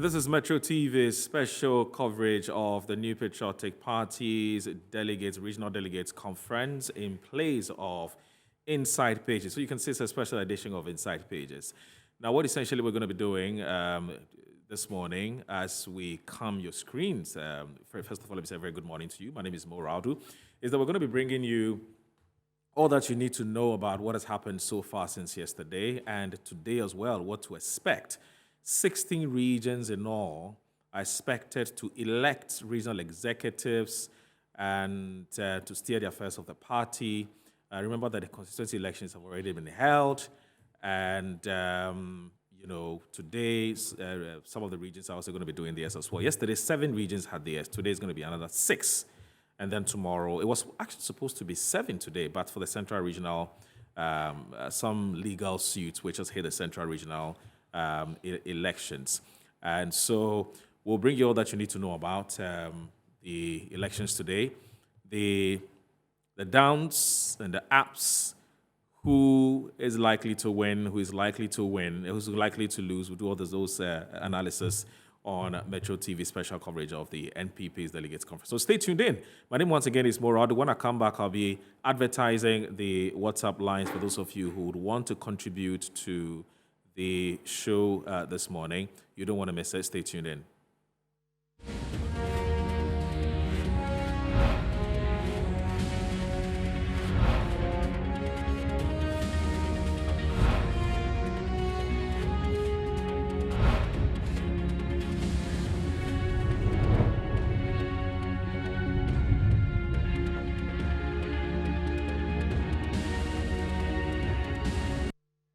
And this is Metro TV's special coverage of the New Patriotic Party's delegates, regional delegates conference in place of Inside Pages. So you can see it's a special edition of Inside Pages. Now, what essentially we're going to be doing this morning as we calm your screens, first of all, let me say a very good morning to you. My name is MORO, is that we're going to be bringing you all that you need to know about what has happened so far since yesterday and today as well, what to expect. 16 regions in all are expected to elect regional executives and to steer the affairs of the party. Remember that the constituency elections have already been held, and today some of the regions are also going to be doing theirs as well. Yesterday, 7 regions had theirs. Today is going to be another 6. And then tomorrow, it was actually supposed to be 7 today, but for the Central Regional, some legal suits which has hit the Central Regional elections. And so we'll bring you all that you need to know about the elections today, the downs and the ups, who is likely to win, who is likely to win, who's likely to lose. We'll do all those analysis on Metro TV special coverage of the NPP's Delegates Conference. So stay tuned in. My name once again is MORO. When I come back, I'll be advertising the WhatsApp lines for those of you who would want to contribute to the show this morning. You don't want to miss it. Stay tuned in.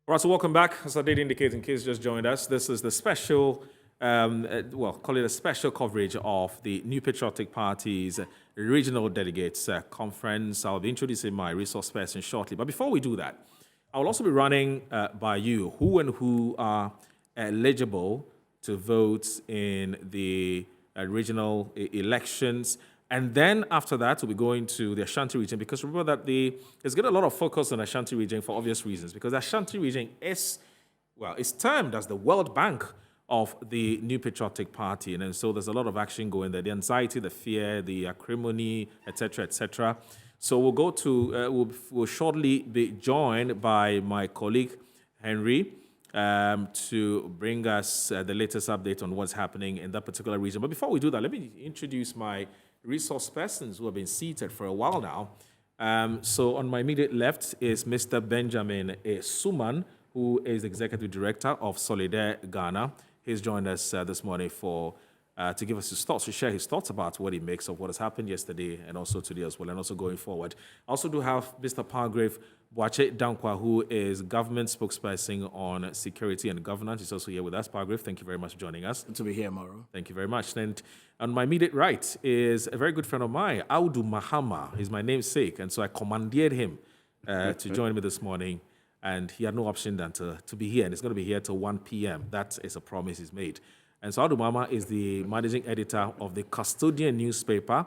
All right, so welcome back. As I did indicate, in case you just joined us, this is the special, call it a special coverage of the New Patriotic Party's Regional Delegates Conference. I'll be introducing my resource person shortly. But before we do that, I will also be running by you who are eligible to vote in the regional elections. And then after that, we'll be going to the Ashanti region, because remember that there's getting a lot of focus on the Ashanti region for obvious reasons, because the Ashanti region is, it's termed as the World Bank of the New Patriotic Party. And so there's a lot of action going there, the anxiety, the fear, the acrimony, etc., etc. So we'll go to, we'll shortly be joined by my colleague, Henry, to bring us the latest update on what's happening in that particular region. But before we do that, let me introduce my resource persons who have been seated for a while now. So on my immediate left is Mr. Benjamin Suman, who is Executive Director of Solidaire Ghana. He's joined us this morning to give us his thoughts, to share his thoughts about what he makes of what has happened yesterday and also today as well, and also going forward. I also do have Mr. Palgrave Boache Dankwa, who is government spokesperson on security and governance. He's also here with us. Palgrave, thank you very much for joining us. Good to be here, MORO. Thank you very much. And on my immediate right is a very good friend of mine, AWUDU Mahama. He's my namesake, and so I commandeered him to join me this morning, and he had no option than to be here, and he's going to be here till 1 p.m. That is a promise he's made. And so AWUDU Mahama is the managing editor of the Custodian newspaper.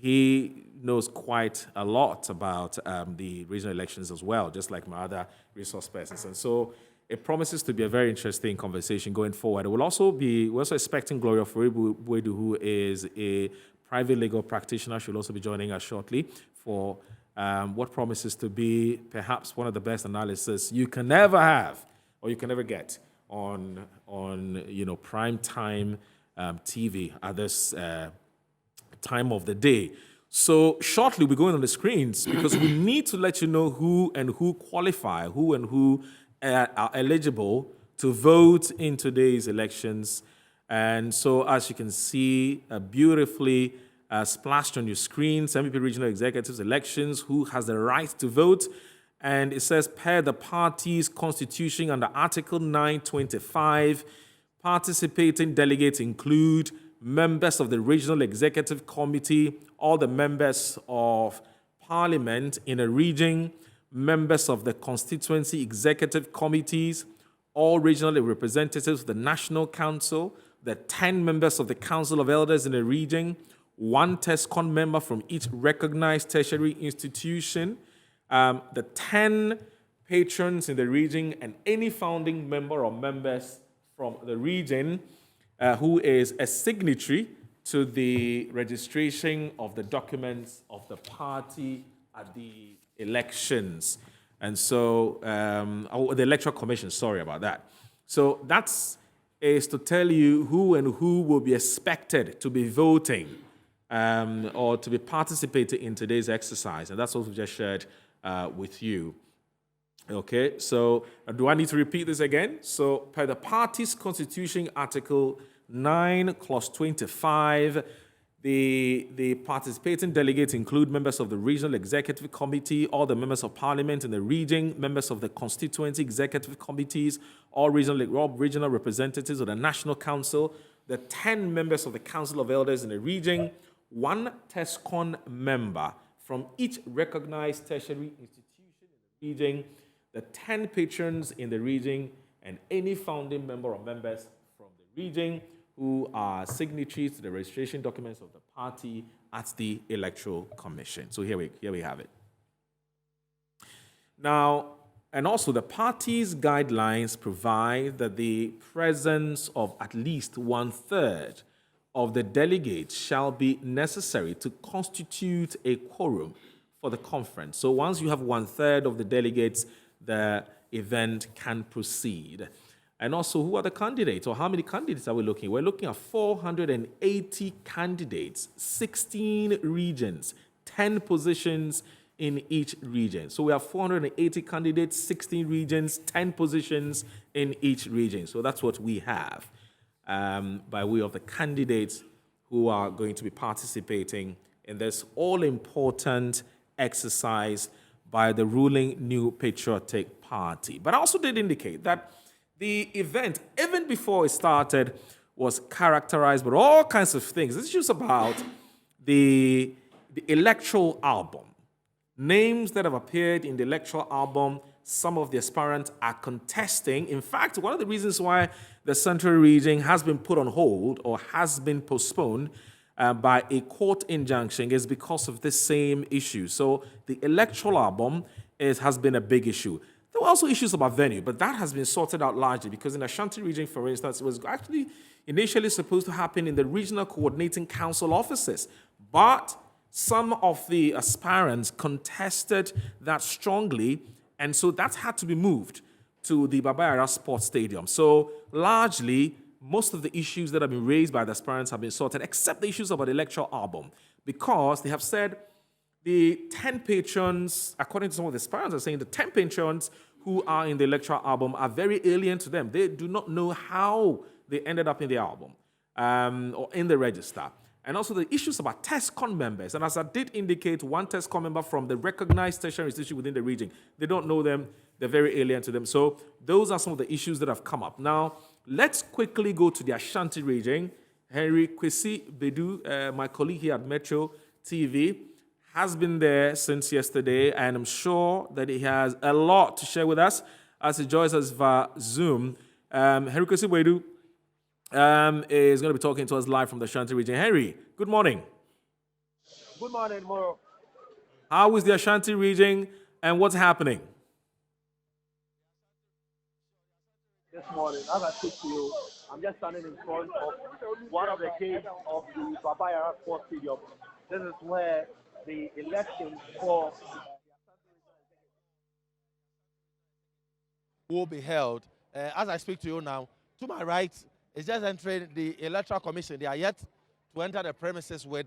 He knows quite a lot about the regional elections as well, just like my other resource persons. And so it promises to be a very interesting conversation going forward. We're also expecting Gloria Furibu, who is a private legal practitioner. She'll also be joining us shortly for what promises to be perhaps one of the best analysis you can ever have or you can ever get on prime time TV at this time of the day. So shortly we're going on the screens because we need to let you know who qualify, who are eligible to vote in today's elections. And so as you can see, beautifully splashed on your screens, MPP Regional Executives elections, who has the right to vote. And it says, per the party's constitution under Article 925, participating delegates include members of the Regional Executive Committee, all the members of Parliament in a region, members of the Constituency Executive Committees, all regional representatives of the National Council, the 10 members of the Council of Elders in a region, 1 TESCON member from each recognized tertiary institution, the 10 patrons in the region, and any founding member or members from the region, who is a signatory to the registration of the documents of the party at the elections. And so, the Electoral Commission, sorry about that. So that's is to tell you who and who will be expected to be voting or to be participating in today's exercise. And that's what we just shared with you. Okay, so do I need to repeat this again? So, per the party's constitution, Article 9, Clause 25, the participating delegates include members of the Regional Executive Committee, all the members of Parliament in the region, members of the constituency executive committees, all regional representatives of the National Council, the 10 members of the Council of Elders in the region, one TESCON member from each recognized tertiary institution in the region, the 10 patrons in the region, and any founding member or members from the region who are signatories to the registration documents of the party at the Electoral Commission. So here we have it. Now, and also the party's guidelines provide that the presence of at least 1/3 of the delegates shall be necessary to constitute a quorum for the conference. So once you have 1/3 of the delegates, the event can proceed. And also, who are the candidates, or how many candidates are we looking at? We're looking at 480 candidates, 16 regions, 10 positions in each region. So we have 480 candidates, 16 regions, 10 positions in each region. So that's what we have by way of the candidates who are going to be participating in this all-important exercise by the ruling New Patriotic Party. But I also did indicate that the event, even before it started, was characterized by all kinds of things. It's just about the electoral album. Names that have appeared in the electoral album, some of the aspirants are contesting. In fact, one of the reasons why the Central Region has been put on hold or has been postponed by a court injunction is because of this same issue. So the electoral album has been a big issue. There were also issues about venue, but that has been sorted out largely because in the Ashanti region, for instance, it was actually initially supposed to happen in the regional coordinating council offices. But some of the aspirants contested that strongly, and so that had to be moved to the Baba Yara Sports Stadium. So largely, most of the issues that have been raised by the aspirants have been sorted, except the issues about the electoral album, because they have said the 10 patrons, according to some of the aspirants, are saying the 10 patrons who are in the electoral album are very alien to them. They do not know how they ended up in the album or in the register. And also the issues about TESCON members. And as I did indicate, one TESCON member from the recognized tertiary institution within the region, they don't know them. They're very alien to them. So those are some of the issues that have come up. Now, let's quickly go to the Ashanti region. Henry Kwesi Bedu, my colleague here at Metro TV, has been there since yesterday, and I'm sure that he has a lot to share with us as he joins us via Zoom. Henry Kwesi Bedu is going to be talking to us live from the Ashanti region. Henry, good morning. Good morning, Moro. How is the Ashanti region, and what's happening? This morning, as I speak to you, I'm just standing in front of one of the gates of the Baba Yara Sports Stadium. This is where the election for will be held. As I speak to you now, to my right is just entering the Electoral Commission. They are yet to enter the premises with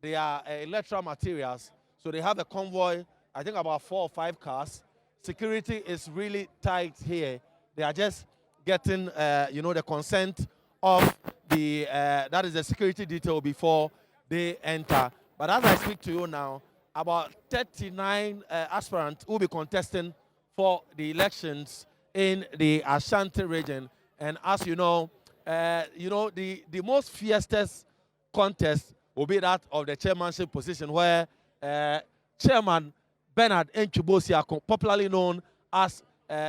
their electoral materials. So they have a convoy, I think about 4 or 5 cars. Security is really tight here. They are just getting, the consent of the, that is the security detail before they enter. But as I speak to you now, about 39 aspirants will be contesting for the elections in the Ashanti region. And as you know, the most fiercest contest will be that of the chairmanship position, where Chairman Bernard Enchubosiako, popularly known as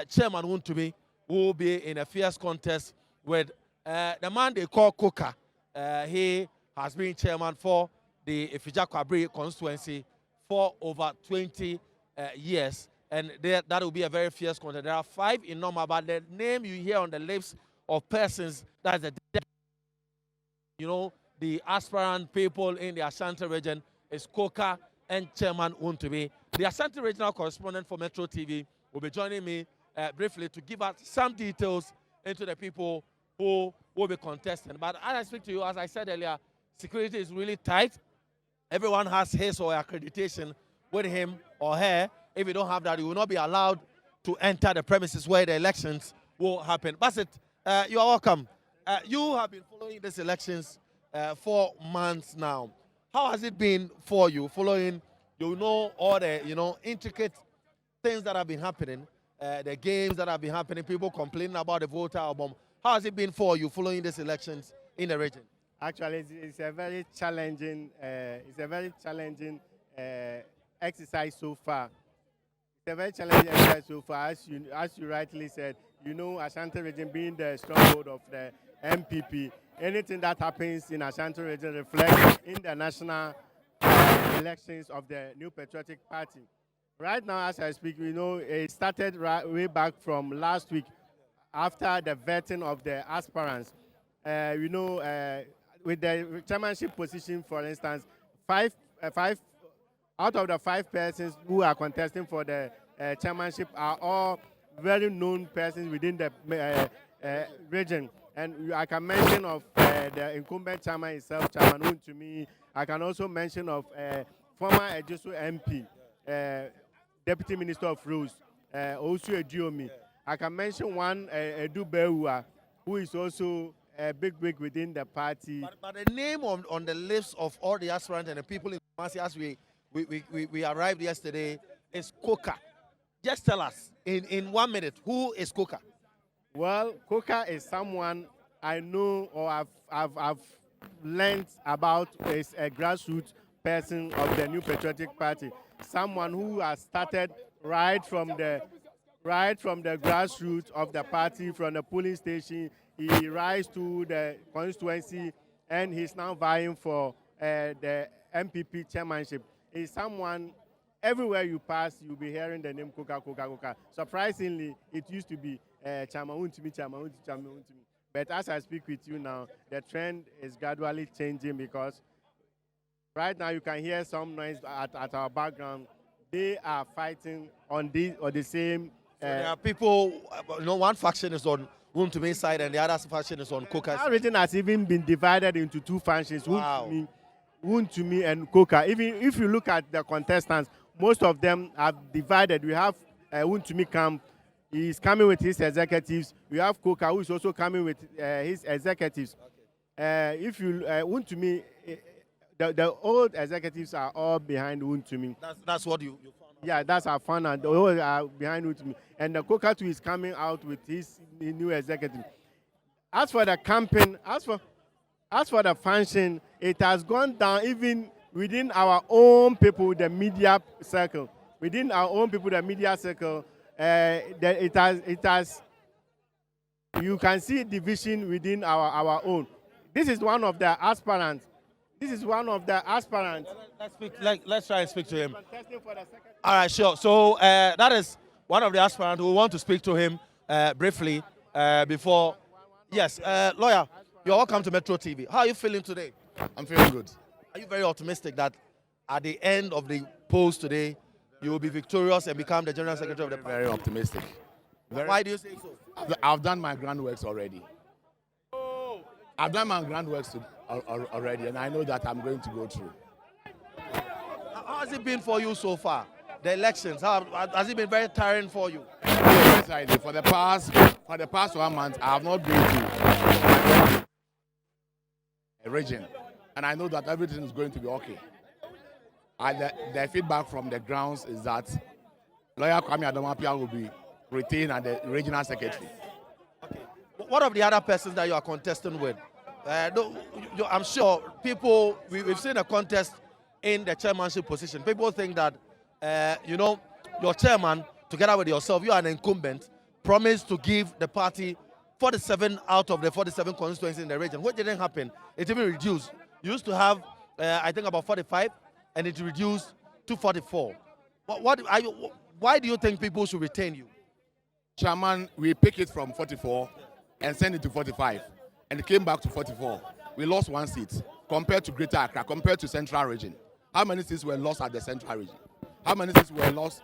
Chairman Wuntumi, will be in a fierce contest with the man they call Koka. He has been chairman for the Ifija-Kwabri constituency for over 20 years. And that will be a very fierce contest. There are 5 in number, but the name you hear on the lips of persons, that's the the aspirant people in the Ashanti region is Koka and Chairman Untubi. The Ashanti regional correspondent for Metro TV will be joining me briefly to give us some details into the people who will be contesting. But as I speak to you, as I said earlier, security is really tight. Everyone has his or her accreditation with him or her. If you don't have that, you will not be allowed to enter the premises where the elections will happen. Bassett, you are welcome. You have been following these elections 4 months now. How has it been for you following, all the, intricate things that have been happening, the games that have been happening, people complaining about the voter album. How has it been for you following these elections in the region? Actually, it's a very challenging, exercise so far. It's a very challenging exercise so far. As you rightly said, Ashanti region being the stronghold of the NPP. Anything that happens in Ashanti region reflects in the national elections of the New Patriotic Party. Right now, as I speak, it started way back from last week after the vetting of the aspirants. With the chairmanship position, for instance, five out of the 5 persons who are contesting for the chairmanship are all very known persons within the region. And I can mention of the incumbent chairman himself, Chairman Untumi. I can also mention of former Ejisu MP, Deputy Minister of Rules, Osu Ediomi. I can mention one, Edu Beua, who is also a big wig within the party. But the name on the list of all the aspirants and the people in Kumasi as we arrived yesterday is Koka. Just tell us in 1 minute, who is Koka? Well, Koka is someone I know or I've learned about is a grassroots person of the New Patriotic Party. Someone who has started right from the grassroots of the party, from the polling station. He rise to the constituency, and he's now vying for the MPP chairmanship. He's someone, everywhere you pass, you'll be hearing the name Koka, Koka, Koka. Surprisingly, it used to be Chairman Untumi. But as I speak with you now, the trend is gradually changing because right now you can hear some noise at our background. They are fighting on the same. So there are people, one faction is on Untumi side and the other faction is on Koka's. Our region has even been divided into 2 factions, wow. Untumi and Koka. Even if you look at the contestants, most of them are divided. We have Untumi camp. He's coming with his executives. We have Koka, who is also coming with his executives. Okay. If you Untumi, the old executives are all behind Untumi. That's what you found out. Yeah, that's our fun, and all are behind Untumi. And the Koka too is coming out with his new executive. As for the campaign, as for the function, it has gone down even within our own people, the media circle. Within our own people, the media circle, it has. You can see division within our own. This is one of the aspirants. Let's try and speak to him. All right, sure. So that is one of the aspirants. We want to speak to him briefly before. Yes, lawyer, you're welcome to Metro TV. How are you feeling today? I'm feeling good. Are you very optimistic that at the end of the polls today, you will be victorious and become the General Secretary of the party? Very optimistic. Why do you say so? I've done my groundworks already. I've done my groundworks already, and I know that I'm going to go through. How has it been for you so far? The elections, has it been very tiring for you? Yes, I did. For the past 1 month, I have not been to a region, and I know that everything is going to be okay. And the feedback from the grounds is that lawyer Kwame Adomapia will be retained as the regional secretary. Okay. What of the other persons that you are contesting with? I'm sure people, we've seen a contest in the chairmanship position. People think that, your chairman, together with yourself, you are an incumbent, promised to give the party 47 out of the 47 constituencies in the region. What didn't happen? It even reduced. You used to have, I think, about 45, and it reduced to 44. Why do you think people should retain you? Chairman, we pick it from 44 and send it to 45, and it came back to 44. we lost 1 seat compared to Greater Accra, compared to Central Region. How many seats were lost at the Central Region? How many seats were lost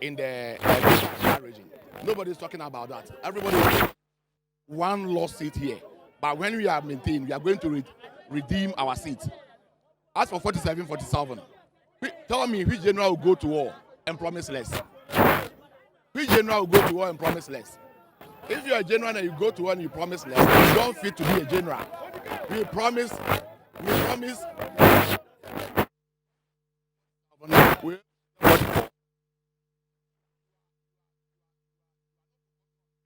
in the Greater Accra region? Nobody's talking about that. Everybody one lost seat here. But when we are maintained, we are going to redeem our seat. As for 47, 47, tell me which general will go to war and promise less? Which general will go to war and promise less? If you're a general and you go to war and you promise less, you don't fit to be a general. We promise.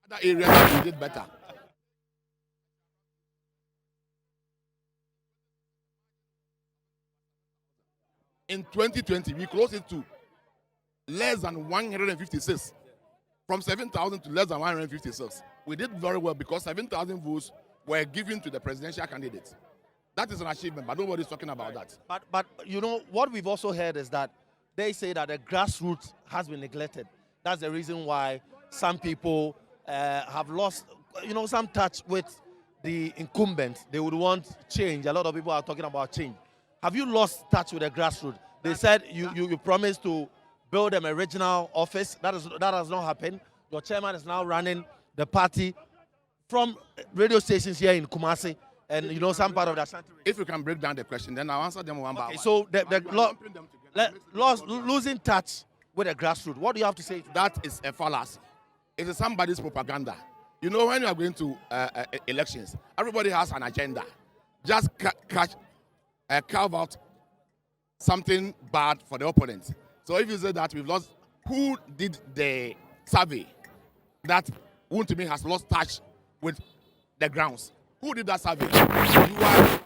Other areas we did better. In 2020, we closed it to less than 156. From 7,000 to less than 156. We did very well because 7,000 votes were given to the presidential candidates. That is an achievement, but nobody's talking about that. But you know, what we've also heard is that they say that the grassroots has been neglected. That's the reason why some people have lost, some touch with the incumbents. They would want change. A lot of people are talking about change. Have you lost touch with the grassroots? They said you promised to build them a regional office. That has not happened. Your chairman is now running the party from radio stations here in Kumasi and some part of the Ashanti region. If you can break down the question, then I'll answer them one by one. So losing touch with the grassroots. What do you have to say? That is a fallacy. It is somebody's propaganda. When you are going to elections, everybody has an agenda. Just carve out something bad for the opponent. So if you say that we've lost, who did the survey that to me has lost touch with the grounds? Who did that survey? You are.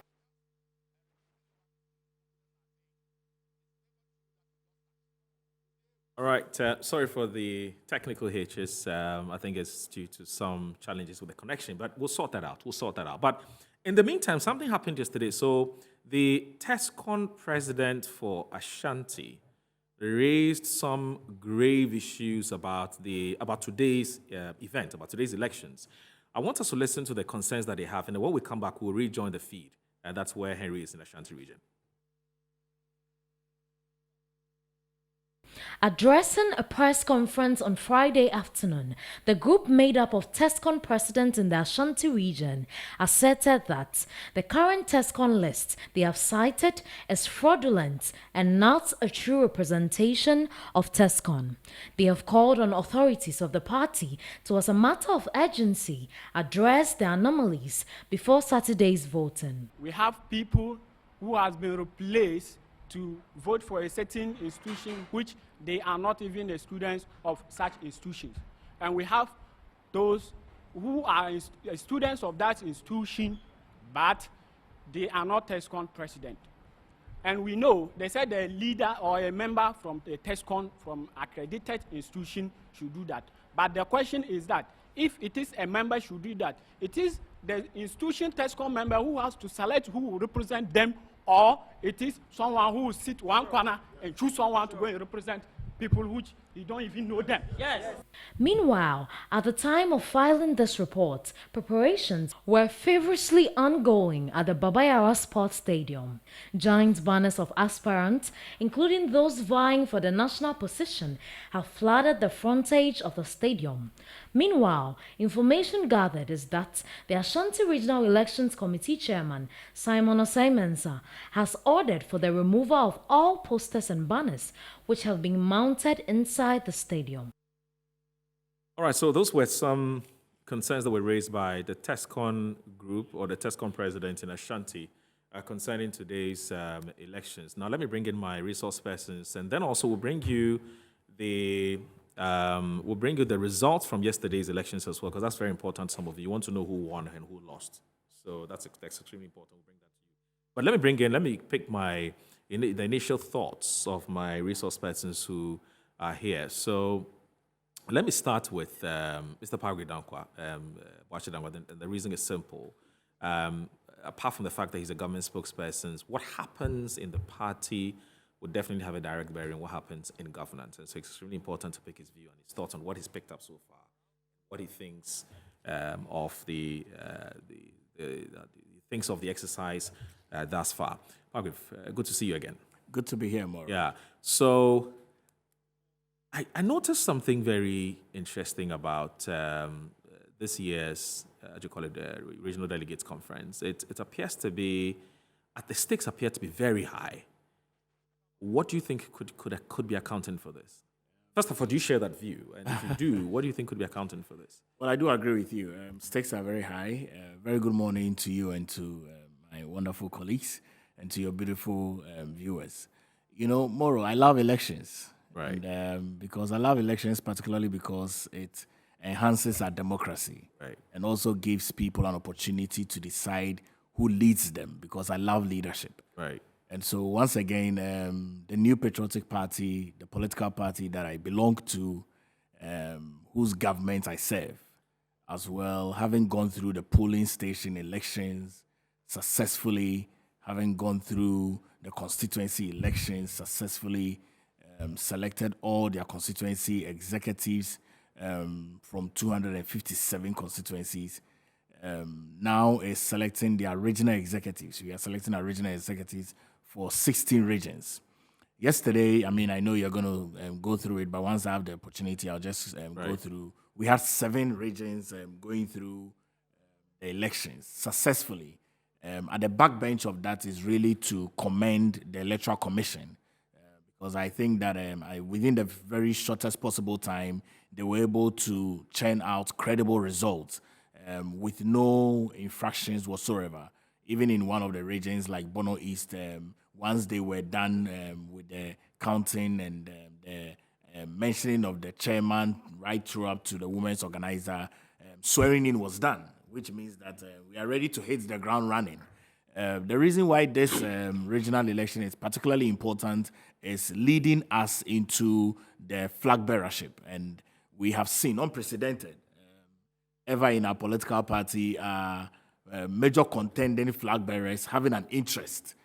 All right. Sorry for the technical hitches. I think it's due to some challenges with the connection, but we'll sort that out. But in the meantime, something happened yesterday. So the TESCON president for Ashanti raised some grave issues about today's event, about today's elections. I want us to listen to the concerns that they have, and then when we come back, we'll rejoin the feed. And that's where Henry is in the Ashanti region. Addressing a press conference on Friday afternoon, the group made up of TESCON presidents in the Ashanti region asserted that the current TESCON list they have cited is fraudulent and not a true representation of TESCON. They have called on authorities of the party to, as a matter of urgency, address the anomalies before Saturday's voting. We have people who has been replaced to vote for a certain institution which they are not even the students of such institutions. And we have those who are students of that institution, but they are not TESCON president. And we know, they said a leader or a member from the TESCON, from accredited institution should do that. But the question is that, if it is a member should do that, it is the institution TESCON member who has to select who will represent them, or it is someone who will sit one corner and choose someone to go and represent people which you don't even know them. Yes. Meanwhile, at the time of filing this report, preparations were feverishly ongoing at the Babayara Sports Stadium. Giant banners of aspirants, including those vying for the national position, have flooded the frontage of the stadium. Meanwhile, information gathered is that the Ashanti Regional Elections Committee Chairman, Simon Osei-Mensah, has ordered for the removal of all posters and banners which have been mounted inside the stadium. All right, so those were some concerns that were raised by the TESCON group or the TESCON president in Ashanti concerning today's elections. Now, let me bring in my resource persons, and then also we'll bring you the results from yesterday's elections as well, because that's very important. Some of you want to know who won and who lost, so that's extremely important. We'll bring that to you. But let me pick the initial thoughts of my resource persons who are here. So let me start with Mr. Pagwe Dankwa, and the reason is simple. Apart from the fact that he's a government spokesperson, what happens in the party would definitely have a direct bearing on what happens in governance. And so it's extremely important to pick his view and his thoughts on what he's picked up so far, what he thinks of the thinks of the exercise thus far. Margaret, good to see you again. Good to be here, Moro. Yeah. So I noticed something very interesting about this year's, how do you call it, Regional Delegates Conference. It appears to be, the stakes appear to be very high. What do you think could be accounting for this? First of all, do you share that view? And if you do, what do you think could be accounting for this? Well, I do agree with you. Stakes are very high. Very good morning to you and to my wonderful colleagues and to your beautiful viewers. You know, Moro, I love elections. Right. And, because I love elections, particularly because it enhances our democracy. Right. And also gives people an opportunity to decide who leads them, because I love leadership. Right. And so once again, the New Patriotic Party, the political party that I belong to, whose government I serve, as well, having gone through the polling station elections successfully, having gone through the constituency elections successfully, selected all their constituency executives from 257 constituencies, now is selecting their regional executives. We are selecting our regional executives for 16 regions. Yesterday, I mean, I know you're going to go through it, but once I have the opportunity, I'll just go through. We had 7 regions going through the elections successfully. At the backbench of that is really to commend the Electoral Commission, because I think that within the very shortest possible time, they were able to churn out credible results with no infractions whatsoever. Even in one of the regions like Bono East, once they were done with the counting and the mentioning of the chairman right through up to the women's organizer, swearing in was done, which means that we are ready to hit the ground running. The reason why this regional election is particularly important is leading us into the flag bearership. And we have seen unprecedented ever in our political party major contending flag bearers having an interest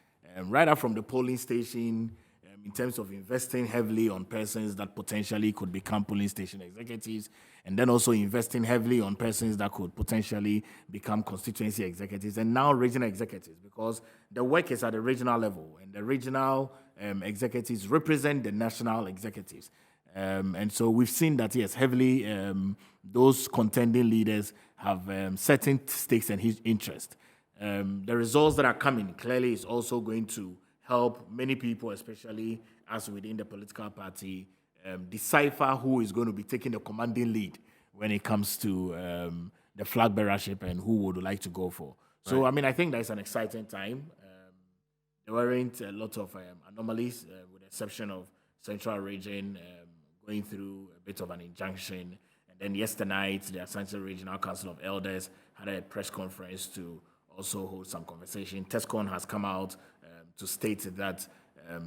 right up from the polling station in terms of investing heavily on persons that potentially could become polling station executives, and then also investing heavily on persons that could potentially become constituency executives, and now regional executives, because the work is at the regional level, and the regional executives represent the national executives. And so we've seen that, yes, heavily those contending leaders have certain stakes and his interest. The results that are coming clearly is also going to help many people, especially us within the political party, decipher who is going to be taking the commanding lead when it comes to the flag bearership and who would like to go for. So, I mean, I think that's an exciting time. There weren't a lot of anomalies, with the exception of Central Region going through a bit of an injunction. And then yesterday night, the Asante Regional Council of Elders had a press conference to also hold some conversation. TESCON has come out to state that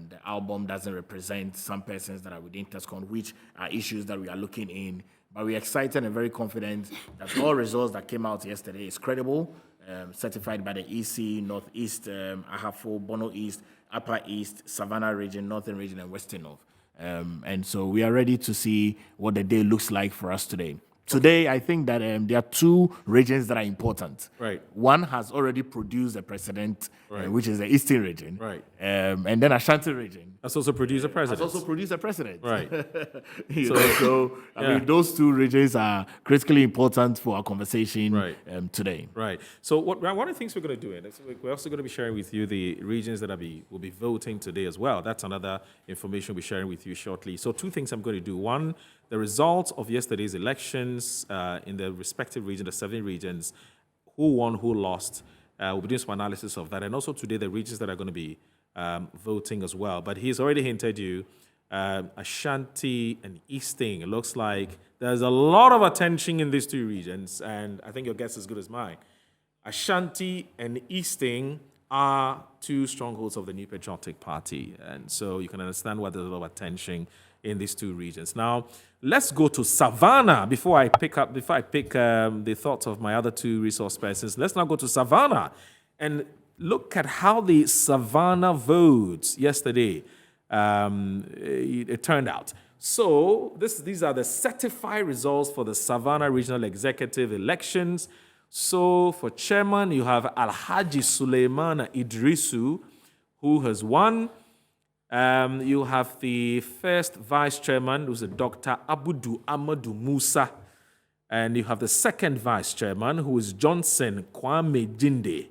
the album doesn't represent some persons that are within TESCON, which are issues that we are looking in. But we're excited and very confident that all results that came out yesterday is credible, certified by the EC, Northeast, Ahafo, Bono East, Upper East, Savannah Region, Northern Region, and Western North. And so we are ready to see what the day looks like for us today. Today, I think that there are 2 regions that are important. Right. One has already produced a president, which is the Eastern region. Right. And then Ashanti region That's also produced a president. has also produced a president. Right. So I mean, those 2 regions are critically important for our conversation today. Right. So one of the things we're going to do, and we're also going to be sharing with you the regions that will be voting today as well. That's another information we'll be sharing with you shortly. So 2 things I'm going to do. One, the results of yesterday's elections in the respective regions, the 7 regions, who won, who lost. We'll be doing some analysis of that. And also today, the regions that are going to be voting as well. But he's already hinted you, Ashanti and Easting. It looks like there's a lot of attention in these 2 regions. And I think your guess is as good as mine. Ashanti and Easting are 2 strongholds of the New Patriotic Party. And so you can understand why there's a lot of attention in these 2 regions. Now, let's go to Savannah before I pick the thoughts of my other 2 resource persons. Let's now go to Savannah and look at how the Savannah votes yesterday it turned out. So these are the certified results for the Savannah Regional Executive elections. So for chairman, you have Alhaji Suleiman Idrisu, who has won. You have the first vice chairman, who's a Dr. AWUDU Amadou Musa. And you have the second vice chairman, who is Johnson Kwame Jinde.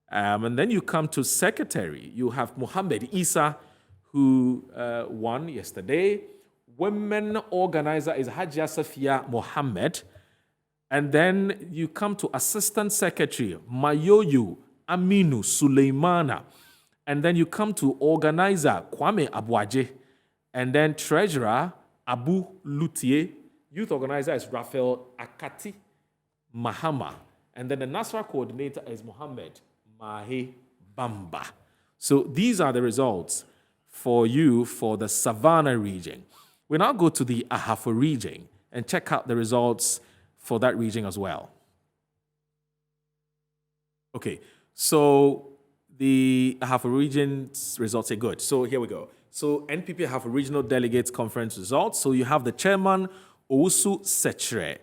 And then you come to secretary. You have Muhammad Isa, who won yesterday. Women organizer is Hajia Safia Mohammed. And then you come to assistant secretary, Mayoyu Aminu Suleimana. And then you come to organizer, Kwame Abuaje. And then treasurer, Abu Lutier. Youth organizer is Raphael Akati Mahama. And then the Nasra coordinator is Mohammed Mahe Bamba. So these are the results for you for the Savannah region. We now go to the Ahafo region and check out the results for that region as well. Okay, so the Ahafo region's results are good. So here we go. So NPP Ahafo Regional Delegates Conference results. So you have the chairman, Owusu Sechre.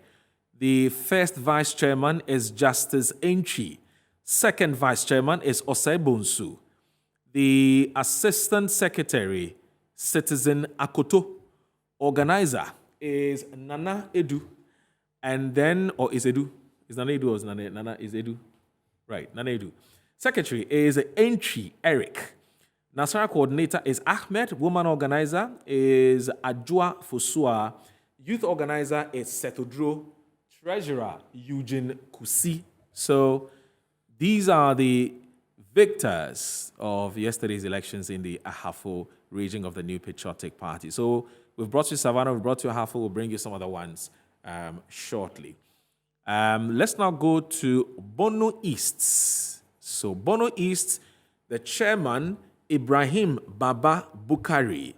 The first vice chairman is Justice Enchi. Second vice chairman is Osei Bonsu. The assistant secretary, Citizen Akoto. Organizer is Nana Edu. And then, or is Edu? Is Nana Edu or is Nana is Edu? Right, Nana Edu. Secretary is Enchi Eric. Nasara coordinator is Ahmed. Woman organizer is Ajua Fusua. Youth organizer is Setodro. Treasurer, Eugene Kusi. So these are the victors of yesterday's elections in the Ahafo region of the New Patriotic Party. So we've brought you Savannah, we've brought you Ahafo, we'll bring you some other ones shortly. Let's now go to Bono East. So Bono East, the chairman, Ibrahim Baba Bukari.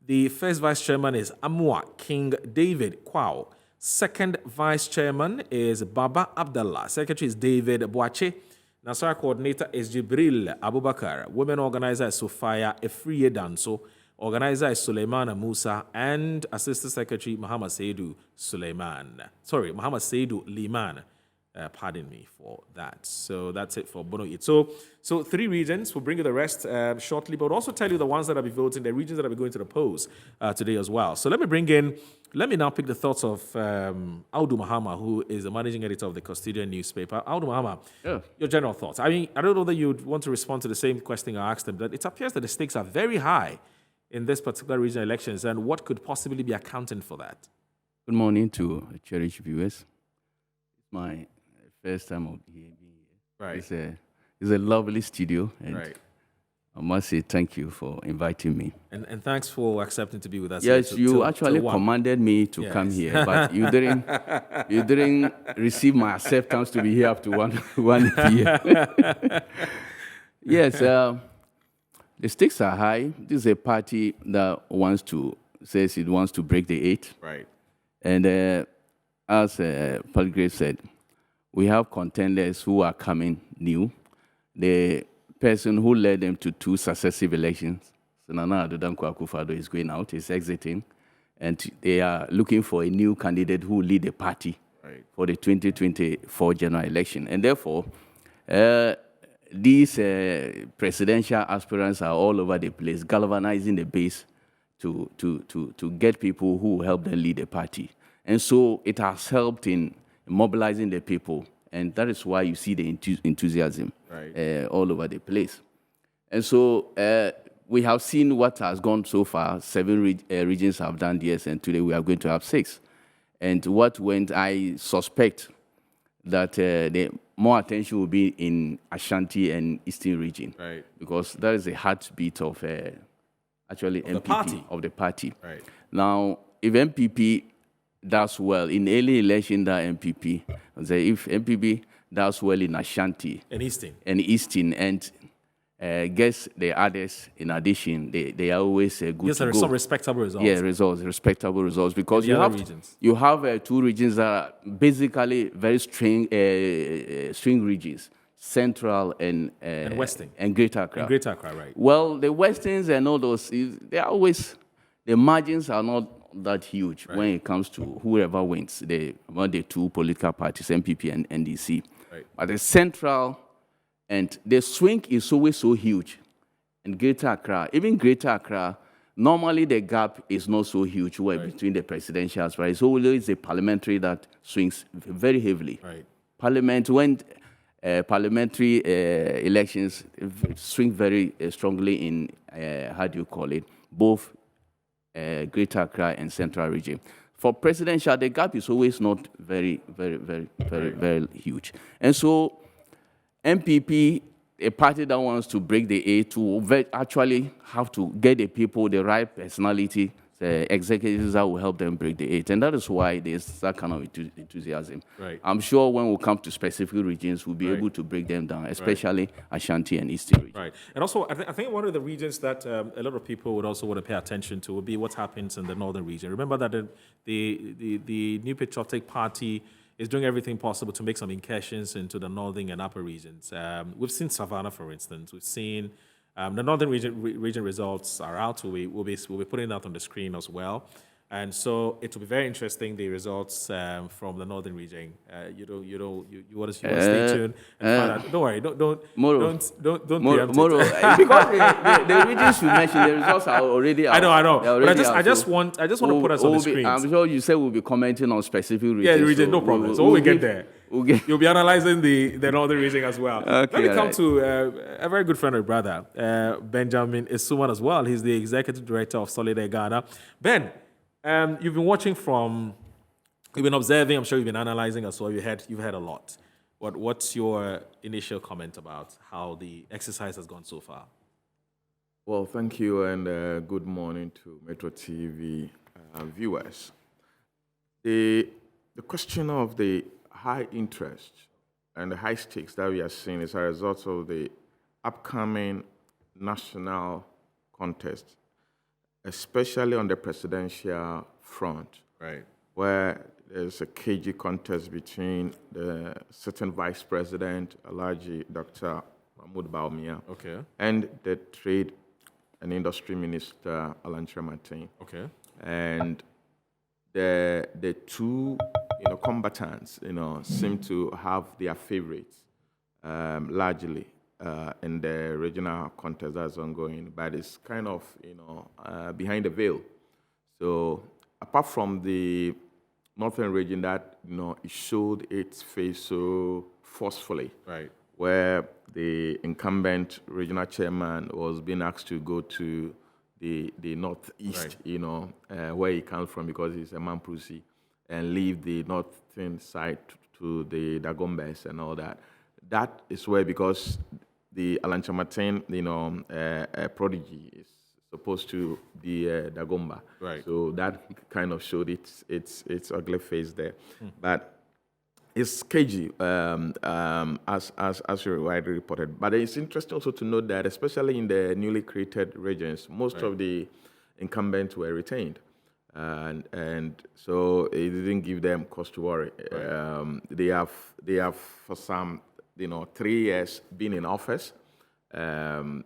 The first vice chairman is Amua King David Kwao. Second vice chairman is Baba Abdallah. Secretary is David Boache. Nasara coordinator is Jibril Abubakar. Women organizer is Sophia Efriye Danso. Organizer is Suleimana Musa. And assistant secretary Muhammad Seidu Liman. Pardon me for that. So that's it for Bono East. So three regions. We'll bring you the rest shortly, but we'll also tell you the ones that will be voting, the regions that will be going to the polls today as well. So let me now pick the thoughts of AWUDU Mahama, who is the managing editor of the Custodian newspaper. AWUDU Mahama, your general thoughts. I mean, I don't know that you'd want to respond to the same question I asked them, but it appears that the stakes are very high in this particular regional elections, and what could possibly be accounting for that? Good morning to cherished viewers. It's my first time of being here. Right. It's a lovely studio, and Right. I must say thank you for inviting me. And thanks for accepting to be with us. Yes, here you actually commanded me to come here, but you didn't receive my acceptance to be here up to 1 p.m. Yes, the stakes are high. This is a party that says it wants to break the 8. Right. And as Palgrave said, we have contenders who are coming new. The person who led them to 2 successive elections, Nana Addo Dankwa Akufo-Addo, is going out, is exiting, and they are looking for a new candidate who will lead the party for the 2024 general election. And therefore, these presidential aspirants are all over the place, galvanizing the base to get people who help them lead the party. And so it has helped in mobilizing the people, and that is why you see the enthusiasm all over the place. And so we have seen what has gone so far. 7 regions have done this, and today we are going to have 6. And what went, I suspect that the more attention will be in Ashanti and Eastern region, because that is the heartbeat of actually MPP, of the party. Right. Now, if MPP does well in early election, that MPP, if MPP does well in Ashanti and Eastern, and guess the others in addition, they are always good yes, to there are go. some respectable results. Yeah, respectable results, because you have 2 regions that are basically very string regions, Central and Western and Greater Accra. And Greater Accra, right? Well, the Westerns and all those, they are always, the margins are not that huge when it comes to whoever wins among the two political parties, MPP and NDC. Right. But the central and the swing is always so huge. And Greater Accra, even Greater Accra, normally the gap is not so huge between the presidentials, right? It's always a parliamentary that swings very heavily. Right. Parliamentary elections swing very strongly in, both Greater Accra and Central Region. For presidential, the gap is always not very huge. And so MPP, a party that wants to break the eight, to actually have to get the people, the right personality, the executives that will help them break the eight. And that is why there's that kind of enthusiasm. Right. I'm sure when we come to specific regions, we'll be able to break them down, especially Ashanti and Eastern region. Right. And also, I think one of the regions that a lot of people would also want to pay attention to would be what happens in the northern region. Remember that the New Patriotic Party is doing everything possible to make some incursions into the northern and upper regions. We've seen Savannah, for instance. We've seen the northern region results are out. We'll be putting that on the screen as well. And so it will be very interesting, the results from the northern region. You want to stay tuned and find out. Don't worry, don't MORO. preempt MORO, it. because the regions you mentioned, the results are already out. I know. But I just so want to put us on the screen. I'm sure you said we'll be commenting on specific regions. Yeah, the region, no problem. So when we get there, you'll be analyzing the northern region as well. Okay, Let me come to a very good friend of brother, Benjamin Isuman as well. He's the executive director of Solid Ghana. Ben, you've been watching you've been observing, I'm sure you've been analyzing as well. You've heard a lot. What's your initial comment about how the exercise has gone so far? Well, thank you, and good morning to Metro TV viewers. The question of the high interest and the high stakes that we are seeing is a result of the upcoming national contest, especially on the presidential front, Right. where there's a cagey contest between the sitting vice president, Alhaji Dr. Mahmoud Bawumia, Okay. and the trade and industry minister, Alan Martin. Okay. And the two combatants seem to have their favorites largely in the regional contest that's ongoing, but it's kind of behind the veil. So apart from the northern region that it showed its face so forcefully, Right. where the incumbent regional chairman was being asked to go to the northeast, where he comes from because he's a Mamprusi, and leave the northern side to the Dagombes and all that. That is where, because the Alan Martin, prodigy is supposed to be Dagomba. Right. So that kind of showed its ugly face there. But it's cagey, as you widely reported. But it's interesting also to note that, especially in the newly created regions, most of the incumbents were retained. And so it didn't give them cause to worry. They have for some 3 years been in office, and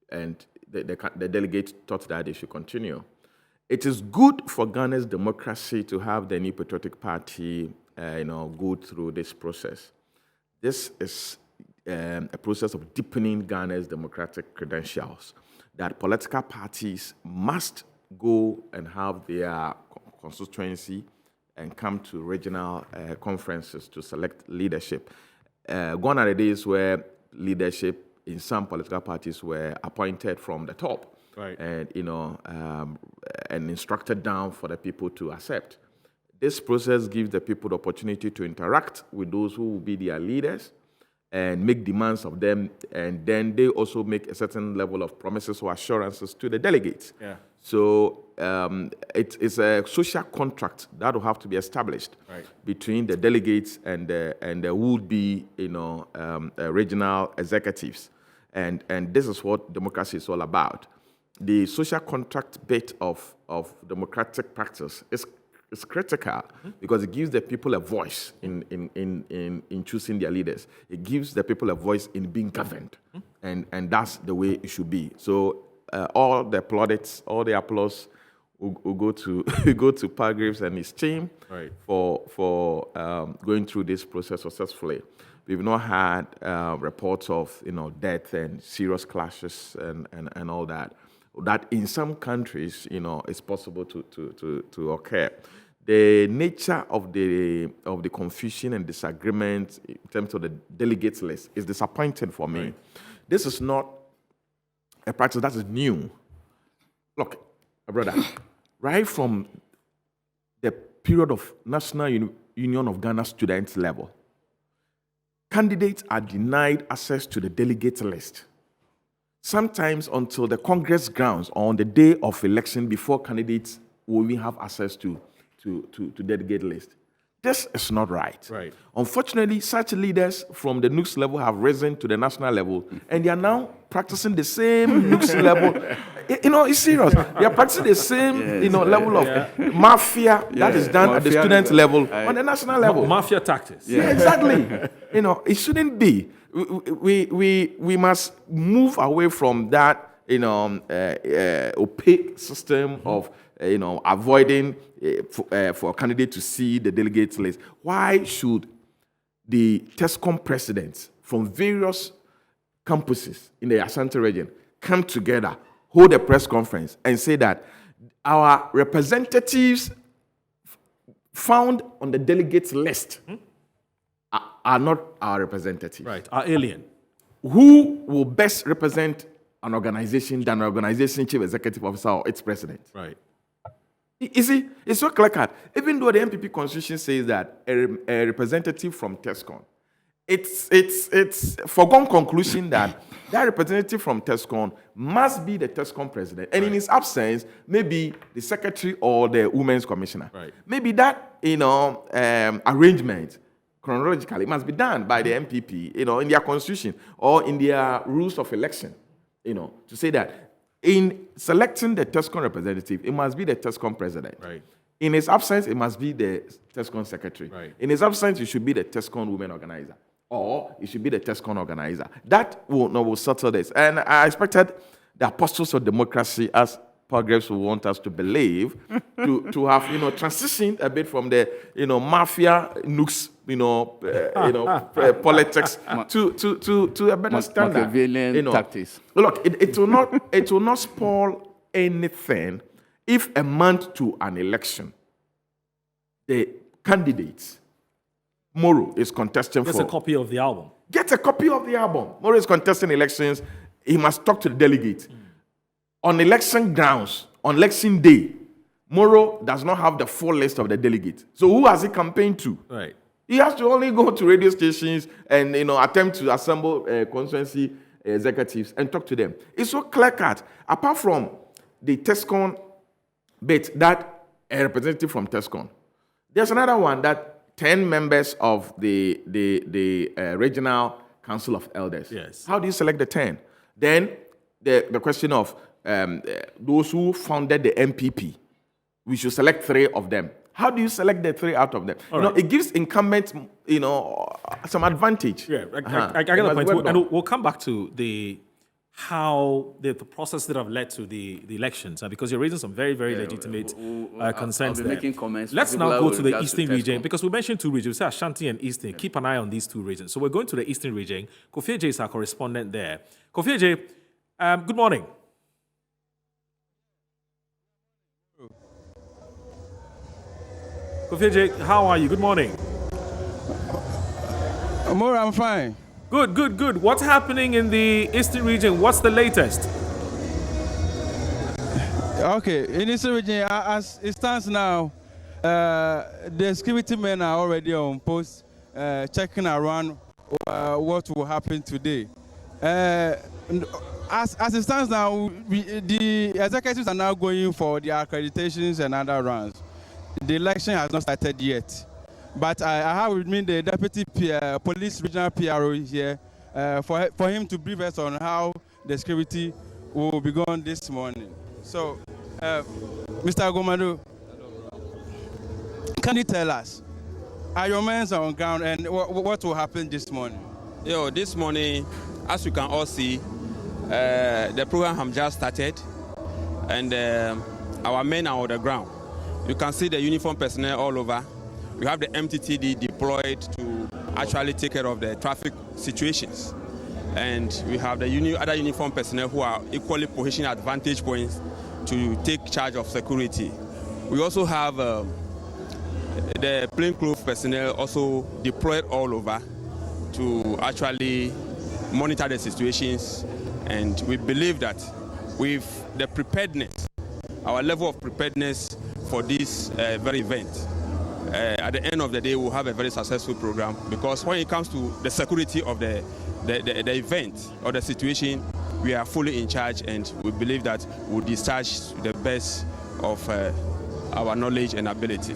the delegates thought that they should continue. It is good for Ghana's democracy to have the New Patriotic Party go through this process. This is a process of deepening Ghana's democratic credentials, that political parties must go and have their constituency and come to regional conferences to select leadership. Gone are the days where leadership in some political parties were appointed from the top, Right. and and instructed down for the people to accept. This process gives the people the opportunity to interact with those who will be their leaders and make demands of them, and then they also make a certain level of promises or assurances to the delegates. Yeah. So it's a social contract that will have to be established between the delegates and the would-be regional executives, and this is what democracy is all about. The social contract bit of democratic practice is critical because it gives the people a voice in choosing their leaders. It gives the people a voice in being governed, and that's the way it should be. So all the plaudits, all the applause will go to we go to Palgraves and his team Right. for going through this process successfully. We've not had reports of death and serious clashes and all that. That in some countries it's possible to occur. The nature of the confusion and disagreement in terms of the delegates list is disappointing for me. Right. This is not a practice that is new. Look, brother, right from the period of National Union of Ghana students level, candidates are denied access to the delegate list, sometimes until the Congress grounds or on the day of election before candidates will even have access to delegate list. This is not right. Right. Unfortunately, such leaders from the NUCS level have risen to the national level, and they are now practicing the same NUCS level. It's serious. They are practicing the same, level of mafia that is done at the student level on the national level. Mafia tactics. Yeah, exactly. It shouldn't be. We must move away from that, opaque system of avoiding for a candidate to see the delegates list. Why should the TESCOM presidents from various campuses in the Ashanti region come together, hold a press conference, and say that our representatives found on the delegates list are not our representatives? Right, are alien. Who will best represent an organization than an organization chief executive officer or its president? Right. You see, it's so clear-cut. Even though the NPP constitution says that a representative from TESCOM, it's foregone conclusion that that representative from TESCOM must be the TESCOM president, and in his absence, maybe the secretary or the women's commissioner. Right. Maybe that arrangement chronologically must be done by the NPP, in their constitution or in their rules of election, to say that in selecting the TESCOM representative, it must be the TESCOM president. Right. In his absence, it must be the TESCOM secretary. Right. In his absence, it should be the TESCOM women organizer, or it should be the TESCOM organizer. That will settle this. And I expected the apostles of democracy, as Palgraves will want us to believe, to have transitioned a bit from the mafia NUCS politics to a better standard. Machiavellian tactics. Look, it will not spoil anything if a month to an election, the candidates, MORO is contesting There's a copy of the album. Get a copy of the album. MORO is contesting elections. He must talk to the delegate. On election grounds, on election day, MORO does not have the full list of the delegates. So who has he campaigned to? Right. He has to only go to radio stations and attempt to assemble constituency executives and talk to them. It's so clear-cut. Apart from the TESCOM bit, that a representative from TESCOM, there's another one that 10 members of the regional council of elders. Yes. How do you select the 10? Then the question of those who founded the MPP, we should select 3 of them. How do you select the 3 out of them? Right. It gives incumbents, some advantage. Yeah, I get the point. And we'll come back to how the process that have led to the elections, because you're raising some very, very legitimate concerns I'll be there. making comments. Let's now go to the regards Eastern to region, TESCOM. because we mentioned 2 regions. We say Ashanti and Eastern. Keep an eye on these 2 regions. So we're going to the Eastern region. Kofi Eje is our correspondent there. Kofi Eje, good morning. Kofi Eje, how are you? Good morning. Moro, I'm fine. Good. What's happening in the Eastern region? What's the latest? Okay, in this region, as it stands now, the security men are already on post, checking around what will happen today. As it stands now, the executives are now going for their accreditations and other rounds. The election has not started yet. But I have with me the deputy police regional PRO here for him to brief us on how the security will be going this morning. So, Mr. Agomadu, can you tell us, are your men on ground and what will happen this morning? This morning, as you can all see, the program has just started, and our men are on the ground. You can see the uniform personnel all over. We have the MTTD deployed to actually take care of the traffic situations. And we have the other uniform personnel who are equally positioned at vantage points to take charge of security. We also have the plainclothes personnel also deployed all over to actually monitor the situations. And we believe that with the preparedness, our level of preparedness for this very event, at the end of the day, we'll have a very successful program, because when it comes to the security of the event or the situation, we are fully in charge, and we believe that we'll discharge the best of our knowledge and ability.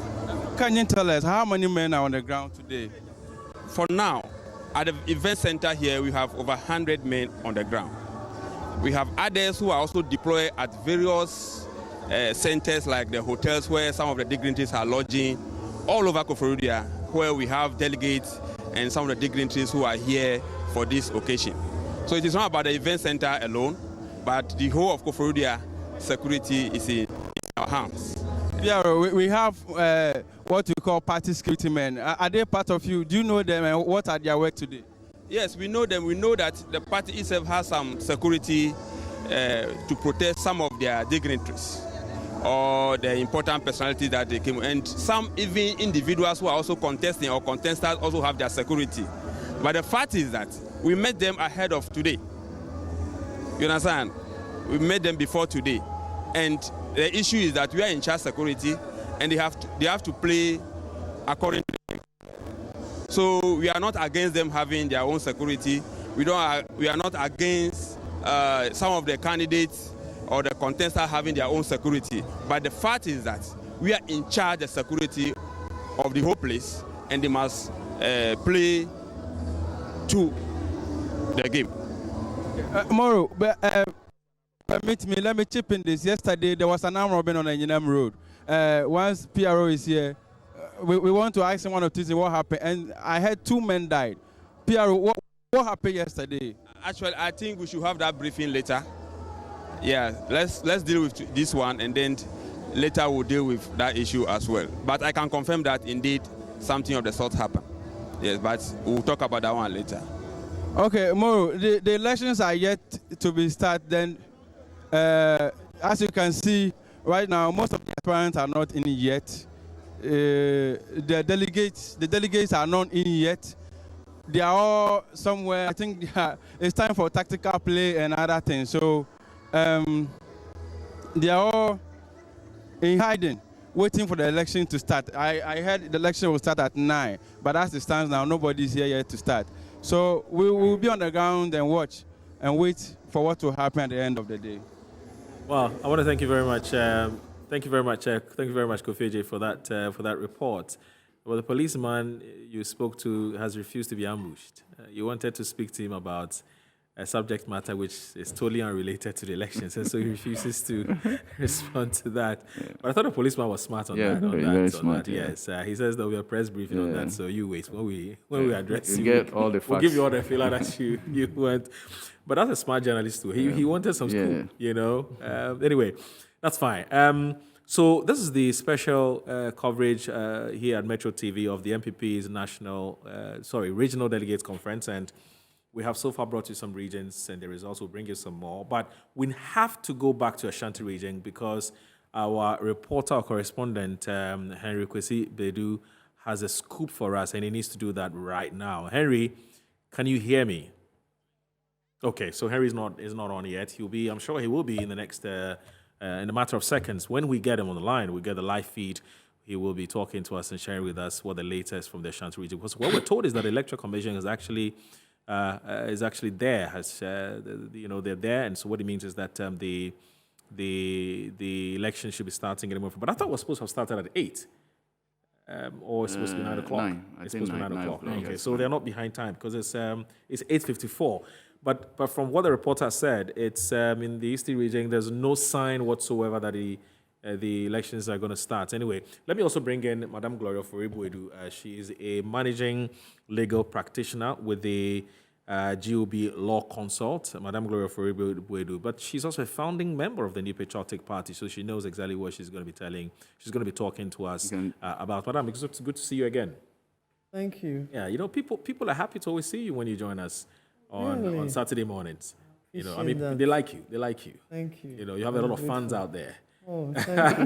Can you tell us how many men are on the ground today? For now, at the event center here, we have over 100 men on the ground. We have others who are also deployed at various centers like the hotels where some of the dignitaries are lodging, all over Koforidua, where we have delegates and some of the dignitaries who are here for this occasion. So it is not about the event center alone, but the whole of Koforidua security is in our hands. Yeah, we have what we call party security men. Are they part of you? Do you know them, and what are their work today? Yes, we know them. We know that the party itself has some security to protect some of their dignitaries or the important personalities that they came, and some even individuals who are also contesting or contestants also have their security. But the fact is that we met them ahead of today. You understand? We met them before today, and the issue is that we are in charge security, and they have to play according to them. So we are not against them having their own security. We are not against some of the candidates or the contestants having their own security. But the fact is that we are in charge of security of the whole place, and they must play to the game. Moro, let me chip in this. Yesterday, there was an arm robbery on Enyenam Road. Once PRO is here, we want to ask him one of things, what happened. And I heard 2 men died. PRO, what happened yesterday? Actually, I think we should have that briefing later. Yeah, let's deal with this one, and then later we'll deal with that issue as well. But I can confirm that indeed something of the sort happened. Yes, but we'll talk about that one later. Okay, Moro, the elections are yet to be started. Then, as you can see right now, most of the aspirants are not in yet. The delegates are not in yet. They are all somewhere. I think it's time for tactical play and other things. So they are all in hiding, waiting for the election to start. I heard the election will start at 9, but as it stands now, nobody's here yet to start. So we will be on the ground and watch and wait for what will happen at the end of the day. Well, I want to thank you very much. Thank you very much, Kofi J, for that report. Well, the policeman you spoke to has refused to be ambushed. You wanted to speak to him about a subject matter which is totally unrelated to the elections, and so he refuses to respond to that. Yeah. But I thought the policeman was smart on that. Very smart. Yeah. Yes, he says there will be a press briefing on that. So you wait when we address you. Get all the facts. We'll give you all the filler that you want. But that's a smart journalist too. He wanted some scoop, you know. Anyway, that's fine. So this is the special coverage here at Metro TV of the MPP's regional delegates conference, and we have so far brought you some regions, and the results will bring you some more. But we have to go back to Ashanti region because our reporter or correspondent, Henry Kwesi Bedu, has a scoop for us, and he needs to do that right now. Henry, can you hear me? Okay, so Henry is not on yet. I'm sure he will be in the next, in a matter of seconds. When we get him on the line, we get the live feed. He will be talking to us and sharing with us what the latest from the Ashanti region. Because what we're told is that the Electoral Commission is actually there. They're there, and so what it means is that the election should be starting anymore. But I thought it was supposed to have started at 8. Or it's supposed to be 9 o'clock. 9. It's supposed to be 9 o'clock. Okay, yes, so they're not behind time because it's 8:54. But from what the reporter said, it's in the Eastern region. There's no sign whatsoever that the elections are going to start. Anyway, let me also bring in Madame Gloria Foribuedu. She is a managing legal practitioner with the GOB law consult, Madame Gloria Foribo-Buedu, but she's also a founding member of the New Patriotic Party, so she knows exactly what she's going to be telling. She's going to be talking to us about. Madame, it's good to see you again. Thank you. Yeah, you know, people are happy to always see you when you join us on Saturday mornings. You know, I mean, they like you. They like you. Thank you. You know, you have a lot of fans out there. Oh, thank you.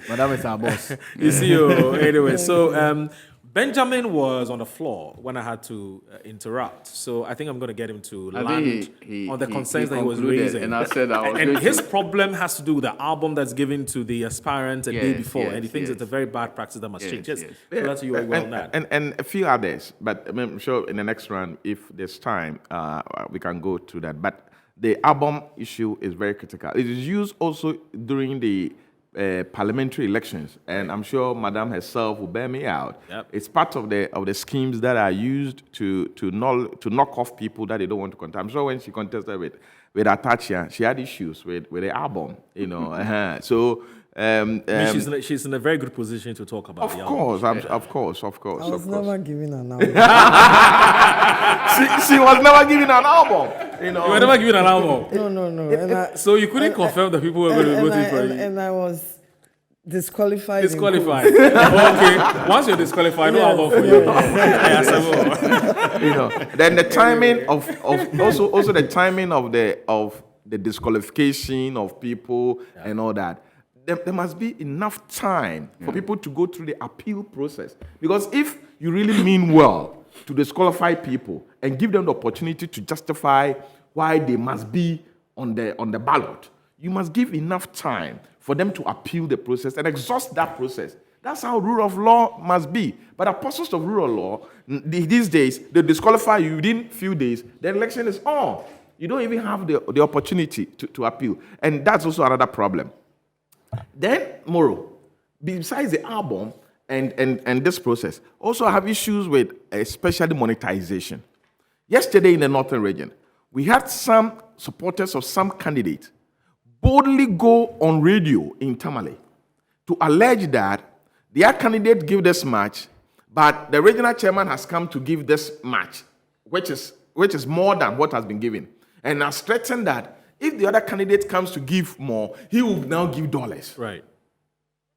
Madam is our boss. You see, anyway, so Benjamin was on the floor when I had to interrupt. So I think I'm going to get him to land on the concerns that he was raising. And I said I was and his problem has to do with the album that's given to the aspirant a day before. And he thinks it's a very bad practice that must change. Yes. So that's you well now. And a few others. But I'm sure in the next round, if there's time, we can go to that. But the album issue is very critical. It is used also during the parliamentary elections, and I'm sure Madame herself will bear me out. Yep. It's part of the schemes that are used to knock off people that they don't want to contest. I'm sure when she contested with Atachia, she had issues with the album, you know. So I mean, she's in a very good position to talk about. Of course. I was never given an album. she was never given an album. You know, you were never given an album. No. So you couldn't confirm that people were going to vote for you. And I was disqualified. Okay. Once you're disqualified, no album for you. You know. Then the timing of also the timing of the disqualification of people and all that. There must be enough time for people to go through the appeal process. Because if you really mean well to disqualify people and give them the opportunity to justify why they must be on the ballot, you must give enough time for them to appeal the process and exhaust that process. That's how rule of law must be. But apostles of rule of law, these days, they disqualify you within few days, the election is on. You don't even have the opportunity to appeal. And that's also another problem. Then, MORO, besides the album and this process, also have issues with especially monetization. Yesterday in the Northern region, we had some supporters of some candidates boldly go on radio in Tamale to allege that their candidate give this much, but the regional chairman has come to give this much, which is more than what has been given, and has threatened that if the other candidate comes to give more, he will now give dollars. Right.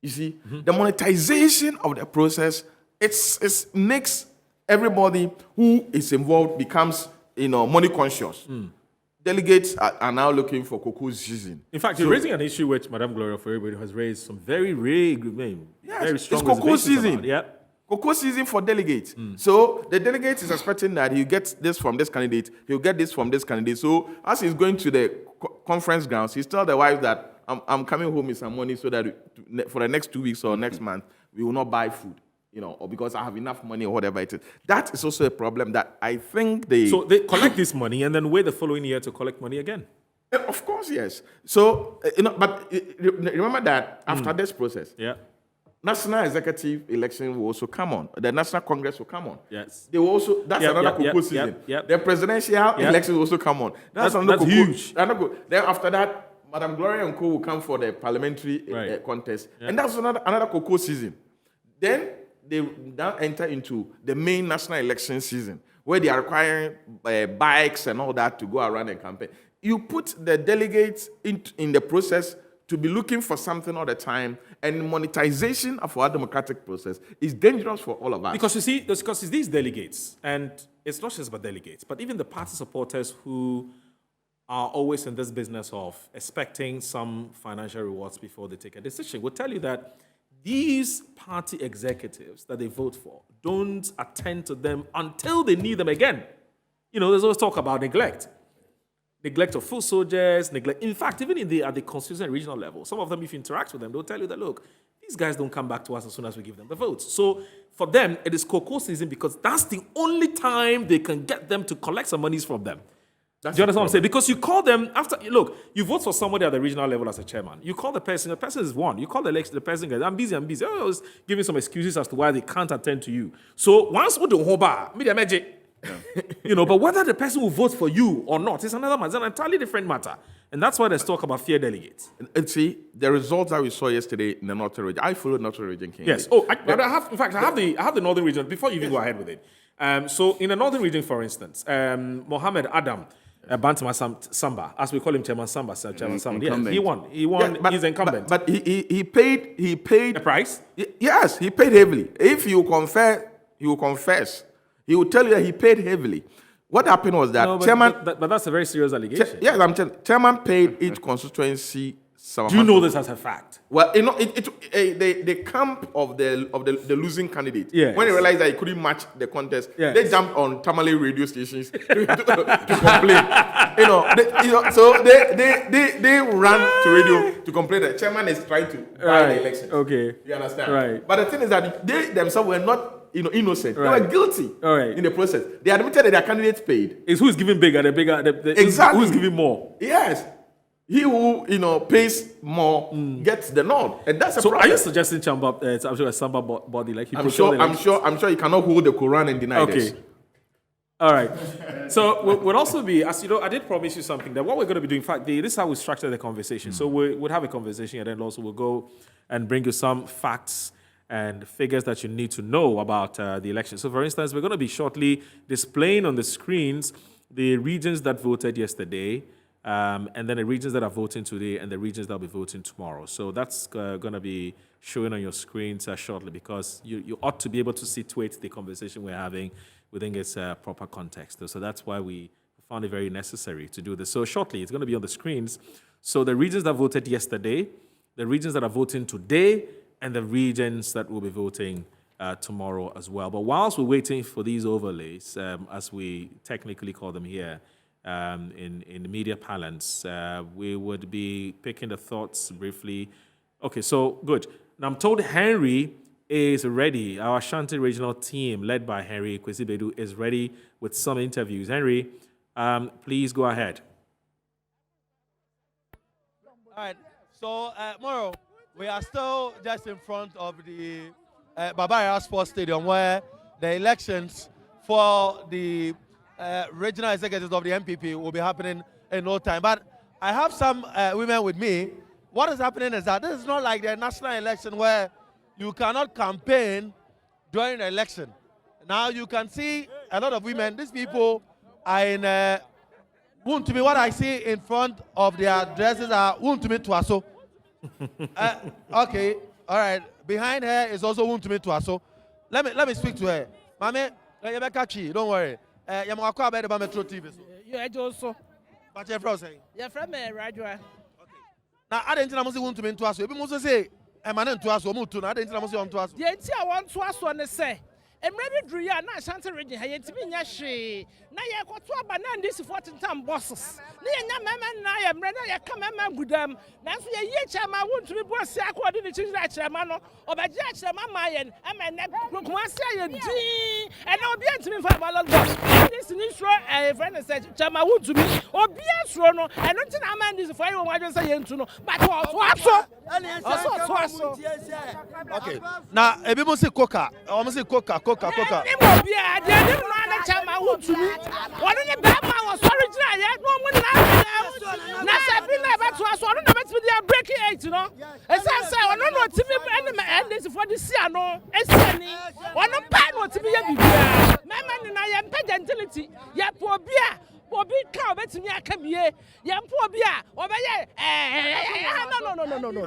You see, the monetization of the process, it makes everybody who is involved becomes, money conscious. Delegates are now looking for cocoa season. In fact, you're raising an issue which Madame Gloria Foribo has raised some very very strong it's cocoa season. Yeah. Cocoa season for delegates. So the delegate is expecting that he'll get this from this candidate, he'll get this from this candidate. So as he's going to the conference grounds, he's telling the wife that I'm coming home with some money so that for the next 2 weeks or next month, we will not buy food, or because I have enough money or whatever it is. That is also a problem that I think So they collect this money and then wait the following year to collect money again? Of course, yes. So, but remember that after this process, National Executive election will also come on. The National Congress will come on. Yes. They will also, that's another cocoa season. The presidential election will also come on. That's huge. Then after that, Madam Gloria and Co will come for the parliamentary contest. And that's another cocoa season. Then they now enter into the main national election season, where they are requiring bikes and all that to go around and campaign. You put the delegates in the process to be looking for something all the time, and monetization of our democratic process is dangerous for all of us. Because you see, because it's these delegates, and it's not just about delegates, but even the party supporters who are always in this business of expecting some financial rewards before they take a decision will tell you that these party executives that they vote for don't attend to them until they need them again. There's always talk about neglect. Neglect of foot soldiers, neglect. In fact, even at the constitutional and regional level, some of them, if you interact with them, they'll tell you that, look, these guys don't come back to us as soon as we give them the votes. So for them, it is cocoa season because that's the only time they can get them to collect some monies from them. Do you understand what I'm saying? Because you call them after, look, you vote for somebody at the regional level as a chairman. You call the person is one. You call the person, I'm busy. Oh, was giving some excuses as to why they can't attend to you. So once we don't hold media magic. But whether the person will vote for you or not is another matter. It's an entirely different matter. And that's why there's talk about fear delegates. And see, the results that we saw yesterday in the Northern region, I followed Northern region. Yes. Oh, I have the Northern region. Before you even go ahead with it, So in the northern region, for instance, Mohammed Adam, Bantama Samba, as we call him, Chairman Samba, Chairman Samba. Yeah, he won. Yeah, he's incumbent. But he paid the price. Yes, he paid heavily. If you confess, he will confess. He will tell you that he paid heavily. What happened was that Chairman. But that's a very serious allegation. Yes, I'm telling. Chairman paid each constituency. Do you know this as a fact? Well, the camp of the losing candidate, when they realized that he couldn't match the contest, they jumped on Tamale radio stations to complain. So they ran to radio to complain that chairman is trying to buy the election. Okay, you understand? Right. But the thing is that they themselves were not innocent. Right. They were guilty in the process. They admitted that their candidates paid. It's who's giving bigger, exactly. Who's giving more? Yes. He who pays more gets the nod, and that's a problem. Are you suggesting a Samba body like he? I'm sure you cannot hold the Quran and deny this. All right. So we'll also be, as you know, I did promise you something that what we're going to be doing. In fact, this is how we structure the conversation. So we'll have a conversation, and then also we'll go and bring you some facts and figures that you need to know about the election. So, for instance, we're going to be shortly displaying on the screens the regions that voted yesterday. And then the regions that are voting today and the regions that will be voting tomorrow. So that's going to be showing on your screens shortly, because you ought to be able to situate the conversation we're having within its proper context. So that's why we found it very necessary to do this. So shortly, it's going to be on the screens. So the regions that voted yesterday, the regions that are voting today, and the regions that will be voting tomorrow as well. But whilst we're waiting for these overlays, as we technically call them here, in the media parlance, we would be picking the thoughts briefly. Okay, so good. Now I'm told Henry is ready. Our Ashanti regional team, led by Henry Kwesibedu, is ready with some interviews. Henry, please go ahead. All right. So, Moro, we are still just in front of the Baba Sports Stadium, where the elections for the regional executives of the NPP will be happening in no time. But I have some women with me. What is happening is that this is not like the national election where you cannot campaign during the election. Now you can see a lot of women. These people are in Wuntumi. What I see in front of their dresses are Wuntumi Tuaso. Okay, all right. Behind her is also Wuntumi Tuaso. Let me speak to her. Mame, don't worry. You are about the Metro TV. You also. But your friend saying? Your friend, Rajwa. Now, I didn't want to into us. You must say, I'm an into us or move to. I didn't want to us. The entire one to us on the say. And maybe Drew, not Santa Region, I ain't been yashi. Now you got to a banana this 14 time bosses. Near Mamma, I am ready. I come and with them. That's why you chairman want to be boss according to the chairman or by Jack Mayan. I'm a neck. Look, one say a D. And I'll be to me for my boss. This is a friend said, Chairman would to me or be a Rono. I don't think a man is a fire. I just say to know. But also. Okay. Now, a people say coca. I almost say coca. Yeah, I didn't know that Chairman would to me. One of the bad man was original yet. No one now. Now, I've been never to us. I don't know if they are breaking eight, you know. As I say, I don't know to me and this for the Siano. It's any one of pan to be a big man and I am gentility. Yeah, poor beer. Poor big cow, bet me I come here. Yeah, poor beer. Over here. No.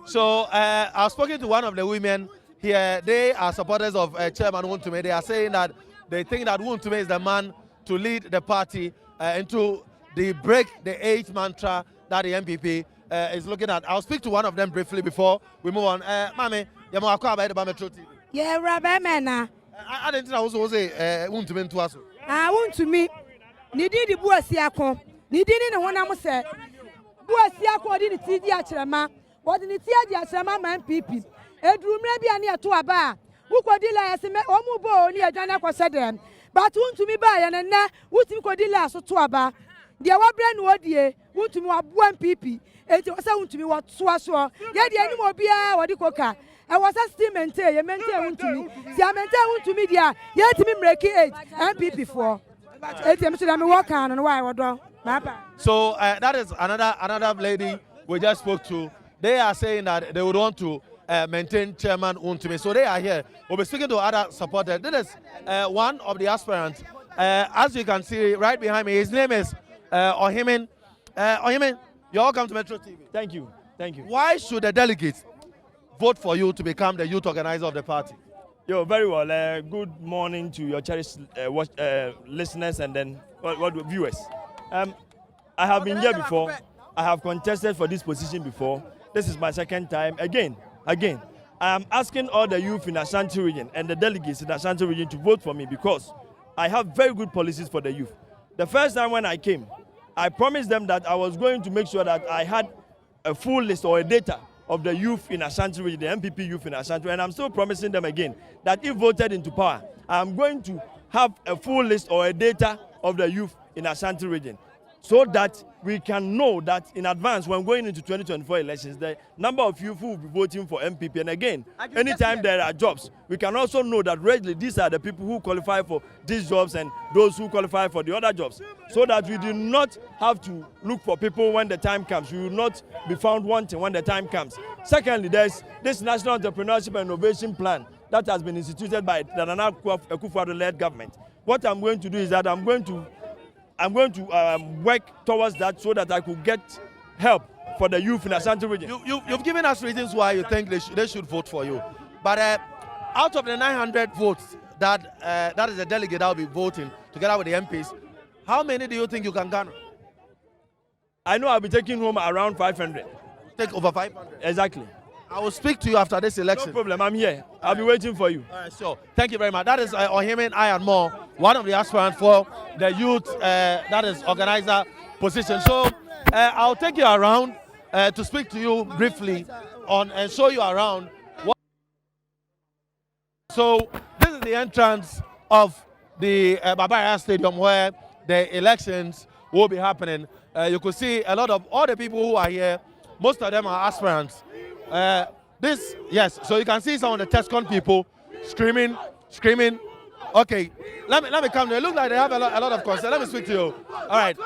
So, I've spoken to one of the women here. They are supporters of Chairman Wuntumi. They are saying that they think that Wuntumi is the man to lead the party into the break the age mantra that the MPP is looking at. I'll speak to one of them briefly before we move on. Mami, you know about the Metro TV. Yeah, Rabbi Mena. I didn't know also say Wuntumi to us. Wuntumi. Nidi di buasiako. Nidi ni one am say. Buasiako di TD achirama. What the TD achirama man MPP. Edru mrebi ani ato aba. Wo kodila yeseme omu bo ni adwana kwose dem. But Wuntumi ba ya na wutimi kodila so to aba. Dia wabre no odie Wuntumi wabu MPP. Enti wasa Wuntumi watso so. Ye de ani mo bia wodi koka. I was a steam and tell you, Wuntumi. See, I meant Wuntumi dia. Ye timi mreki age MPP for. So that is another lady we just spoke to. They are saying that they would want to maintain Chairman Untumi. So they are here. We'll be speaking to other supporters. This is one of the aspirants. As you can see right behind me, his name is Ohimin. Ohimin, you're welcome to Metro TV. Thank you. Thank you. Why should the delegates vote for you to become the youth organizer of the party? Yo, very well. Good morning to your cherished listeners and then viewers. I have been here before. I have contested for this position before. This is my second time. Again, I am asking all the youth in Ashanti region and the delegates in Ashanti region to vote for me because I have very good policies for the youth. The first time when I came, I promised them that I was going to make sure that I had a full list or a data of the youth in Ashanti region, the MPP youth in Ashanti, and I'm still promising them again that if voted into power, I'm going to have a full list or a data of the youth in Ashanti region, so that we can know that in advance when going into 2024 elections, the number of youth who will be voting for MPP. And again, anytime there are jobs, we can also know that regularly these are the people who qualify for these jobs and those who qualify for the other jobs, so that we do not have to look for people when the time comes. We will not be found wanting when the time comes. Secondly, there's this National Entrepreneurship and Innovation Plan that has been instituted by the Nana Akufo-Addo-led government. What I'm going to do is that I'm going to work towards that so that I could get help for the youth in Ashanti region. You've given us reasons why you think they should vote for you. But out of the 900 votes that is the delegate that will be voting together with the MPs, how many do you think you can garner? I know I'll be taking home around 500. Take over 500? Exactly. I will speak to you after this election. No problem, I'm here. I'll be waiting for you. All right, sure. Thank you very much. That is Ohimin Ayanmo, one of the aspirants for the youth, that is organizer position. So I'll take you around to speak to you briefly on and show you around. So this is the entrance of the Babaya Stadium where the elections will be happening. You could see a lot of all the people who are here. Most of them are aspirants. Yes, so you can see some of the TESCON people screaming. Okay, let me come there. It looks like they have a lot of concern. Let me speak to you. All right.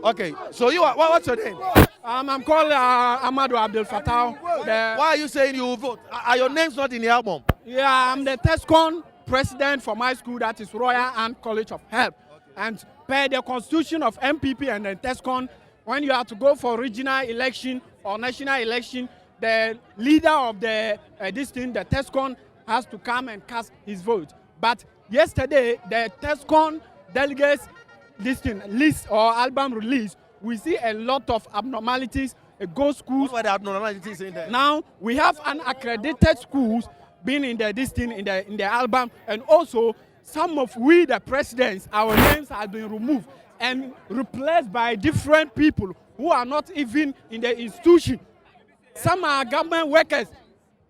Okay, so you are, what's your name? I'm called Amadou Abdel Fattah. Why are you saying you will vote? Are your names not in the album? Yeah, I'm the TESCON president for my school, that is Royal Ant College of Health. And per the constitution of MPP and the TESCON, when you have to go for regional election or national election, the leader of the the TESCON has to come and cast his vote. But yesterday, the TESCON delegates list or album release, we see a lot of abnormalities. Ghost schools. What were the abnormalities in there? Now we have unaccredited schools being in the in the album, and also some of we the presidents, our names have been removed and replaced by different people who are not even in the institution. Some are government workers.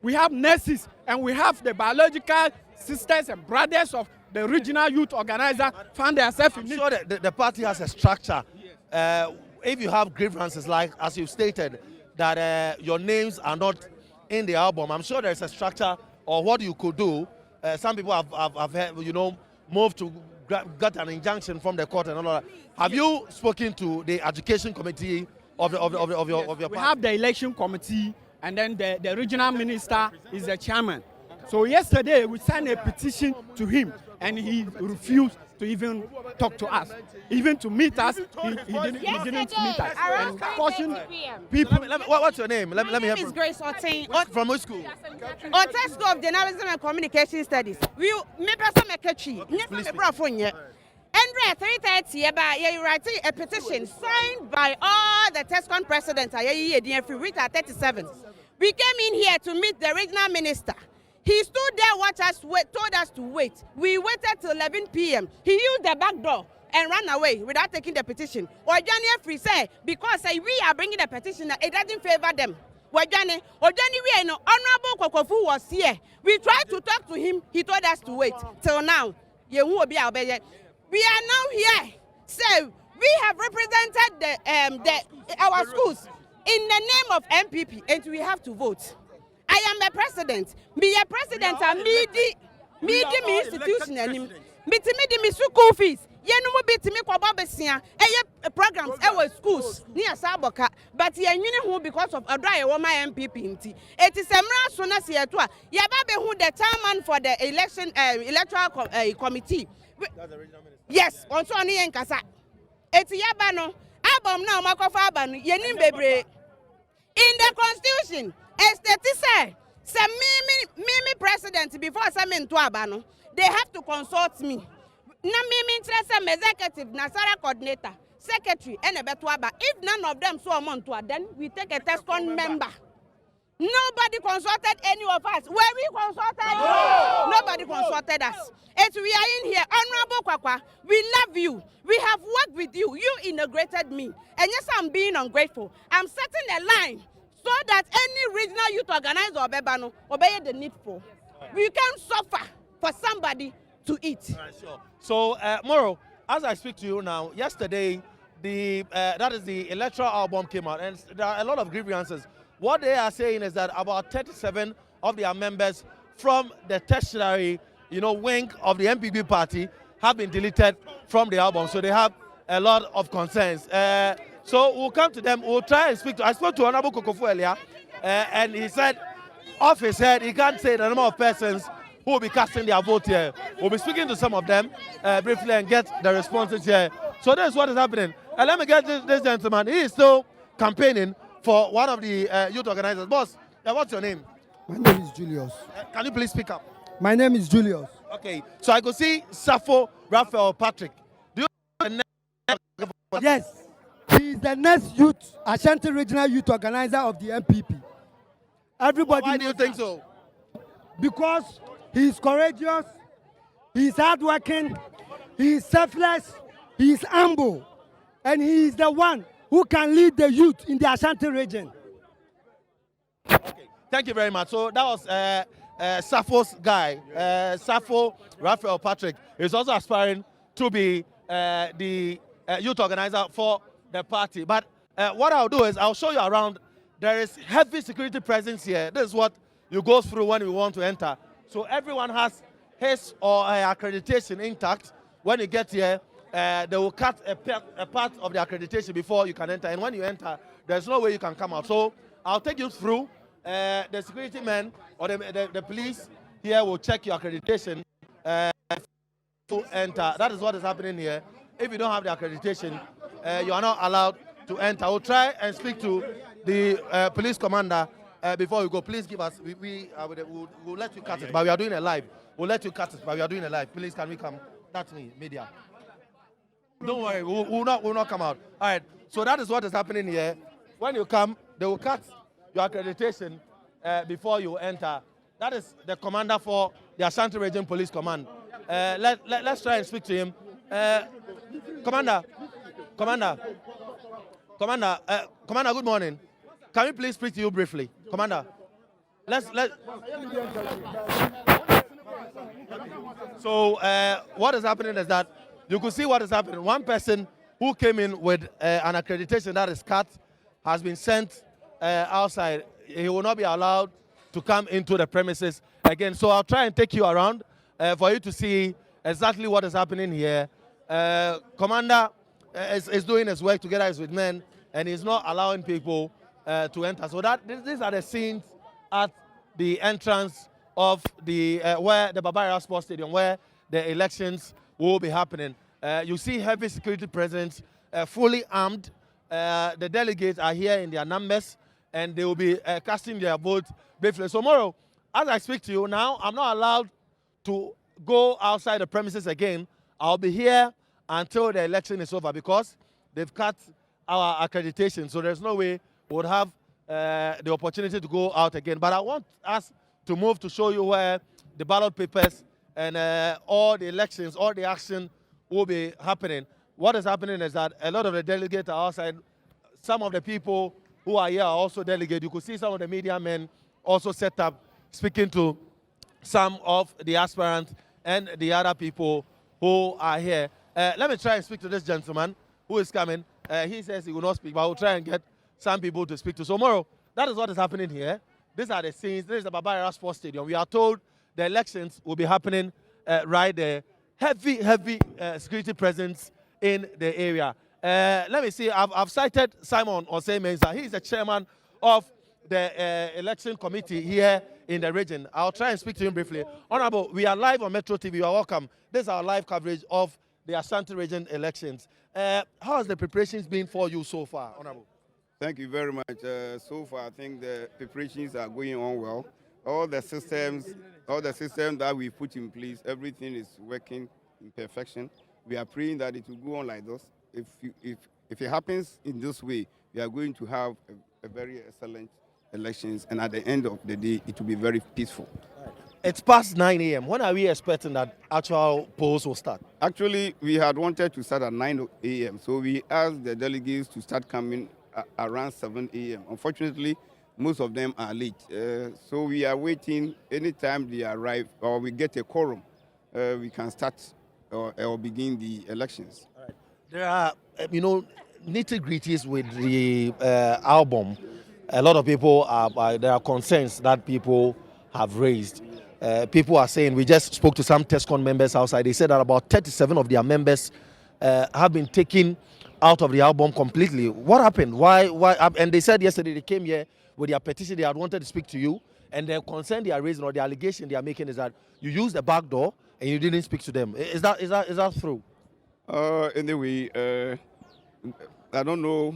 We have nurses, and we have the biological sisters and brothers of the regional youth organizer found themselves in. I'm sure that the party has a structure. If you have grievances, like as you stated, that your names are not in the album, I'm sure there's a structure or what you could do. Some people have moved to get an injunction from the court and all that. Have you spoken to the education committee of your party? We have the election committee, and then the regional minister is the chairman. So yesterday we signed a petition to him, and he refused to even talk to us, even to meet us. He didn't meet us. And caution people. What's your name? Let me My hear name is Grace Otin. From which school? Otin School of Journalism and Communication Studies. Me person Mekechi. Me bro phone yet. And 3:30, you write a petition signed by all the TESCON presidents. Which are 37. We came in here to meet the regional minister. He stood there, told us to wait. We waited till 11 p.m. He used the back door and ran away without taking the petition. Free say because we are bringing the petition, it doesn't favor them. Honorable Kokofu was here. We tried to talk to him. He told us to wait till now. We are now here. So we have represented our schools in the name of MPP, and we have to vote. I am a president. Be a president and me institution and me school fees. Yenumu biti mi kwa babesia. Programs schools near Saboka, but ye who because of a dry woman MPP. It is a mra siatua. Yababe who the chairman for the electoral committee. Yes, on so ni enkasa. Eti yabano album now makofa abanu yenim bebre. In the constitution, say me president before some to abano, they have to consult me. Na me interest executive, Nasara coordinator, secretary, and a betuaba. If none of them so amount to then we take a test on member. Nobody consulted any of us. Were we consulted? No. Nobody consulted us. As we are in here, Honorable Kwakwa, we love you. We have worked with you. You integrated me. And yes, I'm being ungrateful. I'm setting a line so that any regional youth organizer or Bebano obey the needful. We can't suffer for somebody to eat. Sure. So, Moro, as I speak to you now, yesterday, that is the electoral album came out, and there are a lot of grievances. What they are saying is that about 37 of their members from the tertiary, wing of the MPP party have been deleted from the album. So they have a lot of concerns. So we'll come to them. We'll try and speak to. I spoke to Honorable Kokofu earlier, and he said, off his head, he can't say the number of persons who will be casting their vote here. We'll be speaking to some of them briefly and get the responses here. So that's what is happening. And let me get this gentleman. He is still campaigning for one of the youth organizers. Boss, what's your name? My name is Julius. Can you please speak up? My name is Julius. Okay, so I could see Safo Raphael Patrick. Do you Yes, he is the next youth, Ashanti Regional Youth Organizer of the MPP. Everybody. Why do you think so? Because he is courageous, he is hardworking, he is selfless, he is humble, and he is the one who can lead the youth in the Ashanti region. Okay, thank you very much. So that was Safo's guy, Safo Raphael Patrick. Is also aspiring to be the youth organizer for the party. But what I'll do is I'll show you around. There is heavy security presence here. This is what you go through when you want to enter. So everyone has his or her accreditation intact. When you get here, they will cut a part of the accreditation before you can enter. And when you enter, there's no way you can come out. So I'll take you through. The security men or the police here will check your accreditation to enter. That is what is happening here. If you don't have the accreditation, you are not allowed to enter. We'll try and speak to the police commander before we go. Please give us, we'll let you cut it, but we are doing it live. We'll let you cut it, but we are doing it live. Please, can we come? That's me, media. Don't worry, we'll not come out. All right, so that is what is happening here. When you come, they will cut your accreditation before you enter. That is the commander for the Ashanti Region Police Command. Let's try and speak to him. Commander, good morning. Can we please speak to you briefly? Commander, So what is happening is that you could see what is happening. One person who came in with an accreditation that is cut has been sent outside. He will not be allowed to come into the premises again. So I'll try and take you around for you to see exactly what is happening here. Commander is doing his work together with men, and he's not allowing people to enter. So these are the scenes at the entrance of the where the Baba Sports Stadium, where the elections will be happening. You see heavy security presence, fully armed. The delegates are here in their numbers, and they will be casting their vote briefly. So, Moro, as I speak to you now, I'm not allowed to go outside the premises again. I'll be here until the election is over because they've cut our accreditation. So there's no way we would have the opportunity to go out again. But I want us to move to show you where the ballot papers and all the elections, all the action will be happening. What is happening is that a lot of the delegates are outside. Some of the people who are here are also delegates. You could see some of the media men also set up speaking to some of the aspirants and the other people who are here. Let me try and speak to this gentleman who is coming. He says he will not speak, but I will try and get some people to speak to. So, Moro, that is what is happening here. These are the scenes. This is the Baba Sports Stadium. We are told the elections will be happening right there. heavy security presence in the area. Let me see. I've cited Simon Osei-Mensah. He is the chairman of the election committee here in the region. I'll try and speak to him briefly. Honorable, we are live on Metro TV. You are welcome. This is our live coverage of the Ashanti region elections. How has the preparations been for you so far, Honorable? Thank you very much. So far, I think the preparations are going on well. All the systems that we put in place, everything is working in perfection. We are praying that it will go on like this. If it happens in this way, we are going to have a very excellent elections, and at the end of the day, it will be very peaceful. It's past 9 a.m. When are we expecting that actual polls will start? Actually, we had wanted to start at 9 a.m., so we asked the delegates to start coming around 7 a.m. Unfortunately, most of them are late. So we are waiting. Anytime they arrive or we get a quorum, we can start or begin the elections. All right. There are, nitty-gritties with the album. A lot of people there are concerns that people have raised. People are saying, we just spoke to some TESCON members outside. They said that about 37 of their members have been taken out of the album completely. What happened? Why? And they said yesterday they came here with their petition. They had wanted to speak to you, and the concern they are raising or the allegation they are making is that you used the back door and you didn't speak to them. Is that true? Anyway, I don't know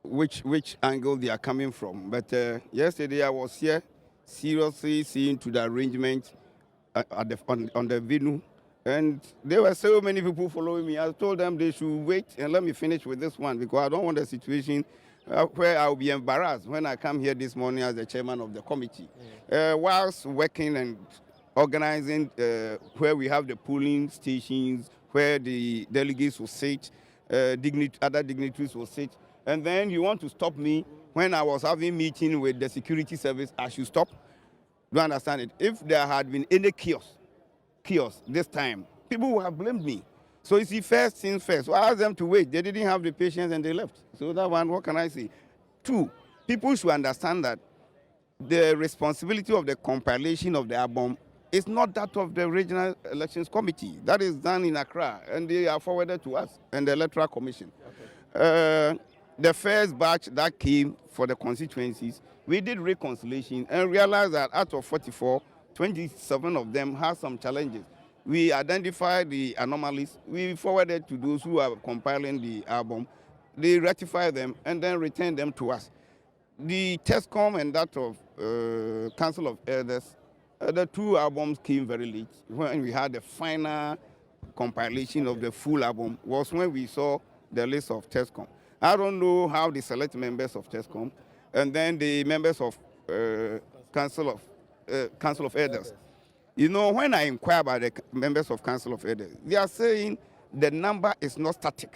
which angle they are coming from, but yesterday I was here seriously seeing to the arrangement on the venue. And there were so many people following me. I told them they should wait and let me finish with this one, because I don't want a situation where I'll be embarrassed when I come here this morning as the chairman of the committee. Whilst working and organizing where we have the polling stations, where the delegates will sit, other dignitaries will sit, and then you want to stop me when I was having meeting with the security service. I should stop. Do you understand it? If there had been any chaos this time, people would have blamed me. So you see, first things first. So I asked them to wait. They didn't have the patience and they left. So that one, what can I say? Two, people should understand that the responsibility of the compilation of the album is not that of the Regional Elections Committee. That is done in Accra, and they are forwarded to us and the Electoral Commission. Okay. The first batch that came for the constituencies, we did reconciliation and realized that out of 44, 27 of them have some challenges. We identified the anomalies. We forwarded to those who are compiling the album. They rectify them and then return them to us. The TESCOM and that of Council of Elders, the two albums came very late. When we had the final compilation of the full album was when we saw the list of TESCOM. I don't know how they select members of TESCOM and then the members of Council of Elders. You know, when I inquire about the members of Council of Elders, they are saying the number is not static.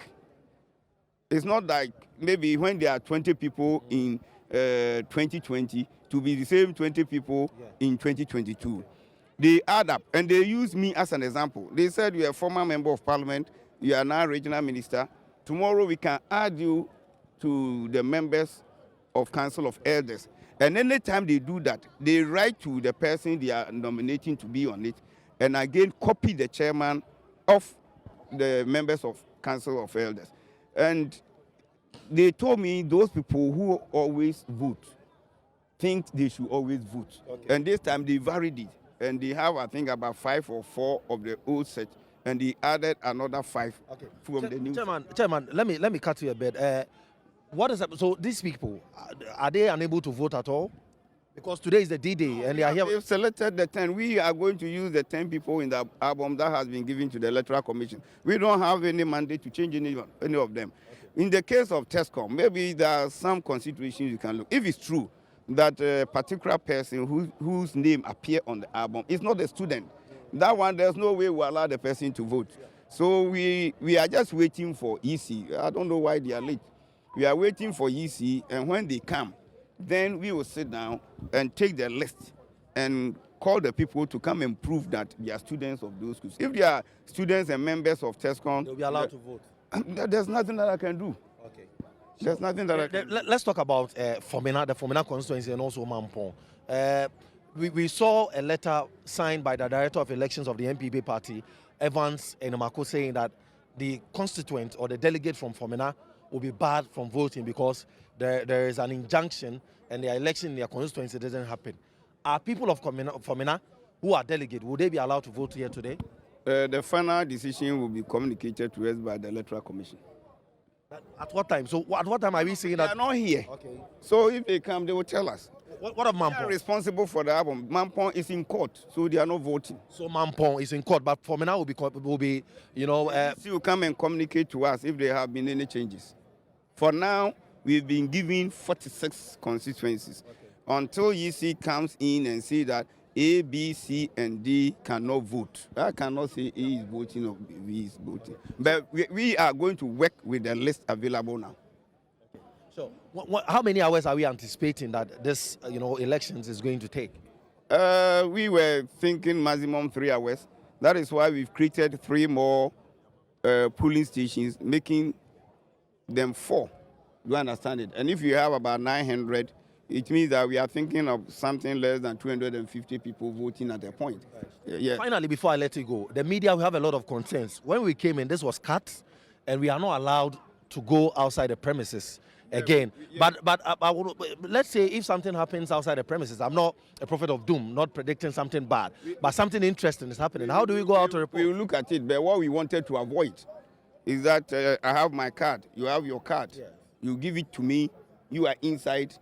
It's not like maybe when there are 20 people in 2020 to be the same 20 people in 2022. They add up, and they use me as an example. They said you are a former member of parliament, you are now regional minister. Tomorrow we can add you to the members of Council of Elders. And anytime they do that, they write to the person they are nominating to be on it, and again copy the chairman of the members of Council of Elders. And they told me those people who always vote think they should always vote. Okay. And this time they varied it. And they have, I think, about 5 or 4 of the old set, and they added another 5 from the new. Chairman, let me cut you a bit. What is that? So these people, are they unable to vote at all? Because today is the D-Day, and they are here. They've selected the 10. We are going to use the 10 people in the album that has been given to the Electoral Commission. We don't have any mandate to change any of them. Okay. In the case of TESCOM, maybe there are some considerations you can look. If it's true that a particular person whose name appear on the album is not a student, that one, there's no way we allow the person to vote. So we are just waiting for EC. I don't know why they are late. We are waiting for EC, and when they come, then we will sit down and take the list and call the people to come and prove that they are students of those schools. If they are students and members of TESCOM, they'll be allowed to vote. There's nothing that I can do. Okay. There's nothing that I can do. Let's talk about Fomena, the Fomena constituency, and also Mampong. We saw a letter signed by the Director of Elections of the NPP party Evans Enemako saying that the constituent or the delegate from Fomena will be barred from voting because there is an injunction and the election in their constituency doesn't happen. Are people of Fomena who are delegates, will they be allowed to vote here today? The final decision will be communicated to us by the Electoral Commission. At what time? So at what time are we saying that? They are not here. Okay. So if they come, they will tell us. What of Mampong? They are responsible for the album. Mampong is in court, so they are not voting. So Mampong is in court, but Fomena will be you know. They will come and communicate to us if there have been any changes. For now, we've been given 46 constituencies. Okay. Until EC comes in and see that A, B, C, and D cannot vote. I cannot say A is voting or B is voting. But we are going to work with the list available now. Okay. So, how many hours are we anticipating that this, elections is going to take? We were thinking maximum 3 hours. That is why we've created 3 more polling stations, making them 4. Do you understand it? And if you have about 900, it means that we are thinking of something less than 250 people voting at a point. Yeah. Finally, before I let you go, the media, we have a lot of concerns. When we came in, this was cut, and we are not allowed to go outside the premises again. Yeah. But let's say if something happens outside the premises, I'm not a prophet of doom, not predicting something bad, but something interesting is happening. How do we go out to report? We will look at it, but what we wanted to avoid is that I have my card, you have your card. Yeah. You give it to me, you are inside,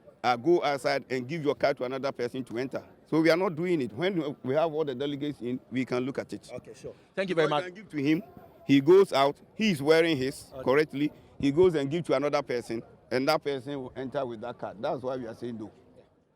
go outside and give your card to another person to enter. So we are not doing it. When we have all the delegates in, we can look at it. Okay, sure. Thank you very much. Can give to him. He goes out. He is wearing his correctly. He goes and gives to another person, and that person will enter with that card. That's why we are saying no.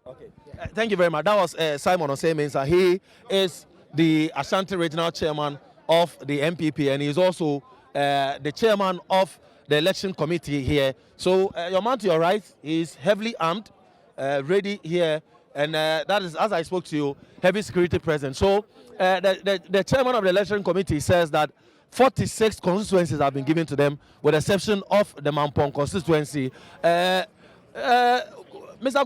Okay. Thank you very much. That was Simon Osei-Mensah. He is the Ashanti Regional Chairman of the NPP, and he is also the chairman of the election committee here. So your man to your right is heavily armed, ready here, and that is, as I spoke to you, heavy security present. So the chairman of the election committee says that 46 constituencies have been given to them, with the exception of the Mampong constituency. Mr.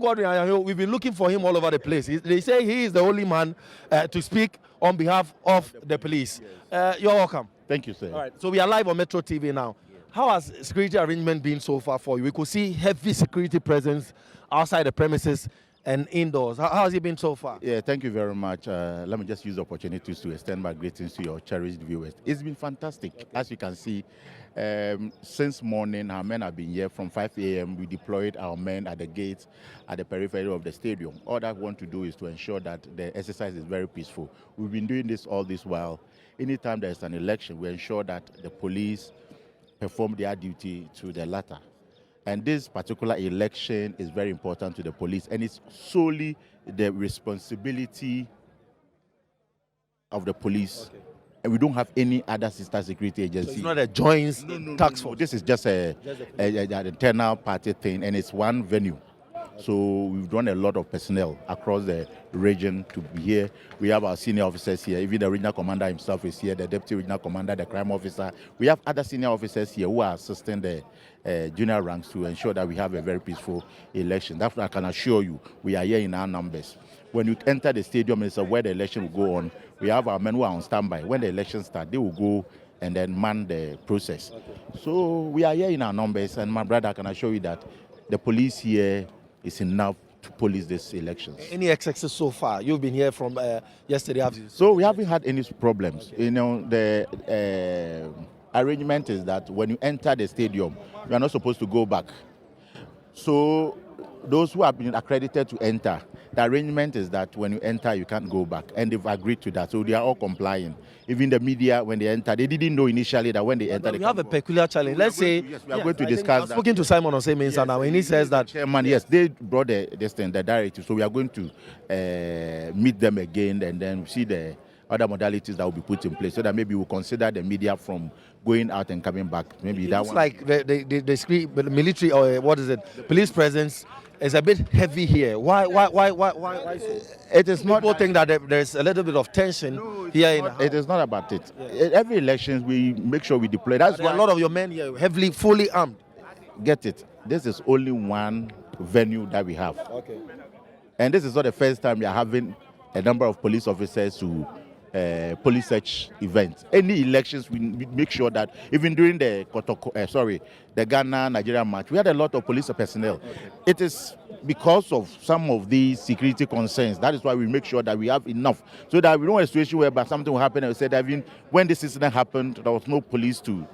Godwin, we've been looking for him all over the place. They say he is the only man to speak on behalf of the police. You're welcome. Thank you, sir. All right, so we are live on Metro TV now. How has security arrangement been so far for you? We could see heavy security presence outside the premises and indoors. How has it been so far? Yeah, thank you very much. Let me just use the opportunity to extend my greetings to your cherished viewers. It's been fantastic. Okay. As you can see, since morning, our men have been here from 5 a.m. We deployed our men at the gates, at the periphery of the stadium. All that we want to do is to ensure that the exercise is very peaceful. We've been doing this all this while. Anytime there's an election, we ensure that the police perform their duty to the latter. And this particular election is very important to the police, and it's solely the responsibility of the police. Okay. And we don't have any other sister security agency. So it's not a joint task force? This is just an internal party thing, and it's one venue. So we've done a lot of personnel across the region to be here. We have our senior officers here. Even the regional commander himself is here, the deputy regional commander, the crime officer. We have other senior officers here who are assisting the junior ranks to ensure that we have a very peaceful election. That's what I can assure you. We are here in our numbers. When you enter the stadium, it's where the election will go on. We have our men who are on standby. When the election starts, they will go and then man the process. Okay. So we are here in our numbers, and my brother, I can assure you that the police here is enough to police this election. Any excesses so far? You've been here from yesterday. So we haven't had any problems. Okay. You know, the arrangement is that when you enter the stadium, you are not supposed to go back. So those who have been accredited to enter, the arrangement is that when you enter, you can't go back. And they've agreed to that. So they are all complying. Even the media, when they enter, they didn't know initially that when they enter, we have a peculiar challenge. Let's say, we are going to discuss I've spoken to Simon Osei-Mensah now, and he says that... Chairman, yes, they brought the directive. So we are going to meet them again and then see the other modalities that will be put in place so that maybe we'll consider the media from going out and coming back. Maybe that one. Like the military, or what is it, police presence is a bit heavy here. Why so? It is not. People think that there's a little bit of tension here. It is not about it. Yeah. Every election, we make sure we deploy. That's why a lot of your men here heavily, fully armed. Get it. This is only one venue that we have. Okay. And this is not the first time we are having a number of police officers to police search events. Any elections, we make sure that even during the the Ghana-Nigeria match, we had a lot of police personnel. It is because of some of these security concerns. That is why we make sure that we have enough, so that we don't have a situation where something will happen and we said that even when this incident happened, there was no police to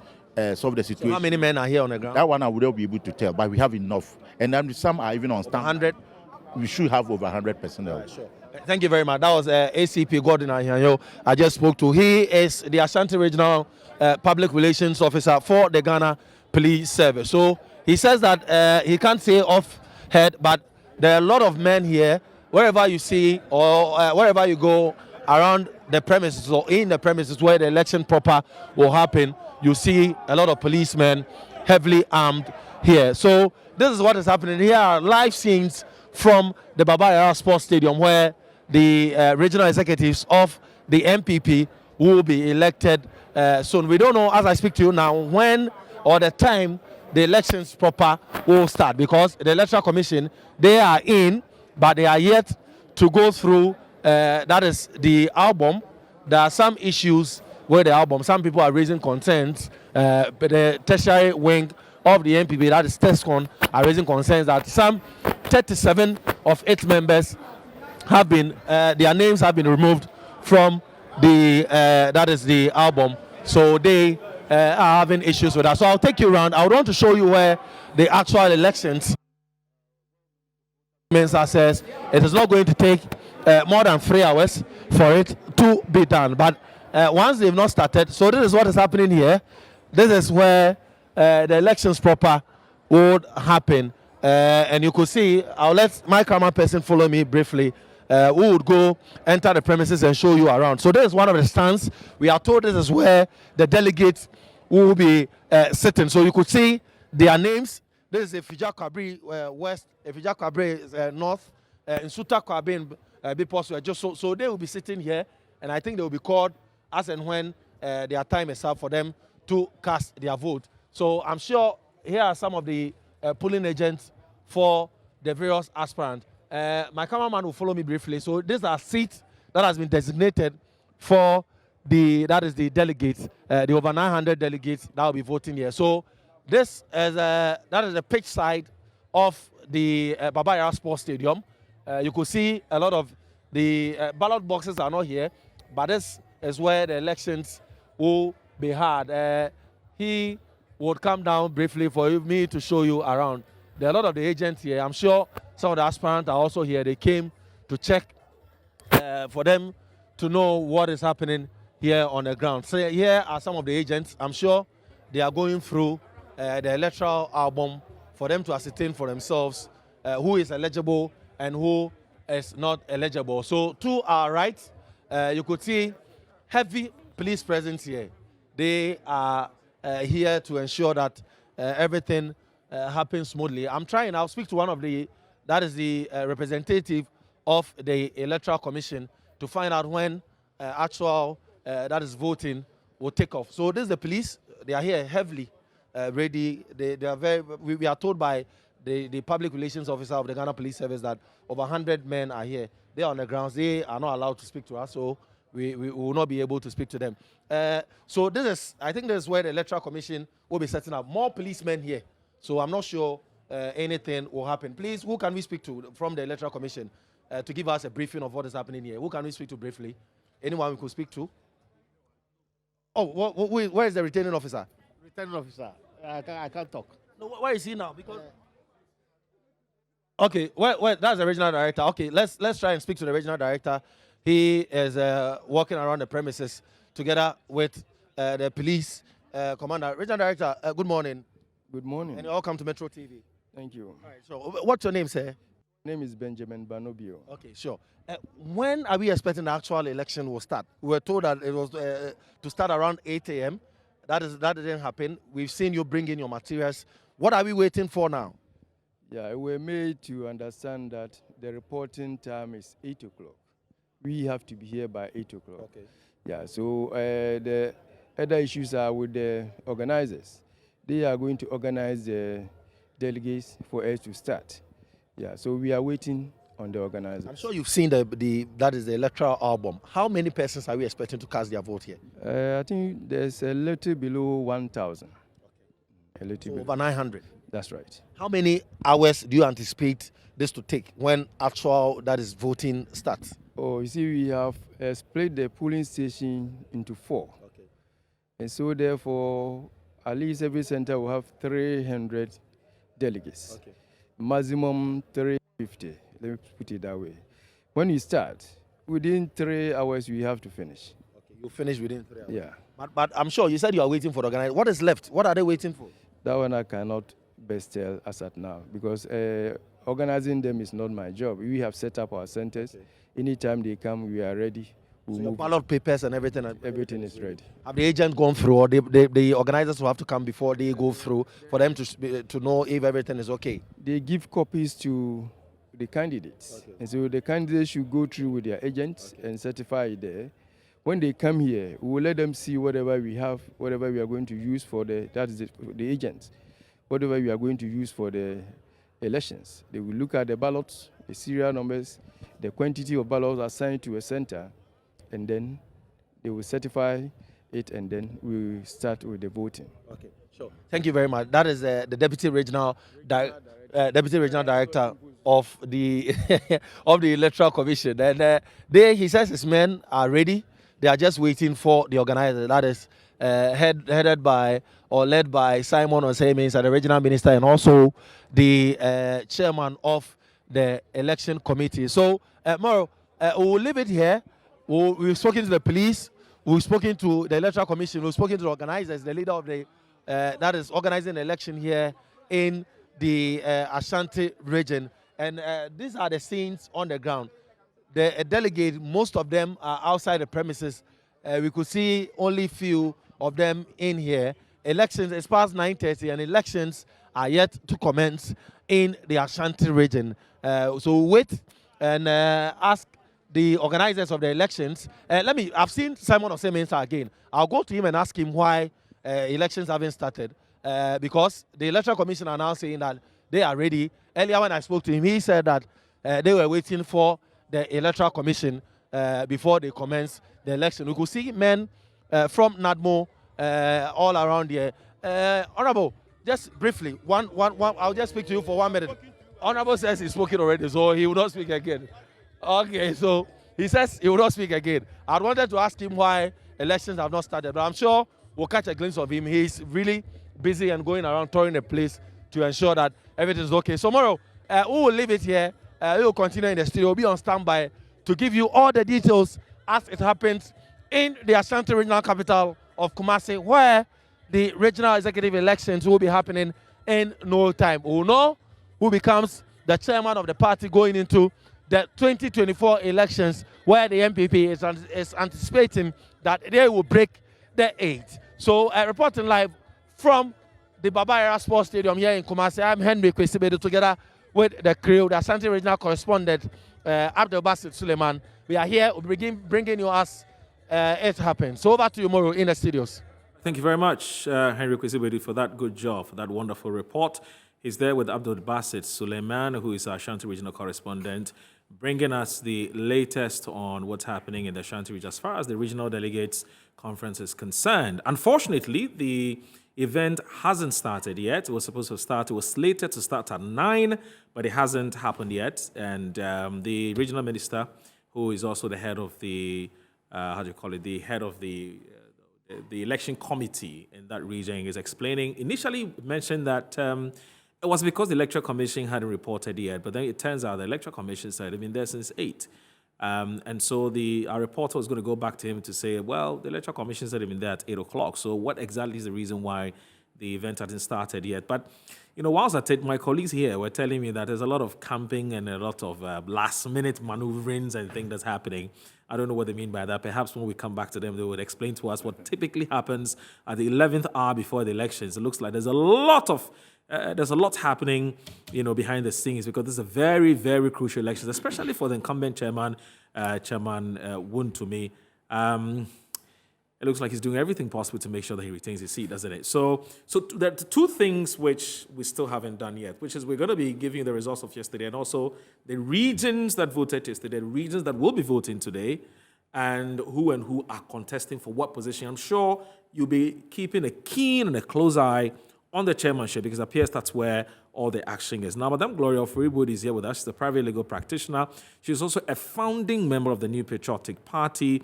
solve the situation. So how many men are here on the ground? That one I would not be able to tell, but we have enough. And then some are even on stand. 100? We should have over 100 personnel. Sure. Thank you very much. That was ACP Gordon Ahianyo I just spoke to. He is the Ashanti Regional Public Relations Officer for the Ghana Police Service. So he says that he can't say off head, but there are a lot of men here. Wherever you see or wherever you go around the premises or in the premises where the election proper will happen, you see a lot of policemen heavily armed here. So this is what is happening. Here are live scenes from the Baba Yara Sports Stadium where the regional executives of the NPP will be elected soon. We don't know, as I speak to you now, when or the time the elections proper will start, because the Electoral Commission, they are in, but they are yet to go through, that is the album. There are some issues with the album. Some people are raising concerns, but the tertiary wing of the NPP, that is TESCON, are raising concerns that some 37 of its members have been, their names have been removed from the, that is the album. So they are having issues with that. So I'll take you around. I would want to show you where the actual elections says it is not going to take more than 3 hours for it to be done. But once they've not started, so this is what is happening here. This is where the elections proper would happen. And you could see, I'll let my camera person follow me briefly. We would go enter the premises and show you around. So this is one of the stands. We are told this is where the delegates will be sitting. So you could see their names. This is Efija Kwabri West, Efija Kwabri North, and Suta Kwabri Bipos. Just so they will be sitting here, and I think they will be called as and when their time is up for them to cast their vote. So I'm sure here are some of the polling agents for the various aspirants. My cameraman will follow me briefly. So these are seats that has been designated for the, that is the delegates, the over 900 delegates that will be voting here. So this is that is the pitch side of the Baba Yara Sports Stadium. You could see a lot of the ballot boxes are not here, but this is where the elections will be had. He would come down briefly for me to show you around. There are a lot of the agents here. I'm sure some of the aspirants are also here. They came to check for them to know what is happening here on the ground. So here are some of the agents. I'm sure they are going through the electoral album for them to ascertain for themselves who is eligible and who is not eligible. So to our right, you could see heavy police presence here. They are here to ensure that everything happens smoothly. I'll speak to one of the, that is the representative of the Electoral Commission to find out when actual, that is voting, will take off. So this is the police. They are here heavily ready. They are very, we are told by the public relations officer of the Ghana Police Service that over 100 men are here. They are on the grounds. They are not allowed to speak to us, so we will not be able to speak to them. So this is, I think this is where the Electoral Commission will be setting up more policemen here. So I'm not sure anything will happen. Please, who can we speak to from the Electoral Commission to give us a briefing of what is happening here? Who can we speak to briefly? Anyone we could speak to? Oh, where is the returning officer? Returning officer. I can't talk. No, where is he now? Because okay, that's the regional director. Okay, let's try and speak to the regional director. He is walking around the premises together with the police commander. Regional director, good morning. Good morning. And you all come to Metro TV. Thank you. All right, so what's your name, sir? Name is Benjamin Banobio. Okay, sure. When are we expecting the actual election will start? We were told that it was to start around 8 a.m. That didn't happen. We've seen you bring in your materials. What are we waiting for now? Yeah, we're made to understand that the reporting time is 8 o'clock. We have to be here by 8 o'clock. Okay. Yeah, so the other issues are with the organizers. They are going to organize the delegates for us to start. Yeah, so we are waiting on the organizers. I'm sure you've seen that is the electoral album. How many persons are we expecting to cast their vote here? I think there's a little below 1,000. A little So below. over 900. That's right. How many hours do you anticipate this to take when actual voting starts? Oh, you see, we have split the polling station into 4. Okay. And so therefore, at least every center will have 300 delegates. Okay. Maximum 350. Let me put it that way. When you start, within 3 hours, we have to finish. Okay, you finish within 3 hours. Yeah. But I'm sure you said you are waiting for the organizer. What is left? What are they waiting for? That one I cannot best tell as at now because organizing them is not my job. We have set up our centers. Okay. Anytime they come, we are ready. So your ballot papers and everything? Everything is ready. Have the agents gone through, or the organizers will have to come before they go through for them to know if everything is okay? They give copies to the candidates. Okay. And so the candidates should go through with their agents and certify it there. When they come here, we will let them see whatever we have, whatever we are going to use for the agents, whatever we are going to use for the elections. They will look at the ballots, the serial numbers, the quantity of ballots assigned to a center, and then they will certify it, and then we will start with the voting. Okay, sure. Thank you very much. That is the Deputy Regional Director of the of the Electoral Commission. And he says his men are ready. They are just waiting for the organizer. That is headed by or led by Simon Osemins, the regional minister, and also the chairman of the election committee. So, Moro, we'll leave it here. We've spoken to the police. We've spoken to the electoral commission. We've spoken to the organizers, the leader of the that is organizing the election here in the Ashanti region. And these are the scenes on the ground. The delegate, most of them are outside the premises. We could see only few of them in here. Elections, it's past 9:30, and elections are yet to commence in the Ashanti region. So we'll wait and ask the organizers of the elections. I've seen Simon Osemins again. I'll go to him and ask him why elections haven't started. Because the Electoral Commission are now saying that they are ready. Earlier when I spoke to him, he said that they were waiting for the Electoral Commission before they commence the election. We could see men from NADMO all around here. Honorable, just briefly, I'll just speak to you for 1 minute. Honorable says he's spoken already, so he will not speak again. Okay, so he says he will not speak again. I wanted to ask him why elections have not started, but I'm sure we'll catch a glimpse of him. He's really busy and going around touring the place to ensure that everything is okay. So tomorrow, we will leave it here. We will continue in the studio. We'll be on standby to give you all the details as it happens in the Ashanti Regional Capital of Kumasi, where the regional executive elections will be happening in no time. We will know who becomes the chairman of the party going into the 2024 elections, where the NPP is anticipating that they will break the 8. So reporting live from the Baba Yara Sports Stadium here in Kumasi, I'm Henry Kwesibedu, together with the crew, the Ashanti Regional Correspondent, Abdul Basit Suleiman. We are here bringing you as it happens. So over to you, Moro, in the studios. Thank you very much, Henry Kwesibedu, for that good job, for that wonderful report. He's there with Abdul Basit Suleiman, who is our Ashanti Regional Correspondent, bringing us the latest on what's happening in the Ashanti region as far as the Regional Delegates Conference is concerned. Unfortunately, the event hasn't started yet. It was supposed to start, it was slated to start at 9, but it hasn't happened yet. And the regional minister, who is also the head of the, the head of the election committee in that region, is explaining, initially mentioned that it was because the Electoral Commission hadn't reported yet, but then it turns out the Electoral Commission said they've been there since 8. And so our reporter was going to go back to him to say, well, the Electoral Commission said they've been there at 8 o'clock. So what exactly is the reason why the event hadn't started yet? But, whilst my colleagues here were telling me that there's a lot of camping and a lot of last-minute maneuverings and things that's happening. I don't know what they mean by that. Perhaps when we come back to them, they would explain to us what typically happens at the 11th hour before the elections. It looks like there's a lot happening, behind the scenes, because this is a very, very crucial election, especially for the incumbent chairman, Chairman Wontumi. it looks like he's doing everything possible to make sure that he retains his seat, doesn't it? So there are two things which we still haven't done yet, which is we're going to be giving you the results of yesterday and also the regions that voted yesterday, the regions that will be voting today, and who are contesting for what position. I'm sure you'll be keeping a keen and a close eye on the chairmanship because it appears that's where all the action is. Now, Madam Gloria Ofuribud is here with us. She's a private legal practitioner. She's also a founding member of the New Patriotic Party.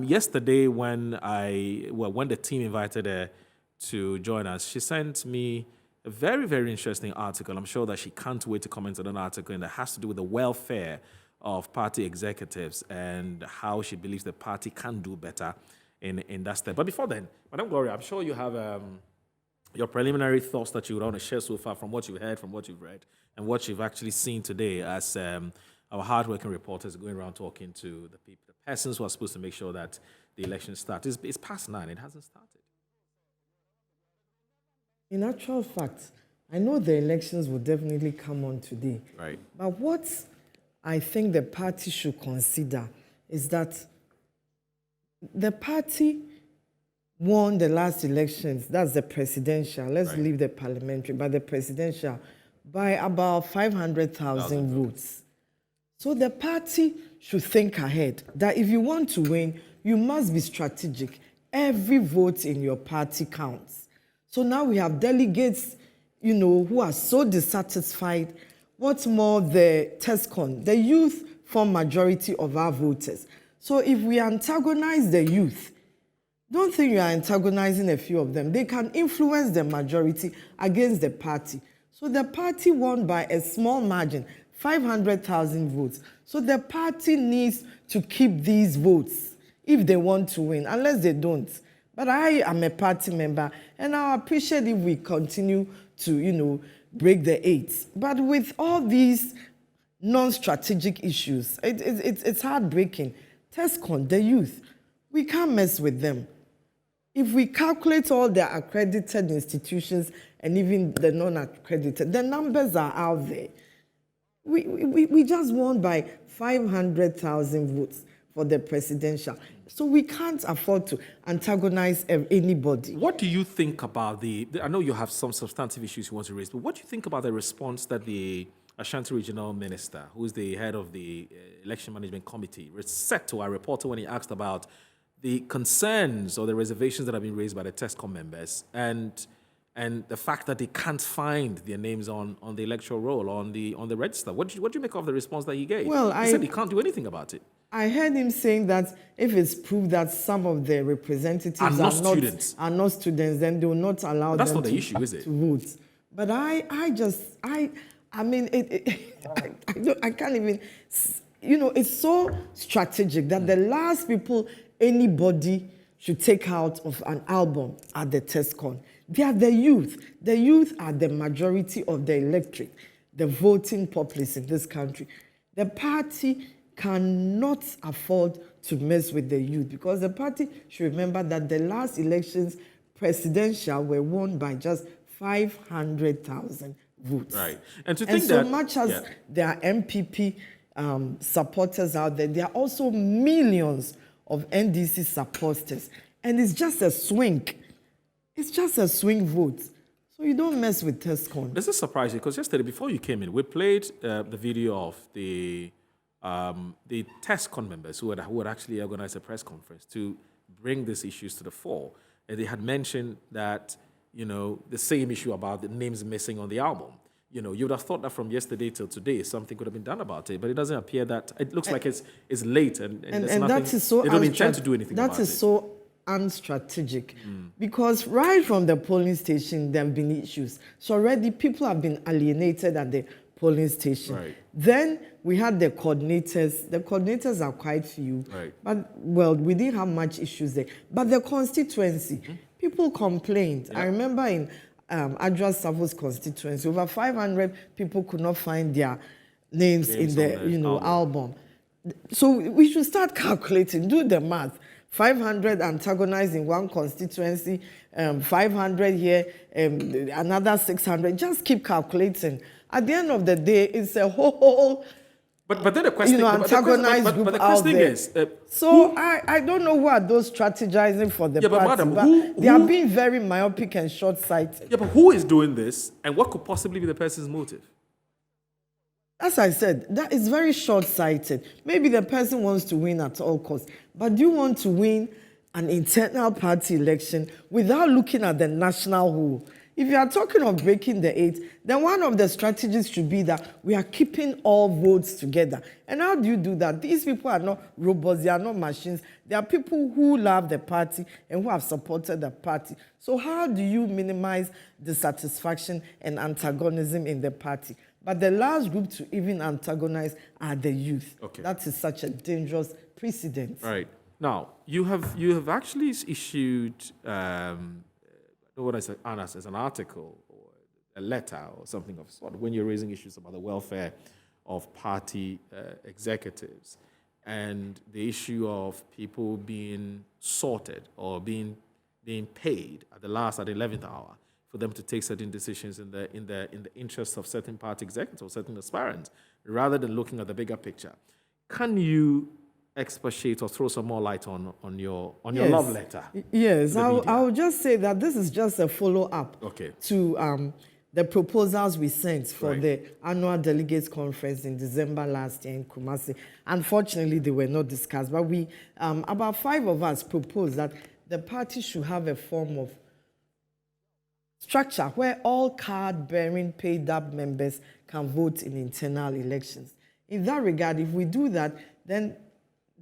Yesterday, when the team invited her to join us, she sent me a very, very interesting article. I'm sure that she can't wait to comment on an article, and it has to do with the welfare of party executives and how she believes the party can do better in that step. But before then, Madam Gloria, I'm sure you have your preliminary thoughts that you would want to share so far from what you've heard, from what you've read, and what you've actually seen today as our hardworking reporters are going around talking to the people, the persons who are supposed to make sure that the election starts. It's past 9. It hasn't started. In actual fact, I know the elections will definitely come on today. Right. But what I think the party should consider is that the party won the last elections, that's the presidential, let's leave the parliamentary, but the presidential, by about 500,000 votes. So the party should think ahead that if you want to win, you must be strategic. Every vote in your party counts. So now we have delegates, who are so dissatisfied. What's more, the TESCON, the youth form majority of our voters. So if we antagonize the youth, don't think you are antagonizing a few of them. They can influence the majority against the party. So the party won by a small margin, 500,000 votes. So the party needs to keep these votes if they want to win, unless they don't. But I am a party member, and I appreciate if we continue to, break the 8. But with all these non-strategic issues, it's heartbreaking. TESCON, the youth, we can't mess with them. If we calculate all the accredited institutions and even the non-accredited, the numbers are out there. We just won by 500,000 votes for the presidential. So we can't afford to antagonize anybody. What do you think about I know you have some substantive issues you want to raise, but what do you think about the response that the Ashanti Regional Minister, who is the head of the Election Management Committee, said to our reporter when he asked about the concerns or the reservations that have been raised by the TESCON members and the fact that they can't find their names on the electoral roll, on the register? What do you make of the response that he gave? Well, he said he can't do anything about it. I heard him saying that if it's proved that some of the representatives are not students, then they will not allow them not the issue, is it? To vote. But I can't even, it's so strategic that the last people anybody should take out of an album are the TESCON. They are the youth. The youth are the majority of the electorate, the voting populace in this country. The party cannot afford to mess with the youth because the party should remember that the last elections, presidential, were won by just 500,000 votes. Right. And to and think so that, much as there are MPP supporters out there, there are also millions of NDC supporters. And it's just a swing. It's just a swing vote. So you don't mess with TESCON. This is surprising because yesterday, before you came in, we played the video of the TESCON members who had actually organized a press conference to bring these issues to the fore. And they had mentioned that, the same issue about the names missing on the album. You would have thought that from yesterday till today, something could have been done about it, but it doesn't appear that. It looks like it's late and there's nothing. That is so they don't intend to do anything about it. That is so unstrategic because right from the polling station, there have been issues. So already people have been alienated at the polling station. Right. Then we had the coordinators. The coordinators are quite few. Right. But, we didn't have much issues there. But the constituency, people complained. I remember in Adra Savo's constituency, over 500 people could not find their names in the album. So we should start calculating, do the math. 500 antagonized in one constituency, 500 here, another 600. Just keep calculating. At the end of the day, it's a whole But then the question, antagonized but group the out question there. is, I don't know who are those strategizing for the Yeah, but party, madam, they are being very myopic and short-sighted. Yeah, but who is doing this, and what could possibly be the person's motive? As I said, that is very short-sighted. Maybe the person wants to win at all costs, but do you want to win an internal party election without looking at the national whole? If you are talking of breaking the eight, then one of the strategies should be that we are keeping all votes together. And how do you do that? These people are not robots, they are not machines. They are people who love the party and who have supported the party. So how do you minimize dissatisfaction and antagonism in the party? But the last group to even antagonize are the youth. Okay. That is such a dangerous precedent. Right. Now, you have actually issued, what I say, Anas, as an article or a letter or something of sort when you're raising issues about the welfare of party executives and the issue of people being sorted or being paid at the 11th hour for them to take certain decisions in the interest of certain party executives or certain aspirants, rather than looking at the bigger picture. Can you expatiate or throw some more light on your love letter? Yes, I'll just say that this is just a follow-up to the proposals we sent for the annual delegates conference in December last year in Kumasi. Unfortunately, they were not discussed, but we, about 5 of us proposed that the party should have a form of structure where all card-bearing paid-up members can vote in internal elections. In that regard, if we do that, then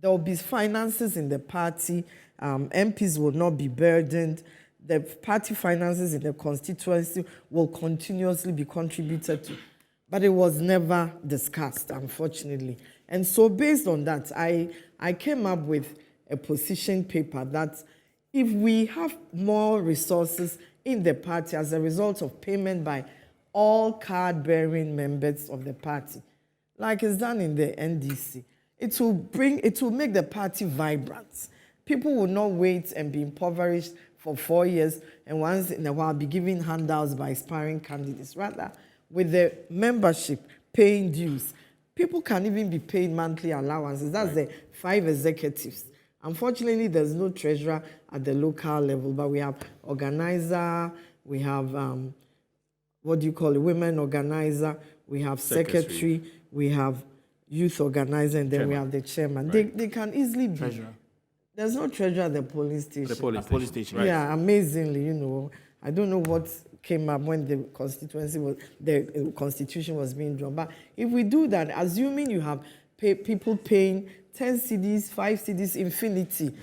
there will be finances in the party. MPs will not be burdened. The party finances in the constituency will continuously be contributed to. But it was never discussed, unfortunately. And so based on that, I came up with a position paper that if we have more resources in the party as a result of payment by all card-bearing members of the party, like it's done in the NDC, it will make the party vibrant. People will not wait and be impoverished for 4 years and once in a while be given handouts by aspiring candidates. Rather, with the membership paying dues, people can even be paid monthly allowances. That's the 5 executives. Unfortunately, there's no treasurer at the local level, but we have organizer, we have, women organizer, we have secretary, we have youth organizer, and then we have the chairman. Right. They can easily be. Treasurer. There's no treasurer at the polling station. The polling station. Right. Yeah, amazingly, I don't know what came up when the constitution was being drawn. But if we do that, assuming you have people paying 10 cedis, 5 cedis, infinity,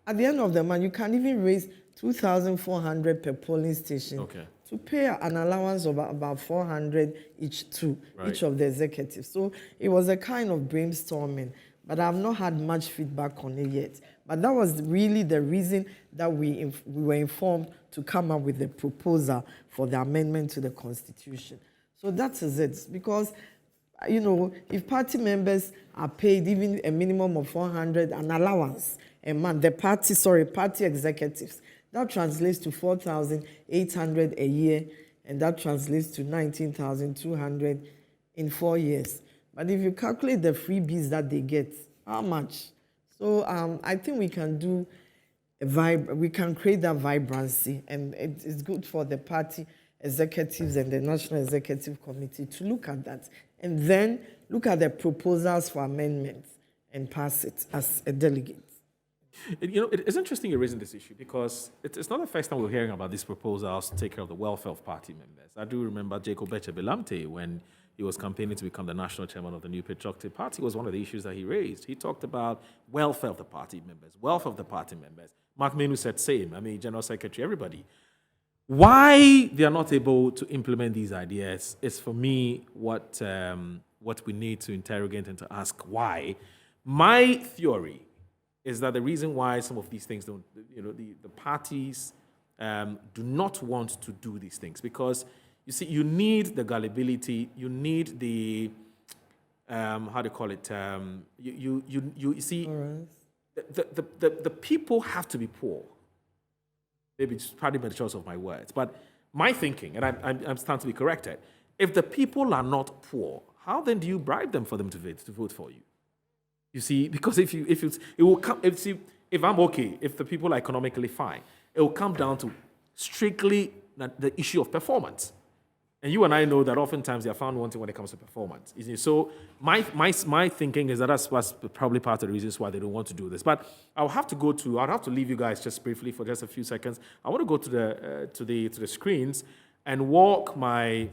at the end of the month, you can even raise 2,400 per polling station to pay an allowance of about 400 each of the executives. So it was a kind of brainstorming, but I've not had much feedback on it yet. But that was really the reason that we were informed to come up with the proposal for the amendment to the Constitution. So that is it, because if party members are paid even a minimum of 400, an allowance a month, party executives, that translates to 4,800 a year, and that translates to 19,200 in 4 years. But if you calculate the freebies that they get, how much? So I think we can do we can create that vibrancy, and it's good for the party executives and the National Executive Committee to look at that, and then look at the proposals for amendments and pass it as a delegate. It's interesting you're raising this issue because it's not the first time we're hearing about these proposals to take care of the welfare of party members. I do remember Jacob Beche-Belamte, when he was campaigning to become the national chairman of the New Patriotic Party, was one of the issues that he raised. He talked about welfare of the party members, Mark Menu said same. General Secretary, everybody. Why they are not able to implement these ideas is, for me, what we need to interrogate and to ask why. My theory is that the reason why some of these things don't, the parties do not want to do these things, because you see, you need the gullibility, you need the how do you call it? You see, the people have to be poor. Maybe it's probably by the choice of my words, but my thinking, and I'm starting to be corrected. If the people are not poor, how then do you bribe them for them to vote for you? You see, because if I'm okay, if the people are economically fine, it will come down to strictly the issue of performance. And you and I know that oftentimes they are found wanting when it comes to performance. So my thinking is that that's probably part of the reasons why they don't want to do this. But I'll have to leave you guys just briefly for just a few seconds. I want to go to the screens and walk my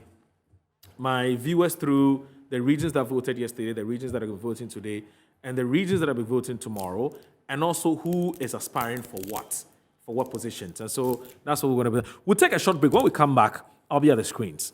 viewers through the regions that voted yesterday, the regions that are voting today, and the regions that will be voting tomorrow, and also who is aspiring for what positions. And so that's what we're going to be. We'll take a short break. When we come back, I'll be at the screens.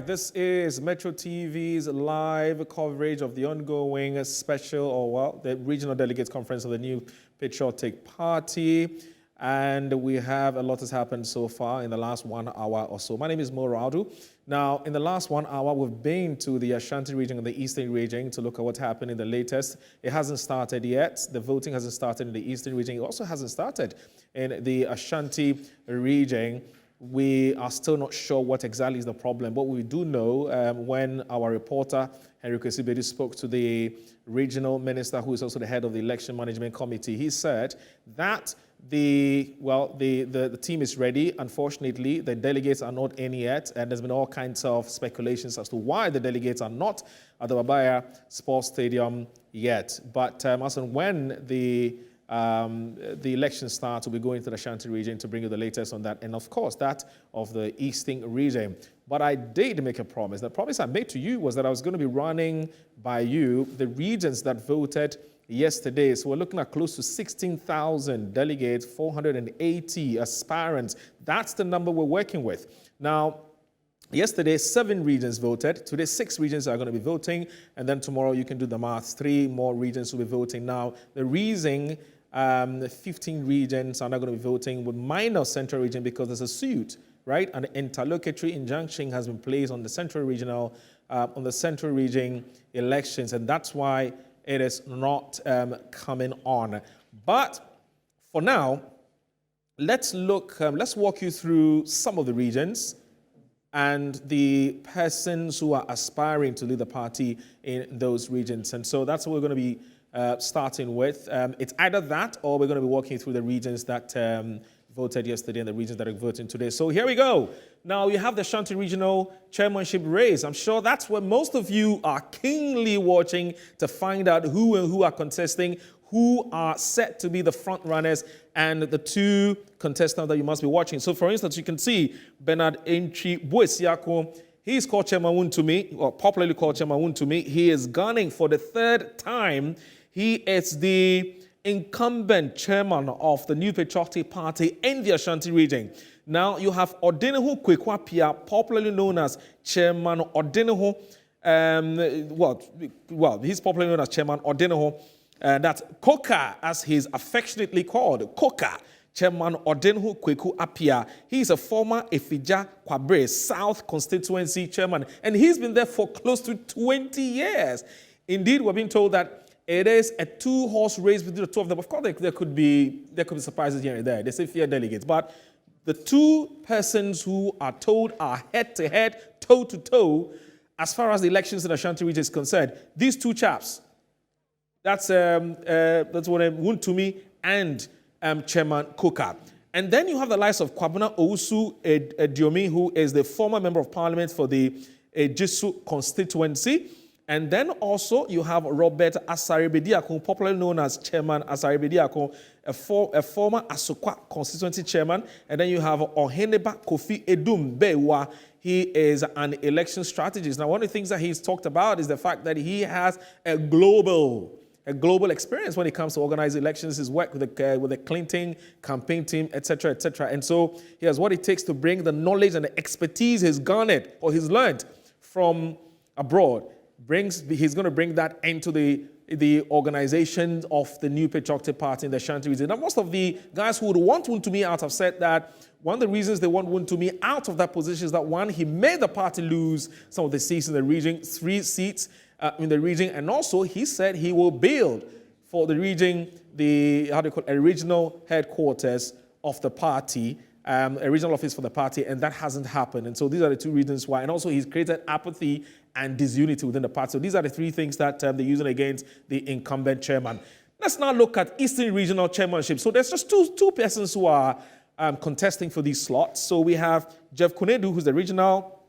This is Metro TV's live coverage of the ongoing special, the Regional Delegates Conference of the New Patriotic Party. And we have a lot has happened so far in the last 1 hour or so. My name is MORO. Now, in the last 1 hour, we've been to the Ashanti region and the Eastern region to look at what's happened in the latest. It hasn't started yet. The voting hasn't started in the Eastern region. It also hasn't started in the Ashanti region. We are still not sure what exactly is the problem. What we do know, when our reporter, Henry Kwesibedi, spoke to the regional minister, who is also the head of the Election Management Committee, he said that the team is ready. Unfortunately, the delegates are not in yet, and there's been all kinds of speculations as to why the delegates are not at the Babaya Sports Stadium yet. But as and when the election starts, we'll be going to the Ashanti region to bring you the latest on that, and of course that of the Eastern region. But I did make a promise. The promise I made to you was that I was going to be running by you the regions that voted yesterday. So we're looking at close to 16,000 delegates, 480 aspirants. That's the number we're working with. Now, yesterday, 7 regions voted. Today, 6 regions are going to be voting. And then tomorrow, you can do the math. 3 more regions will be voting. Now, the reason 15 regions are not going to be voting with minus Central region because there's a suit, right? An interlocutory injunction has been placed on the Central region elections. And that's why it is not coming on. But for now, let's walk you through some of the regions and the persons who are aspiring to lead the party in those regions. And so that's what we're going to be starting with. It's either that or we're going to be walking through the regions that voted yesterday and the regions that are voting today. So here we go. Now you have the Ashanti Regional Chairmanship race. I'm sure that's what most of you are keenly watching to find out who are contesting, who are set to be the front runners, and the 2 contestants that you must be watching. So, for instance, you can see Bernard Entry Boesiako. He is called Chairman Wuntumi, or popularly called Chairman Wuntumi. He is gunning for the 3rd time. He is the incumbent chairman of the New Patriotic Party in the Ashanti region. Now, you have Odenehu Kwekwapia, popularly known as Chairman Odenehu. He's popularly known as Chairman Odenehu. That's Koka, as he's affectionately called, Koka, Chairman Odenehu Kweku Apia. He's a former Efija Kwabre South constituency chairman, and he's been there for close to 20 years. Indeed, we're being told that it is a 2-horse race between the 2 of them. Of course, there could be surprises here and there. They say fear delegates, but the 2 persons who are told are head-to-head, toe-to-toe, as far as the elections in the Ashanti region is concerned. These 2 chaps. That's what Wuntumi and Chairman Koka. And then you have the likes of Kwabena Owusu Ediomi, who is the former member of parliament for the Jesu constituency. And then also you have Robert Asare-Bediako, popularly known as Chairman Asare-Bediako, a former Asokwa constituency chairman. And then you have Oheneba Kofi Edum Bewa. He is an election strategist. Now, one of the things that he's talked about is the fact that he has a global experience when it comes to organizing elections. His work with the Clinton campaign team, etc., etc. And so he has what it takes to bring the knowledge and the expertise he's garnered or he's learned from abroad. He's going to bring that into the the organization of the new Patriotic Party in the Ashanti region. Now, most of the guys who would want Wontumi out have said that one of the reasons they want Wontumi out of that position is that, one, he made the party lose some of the seats in the region, 3 seats in the region, and also he said he will build for the region the, a regional headquarters of the party, a regional office for the party, and that hasn't happened. And so these are the 2 reasons why. And also he's created apathy and disunity within the party. So these are the 3 things that they're using against the incumbent chairman. Let's now look at Eastern Regional Chairmanship. So there's just two persons who are contesting for these slots. So we have Jeff Kunedu, who's the regional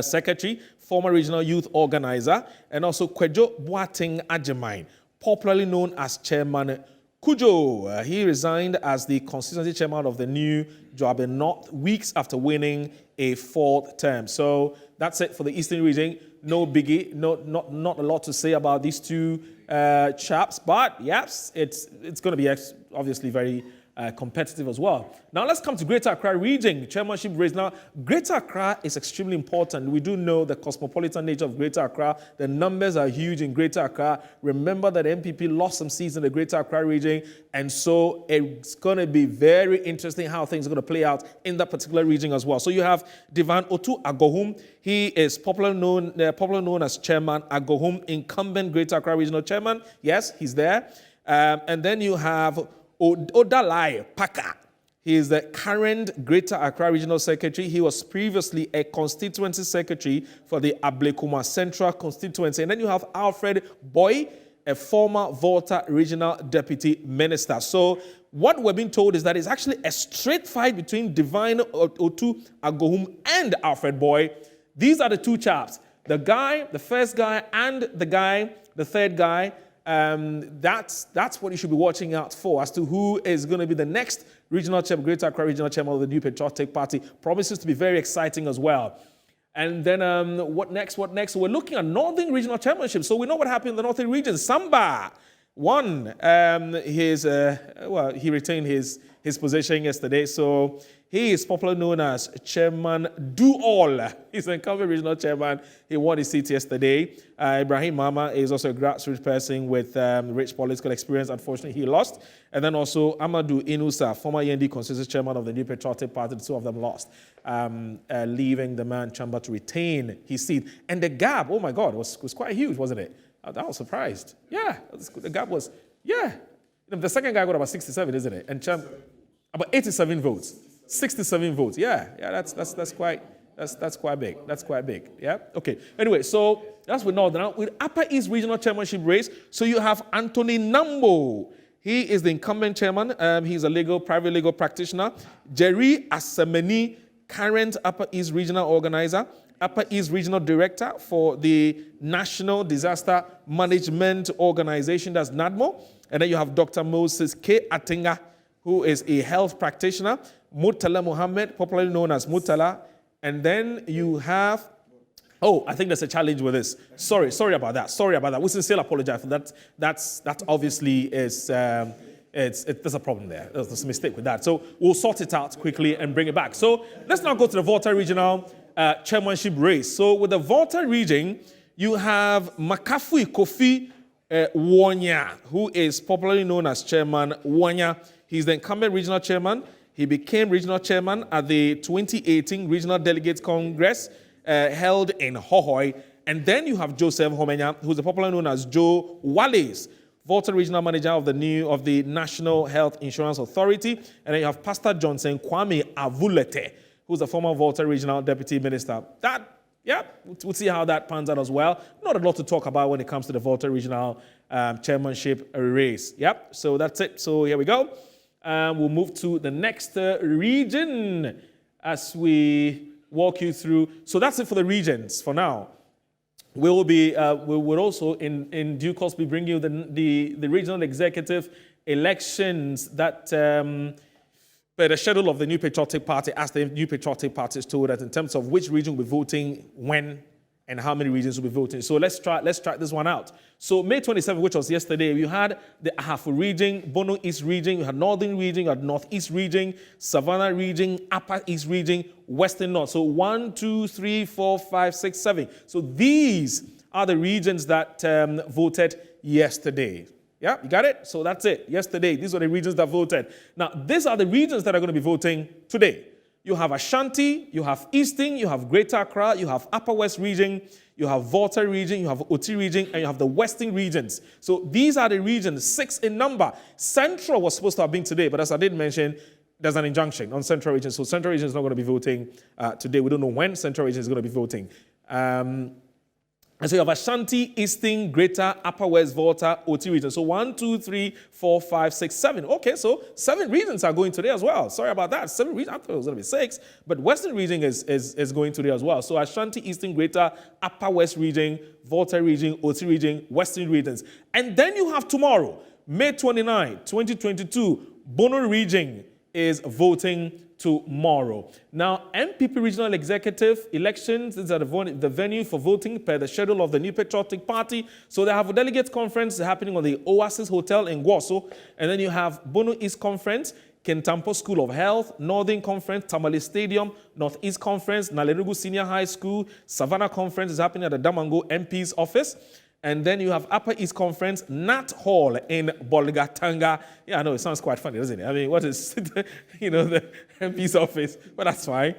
secretary, former regional youth organizer, and also Kwejo Boateng Ajemine, popularly known as Chairman Kujo. He resigned as the constituency chairman of the new Joabe North weeks after winning a 4th term. So that's it for the Eastern region. No biggie, not a lot to say about these 2 chaps, but yes, it's going to be obviously very competitive as well. Now let's come to Greater Accra region chairmanship race. Now, Greater Accra is extremely important. We do know the cosmopolitan nature of Greater Accra. The numbers are huge in Greater Accra. Remember that NPP lost some seats in the Greater Accra region, and so it's going to be very interesting how things are going to play out in that particular region as well. So you have Divan Otu Agohum. He is popularly known as Chairman Agohum, incumbent Greater Accra regional chairman. Yes, he's there. And then you have Odalai Paka. He is the current Greater Accra Regional Secretary. He was previously a constituency secretary for the Ablekuma Central constituency. And then you have Alfred Boy, a former Volta Regional Deputy Minister. So what we're being told is that it's actually a straight fight between Divine Otu Agohum and Alfred Boy. These are the 2 chaps. The guy, the first guy, and the third guy. That's what you should be watching out for as to who is going to be the next regional chairman, Greater Accra regional chairman of the new Patriotic Party. Promises to be very exciting as well. And then what next? We're looking at Northern Regional Chairmanship. So we know what happened in the Northern region. Samba won he retained his position yesterday. So he is popularly known as Chairman Do All. He's the incumbent regional chairman. He won his seat yesterday. Ibrahim Mama is also a grassroots person with rich political experience. Unfortunately, he lost. And then also Amadou Inusa, former END constituency chairman of the New Patriotic Party. The 2 of them lost, leaving the man Chamba to retain his seat. And the gap, oh my God, was quite huge, wasn't it? I was surprised. Yeah, the gap was, the second guy got about 67, isn't it? And Chamba, about 87 votes. 67 votes. Yeah, that's quite big. That's quite big. Yeah. Okay. Anyway, so that's with Northern. Now with Upper East Regional Chairmanship race, so you have Anthony Nambo. He is the incumbent chairman. He's a private legal practitioner. Jerry Asemeni, current Upper East Regional organizer, Upper East Regional Director for the National Disaster Management Organization, that's NADMO. And then you have Dr. Moses K. Atinga, who is a health practitioner. Murtala Mohammed, popularly known as Murtala. And then you have, I think there's a challenge with this. Sorry about that. We sincerely apologize for that. That obviously is, there's a problem there. There's a mistake with that. So we'll sort it out quickly and bring it back. So let's now go to the Volta Regional Chairmanship race. So with the Volta region, you have Makafui Kofi Wanya, who is popularly known as Chairman Wanya. He's the incumbent regional chairman. He became regional chairman at the 2018 Regional Delegates Congress held in Hohoi. And then you have Joseph Homenya, who's popularly known as Joe Wallace, Volta Regional Manager of the National Health Insurance Authority. And then you have Pastor Johnson Kwame Avulete, who's a former Volta Regional Deputy Minister. We'll see how that pans out as well. Not a lot to talk about when it comes to the Volta Regional Chairmanship race. So that's it. So here we go. We'll move to the next region as we walk you through. So that's it for the regions for now. We will also in due course be bringing you the regional executive elections that but the schedule of the New Patriotic Party, as the New Patriotic Party is told us in terms of which region will be voting when and how many regions will be voting. So let's try this one out. So May 27th, which was yesterday, you had the Ahafo region, Bono East region, you had Northern region, you had Northeast region, Savannah region, Upper East region, Western North. So 1, 2, 3, 4, 5, 6, 7. So these are the regions that voted yesterday. Yeah, you got it? So that's it. Yesterday, these are the regions that voted. Now, these are the regions that are going to be voting today. You have Ashanti, you have Eastern, you have Greater Accra, you have Upper West region, you have Volta region, you have Oti region, and you have the Western regions. So these are the regions, 6 in number. Central was supposed to have been today, but as I did mention, there's an injunction on Central region. So Central region is not going to be voting today. We don't know when Central region is going to be voting. And so you have Ashanti, Eastern, Greater, Upper West, Volta, Oti region. So 1, 2, 3, 4, 5, 6, 7. Okay, so 7 regions are going today as well. Sorry about that. 7 regions. I thought it was going to be 6. But Western region is going today as well. So Ashanti, Eastern, Greater, Upper West region, Volta region, Oti region, Western regions. And then you have tomorrow, May 29, 2022, Bono region is voting tomorrow. Now, NPP regional executive elections is at the venue for voting per the schedule of the New Patriotic Party. So they have a delegates conference happening on the Oasis Hotel in Gwoso. And then you have Bono East Conference, Kentampo School of Health, Northern Conference, Tamale Stadium, Northeast Conference, Nalerugu Senior High School, Savannah Conference is happening at the Damango MP's office. And then you have Upper East Conference, Nat Hall in Bolgatanga. Yeah, I know, it sounds quite funny, doesn't it? I mean, what is, the MP's office? But that's fine.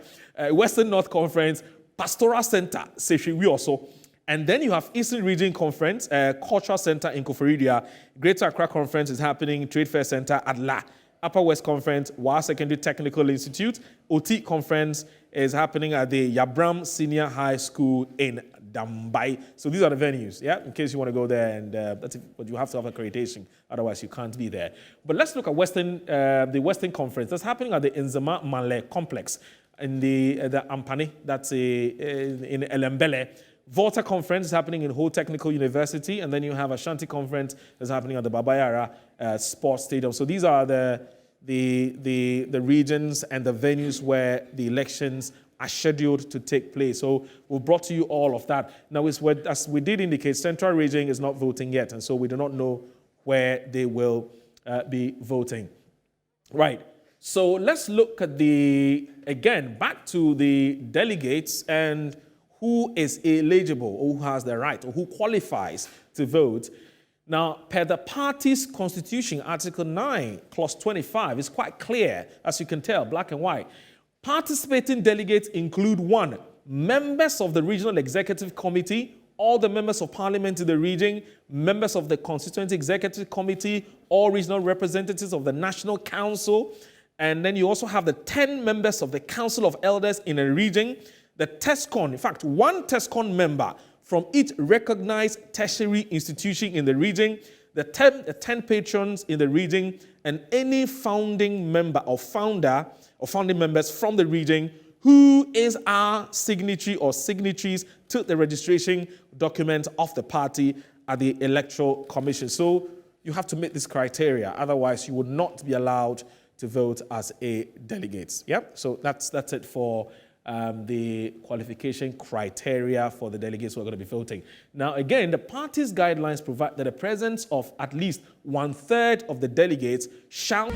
Western North Conference, Pastoral Center, Seshiwi also. And then you have Eastern Region Conference, Cultural Center in Koforidua. Greater Accra Conference is happening, Trade Fair Center at La. Upper West Conference, Wa Secondary Technical Institute. OT Conference is happening at the Yabram Senior High School in Dambai. So these are the venues, yeah, in case you want to go there, and that's it, but you have to have accreditation, otherwise you can't be there. But let's look at the Western Conference. That's happening at the Nzema Male Complex in the Ampani, that's in Elembele. Volta Conference is happening in Ho Technical University, and then you have Ashanti Conference that's happening at the Babayara Sports Stadium. So these are the regions and the venues where the elections are scheduled to take place. So we brought to you all of that. Now, as we did indicate, Central Region is not voting yet, and so we do not know where they will be voting. Right. So let's look at back to the delegates and who is eligible, or who has the right, or who qualifies to vote. Now, per the party's constitution, Article 9, Clause 25, is quite clear, as you can tell, black and white. Participating delegates include 1, members of the Regional Executive Committee, all the members of parliament in the region, members of the Constituent Executive Committee, all regional representatives of the National Council, and then you also have the 10 members of the Council of Elders in a region, the TESCON, in fact, 1 TESCON member from each recognized tertiary institution in the region, the 10 patrons in the region, and any founding member or founder or founding members from the region who is our signatory or signatories to the registration document of the party at the Electoral Commission. So you have to meet this criteria, otherwise you would not be allowed to vote as a delegate. Yep. So that's it for the qualification criteria for the delegates who are going to be voting. Now, again, the party's guidelines provide that the presence of at least 1/3 of the delegates shall...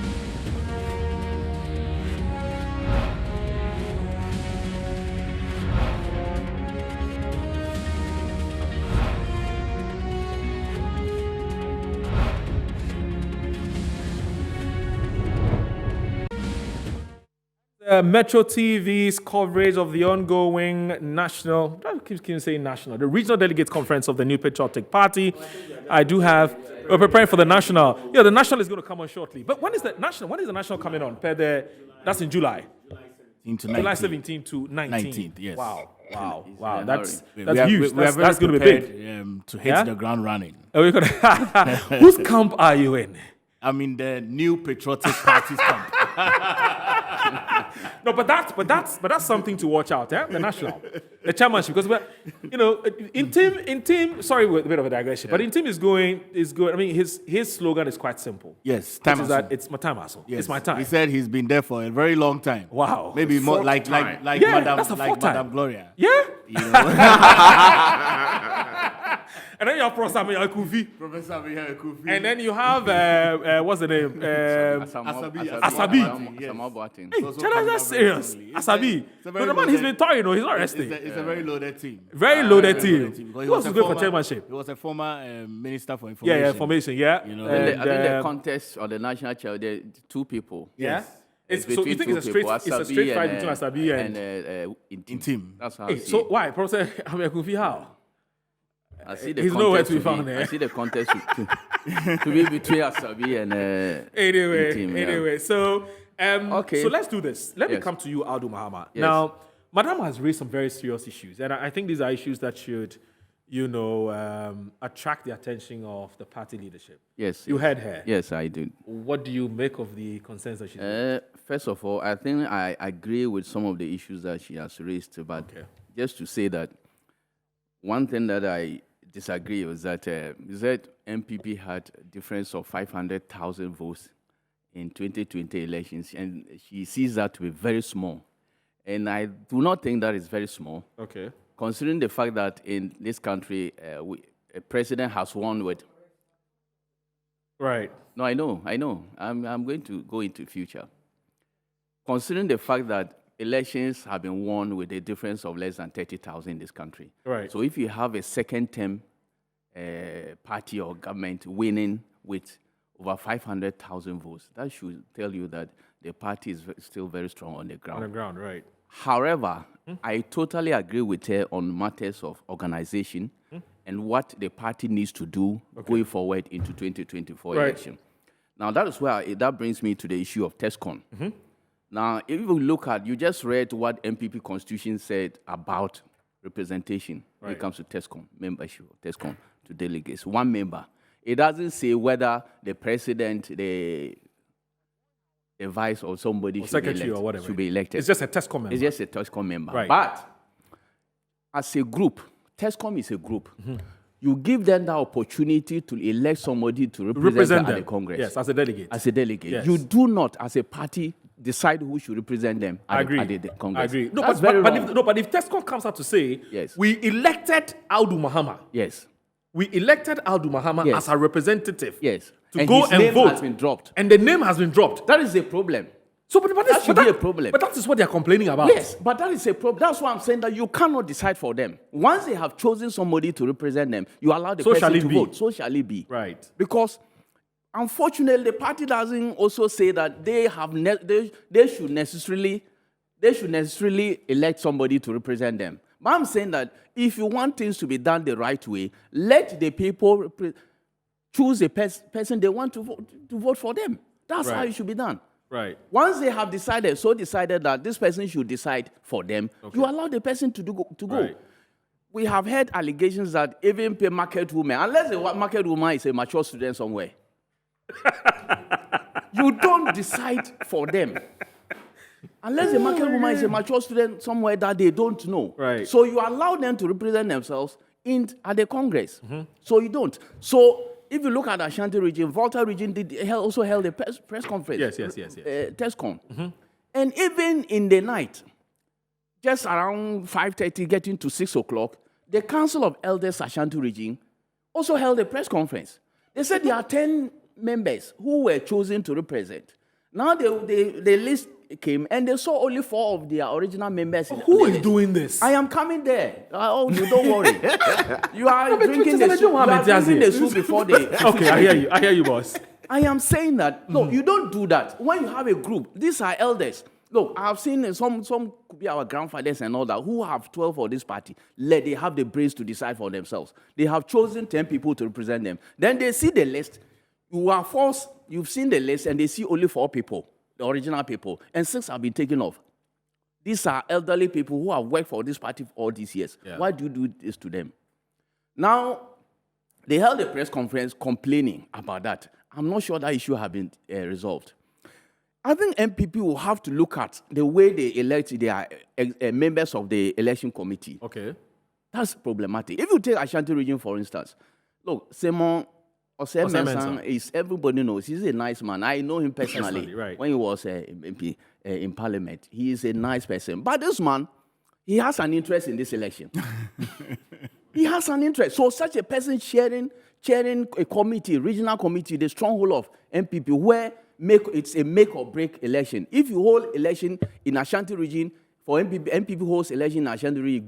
Metro TV's coverage of the ongoing national, I keep saying national, the regional delegates conference of the New Patriotic Party. We're preparing for the national. Yeah, the national is going to come on shortly. But when is the national? When is the national coming on? That's in July. July 17 to 19. Yes. Wow. That's huge. That's going to be big. To hit the ground running. Whose camp are you in? I'm in the New Patriotic Party's camp. No, but that's something to watch out, yeah? The national, the chairmanship, because in team. Sorry, a bit of a digression, but in team is good. I mean, his slogan is quite simple. Yes, time. Is that it's my time, Aso. Yes, it's my time. He said he's been there for a very long time. Wow, maybe more like Madam Gloria. Yeah. And then you have Professor Ameya Kufi. Professor Ameya Kufi. And then you have, what's the name? Asabi. Hey, China, that's serious. Asabi. No, the man, he's been talking, he's not resting. It's a very loaded team. Very loaded team. Who else is going for chairmanship? He was a former minister for information. Yeah, information, yeah. You know, I think the contest or the national chair, there are two people. Yeah. So you think it's a straight fight between Asabi and Intim. That's how. Hey, so why, Professor Ameya Kufi? How? He's nowhere to be found there. I see the contest to be between Asabi and Anyway, so okay. So let's do this. Let me come to you, AWUDU Mahama. Yes. Now, Madam has raised some very serious issues, and I think these are issues that should, attract the attention of the party leadership. Yes. You heard her. Yes, I did. What do you make of the concerns that she raised? First of all, I think I agree with some of the issues that she has raised, but just to say that one thing that I disagree was that MPP had a difference of 500,000 votes in 2020 elections, and she sees that to be very small. And I do not think that is very small. Okay. Considering the fact that in this country, a president has won with. Right. No, I know. I'm going to go into future. Considering the fact that elections have been won with a difference of less than 30,000 in this country. Right. So if you have a second-term party or government winning with over 500,000 votes, that should tell you that the party is still very strong on the ground. On the ground, right. However, I totally agree with her on matters of organization and what the party needs to do going forward into 2024 election. Now, that is where that brings me to the issue of TESCON. Now, if you look at, you just read what MPP Constitution said about representation when it comes to TESCON, membership of TESCON to delegates. One member. It doesn't say whether the president, the vice or somebody should be elected. It's just a TESCON member. It's just a TESCON member. Right. But as a group, TESCOM is a group. You give them the opportunity to elect somebody to represent them at the Congress. Yes, as a delegate. As a delegate. Yes. You do not, as a party, decide who should represent them at the Congress. I agree. No, That's but if TESCOM comes out to say, we elected AWUDU Mahama. Yes. We elected AWUDU Mahama as a representative. Yes. To go his and name vote. Has been dropped. And the name has been dropped. That is a problem. So, but that should be a problem. But that is what they are complaining about. Yes, but that is a problem. That's why I'm saying that you cannot decide for them. Once they have chosen somebody to represent them, you allow the person to vote. So shall it be. Right. Because, unfortunately, the party doesn't also say that they should necessarily elect somebody to represent them. But I'm saying that if you want things to be done the right way, let the people choose a person they want to vote for them. That's how it should be done. Right. Once they have decided that this person should decide for them, you allow the person to go. Right. We have heard allegations that even pay market women, unless the market woman is a mature student somewhere, you don't decide for them. Unless the market woman is a mature student somewhere that they don't know. Right. So you allow them to represent themselves at the Congress. So you don't. So if you look at Ashanti region, Volta region also held a press conference. Yes. TESCON. And even in the night, just around 5:30, getting to 6 o'clock, the Council of Elders Ashanti region also held a press conference. They said there are 10 members who were chosen to represent. Now the list came and they saw only 4 of their original members. Who is doing this? I am coming there. You don't worry. You are drinking the soup before the... Okay, I hear you, boss. I am saying that, no, you don't do that. When you have a group, these are elders. Look, I have seen some could be our grandfathers and all that, who have 12 for this party. They have the brains to decide for themselves. They have chosen 10 people to represent them. Then they see the list. You are forced, you've seen the list, and they see only 4 people, the original people, and 6 have been taken off. These are elderly people who have worked for this party for all these years. Yeah. Why do you do this to them? Now, they held a press conference complaining about that. I'm not sure that issue has been resolved. I think MPP will have to look at the way they elect their members of the election committee. Okay. That's problematic. If you take Ashanti region, for instance, look, Simon Osei is, everybody knows, he's a nice man. I know him personally. Right. When he was MP in Parliament. He is a nice person. But this man, he has an interest in this election. He has an interest. So such a person chairing a committee, regional committee, the stronghold of NPP, where it's a make or break election. If you hold election in Ashanti region, for NPP holds election in Ashanti region,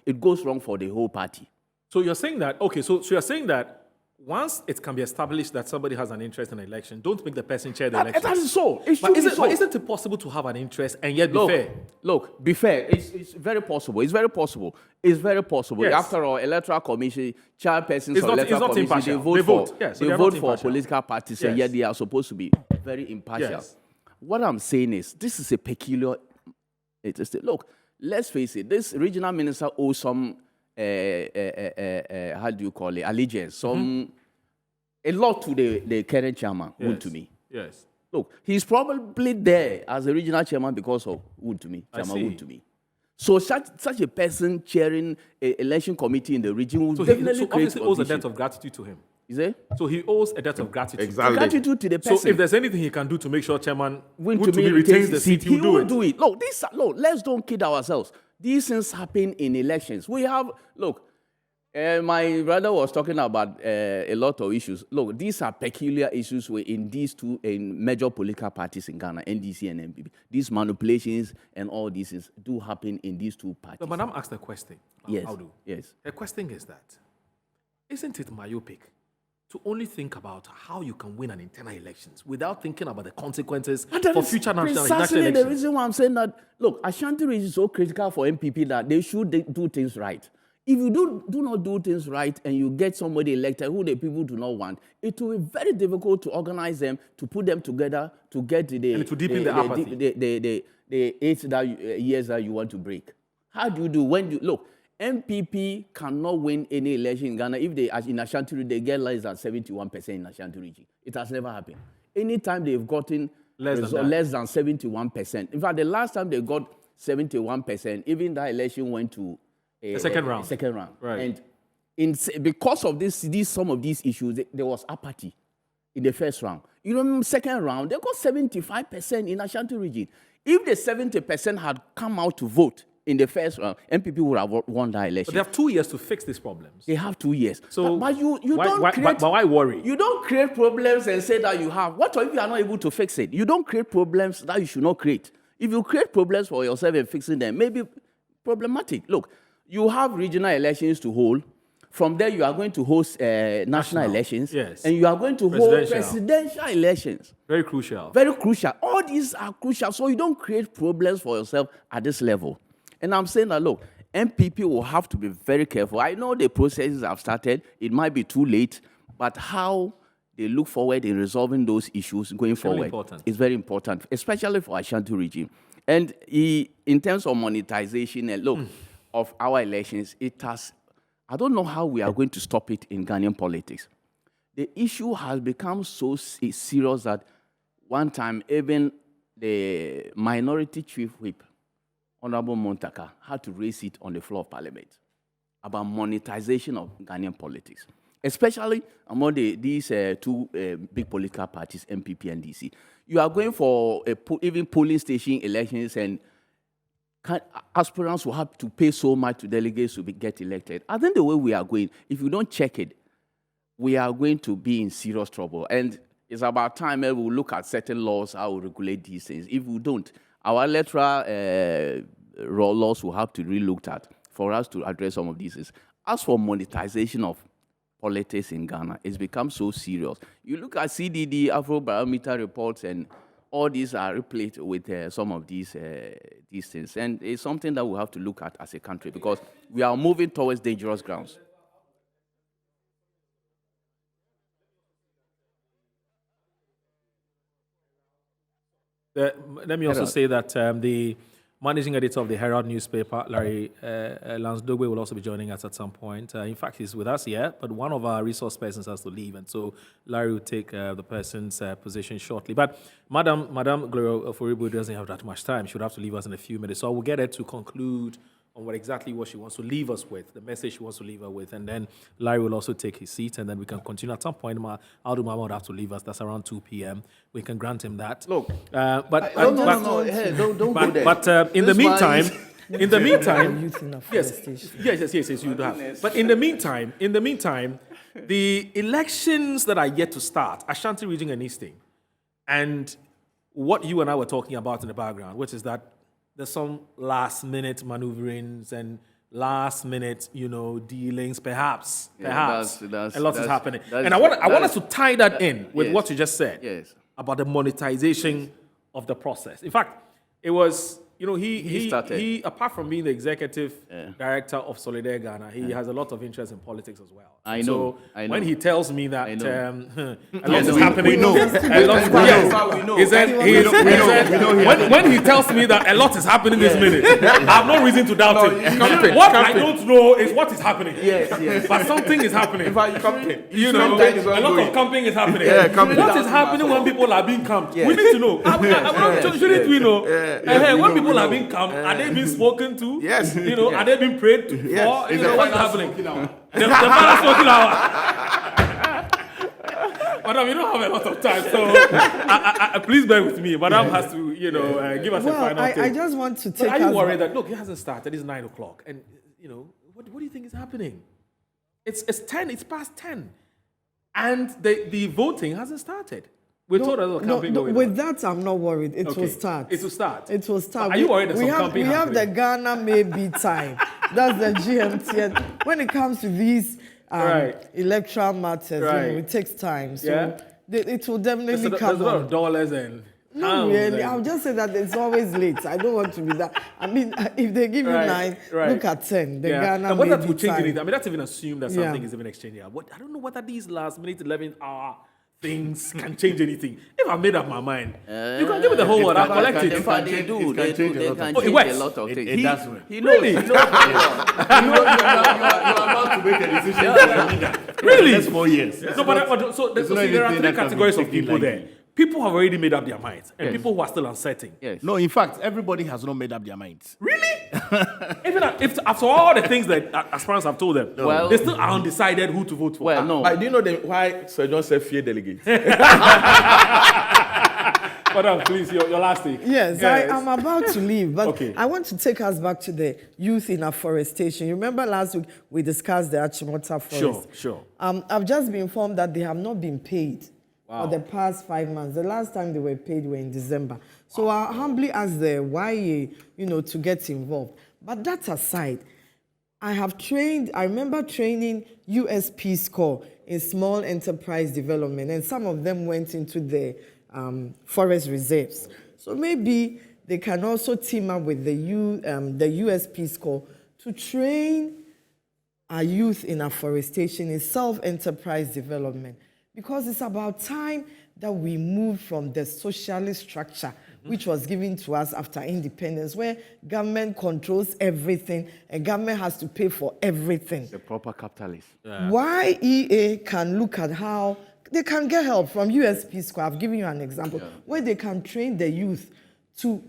it goes wrong for the whole party. So you're saying that, okay, so you're saying that once it can be established that somebody has an interest in an election, don't make the person chair the election. That is so. But isn't it possible to have an interest and yet be fair? Look, be fair. It's very possible. It's very possible. It's very possible. Yes. After all, electoral commission, chairpersons of electoral commission, they vote. Yes, they vote for political parties, and yet they are supposed to be very impartial. Yes. What I'm saying is, this is a peculiar. Look, let's face it. This regional minister owes some. How do you call it? Allegiance. A lot to the current chairman, Wood to me. Yes. Look, he's probably there as a regional chairman because of Wood to me, Chairman Wood to me. So such a person chairing an election committee in the region will definitely create obviously owes a debt of gratitude to him. Is it? So he owes a debt of gratitude. Exactly. Gratitude to the person. So if there's anything he can do to make sure Chairman Wood to me retains the seat, he will do it. Look, let's don't kid ourselves. These things happen in elections. My brother was talking about a lot of issues. Look, these are peculiar issues in these two major political parties in Ghana, NDC and NPP. These manipulations and all these things do happen in these two parties. But Madam asked a question. Yes. AWUDU. Yes. The question is that, isn't it myopic to only think about how you can win an internal elections without thinking about the consequences for future national elections? Precisely the reason why I'm saying that, look, Ashanti region is so critical for NPP that they should do things right. If you do not do things right and you get somebody elected who the people do not want, it will be very difficult to organize them, to put them together, to get to the 8 years that you want to break. How do you do when you look? NPP cannot win any election in Ghana if they, as in Ashanti region, they get less than 71% in Ashanti region. It has never happened. Anytime they've gotten less than 71%. In fact, the last time they got 71%, even that election went to the second round. Right. And because of some of these issues, there was apathy in the first round. You know, second round, they got 75% in Ashanti region. If the 70% had come out to vote in the first round, NPP would have won that election. But they have 2 years to fix these problems. They have 2 years. So, but why worry? You don't create problems and say that you have. What if you are not able to fix it? You don't create problems that you should not create. If you create problems for yourself and fixing them, maybe problematic. Look, you have regional elections to hold. From there, you are going to host national elections. Yes. And you are going to hold presidential elections. Very crucial. Very crucial. All these are crucial. So you don't create problems for yourself at this level. And I'm saying that, look, NPP will have to be very careful. I know the processes have started. It might be too late. But how they look forward in resolving those issues going forward is very important, especially for Ashanti region. And in terms of monetization, and look, of our elections, I don't know how we are going to stop it in Ghanaian politics. The issue has become so serious that one time even the minority chief whip, Honorable Montaka, had to raise it on the floor of Parliament about monetization of Ghanaian politics, especially among these two big political parties, NPP and DC. You are going for even polling station elections, and aspirants will have to pay so much to delegates to get elected. I think the way we are going, if you don't check it, we are going to be in serious trouble. And it's about time we will look at certain laws, how we regulate these things. If we don't, our electoral laws will have to be looked at for us to address some of these things. As for monetization of politics in Ghana, it's become so serious. You look at CDD, Afrobarometer reports, and all these are replete with some of these things. And it's something that we have to look at as a country because we are moving towards dangerous grounds. Let me also say that the managing editor of the Herald newspaper, Larry Lansdogbe, will also be joining us at some point. In fact, he's with us here, but one of our resource persons has to leave, and so Larry will take the person's position shortly. But Madam Gloria Foribu doesn't have that much time. She would have to leave us in a few minutes, so we'll get her to conclude on what she wants to leave us with, the message she wants to leave her with, and then Larry will also take his seat, and then we can continue. At some point, AWUDU Mama would have to leave us. That's around 2 p.m. We can grant him that. Look, don't go there. But in the meantime, In the meantime, youth in yes, afforestation. yes, you do have. But in the meantime, the elections that are yet to start, Ashanti Region and Eastern, and what you and I were talking about in the background, which is that there's some last-minute maneuverings and last-minute, dealings, perhaps. A lot is happening. And I want us to tie that in with what you just said about the monetization of the process. In fact, it was, he apart from being the executive director of Solidaire Ghana, he has a lot of interest in politics as well. I know. When he tells me that a lot Yes, is we happening, know. When he tells me that a lot is happening this minute, I have no reason to doubt him. What I don't know is what is happening. Yes. But something is happening. In fact, camping. A lot of camping is happening. What is happening when people are being camped? We need to know. Shouldn't we know? When people are being camped, are they being spoken to? Yes. Are they being prayed to? Yes. What's happening? The final smoking hour. Madam, you don't have a lot of time, so please bear with me. Madam has to, give us a final take. I just want to take. But are you worried that look, it hasn't started? It's 9 o'clock, and what do you think is happening? It's 10. It's past 10, and the voting hasn't started. We're told there's a campaign going with on. that, I'm not worried. It will start. It will start. It will start. Are you worried there's some We campaign have the happening? Ghana maybe time. That's the GMT. And when it comes to these electoral matters, it takes time. So it will definitely come. There's a lot of dollars and. No, really. I'll just say that it's always late. I don't want to be that. I mean, if they give you 9, look at 10. The Ghana and whether maybe to change time. anything, let's even assume that something is even exchanged. I don't know whether these last minute 11-hour things can change anything. If I made up my mind, you can give it the whole world. I'll collect it. In fact, they do. They can change it works. a lot of things. It does work. He knows. Really? He knows very well. You are about to make a decision. Really? That's 4 years. No, so there are 3 categories of people there. People have already made up their minds, and people who are still uncertain. Yes. No, in fact, everybody has not made up their minds. Really? Even if after all the things that aspirants have told them, they still are undecided who to vote for. Well, no. But do you know why Sir John said fear delegates? Madam, please, your last take. Yes, I'm about to leave, but I want to take us back to the youth in afforestation. You remember last week we discussed the Achimota forest. Sure. I've just been informed that they have not been paid for the past 5 months. The last time they were paid were in December. So I humbly ask the YA, to get involved. But that aside, I remember training US Peace Corps in small enterprise development, and some of them went into the forest reserves. So maybe they can also team up with the US Peace Corps to train our youth in afforestation, in self-enterprise development. Because it's about time that we move from the socialist structure, which was given to us after independence, where government controls everything and government has to pay for everything. The proper capitalist. YEA can look at how they can get help from US Peace Corps. I've given you an example where they can train the youth to,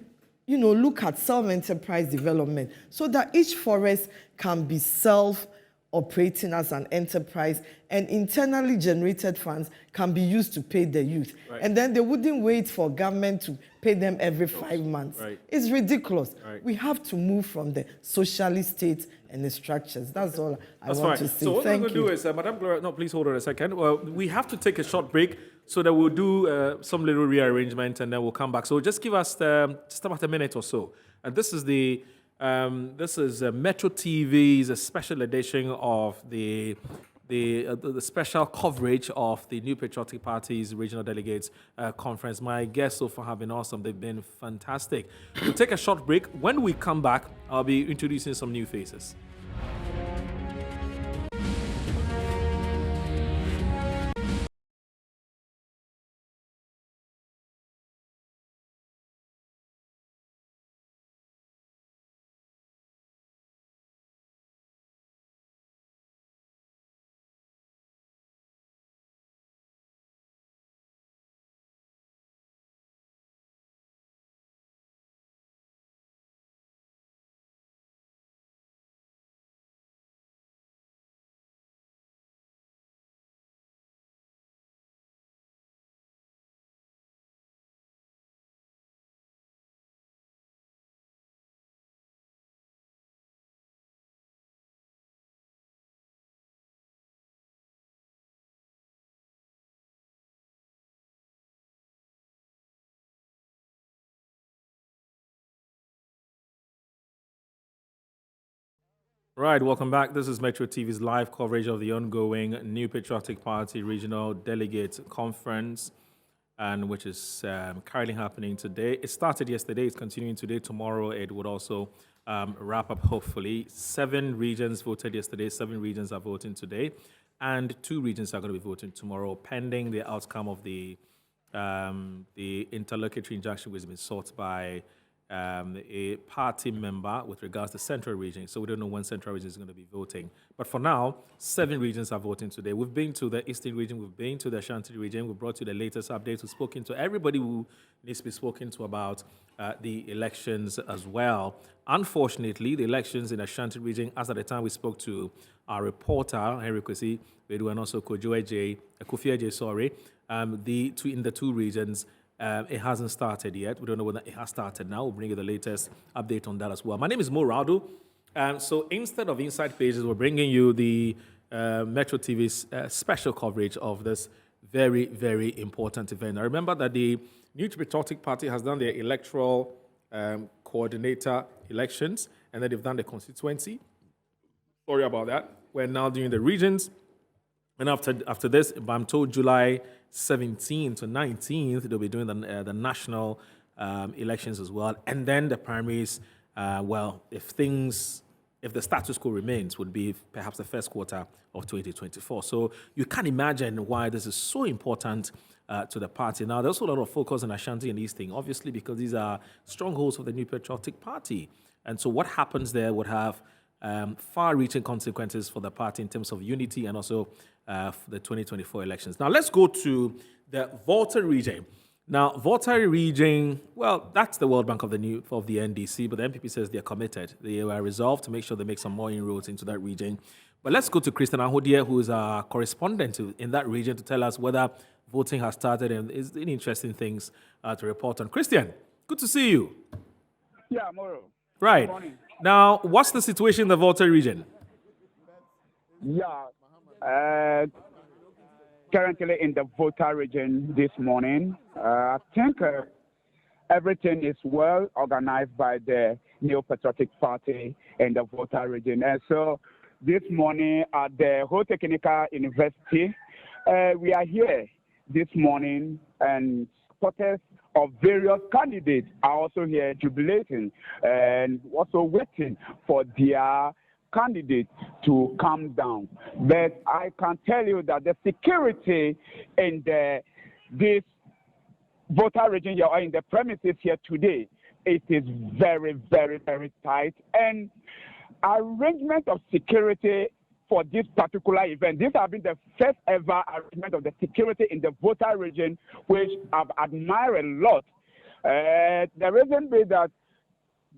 look at self-enterprise development so that each forest can be self-operating as an enterprise, and internally generated funds can be used to pay the youth. And then they wouldn't wait for government to pay them every 5 months. It's ridiculous. We have to move from the socialist state and the structures. That's all I want to say. So what we're going to do is, Madam Gloria, please hold on a second. Well, we have to take a short break so that we'll do some little rearrangement and then we'll come back. So just give us just about a minute or so. And this is Metro TV's special edition of the special coverage of the New Patriotic Party's regional delegates conference. My guests so far have been awesome. They've been fantastic. We'll take a short break. When we come back, I'll be introducing some new faces. Right, welcome back. This is Metro TV's live coverage of the ongoing New Patriotic Party Regional Delegate Conference, and which is currently happening today. It started yesterday, it's continuing today. Tomorrow it would also wrap up, hopefully. 7 regions voted yesterday, 7 regions are voting today, and 2 regions are going to be voting tomorrow, pending the outcome of the interlocutory injunction which has been sought by a party member with regards to Central Region. So we don't know when Central Region is going to be voting. But for now, 7 regions are voting today. We've been to the Eastern Region, we've been to the Ashanti Region, we've brought you the latest updates, we've spoken to everybody who needs to be spoken to about the elections as well. Unfortunately, the elections in Ashanti Region, as at the time we spoke to our reporter, Henry Kwesi, and also Kofi Eje, in the 2 regions, it hasn't started yet. We don't know whether it has started now. We'll bring you the latest update on that as well. My name is MORO. So instead of Inside Pages, we're bringing you the Metro TV's special coverage of this very, very important event. I remember that the New Patriotic Party has done their electoral coordinator elections, and then they've done the constituency. Sorry about that. We're now doing the regions. And after this, I'm told July 17th to 19th, they'll be doing the national elections as well. And then the primaries, if the status quo remains, would be perhaps the first quarter of 2024. So you can imagine why this is so important to the party. Now, there's also a lot of focus on Ashanti and Easting, obviously, because these are strongholds of the New Patriotic Party. And so what happens there would have far-reaching consequences for the party in terms of unity and also for the 2024 elections. Now, let's go to the Volta region. Now, Volta region, well, that's the World Bank of the NDC, but the NPP says they're committed. They are resolved to make sure they make some more inroads into that region. But let's go to Christian Ahodia, who is our correspondent in that region, to tell us whether voting has started and is any interesting things to report on. Christian, good to see you. Yeah, Moro. Right. Good morning. Now, what's the situation in the Volta region? Yeah. Currently in the Volta region this morning, I think everything is well organized by the New Patriotic Party in the Volta region. And so this morning at the Ho Technical University, we are here this morning, and supporters of various candidates are also here jubilating and also waiting for their candidate to come down. But I can tell you that the security in this Volta region here, or in the premises here today, it is very, very, very tight. And arrangement of security for this particular event, this has been the first ever arrangement of the security in the Volta region, which I've admired a lot. The reason being that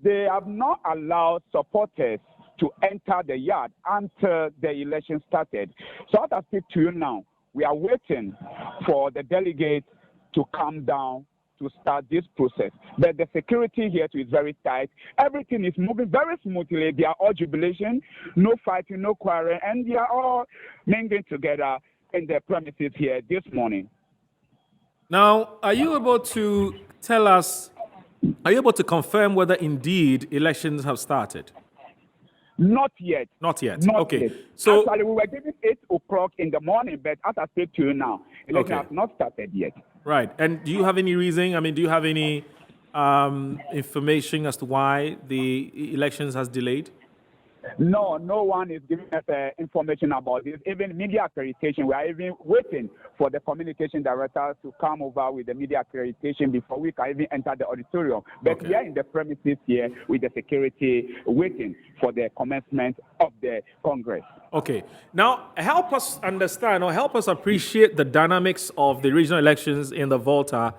they have not allowed supporters to enter the yard until the election started. So as I speak to you now, we are waiting for the delegates to come down to start this process. But the security here too is very tight. Everything is moving very smoothly. They are all jubilation, no fighting, no quarreling, and they are all mingling together in the premises here this morning. Now, are you able to tell us, are you able to confirm whether indeed elections have started? Not yet. Not yet. Not okay. Yet. So actually, we were given 8 o'clock in the morning, but as I speak to you now, election Okay. has not started yet. Right. And do you have any reason? I mean, do you have any information as to why the elections has delayed? No, no one is giving us information about this. Even media accreditation, we are even waiting for the communication director to come over with the media accreditation before we can even enter the auditorium. But we are in the premises here with the security waiting for the commencement of the Congress. Okay. Now, help us understand or help us appreciate the dynamics of the regional elections in the Volta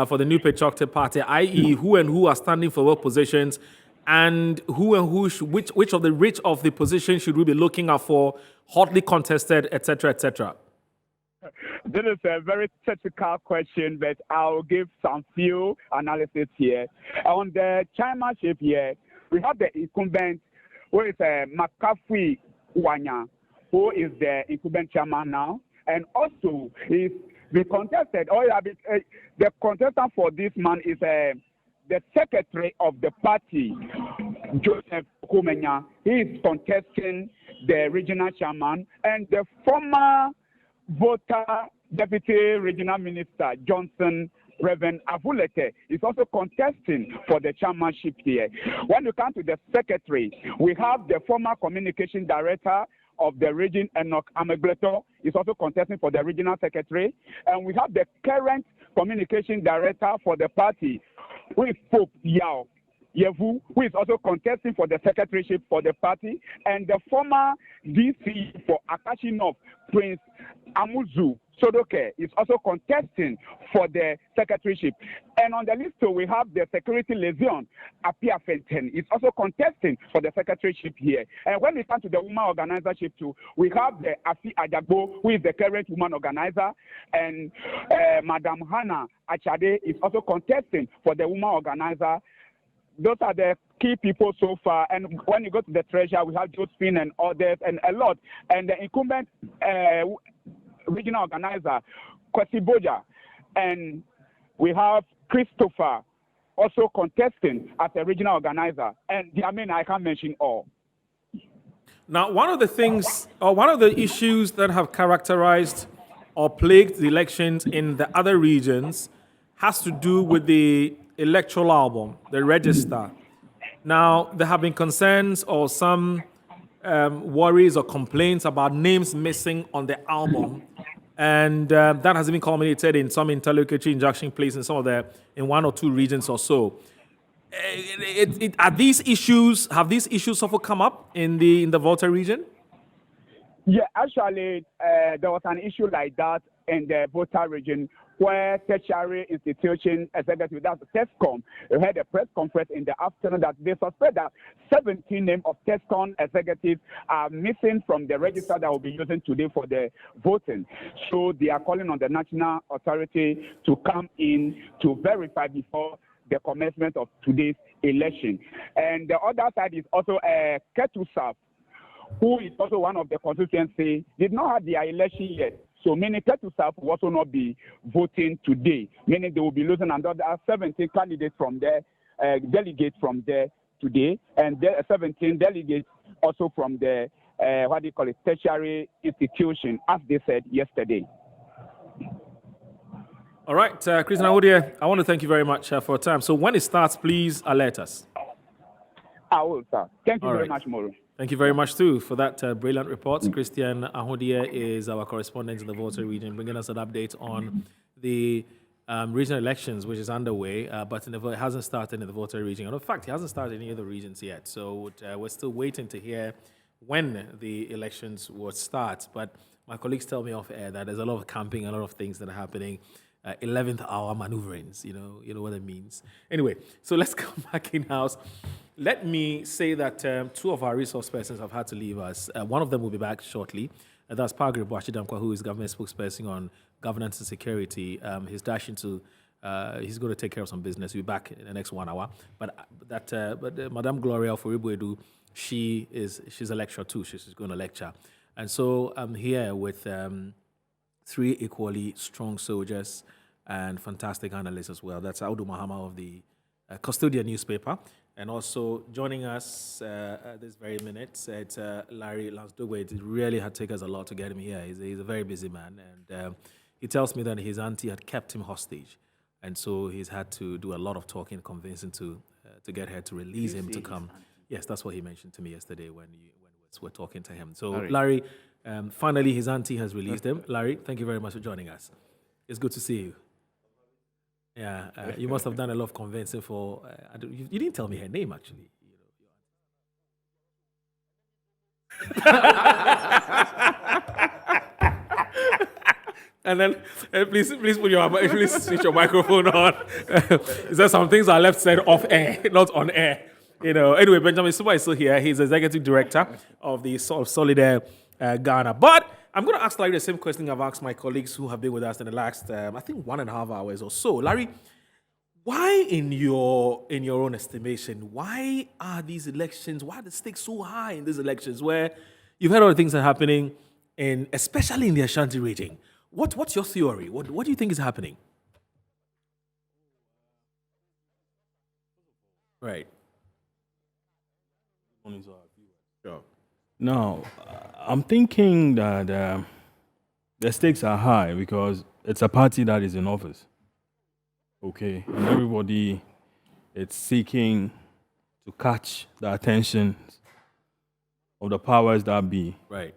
for the New Patriotic Party, i.e. who and who are standing for what positions, and who and who which of the positions should we be looking out for, hotly contested, etc., etc. This is a very technical question, but I'll give some few analysis here. On the chairmanship here, we have the incumbent, who is Makafui Wanya, who is the incumbent chairman now, and also is the contested, the contestant for this man is the secretary of the party, Joseph Kumenya. He is contesting the regional chairman, and the former voter deputy regional minister Johnson Reverend Avulete is also contesting for the chairmanship here. When you come to the secretary, we have the former communication director of the region, Enoch Amegleto, is also contesting for the regional secretary. And we have the current communication director for the party, who is Pope Yao Yevu, who is also contesting for the secretaryship for the party, and the former DC for Akashi North, Prince Amuzu Sodoke, is also contesting for the secretaryship. And on the list, so we have the security liaison, Apia Fenten, is also contesting for the secretaryship here. And when we come to the woman organizership too, we have the Afi Ajagbo, who is the current woman organizer, and Madam Hannah Achade is also contesting for the woman organizer. Those are the key people so far. And when you go to the treasurer, we have Josephine and others and a lot. And the incumbent regional organizer, Kwesi Boja, and we have Christopher also contesting as a regional organizer. And I can't mention all. Now, one of the things, or one of the issues that have characterized or plagued the elections in the other regions has to do with the electoral album, the register. Now, there have been concerns or some worries or complaints about names missing on the album. And that has been culminated in some interlocutory injunction placed in one or two regions or so. Have these issues also come up in the Volta region? Yeah, actually, there was an issue like that in the Volta region where tertiary institution executive, that's TESCOM, had a press conference in the afternoon that they suspect that 17 names of TESCOM executives are missing from the register that will be using today for the voting. So they are calling on the national authority to come in to verify before the commencement of today's election. And the other side is also Ketusaf, who is also one of the constituency, did not have their election yet. So meaning Ketusaf will also not be voting today, meaning they will be losing another 17 candidates from there, delegates from there today, and there are 17 delegates also from the, tertiary institution, as they said yesterday. All right, Christian Awudu, I want to thank you very much for your time. So when it starts, please alert us. I will, sir. Thank you All very right. much, Moro. Thank you very much, too, for that brilliant report. Christian Ahodia is our correspondent in the Volta region, bringing us an update on the regional elections, which is underway, but it hasn't started in the Volta region. And in fact, it hasn't started in any other regions yet. So we're still waiting to hear when the elections will start. But my colleagues tell me off air that there's a lot of camping, a lot of things that are happening. 11th hour maneuverings, you know what it means. Anyway, so let's come back in-house. Let me say that two of our resource persons have had to leave us. One of them will be back shortly. That's Pagri Bwashidamkwa, who is government spokesperson on governance and security. He's dashing to, he's going to take care of some business. He'll be back in the next 1 hour. But Madame Gloria Foribuedu, she's a lecturer too. She's going to lecture. And so I'm here with three equally strong soldiers and fantastic analysts as well. That's AWUDU Mahama of the Custodian newspaper. And also joining us at this very minute, it's Larry Lansdogwe. It really had taken us a lot to get him here. He's a very busy man. And he tells me that his auntie had kept him hostage. And so he's had to do a lot of talking, convincing to get her to release him to come. Yes, that's what he mentioned to me yesterday when we were talking to him. So Larry, finally his auntie has released him. Larry, thank you very much for joining us. It's good to see you. Yeah, you must have done a lot of convincing for. You didn't tell me her name actually. And then please switch your microphone on. Is there some things are left said off air, not on air? Anyway, Benjamin Suba is still here. He's executive director of the Solidaire Ghana. But I'm going to ask Larry the same question I've asked my colleagues who have been with us in the last, I think, 1.5 hours or so. Larry, why, in your own estimation, why are these elections? Why are the stakes so high in these elections? Where you've heard all the things that are happening, especially in the Ashanti region. What's your theory? What do you think is happening? Right. Sure. Now, I'm thinking that the stakes are high because it's a party that is in office. Okay, and everybody is seeking to catch the attention of the powers that be. Right.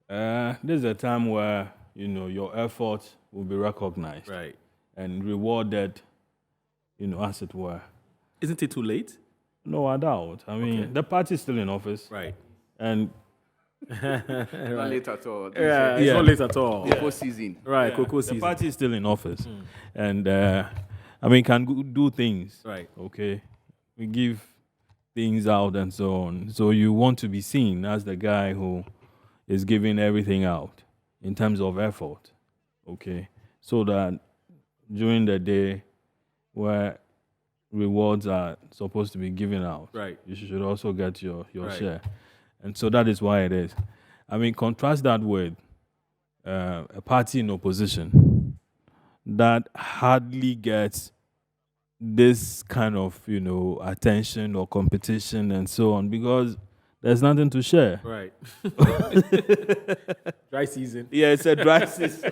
This is a time where your effort will be recognized, right, and rewarded, as it were. Isn't it too late? No, I doubt. I mean, the party is still in office, right, and Not late at all. Yeah, it's not late at all. Cocoa season. Right, cocoa season. The party is still in office, and can do things. Right. Okay, we give things out and so on. So you want to be seen as the guy who is giving everything out in terms of effort. Okay, so that during the day where rewards are supposed to be given out, right, you should also get your right, share. And so that is why it is. I mean, contrast that with a party in opposition that hardly gets this kind of, attention or competition and so on, because there's nothing to share. Right. Dry season. Yeah, it's a dry season.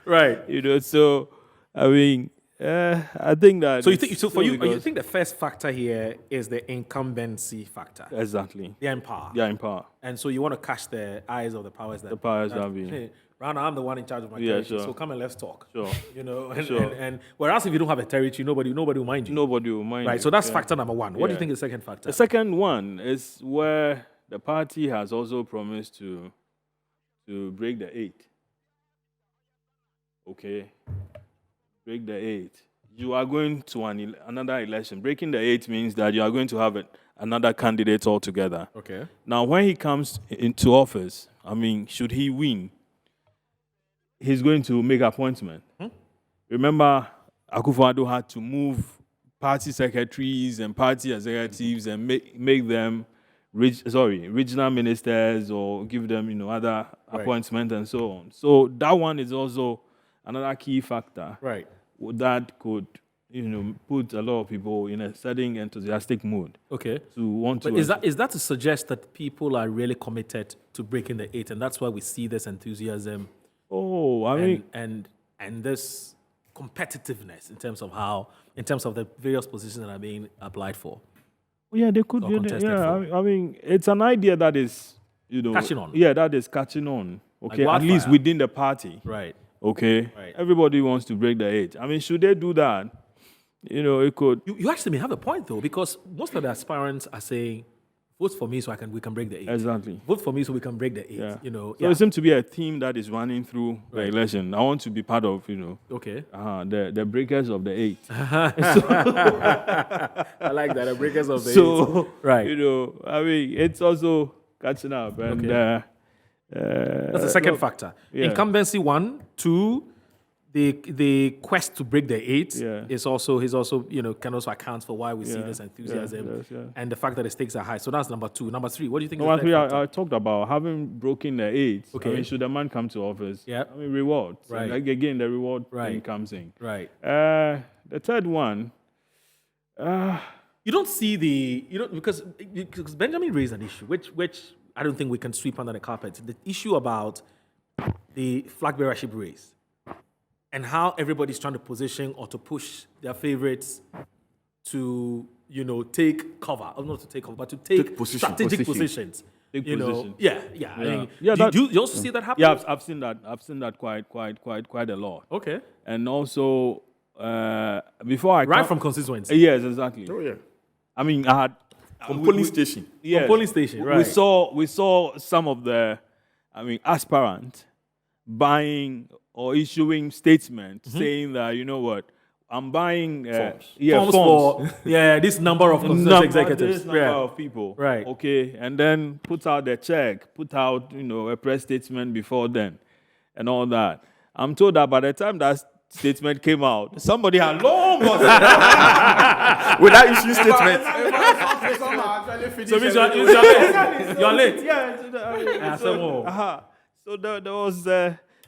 Right. So, I mean, I think that. So you think you think the first factor here is the incumbency factor? Exactly. They're in power. They're in power. And so you want to catch the eyes of the powers that be. Hey, Rana, I'm the one in charge of my Yeah, territory, sure. so come and let's talk. Sure. And whereas if you don't have a territory, nobody will mind you. Nobody will mind Right. you. So that's Yeah. factor number one. What do you Yeah. think is the second factor? The second one is where the party has also promised to break the 8. Okay, break the 8. You are going to another election. Breaking the 8 means that you are going to have another candidate altogether. Okay. Now, when he comes into office, I mean, should he win, he's going to make appointment. Remember, Akufo-Addo had to move party secretaries and party executives and make them regional ministers or give them, other appointments and so on. So that one is also another key factor. Right. That could, put a lot of people in a certain enthusiastic mood. Okay. To want to. But is that to suggest that people are really committed to breaking the 8, and that's why we see this enthusiasm? Oh, I mean, and this competitiveness in terms of the various positions that are being applied for. Yeah, they could. Or Yeah, contested I mean, it's an idea that is, catching on. Yeah, that is catching on. Okay, Like at least wildfire. within the party. Right. Okay. Right. Everybody wants to break the 8. I mean, should they do that? It could. You actually may have a point though, because most of the aspirants are saying, "Vote for me so we can break the 8." Exactly. Vote for me so we can break the 8. So it seems to be a theme that is running through the election. I want to be part of, Okay. The breakers of the 8. I like that, the breakers of the 8. So, right. I mean, it's also catching up. And Okay. That's the second factor. Yeah. Incumbency 1, 2. The quest to break the 8 is also can also account for why we see this enthusiasm and the fact that the stakes are high. So that's number 2. Number 3, what do you think? Number is the 3, third factor? I talked about having broken the 8. Okay. I mean, should a man come to office? Yeah. I mean, rewards. Right. Like, again, the reward thing Right. comes in. Right. The third one. You don't see because Benjamin raised an issue which I don't think we can sweep under the carpet. The issue about the flag bearership race and how everybody's trying to position or to push their favorites to take cover, or not to take cover, but to take strategic positions. Take You know, position. yeah. I mean, that- do you also see that happen? Yeah, I've seen that. I've seen that quite a lot. Okay. And also, before I Right from constituency. Yes, exactly. Oh yeah. I mean, I had From polling station. Yes. From polling station, right. We saw some of the, aspirants buying or issuing statements saying that, you know what, I'm buying Forms for this number of constituency executives. This number of people. Right. Okay. And then put out the check, put out, a press statement before then and all that. I'm told that by the time that statement came out, somebody had long gone without issuing statement. So means you're late. Yeah. So there was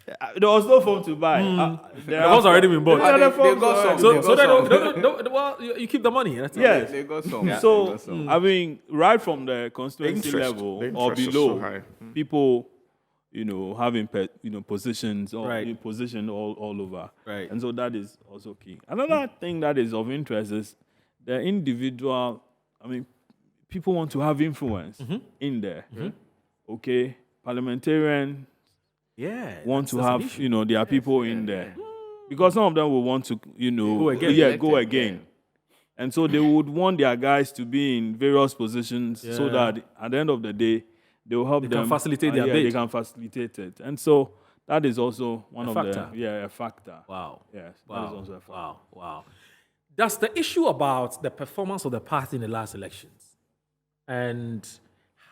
There was no phone to buy. The phone's already been bought. They got some. So they don't, well, you keep the money. That's Yes. They got some. So, They got some. I mean, right from the constituency The level or interest is below, so high. people, having positions or Right. position all over. Right. And so that is also key. Another thing that is of interest is the individual. I mean, people want to have influence in there. Okay, parliamentarian. Yeah. Want to that's an have issue. there are people in there because some of them will want to Go again. go again. And so they would want their guys to be in various positions so that at the end of the day, they will help They them. can facilitate their bid. They can facilitate it. And so that is also one A of factor. a factor. Wow. Yes, Wow. that is also a factor. Wow. That's the issue about the performance of the party in the last elections and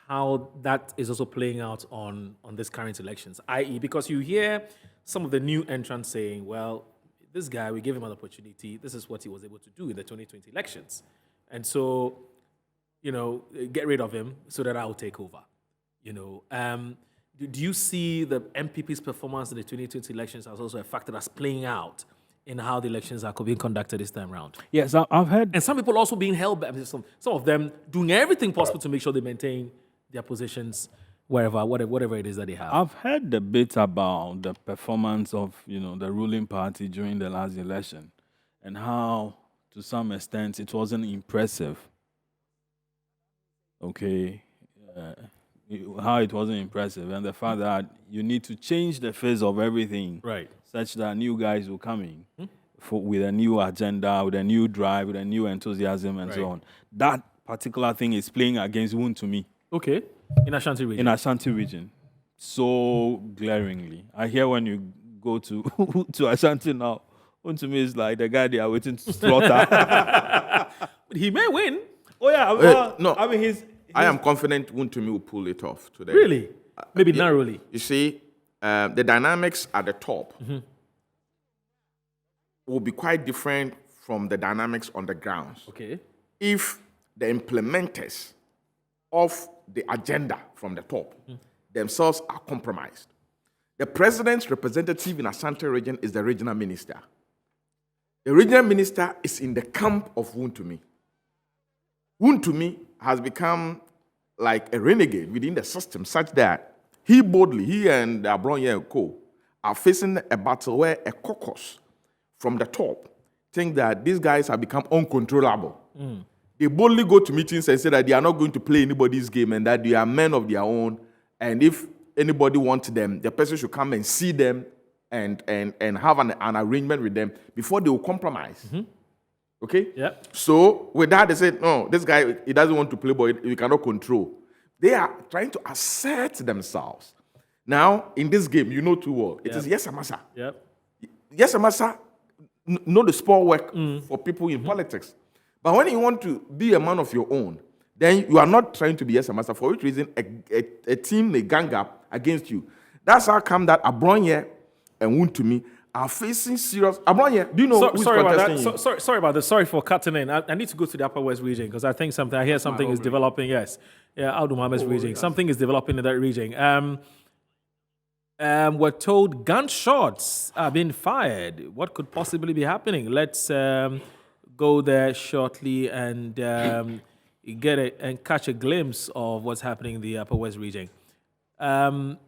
how that is also playing out on this current elections, i.e., because you hear some of the new entrants saying, well, this guy, we gave him an opportunity. This is what he was able to do in the 2020 elections. And so, get rid of him so that I'll take over. Do you see the MPP's performance in the 2020 elections as also a factor that's playing out in how the elections are being conducted this time around? Yes, I've heard. And some people also being held back, some of them doing everything possible to make sure they maintain their positions whatever it is that they have. I've heard debates about the performance of the ruling party during the last election and how, to some extent, it wasn't impressive. Okay, how it wasn't impressive, and the fact that you need to change the face of everything, right, such that new guys will come in with a new agenda, with a new drive, with a new enthusiasm, and so on. That particular thing is playing against Woon to me. Okay, in Ashanti region. In Ashanti region, so glaringly. I hear when you go to to Ashanti now, Woon to me is like the guy they are waiting to slaughter. But he may win. Oh yeah, well, no. I mean I am confident Wontumi will pull it off today. Really? Maybe narrowly. You see, the dynamics at the top will be quite different from the dynamics on the ground. Okay. If the implementers of the agenda from the top themselves are compromised. The president's representative in Ashanti region is the regional minister. The regional minister is in the camp of Wontumi. Wontumi has become like a renegade within the system, such that he and Abronye and Co. are facing a battle where a caucus from the top think that these guys have become uncontrollable. They boldly go to meetings and say that they are not going to play anybody's game and that they are men of their own. And if anybody wants them, the person should come and see them and have an arrangement with them before they will compromise. Okay? Yeah. So with that, they said, no, this guy, he doesn't want to play, but we cannot control. They are trying to assert themselves. Now, in this game, you know too well, it is Yes Amasa. Yep. Yes Amasa know the sport work for people in politics. But when you want to be a man of your own, then you are not trying to be Yes Amasa, for which reason a team may gang up against you. That's how come that Abronye and Wontumi are facing serious. Abronye, do you know who's sorry about contesting that. Sorry about this. Sorry for cutting in. I need to go to the Upper West region because I think I hear something is developing. Yes, AWUDU Mohammed's region. Yes. Something is developing in that region. We're told gunshots are being fired. What could possibly be happening? Let's go there shortly and catch a glimpse of what's happening in the Upper West region. Hello?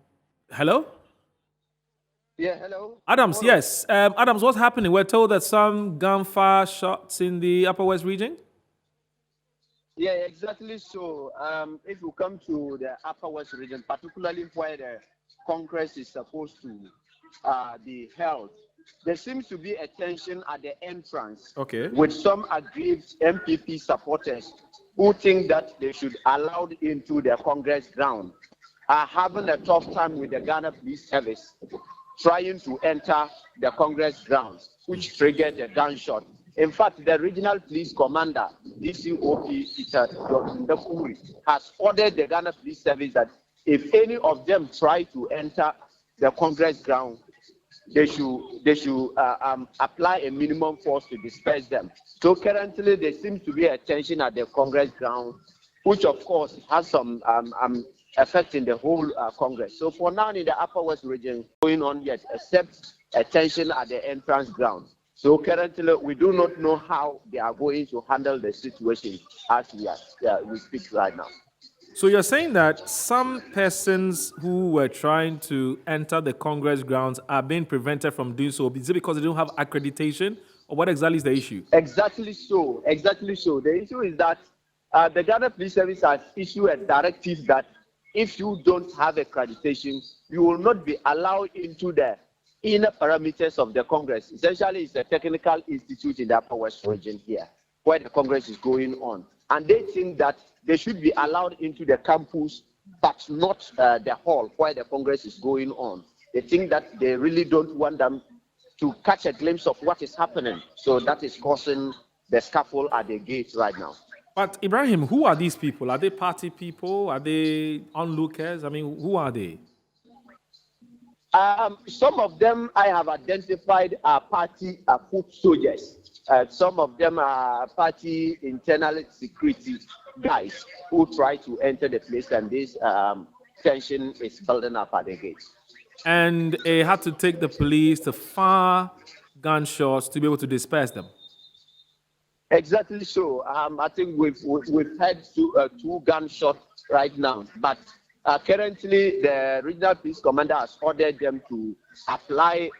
Yeah, hello. Adams, yes. Adams, what's happening? We're told that some gunfire shots in the Upper West region? Yeah, exactly so. If you come to the Upper West region, particularly where the Congress is supposed to be held, there seems to be a tension at the entrance with some aggrieved MPP supporters who think that they should allow into the Congress ground are having a tough time with the Ghana Police Service trying to enter the Congress grounds, which triggered a gunshot. In fact, the regional police commander, DCOP Peter Ndakuri, has ordered the Ghana Police Service that if any of them try to enter the Congress ground, they should apply a minimum force to disperse them. So currently, there seems to be a tension at the Congress ground, which of course has some affecting the whole Congress. So for now, in the Upper West region, going on yet, except a tension at the entrance ground. So currently, we do not know how they are going to handle the situation as we speak right now. So you're saying that some persons who were trying to enter the Congress grounds are being prevented from doing so. Is it because they don't have accreditation, or what exactly is the issue? Exactly so. Exactly so. The issue is that the Ghana Police Service has issued a directive that if you don't have accreditation, you will not be allowed into the inner parameters of the Congress. Essentially, it's a technical institute in the Upper West region here, where the Congress is going on. And they think that they should be allowed into the campus, but not the hall where the Congress is going on. They think that they really don't want them to catch a glimpse of what is happening. So that is causing the scuffle at the gate right now. But Ibrahim, who are these people? Are they party people? Are they onlookers? I mean, who are they? Some of them I have identified are party foot soldiers. Some of them are party internal security guys who try to enter the place, and this tension is building up at the gate. And it had to take the police to fire gunshots to be able to disperse them. Exactly so. I think we've had two gunshots right now, but currently the regional police commander has ordered them to apply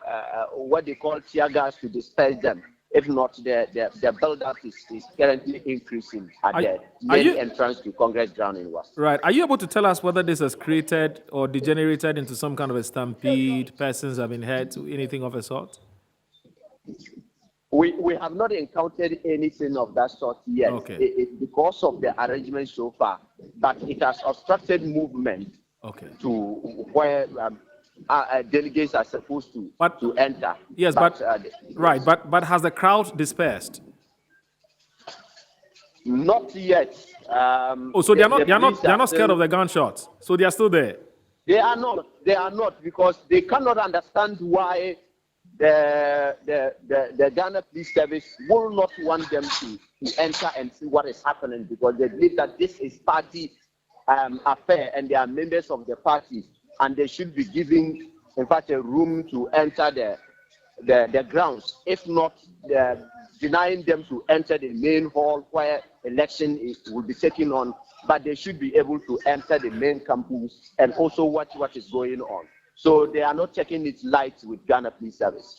what they call tear gas to disperse them. If not, the build-up is currently increasing at the main entrance to Congress ground in West. Right. Are you able to tell us whether this has created or degenerated into some kind of a stampede? Persons have been hurt, anything of a sort? We have not encountered anything of that sort yet. Okay. It's because of the arrangement so far, but it has obstructed movement to where delegates are supposed to enter. Yes, but has the crowd dispersed? Not yet. So they're not scared of the gunshots. So they are still there. They are not because they cannot understand why the Ghana Police Service will not want them to enter and see what is happening, because they believe that this is party affair and they are members of the party, and they should be given, in fact, a room to enter the grounds. If not, denying them to enter the main hall where election will be taken on, but they should be able to enter the main campus and also watch what is going on. So they are not taking it light with Ghana Police Service.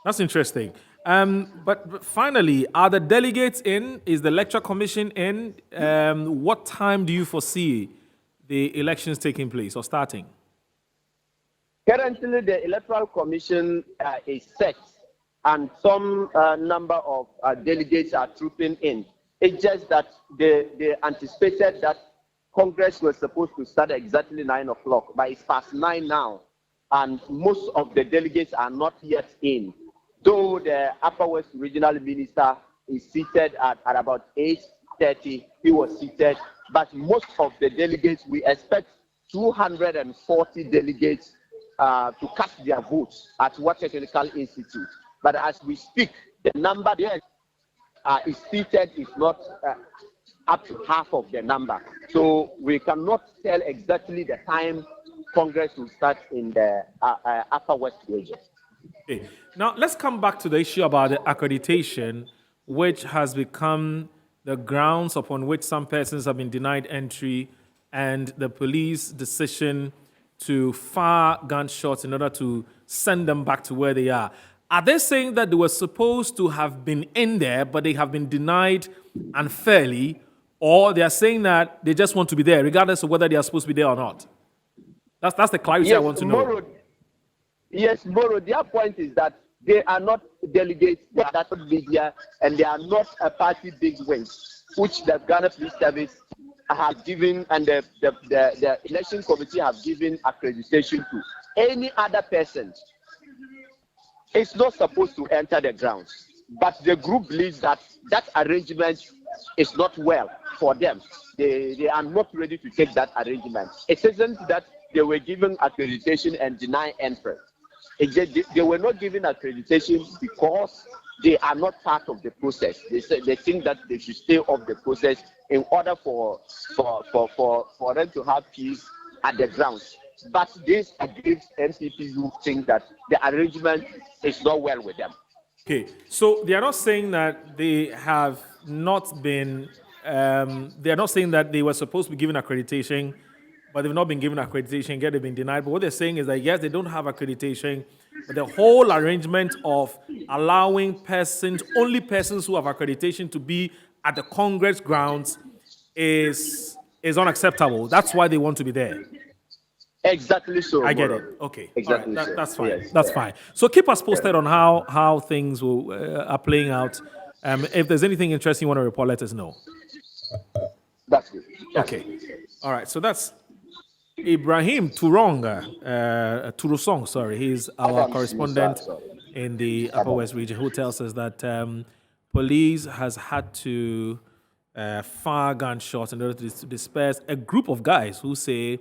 That's interesting. But finally, are the delegates in? Is the Electoral Commission in? What time do you foresee the elections taking place or starting? Currently, the Electoral Commission is set, and some number of delegates are trooping in. It's just that they anticipated that Congress was supposed to start exactly 9 o'clock, but it's past 9 now, and most of the delegates are not yet in. Though the Upper West Regional Minister is seated at about 8:30, he was seated, but most of the delegates, we expect 240 delegates to cast their votes at What Technical Institute. But as we speak, the number there is seated is not up to half of the number. So we cannot tell exactly the time Congress will start in the Upper West region. Okay. Now, let's come back to the issue about the accreditation, which has become the grounds upon which some persons have been denied entry, and the police decision to fire gunshots in order to send them back to where they are. Are they saying that they were supposed to have been in there, but they have been denied unfairly, or they are saying that they just want to be there, regardless of whether they are supposed to be there or not? That's the clarity I want to know. Yes, MORO, their point is that they are not delegates, they are not media, and they are not a party big wings, which the Ghana Police Service have given, and the election committee have given accreditation to. Any other person is not supposed to enter the grounds, but the group believes that that arrangement is not well for them. They are not ready to take that arrangement. It isn't that they were given accreditation and denied entry. They were not given accreditation because they are not part of the process. They think that they should stay off the process in order for them to have peace at the grounds. But this against NPP who think that the arrangement is not well with them. Okay, so they are not saying that they have not been, they are not saying that they were supposed to be given accreditation, but they've not been given accreditation, yet they've been denied. But what they're saying is that, yes, they don't have accreditation, but the whole arrangement of allowing persons, only persons who have accreditation to be at the Congress grounds is unacceptable. That's why they want to be there. Exactly so. I get Moro. it. Okay. Exactly. All right. So. That's fine. Yes. That's fine. So keep us posted on how things will, are playing out. If there's anything interesting you want to report, let us know. That's good. Okay. All right. So that's Ibrahim Turosong, sorry. He's our correspondent in the Upper West region who tells us that police has had to fire gunshots in order to disperse a group of guys who say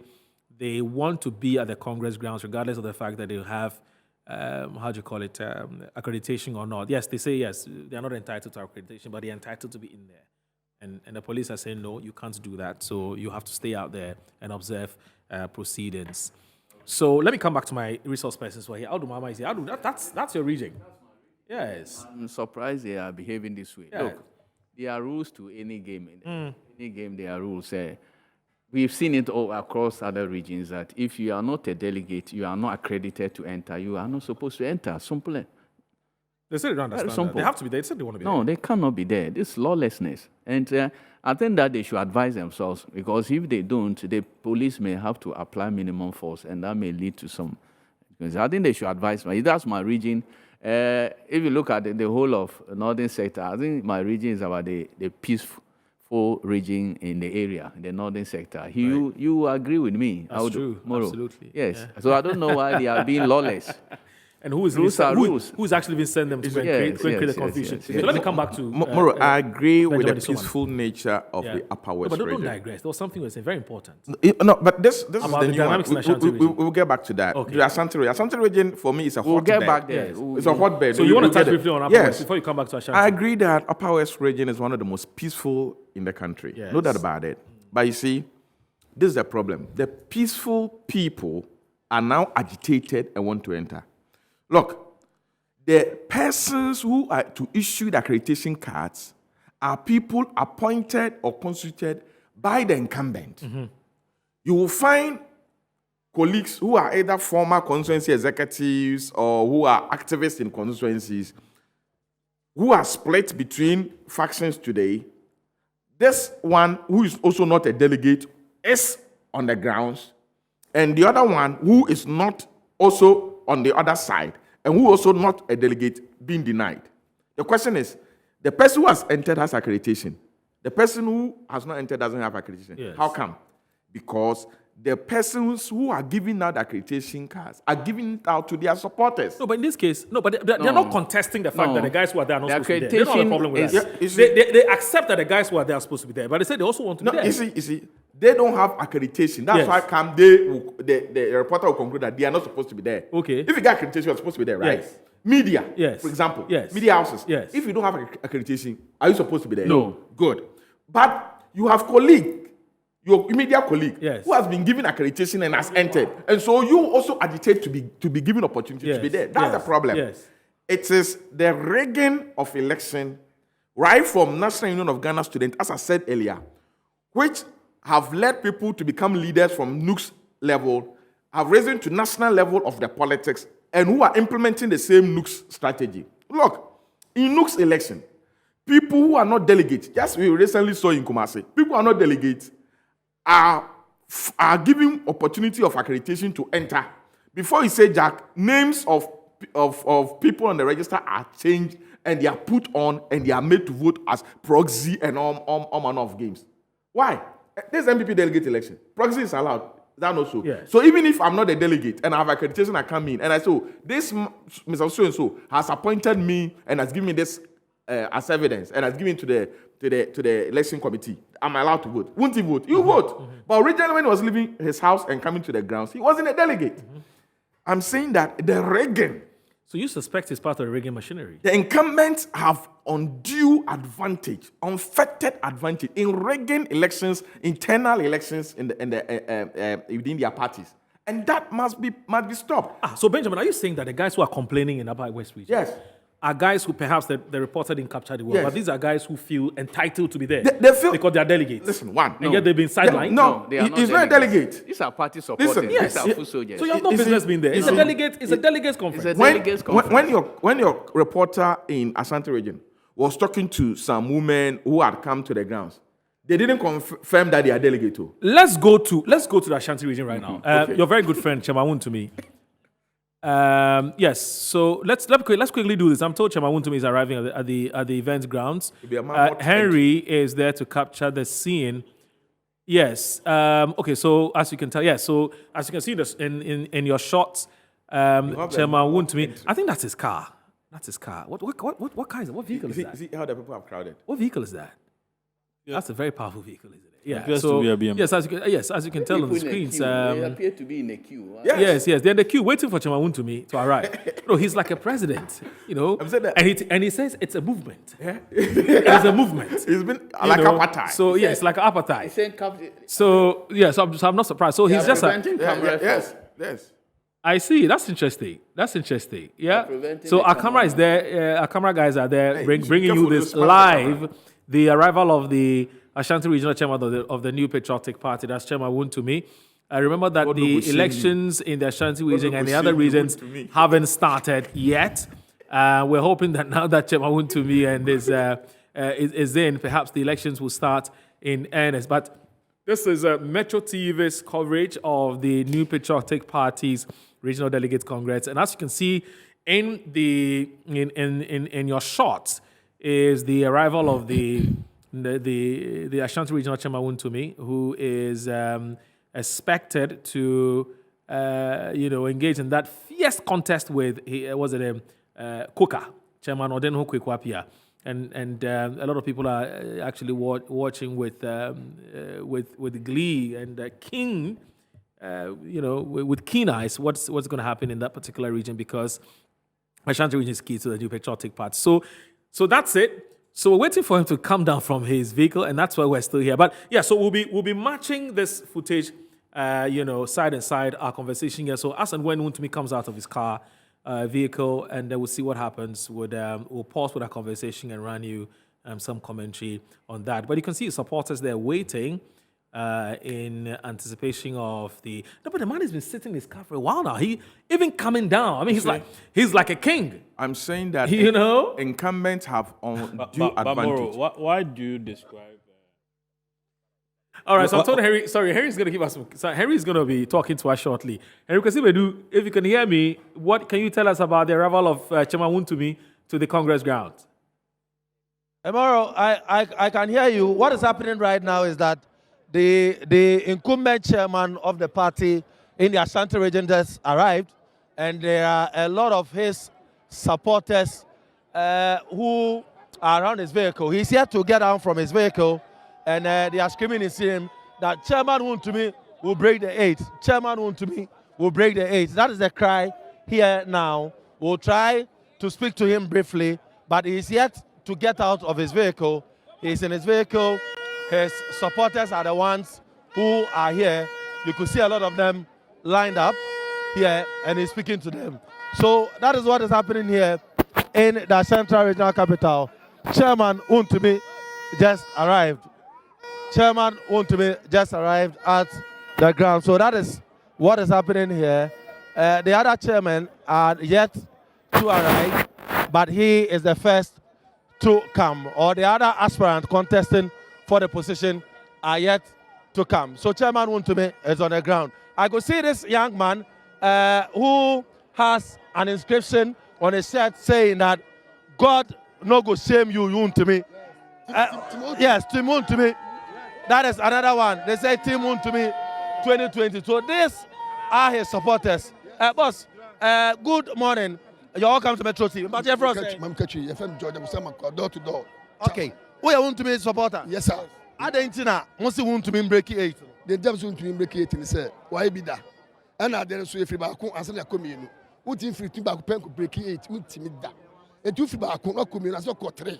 they want to be at the Congress grounds regardless of the fact that they have, accreditation or not. Yes, they say yes, they are not entitled to accreditation, but they're entitled to be in there. And the police are saying, no, you can't do that. So you have to stay out there and observe proceedings. So let me come back to my resource persons who are here. AWUDU Mama is here. AWUDU, that's your region. Yes. I'm surprised they are behaving this way. Yeah. Look, there are rules to any game. Any game, there are rules. We've seen it all across other regions that if you are not a delegate, you are not accredited to enter, you are not supposed to enter. Simple. They said they don't understand that. They have to be there. They said they want to be there. No, they cannot be there. This is lawlessness. And I think that they should advise themselves, because if they don't, the police may have to apply minimum force, and that may lead to some. Because I think they should advise. That's my region. If you look at the whole of northern sector, I think my region is about the peaceful region in the area, in the northern sector. You agree with me? That's true. Moro. Absolutely. Yes. Yeah. So I don't know why they are being lawless. And who's actually been sending them to create the confusion? So let me come back to Moro. I agree with the Benjamin peaceful nature of the Upper West but don't region. digress. There was something that's very important. No, but this is About the the new one. dynamics in Ashanti region. We'll get back to that. Okay. The Ashanti region. Ashanti region for me is a hotbed. We'll get back there. Yes. It's a hotbed. So you want to touch briefly on Upper West before you come back to Ashanti? I agree that Upper West region is one of the most peaceful in the country. Yes. No doubt about it. But you see, this is the problem. The peaceful people are now agitated and want to enter. Look, the persons who are to issue the accreditation cards are people appointed or constituted by the incumbent. Mm-hmm. You will find colleagues who are either former constituency executives or who are activists in constituencies who are split between factions today. This one, who is also not a delegate, is on the grounds, and the other one, who is not also on the other side, and who also not a delegate, being denied. The question is, the person who has entered has accreditation. The person who has not entered doesn't have accreditation. Yes. How come? Because the persons who are giving out accreditation cards are giving it out to their supporters. No, but in this case, they're not contesting the fact that the guys who are there are not supposed to be there. They don't have a problem with that. They accept that the guys who are there are supposed to be there, but they say they also want to be there. You see, they don't have accreditation. That's why the reporter will conclude that they are not supposed to be there. Okay. If you get accreditation, you're supposed to be there, right? Yes. Media, yes. For example, yes. Media houses. Yes. If you don't have accreditation, are you supposed to be there? No. Good. But you have your media colleague, yes. who has been given accreditation and has entered. And so you also agitate to be given opportunity to be there. That's the problem. Yes. It is the rigging of election, right from National Union of Ghana students, as I said earlier, which have led people to become leaders from NUC's level, have risen to national level of the politics, and who are implementing the same NUC's strategy. Look, in NUC's election, people who are not delegates, just we recently saw in Kumasi, people who are not delegates are given opportunity of accreditation to enter. Before you say Jack, names of people on the register are changed and they are put on and they are made to vote as proxy and all manner of games. Why? This MPP delegate election. Proxy is allowed. Is that not so? Yes. So even if I'm not a delegate and I have accreditation, I come in and I say, this Mr. So-and-so has appointed me and has given me this as evidence and has given to the election committee. Am I allowed to vote? Won't he vote? You vote. Mm-hmm. But originally when he was leaving his house and coming to the grounds, he wasn't a delegate. Mm-hmm. I'm saying that the rigging. So you suspect he's part of the rigging machinery? The incumbents have undue advantage, unfettered advantage in rigging elections, internal elections within their parties. And that must be stopped. So Benjamin, are you saying that the guys who are complaining in Upper West Region are guys who perhaps the reporter didn't capture the word, but these are guys who feel entitled to be there they feel, because they are delegates? Listen, and yet they've been sidelined? No, they are not he's not a delegate. These are party supporters. Listen, These are full soldiers. So you have no business being there. It's a delegates conference. When your reporter in Ashanti region was talking to some women who had come to the grounds, they didn't confirm that they are delegate. Let's go to the Ashanti region right now. Okay. Your very good friend Chemawun to me. Yes, so let's quickly do this. I'm told Chemawun to me is arriving at the event grounds. Henry is there to capture the scene. Yes. Okay. So as you can tell, So as you can see this in your shots, Chemawun to me. I think that's his car. That's his car. What car is it? What vehicle is that? See how the people have crowded. What vehicle is that? Yeah. That's a very powerful vehicle, isn't it? Yeah. It appears to be a BMW. Yes, as you can tell on the screens. They appear to be in a queue. Right? Yes, they're in the queue waiting for Chemawun to me to arrive. He's like a president, and he says it's a movement. Yeah. It's a movement. It's been like apartheid. So it's like apartheid. So I'm not surprised. So he's just yes. I see. That's interesting. Yeah. So our camera is there. Our camera guys are there bringing you this live. The arrival of the Ashanti Regional Chairman of the New Patriotic Party, that's Chemawun to me. I remember that the elections in the Ashanti region and the other regions haven't started yet. We're hoping that now that Chemawun to me and is in, perhaps the elections will start in earnest. But this is Metro TV's coverage of the New Patriotic Party's Regional Delegates Congress, and as you can see in your shots, is the arrival of the Ashanti Regional Chairman to me, who is expected to engage in that fierce contest with Kuka Chairman Odenho Kwekwapia, and a lot of people are actually watching with glee and keen with keen eyes what's going to happen in that particular region, because Ashanti region is key to the New Patriotic Party. So that's it. So we're waiting for him to come down from his vehicle, and that's why we're still here. But yeah, so we'll be matching this footage, side and side our conversation here. So as and when Wuntumi comes out of his car, vehicle, and then we'll see what happens. We'll pause with our conversation and run you some commentary on that. But you can see his supporters there waiting in anticipation of the. No, but the man has been sitting in his car for a while now. He even coming down. I mean, he's like a king. I'm saying that incumbents have undue advantage. MORO, why do you describe? All right, so I told Harry. Sorry, Harry's going to give us. Harry's going to be talking to us shortly. Harry Kasibedu, if you can hear me, what can you tell us about the arrival of Chemawun to me to the Congress grounds? MORO, I can hear you. What is happening right now is that the incumbent chairman of the party in the Ashanti region just arrived, and there are a lot of his supporters who are around his vehicle. He's here to get down from his vehicle, and they are screaming in him that Chairman Wuntumi will break the 8. Chairman Wuntumi will break the 8. That is the cry here now. We'll try to speak to him briefly, but he's yet to get out of his vehicle. He's in his vehicle. His supporters are the ones who are here. You could see a lot of them lined up here, and he's speaking to them. So that is what is happening here in the Central Regional Capital. Chairman Wuntumi just arrived. Chairman Wuntumi just arrived at the ground. So that is what is happening here. The other chairmen are yet to arrive, but he is the first to come, or the other aspirant contesting for the position are yet to come. So Chairman Wuntumi is on the ground. I could see this young man who has an inscription on his shirt saying that God no go shame you, Wuntumi. Yes, Team Wuntumi. That is another one. They say Team Wuntumi 2020. So these are his supporters. Boss, good morning. You're welcome to Metro TV. But I'm catching you. I'm door to door. Okay. We are Wuntumi supporter. Yes, sir. Adentina, once you Wuntumi break 8. The jobs Wuntumi break 8 and say, why be that? And I didn't say if you back, I said, I come in. Uti free to back pen break it, ultimida. And two back, no coming as a quarter.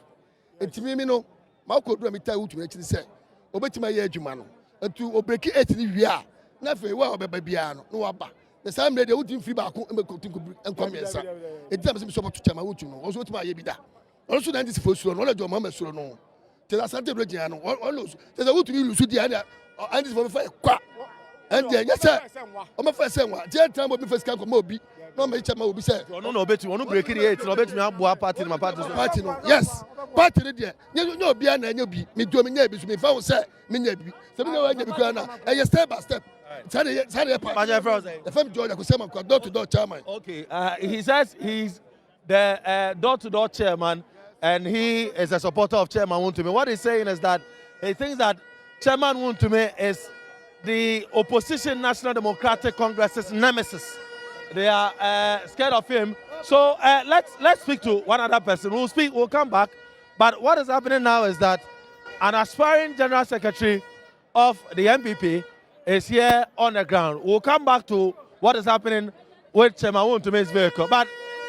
And to me, no, Marco Dramita would actually say, Obey my age, man. And to break it, we are. Nothing well, babyano, no abba. The same day, they wouldn't free back and come here, sir. It doesn't so much to Chama, you know, also to my Yabida. Also, then this first one, all of your mamma so no. Tell us Santa Regiano, all those. There's a wood to use the other, and this for quack. And then, yes, sir. I'm a first one. Dear time will be first come from Moby. No, my chama will be said. No, bet you want to break it, no, bet me up party in my party. Yes, party there. You know, be an and be me doing neighbors. Me found, sir, me neighbor. So, we know I get and you step by step. The family George, I could say, I'm door to door chairman. Okay, he says he's the door to door chairman, and he is a supporter of Chairman Wontumi. What he's saying is that he thinks that Chairman Wontumi is the opposition National Democratic Congress's nemesis. They are scared of him. So let's speak to one other person. We'll come back. But what is happening now is that an aspiring General Secretary of the NPP is here on the ground. We'll come back to what is happening with Chairman Wontumi's vehicle. But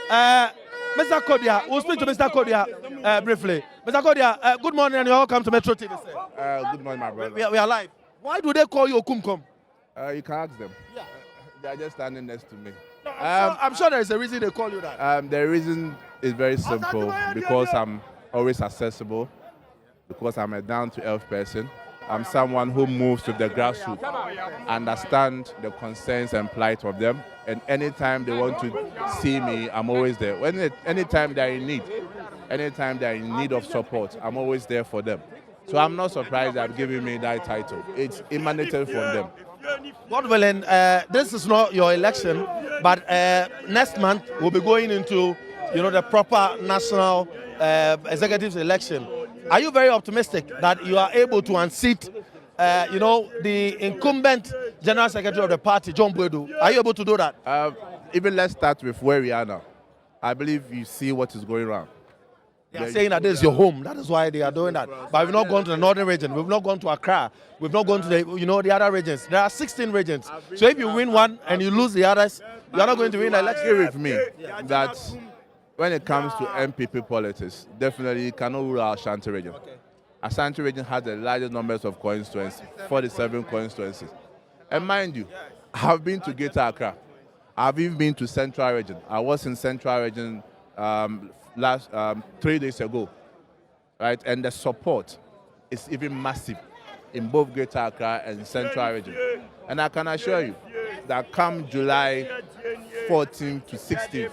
Mr. Kodia, we'll speak to Mr. Kodia briefly. Mr. Kodia, good morning and you're welcome to Metro TV. Good morning, my brother. We are live. Why do they call you Okumkom? You can ask them. Yeah. They are just standing next to me. No, I'm sure there is a reason they call you that. The reason is very simple. Because I'm always accessible. Because I'm a down-to-earth person. I'm someone who moves with the grassroots, understand the concerns and plight of them, and anytime they want to see me, I'm always there. Anytime they're in need of support, I'm always there for them. So I'm not surprised they've given me that title. It's emanated from them. God willing, this is not your election, but next month we'll be going into, the proper national executives election. Are you very optimistic that you are able to unseat, the incumbent General Secretary of the party, John Boadu? Are you able to do that? Even let's start with where we are now. I believe you see what is going on. They are saying that this is your home. That is why they are doing that. But we've not gone to the northern region. We've not gone to Accra. We've not gone to the other regions. There are 16 regions. So if you win one and you lose the others, you are not going to win the election. Agree with me that when it comes to MPP politics, definitely you cannot rule out Ashanti region. Okay. Ashanti region has the largest numbers of constituencies, 47 constituencies. And mind you, I've been to Greater Accra. I've even been to Central region. I was in Central region 3 days ago, right? And the support is even massive in both Greater Accra and Central region. And I can assure you that come July 14th to 16th,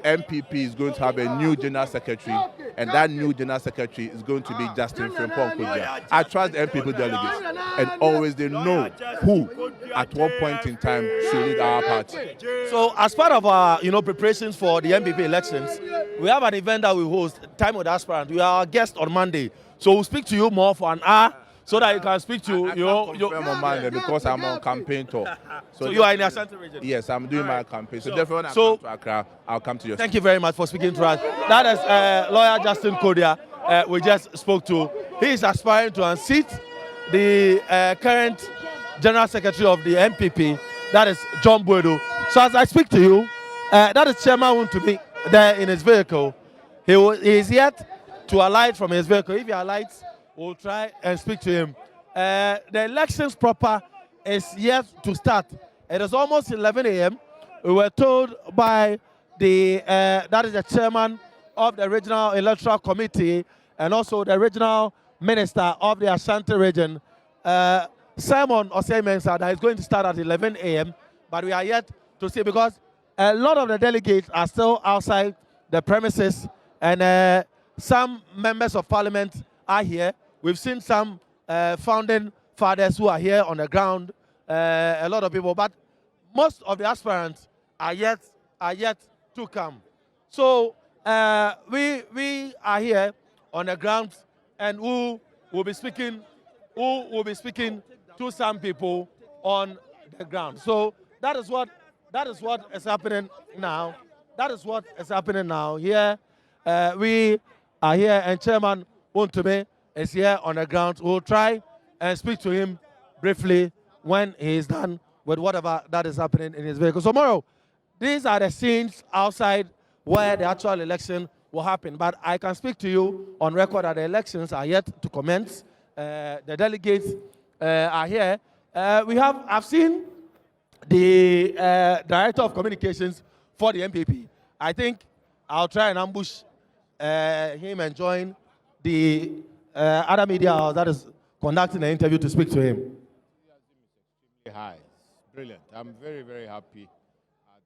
MPP is going to have a new General Secretary, and that new General Secretary is going to be Justin Frimpong Kodja. I trust the MPP delegates, and always they know who, at what point in time, should lead our party. So as part of our preparations for the MPP elections, we have an event that we host, Time with Aspirant. We are our guest on Monday. So we'll speak to you more for an hour, so that you can speak to on Monday because I'm on campaign tour. So you are in the Ashanti region? Yes, I'm doing my campaign. So definitely when I come to Accra, I'll come to your Thank you very much for speaking to us. That is lawyer Justin Kodia we just spoke to. He is aspiring to unseat the current General Secretary of the NPP, that is John Boadu. So as I speak to you, that is Chairman Wontumi there in his vehicle. He is yet to alight from his vehicle. If he alights, we'll try and speak to him. The elections proper is yet to start. It is almost 11 a.m. We were told by that is the chairman of the Regional Electoral Committee and also the Regional Minister of the Ashanti region, Simon Osei-Mensah, that is going to start at 11 a.m. But we are yet to see because a lot of the delegates are still outside the premises and some members of parliament are here. We've seen some founding fathers who are here on the ground, a lot of people, but most of the aspirants are yet to come. So we are here on the ground, and who will be speaking to some people on the ground. So that is what is happening now. That is what is happening now. Here we are here, and Chairman Wontumi is here on the ground. We'll try and speak to him briefly when he is done with whatever that is happening in his vehicle. So, MORO, these are the scenes outside where the actual election will happen. But I can speak to you on record that the elections are yet to commence. The delegates are here. I've seen the Director of Communications for the MPP. I think I'll try and ambush him and join the other media house that is conducting the interview to speak to him. High. It's brilliant. I'm very, very happy at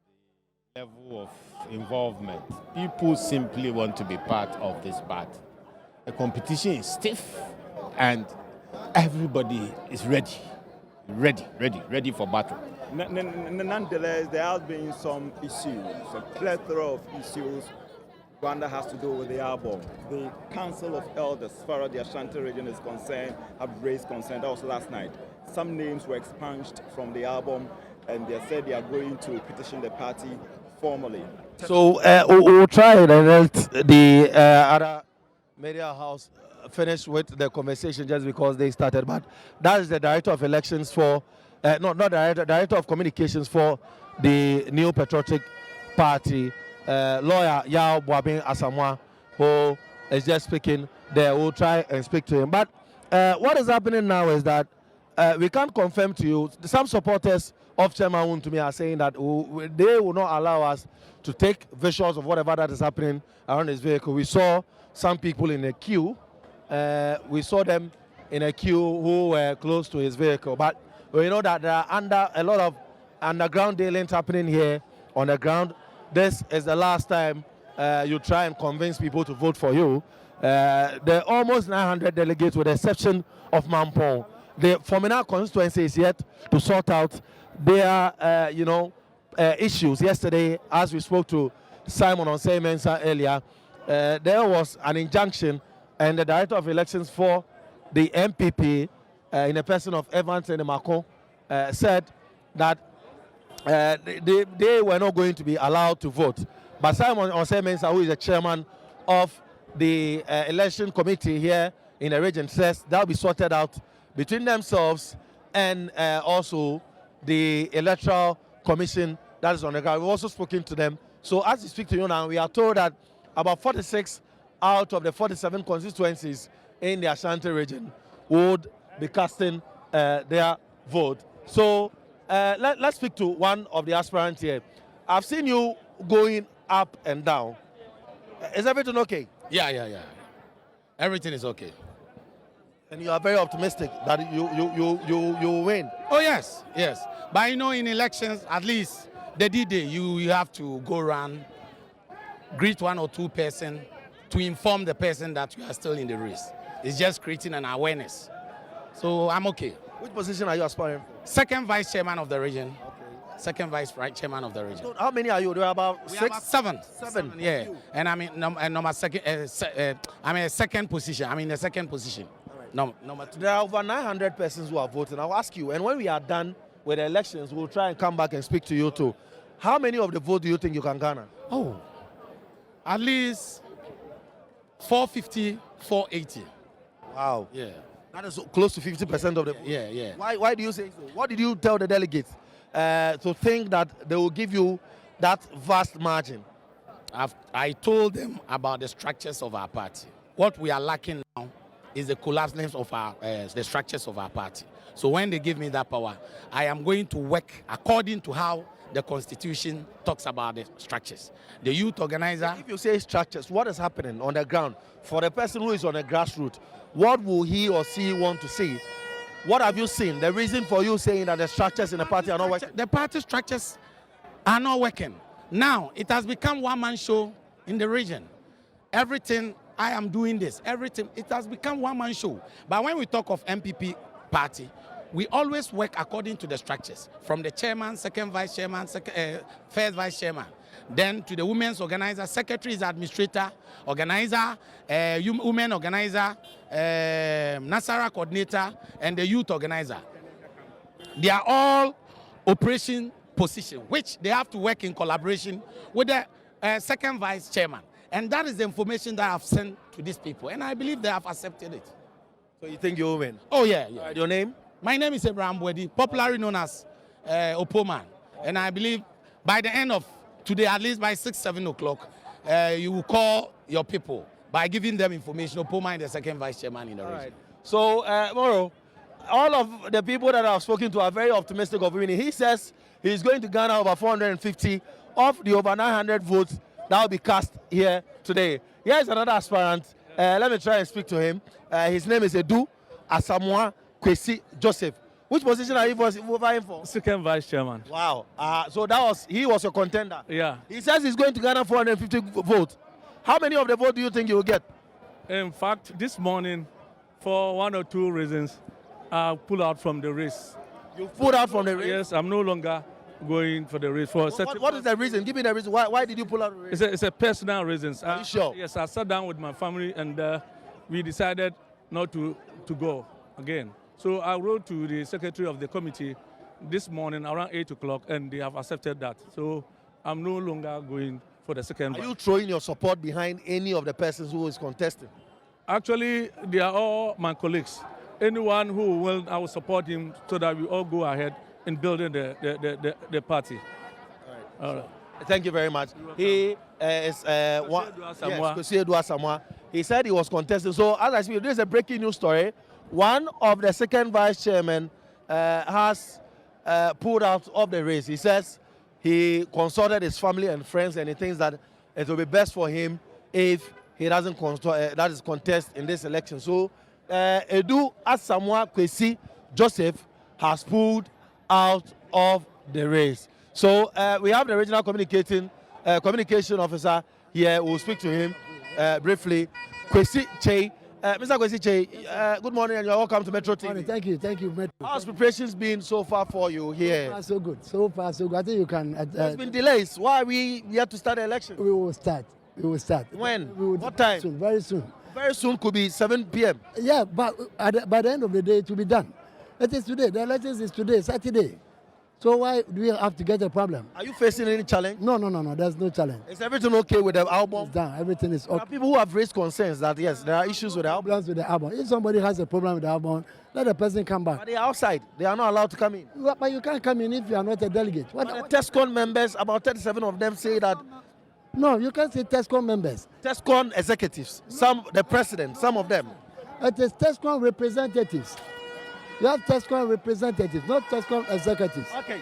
the level of involvement. People simply want to be part of this party. The competition is stiff and everybody is ready for battle. Nonetheless, there has been some issues, a plethora of issues. Rwanda has to do with the album. The Council of Elders, as far as the Ashanti region is concerned, have raised concern. That was last night. Some names were expunged from the album, and they said they are going to petition the party formally. So we'll try and let the other media house finish with the conversation just because they started. But that is the Director of Elections for, Director of Communications for the New Patriotic Party, lawyer Yao Boabin Asamoah, who is just speaking there. We'll try and speak to him. But what is happening now is that we can't confirm to you. Some supporters of Chairman Wontumi are saying that they will not allow us to take visuals of whatever that is happening around his vehicle. We saw some people in a queue. We saw them in a queue who were close to his vehicle. But we know that there are a lot of underground dealings happening here on the ground. This is the last time you try and convince people to vote for you. There are almost 900 delegates with the exception of Mampong. The Formina constituency is yet to sort out their, issues. Yesterday, as we spoke to Simon Onsei-Mensah earlier, there was an injunction, and the Director of Elections for the MPP, in the person of Evans and Macron, said that they were not going to be allowed to vote. But Simon Onsei-Mensah, who is the chairman of the election committee here in the region, says that will be sorted out between themselves and also the Electoral Commission that is on the ground. We've also spoken to them. So as we speak to you now, we are told that about 46 out of the 47 constituencies in the Ashanti region would be casting their vote. So let's speak to one of the aspirants here. I've seen you going up and down. Is everything okay? Yeah. Everything is okay. And you are very optimistic that you will win. Oh, yes. But in elections, at least the D-Day, you have to go around, greet one or two persons to inform the person that you are still in the race. It's just creating an awareness. So I'm okay. Which position are you aspiring for? Second vice chairman of the region. Okay. Second vice chairman of the region. So how many are you? There are about six? About seven. Seven. Yeah. And I'm in number second. I'm in a second position. Number two. There are over 900 persons who are voting. I'll ask you, and when we are done with the elections, we'll try and come back and speak to you too. How many of the vote do you think you can garner? Oh, at least 450, 480. Wow. Yeah. That is close to 50% of the vote. Yeah. Why do you say so? What did you tell the delegates to think that they will give you that vast margin? I told them about the structures of our party. What we are lacking now is the collapse of the structures of our party. So when they give me that power, I am going to work according to how the Constitution talks about the structures. The youth organizer... If you say structures, what is happening on the ground? For the person who is on the grassroots, what will he or she want to see? What have you seen? The reason for you saying that the structures in the party are not working? The party structures are not working. Now, it has become one-man show in the region. Everything, I am doing this, everything, it has become one-man show. But when we talk of MPP party, we always work according to the structures, from the chairman, second vice chairman, first vice chairman, then to the women's organizer, secretary is administrator, organizer, women organizer, Nasara coordinator, and the youth organizer. They are all operation position, which they have to work in collaboration with the second vice chairman. And that is the information that I've sent to these people, and I believe they have accepted it. So you think you'll win? Oh, yeah. Your name? My name is Abraham Bwedi, popularly known as Opoman. And I believe by the end of today, at least by 6, 7 o'clock, you will call your people by giving them information. Opoma is the second vice chairman in the region. Right. So, Moro, all of the people that I've spoken to are very optimistic of winning. He says he's going to garner over 450 of the over 900 votes that will be cast here today. Here's another aspirant. Let me try and speak to him. His name is Edu Asamoah Kwesi Joseph. Which position are you vying for? Second vice chairman. Wow. So he was a contender. Yeah. He says he's going to garner 450 votes. How many of the votes do you think you will get? In fact, this morning, for 1 or 2 reasons, I pulled out from the race. You pulled out from the race? Yes, I'm no longer going for the race. What is the reason? Give me the reason. Why did you pull out of the race? It's a personal reason. Are you sure? Yes, I sat down with my family and we decided not to go again. So I wrote to the secretary of the committee this morning around 8 o'clock and they have accepted that. So I'm no longer going for the second. Are you throwing your support behind any of the persons who is contesting? Actually, they are all my colleagues. Anyone who will, I will support him so that we all go ahead in building the party. All right. Thank you very much. He is Kwesi Asamoah. He said he was contesting. So as I speak, this is a breaking news story. One of the second vice chairman has pulled out of the race. He says he consulted his family and friends and he thinks that it will be best for him if he doesn't contest in this election. So Edu Asamoah Kwesi Joseph has pulled out of the race. So we have the regional communication officer here. We'll speak to him briefly. Kwesi Che. Mr. Kwesi Che, good morning and you're welcome to Metro TV. Thank you, Metro. How's preparations been so far for you here? So far, so good. So far, so good. I think you can... There's been delays. Why are we yet to start the election? We will start. When? What time? Soon, very soon. Very soon could be 7 p.m. Yeah, but by the end of the day, it will be done. It is today. The elections is today, Saturday. So why do we have to get a problem? Are you facing any challenge? No. There's no challenge. Is everything okay with the album? It's done. Everything is okay. There are people who have raised concerns that yes, there are issues with the album. Problems with the album. If somebody has a problem with the album, let the person come back. But they are outside. They are not allowed to come in. But you can't come in if you are not a delegate. The TESCON members, about 37 of them say that. No, you can't say TESCON members. TESCON executives. The president, some of them. It is TESCON representatives. You have TESCON representatives, not TESCON executives. Okay.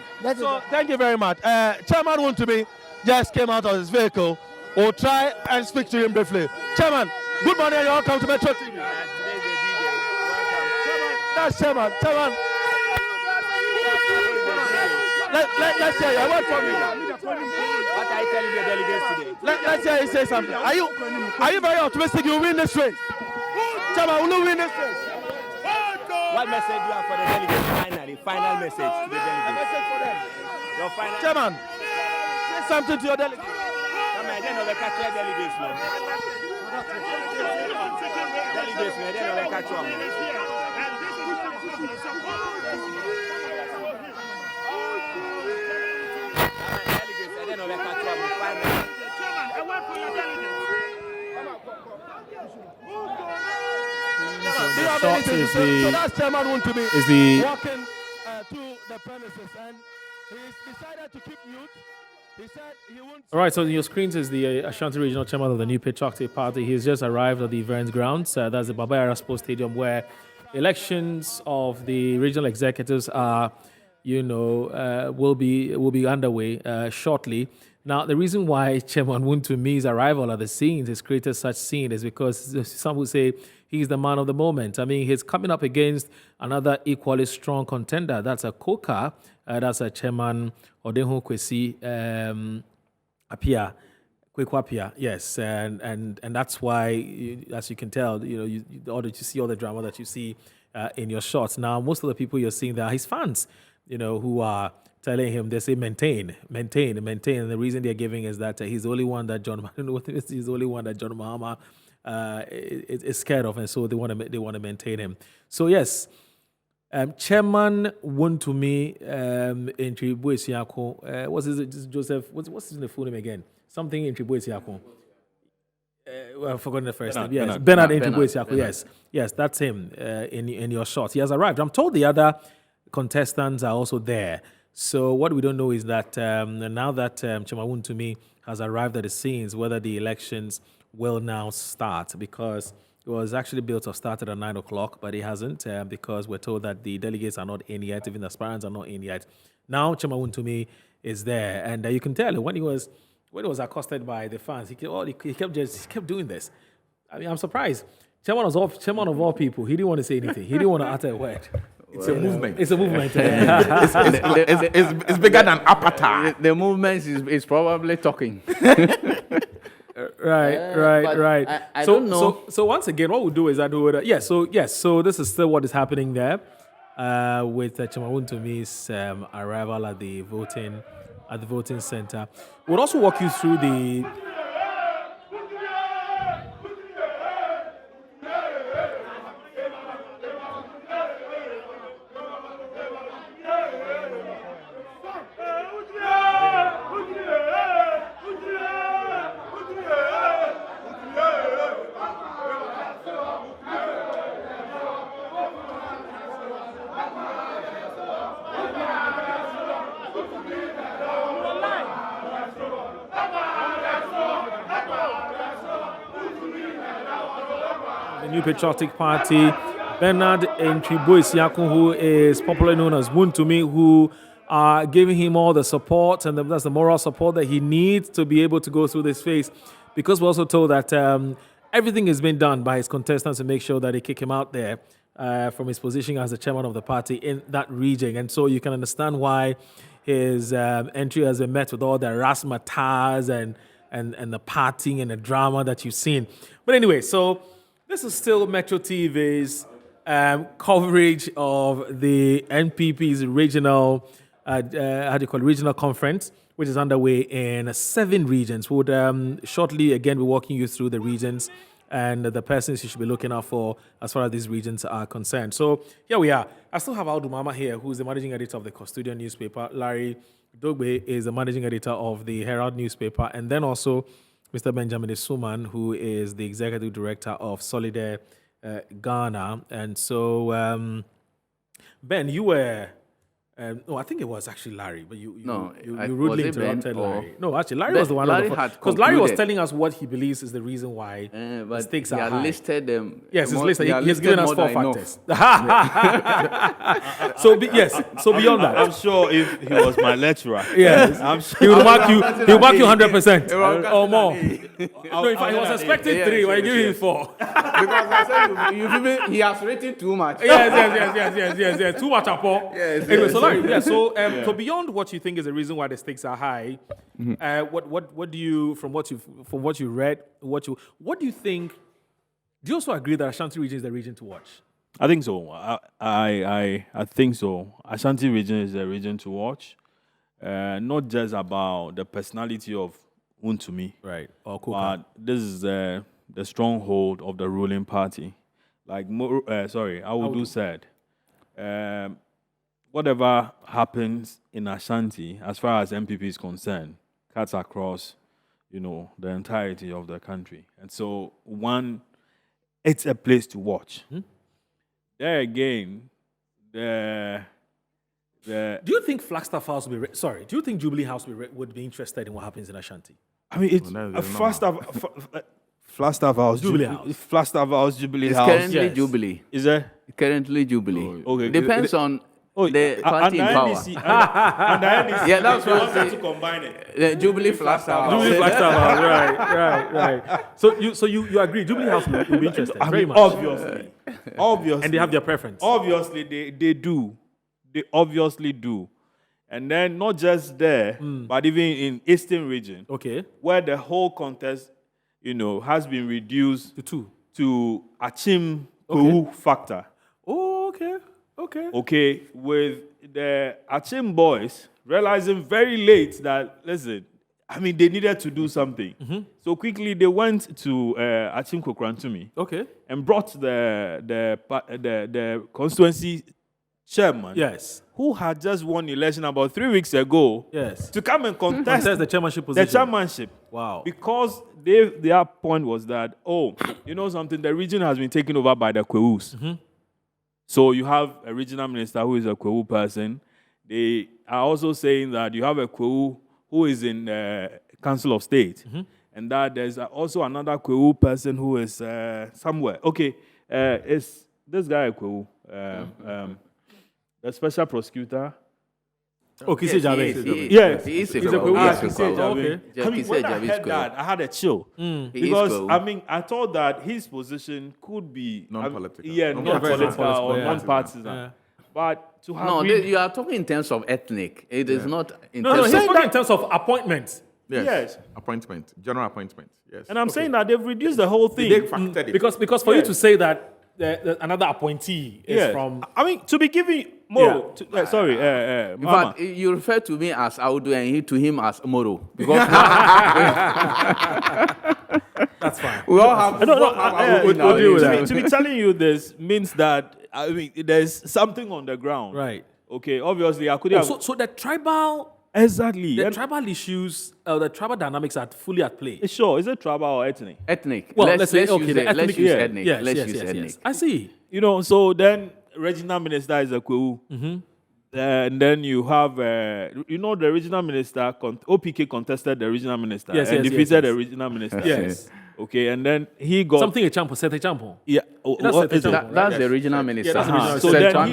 Thank you very much. Chairman Wontumi just came out of his vehicle. We'll try and speak to him briefly. Chairman, good morning. You're welcome to Metro TV. That's Chairman. Chairman. Let's hear you. I want from you. What are you telling the delegates today? Let's hear you say something. Are you very optimistic you'll win this race? Chairman, will you win this race? What message do you have for the delegates? Final message to the delegates. Message for them. Your final. Chairman, say something to your delegates. Come on, they know the catch delegates, man. Delegates, man, they know the catch one. Delegates, they know the catch one. Chairman, I work for your delegates. So that's Chairman Wontumi walking to the premises and he's decided to keep mute. He said he won't. All right, so on your screens is the Ashanti Regional Chairman of the New Patriotic Party. He's just arrived at the events grounds. That's the Baba Yara Sports Stadium where elections of the regional executives are, will be underway shortly. Now, the reason why Chairman Wontumi's arrival at the scenes has created such scene is because some would say he's the man of the moment. I mean, he's coming up against another equally strong contender. That's a Koka. That's a Chairman Odenho Kwesi Apia. Yes, and that's why, as you can tell, you see all the drama that you see in your shots. Now, most of the people you're seeing there are his fans, who are telling him, they say maintain. And the reason they're giving is that he's the only one that John Mahama is scared of, and so they want to maintain him. So yes, Chairman Wontumi in Tribuesiako, what's his Joseph? What's his full name again? Something in Tribuesiako. I've forgotten the first name. Yes, Bernard in Tribuesiako. Yes, that's him in your shot. He has arrived. I'm told the other contestants are also there. So what we don't know is that now that Chairman Wontumi has arrived at the scenes, whether the elections will now start, because it was actually built or started at 9 o'clock, but it hasn't, because we're told that the delegates are not in yet, even the aspirants are not in yet. Now Chairman Wontumi is there, and you can tell when he was accosted by the fans, he kept doing this. I mean, I'm surprised. Chairman of all people, he didn't want to say anything. He didn't want to utter a word. It's a movement. It's a movement. It's bigger than appetite. The movement is probably talking. Right. I don't know. So once again, what we'll do is that we would, so this is still what is happening there with Chairman Wontumi's arrival at the voting center. We'll also walk you through the. The New Patriotic Party, Bernard Ntribo-Isiakun, who is popularly known as Wontumi, who are giving him all the support, and that's the moral support that he needs to be able to go through this phase. Because we're also told that everything has been done by his contestants to make sure that they kick him out there from his position as the chairman of the party in that region. And so you can understand why his entry has been met with all the razzmatazz and the partying and the drama that you've seen. But anyway, so this is still Metro TV's coverage of the NPP's regional, regional conference, which is underway in 7 regions. We would shortly again be walking you through the regions and the persons you should be looking out for as far as these regions are concerned. So here we are. I still have AWUDU Mama here, who's the managing editor of the Custodian newspaper. Larry Dogbe is the managing editor of the Herald newspaper, and then also Mr. Benjamin Isuman, who is the executive director of Solidaire Ghana. And so, Ben, you were... no, I think it was actually Larry, but you rudely interrupted Larry. No, actually, Larry was the one. Because Larry was telling us what he believes is the reason why the stakes are high. Listed them. Yes, he's listed. He's given us 4 factors. So beyond that, I'm sure if he was my lecturer, yes, I'm sure he would mark you. He would mark you 100% or more. No, in fact, he was expecting 3, but I give him 4. Because I said he has written too much. Yes. Too much, Apo. Yes. Anyway, so Larry, so beyond what you think is the reason why the stakes are high, what do you, from what you read, what do you think? Do you also agree that Ashanti region is the region to watch? I think so. I think so. Ashanti region is a region to watch. Not just about the personality of Wontumi, right? Or but this is the stronghold of the ruling party. Like AWUDU said, whatever happens in Ashanti, as far as MPP is concerned, cuts across, the entirety of the country. And so, it's a place to watch. There again, do you think Flagstaff House will be... do you think Jubilee House would be interested in what happens in Ashanti? I mean, it's Flagstaff House, Jubilee House. Flagstaff House, Jubilee House. Currently yes. Jubilee. Is there? Currently Jubilee. Okay. Depends on the party in power. Yeah, that's what I'm saying. To combine it. The Jubilee Flagstaff House. Jubilee Flagstaff House, right. So you agree? Jubilee House will be interested. Very much. Obviously. And they have their preference. Obviously, they do. They obviously do. And then not just there, but even in Eastern region, where the whole contest, has been reduced to Achim Kwewu factor. Oh, okay. With the Achim boys realizing very late that, listen, they needed to do something. So quickly they went to Achim Kokrantumi. And brought the constituency chairman, yes, who had just won election about 3 weeks ago, yes, to come and contest the chairmanship position. The chairmanship. Wow. Because their point was that, something, the region has been taken over by the Kwewus. So you have a regional minister who is a Kwewu person. they are also saying that you have a Kwewu who is in Council of State, and that there's also another Kwewu person who is somewhere. Okay, is this guy a Kwewu? The special prosecutor. Oh, Kise Jabe. Yes, He is a he's Kwewu. Kise Jabe. Okay. I mean, when I heard that, I had a chill. Because, Kwewu. I mean, I thought that his position could be... Non-political. Yeah, non-political or yeah. non-partisan. Yeah. But to have... No, you are talking in terms of ethnic. It is not in No, terms he's of... talking in terms of appointments. Yes. Appointment, general appointment. Yes. And I'm saying that they've reduced the whole thing. They factored it. Because for you to say that another appointee is from... I mean, to be giving MORO... In Mama. fact, you refer to me as AWUDU and he to him as MORO. Because That's fine. we all have... To be telling you this means that, I mean, there's something on the ground. Right. Okay, obviously, I could have... So the tribal... Exactly. The tribal issues, the tribal dynamics are fully at play. Sure, is it tribal or ethnic? Ethnic. Well, let's say, use okay, the ethnic, let's use ethnic. Yes, let's yes, use yes, ethnic. yes. I see. You know, so then regional minister is a Kwewu. And then you have, the regional minister, OPK contested the regional minister and defeated the regional minister. Yes. Okay, and then he got... Something a champion, set a champion. Yeah. That's the regional minister. Yeah, that's So then he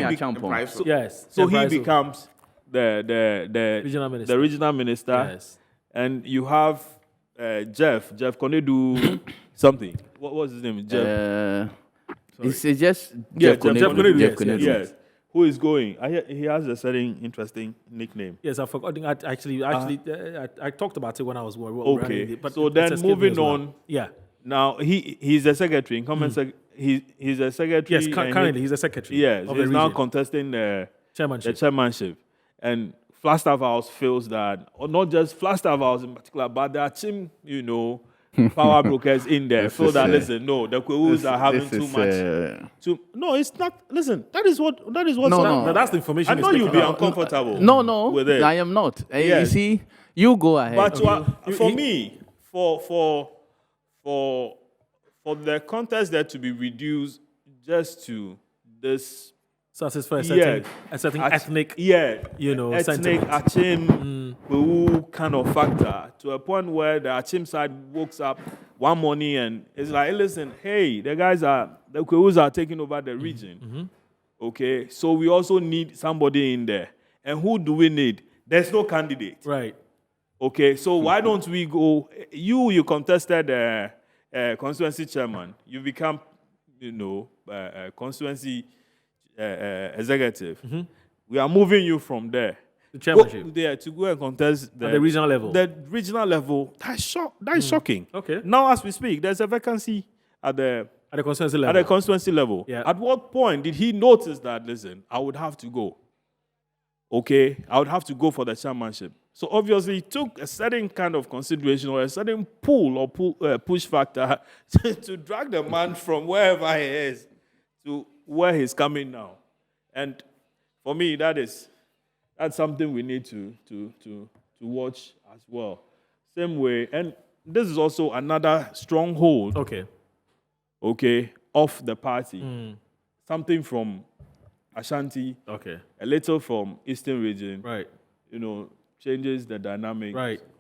Yes. So he becomes the regional minister. Yes. And you have Jeff Konedu something. What was his name? Jeff. It's just Jeff Konedu. Jeff Konedu. Yes. Who is going? He has a certain interesting nickname. Yes, I forgot. I talked about it when I was okay. But so then moving on. Yeah. Now he's a secretary. He's a secretary. Yes, currently he's a secretary. Yes, he's now contesting the chairmanship. And Flagstaff House feels that, or not just Flagstaff House in particular, but there are team, power brokers in there. Feel that listen, no, the Kwewus are having too much. No, it's not. Listen, that is what. No. That's the information. I know you'll be uncomfortable. No, with it. I am not. You see, you go ahead. But for me, for the contest there to be reduced just to this. Satisfy a certain ethnic, ethnic sentiment. Achim Kwewu kind of factor to a point where the Achim side wakes up one morning and it's like, hey, listen, hey, the Kwewus are taking over the region. Okay, so we also need somebody in there. And who do we need? There's no candidate. Right. Okay, so why don't we go? You contested constituency chairman. You become, constituency executive. We are moving you from there. The chairmanship. To go and contest at the regional level. The regional level. That is shocking. Okay. Now, as we speak, there's a vacancy at the constituency level. At the constituency level. Yeah. At what point did he notice that? Listen, I would have to go. Okay, I would have to go for the chairmanship. So obviously, it took a certain kind of consideration or a certain pull or push factor to drag the man from wherever he is to where he's coming now. And for me, that's something we need to watch as well. Same way, and this is also another stronghold. Okay, of the party. Something from Ashanti. Okay. A little from Eastern region. Right. Changes the dynamic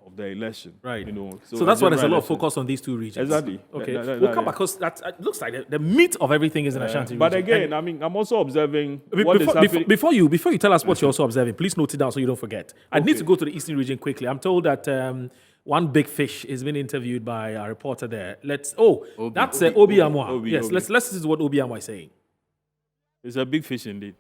of the election. Right. So that's why there's a lot of focus on these two regions. Exactly. Okay. We'll come back because it looks like the meat of everything is in Ashanti region. But again, I'm also observing what is happening. Before you tell us what you're also observing, please note it down so you don't forget. I need to go to the Eastern region quickly. I'm told that one big fish is being interviewed by a reporter there. That's Obi Amwa. Yes, let's listen to what Obi Amwa is saying. It's a big fish indeed.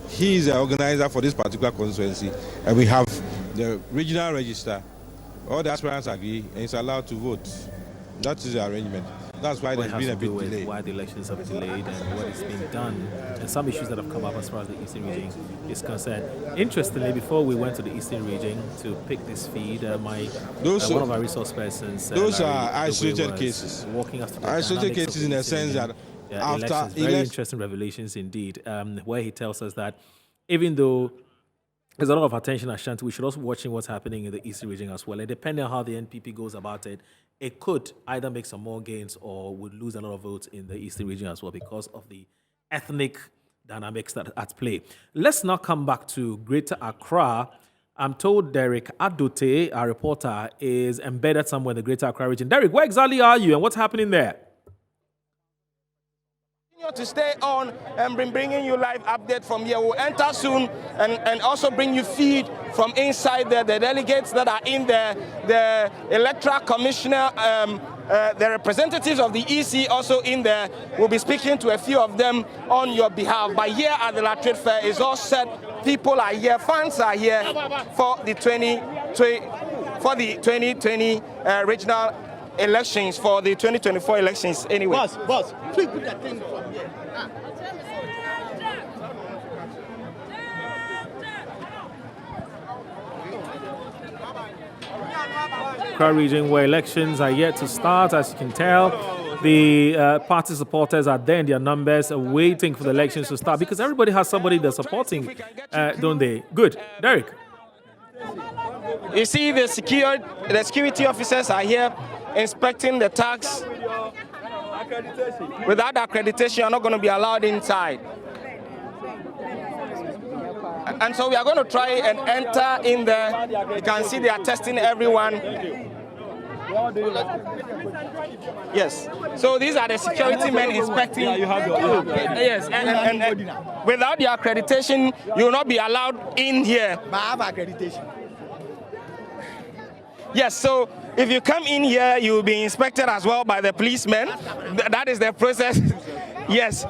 He is the organizer for this particular constituency, and we have the regional register. All the aspirants agree, and it's allowed to vote. That is the arrangement. That's why there's been a bit delay. Why the elections have delayed and what is being done, and some issues that have come up as far as the Eastern region is concerned. Interestingly, before we went to the Eastern region to pick this feed, one of our resource persons. Those are isolated cases. Walking us through isolated cases in the sense that elections. Very interesting revelations indeed, where he tells us that even though there's a lot of attention at Shanti, we should also be watching what's happening in the East region as well. And depending on how the NPP goes about it, it could either make some more gains or would lose a lot of votes in the Eastern region as well because of the ethnic dynamics that are at play. Let's now come back to Greater Accra. I'm told Derek Adote, our reporter, is embedded somewhere in the Greater Accra region. Derek, where exactly are you and what's happening there? To stay on and bringing you live update from here. We'll enter soon and also bring you feed from inside there, the delegates that are in there, the electoral commissioner, the representatives of the EC also in there. We'll be speaking to a few of them on your behalf. But here at the La Trade Fair is all set. People are here, fans are here for the 2020 regional elections, for the 2024 elections anyway. Boss, please put that thing from here. Accra region where elections are yet to start, as you can tell. The party supporters are there in their numbers waiting for the elections to start because everybody has somebody they're supporting, don't they? Good. Derek. You see the security officers are here inspecting the tags. Without accreditation, you're not going to be allowed inside. And so we are going to try and enter in there. You can see they are testing everyone. Yes. So these are the security men inspecting. Yes. And without the accreditation, you will not be allowed in here. But I have accreditation. Yes, so if you come in here, you will be inspected as well by the policemen. That is the process. Yes.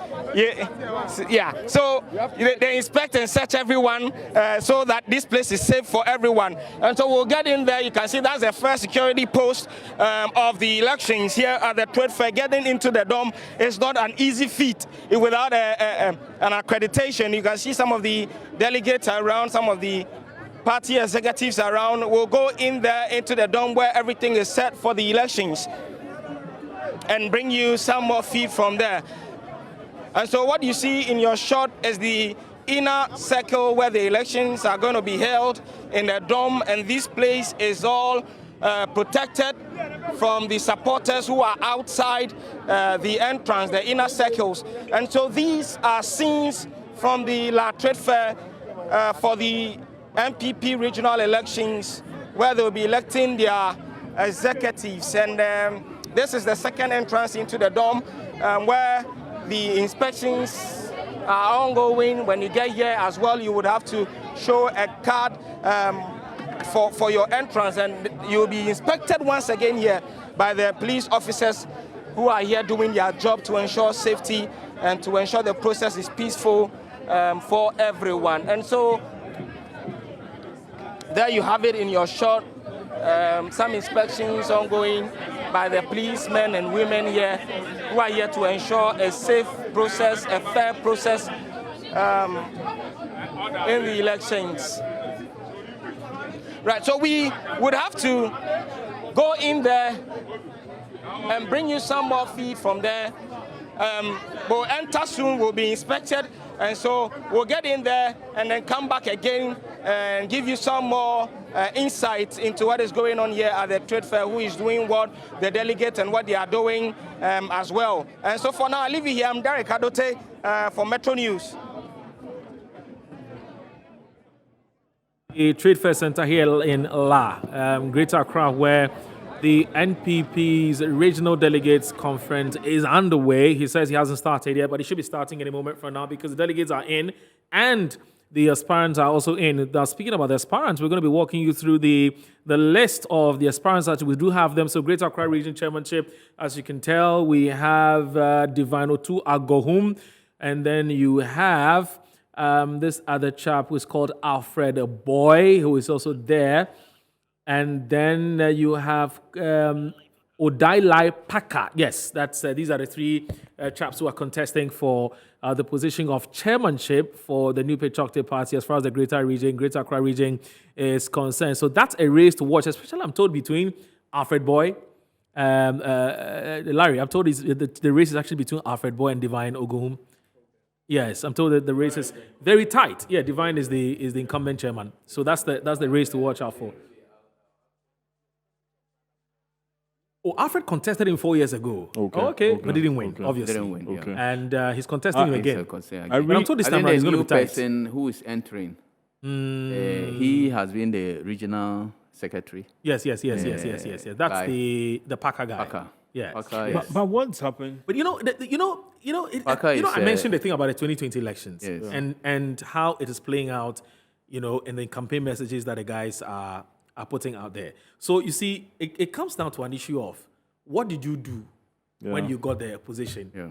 Yeah. So they inspect and search everyone so that this place is safe for everyone. And so we'll get in there. You can see that's the first security post of the elections here at the Trade Fair. Getting into the dome is not an easy feat without an accreditation. You can see some of the delegates around, some of the party executives around. Will go in there into the dome where everything is set for the elections and bring you some more feed from there. And so what you see in your shot is the inner circle where the elections are going to be held in the dome, and this place is all protected from the supporters who are outside the entrance, the inner circles. And so these are scenes from the La Trade Fair for the NPP regional elections, where they'll be electing their executives. And this is the second entrance into the dome, where the inspections are ongoing. When you get here as well, you would have to show a card for your entrance, and you'll be inspected once again here by the police officers who are here doing their job to ensure safety and to ensure the process is peaceful for everyone. And so there you have it in your shot. Some inspections ongoing by the policemen and women here who are here to ensure a safe process, a fair process in the elections. Right, so we would have to go in there and bring you some more feed from there. We'll enter soon, we'll be inspected, and so we'll get in there and then come back again and give you some more insight into what is going on here at the Trade Fair, who is doing what, the delegates and what they are doing as well. And so for now, I leave you here. I'm Derek Adote for Metro News. The Trade Fair Center here in La, Greater Accra, where the NPP's regional delegates conference is underway. He says he hasn't started yet, but it should be starting any moment from now because the delegates are in and the aspirants are also in. Now, speaking about the aspirants, we're going to be walking you through the list of the aspirants that we do have them. So Greater Accra Region Chairmanship, as you can tell, we have Divine Otu Agohum, and then you have this other chap who is called Alfred Boy, who is also there. And then you have Odailai Paka. Yes, that's these are the three chaps who are contesting for the position of chairmanship for the New Patriotic Party as far as the Greater Accra region is concerned. So that's a race to watch, especially I'm told between Alfred Boy Larry, I'm told the race is actually between Alfred Boy and Divine Ogohum. Yes, I'm told that the race is very tight. Yeah, Divine is the incumbent chairman, so that's the race to watch out for. Oh, Alfred contested him 4 years ago. Okay. But didn't win, obviously. Didn't win, okay. And he's contesting him again. But I'm told this time around he's going to be tight. Person who is entering, he has been the regional secretary. Yes. That's the Packer guy. Packer. Yes. Packer, yes. But what's happened? But I mentioned the thing about the 2020 elections and how it is playing out, in the campaign messages that the guys are putting out there. So you see, it comes down to an issue of what did you do when you got the position? Yeah.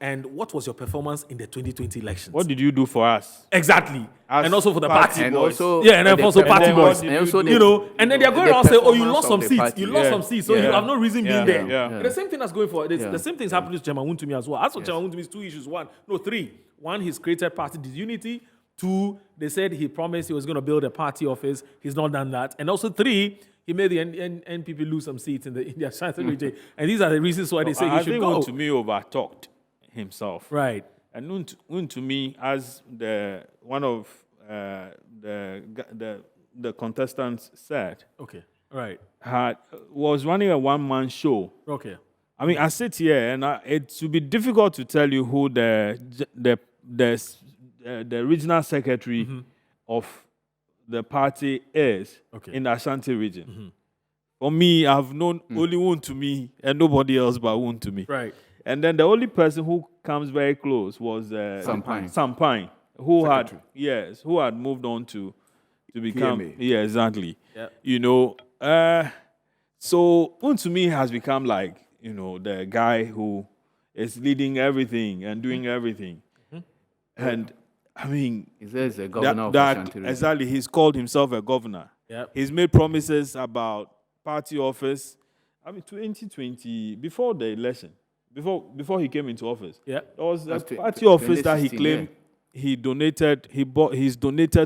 And what was your performance in the 2020 elections? What did you do for us? Exactly. And also for the party and boys. Also, and then also party boys. And also and then they're going around saying, oh, you lost some seats. You lost some seats, so you have no reason being there. Yeah. The same thing that's going for the same thing is happening to Chairman Wontumi as well. As for Chairman Wuntumi's 2 issues, three. One, he's created party disunity. 2, they said he promised he was going to build a party office. He's not done that. And also 3, he made the NPP lose some seats in the Ashanti region. And these are the reasons why they say he should go. I think Wontumi over-talked himself. Right. And Wontumi, as one of the contestants said, okay, right, was running a one-man show. Okay. I mean, I sit here and it would be difficult to tell you who the regional secretary of the party is in the Ashanti region. For me, I've known only Wontumi and nobody else but Wontumi. Right. And then the only person who comes very close was Sampine, who had moved on to become PMA. Yeah, exactly. Yep. So Wontumi has become like the guy who is leading everything and doing everything. And I mean, he's a governor of Ashanti region. Exactly, he's called himself a governor. Yep. He's made promises about party office. I mean, 2020, before the election, before he came into office, there was a party office that he claimed he's donated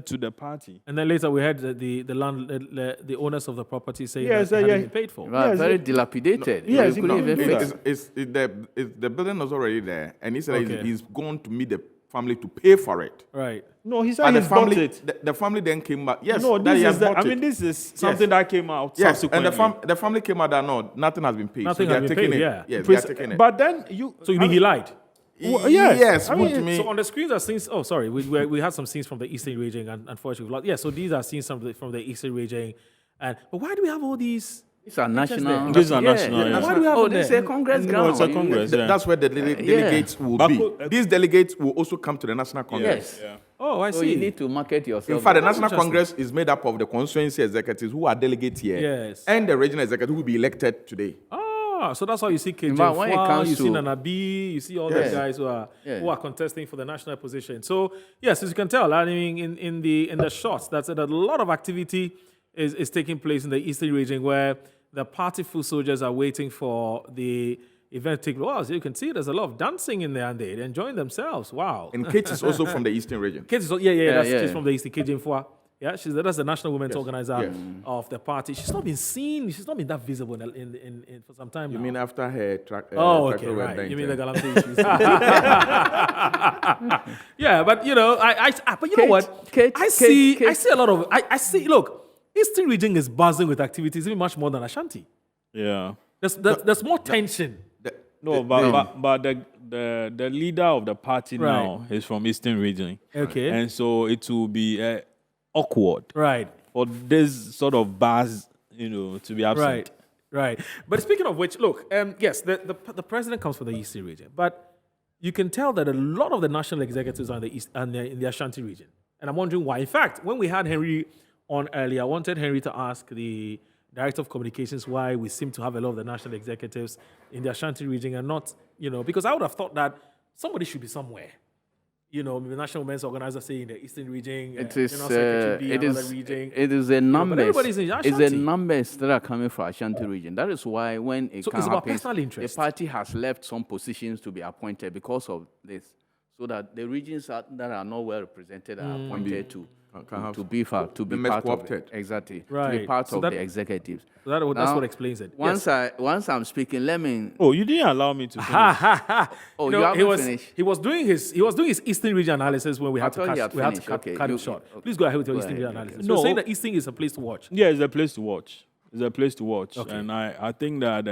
to the party. And then later we had the owners of the property saying that it hadn't been paid for. Right, very dilapidated. No, the building was already there, and he said he's going to meet the family to pay for it. Right. No, he said he's bought it. The family then came back. Yes, no, this is something that came out subsequently. And the family came out that nothing has been paid. Nothing so has been paid, Yes, they are taking it. But then So you mean he lied? Well, yes. So on the screens are scenes. Oh, sorry, we had some scenes from the Eastern region, and unfortunately, so these are scenes from the Eastern region. But why do we have all these? These are national. These are national. Why do we have this is a Congress ground. No, it's a Congress. That's where the delegates will be. These delegates will also come to the National Congress. Yes. Yeah. Oh, I see. So you need to market yourself. In fact, the National Congress is made up of the constituency executives who are delegates here, and the regional executives who will be elected today. So that's why you see KJ, you see Nana B, you see all those guys who are contesting for the national position. So yes, as you can tell, I mean, in the shots, that's that a lot of activity is taking place in the Eastern region where the party foot soldiers are waiting for the event to take place. Well, as you can see, there's a lot of dancing in there, and they're enjoying themselves. Wow. And Kate is also from the Eastern region. Kate is, she's from the Eastern, KJ Mfua. Yeah, that's the national women's organizer of the party. She's not been seen. She's not been that visible in for some time now. You mean after her track? Okay, right. You mean the Galamsey issues? Yeah, but but you know what? I see a lot of. I see. Look, Eastern region is buzzing with activities, even much more than Ashanti. Yeah, there's more tension. But the leader of the party now is from Eastern region. Okay, and so it will be awkward, right, for this sort of buzz, to be absent. Right. But speaking of which, look, yes, the president comes from the Eastern region, but you can tell that a lot of the national executives are in the East and in the Ashanti region, and I'm wondering why. In fact, when we had Henry on earlier, I wanted Henry to ask the Director of Communications why we seem to have a lot of the national executives in the Ashanti region and not, because I would have thought that somebody should be somewhere. The National Women's Organizer say in the Eastern region, it is a numbers. It's the numbers that are coming from Ashanti region. That is why when it happens, the party has left some positions to be appointed because of this, so that the regions that are not well represented are appointed to to be part of it. Exactly. Right. To be part So of that- the executives. So that's Now, what explains it. Once I'm speaking, let me. Oh, you didn't allow me to finish. Oh, You you know, haven't finished. He was doing his Eastern region analysis when we had to thought he cut, had finished. Okay, cut him short. Please go ahead with your Eastern region analysis. No. You're saying that Eastern is a place to watch. Yeah, it's a place to watch. It's a place to watch. Okay. And I think that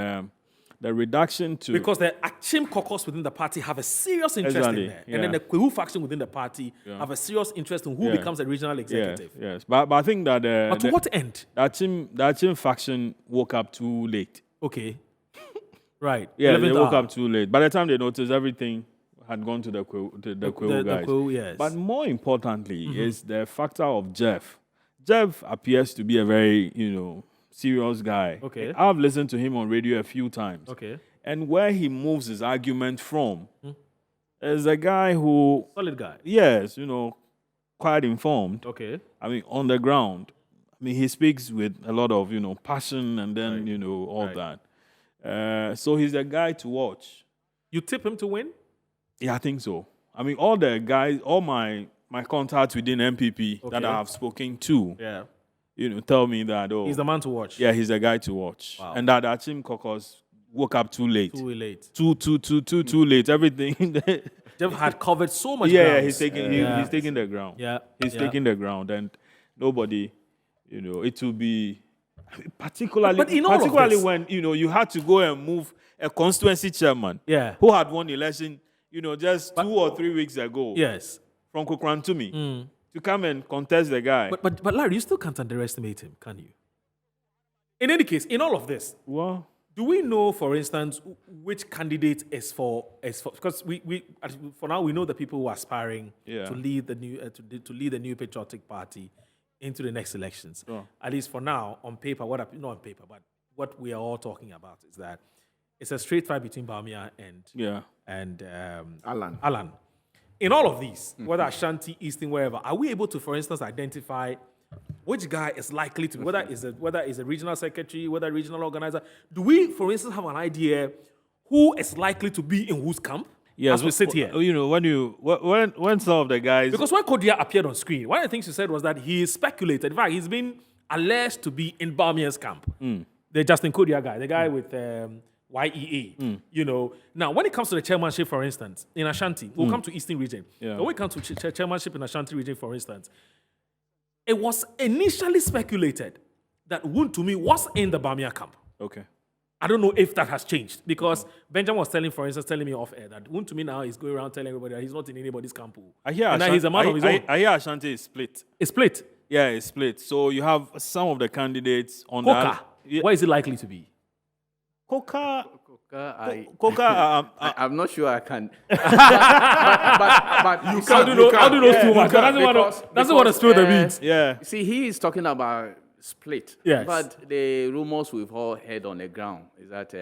the reduction to... Because the Achim caucus within the party have a serious interest Exactly, in there. yeah. And then the Kwehu faction within the party Yeah. have a serious interest in who Yeah. becomes a regional executive. Yes. But I think that... But to what end? The Achim faction woke up too late. Okay. Right. Yeah, they 11th woke hour. up too late. By the time they noticed, everything had gone to the Kwehu guys. The Kwehu, yes. But more importantly is the factor of Jeff. Jeff appears to be a very, serious guy. Okay. I've listened to him on radio a few times. Okay. And where he moves his argument from is a guy who... Solid guy. Yes, quite informed. Okay. I mean, on the ground. I mean, he speaks with a lot of, passion and then, all that. So he's a guy to watch. You tip him to win? Yeah, I think so. I mean, all the guys, all my contacts within MPP that Okay. I have spoken to, Yeah. tell me that, He's the man to watch. yeah, he's a guy to watch. Wow. And that Achim Caucus woke up too late. Too late. Too late. Everything. Jeff had covered so much Yeah, ground. he's taking the ground. Yeah. He's Yeah. taking the ground, and nobody, it will be particularly But in all of this- when you had to go and move a constituency chairman, Yeah. who had won election, just 2 or 3 weeks ago, Yes. from Kokrantumi, to come and contest the guy. But Larry, you still can't underestimate him, can you? In any case, in all of this, well, do we know, for instance, which candidate is for because we for now we know the people who are aspiring Yeah. to lead the new to lead the New Patriotic Party into the next elections. Oh. At least for now, on paper, not on paper, but what we are all talking about is that it's a straight fight between Bawumia and Alan. In all of these, whether Ashanti, Eastern, wherever, are we able to, for instance, identify which guy is likely to, whether it's a regional secretary, whether a regional organizer? Do we, for instance, have an idea who is likely to be in whose camp as we sit here? When some of the guys, Because when Kodia appeared on screen, one of the things he said was that he speculated. In fact, he's been alleged to be in Bawumia's camp. The Justin Kodia guy, the guy with YEA. Now when it comes to the chairmanship, for instance, in Ashanti, we'll come to Eastern region. Yeah. But when it comes to chairmanship in Ashanti region, for instance, it was initially speculated that Wuntumi was in the Bawumia camp. Okay. I don't know if that has changed because Benjamin was telling me off air that Wuntumi now is going around telling everybody that he's not in anybody's camp. I hear and now he's a man of his own. I hear Ashanti is split. It's split. Yeah, it's split. So you have some of the candidates on Coca, that. Yeah. where is it likely to be? Coca. I'm not sure I can. but You can't do those too much. Doesn't want to spill the beans. Yeah. See, he is talking about split. Yes. But the rumors we've all heard on the ground is that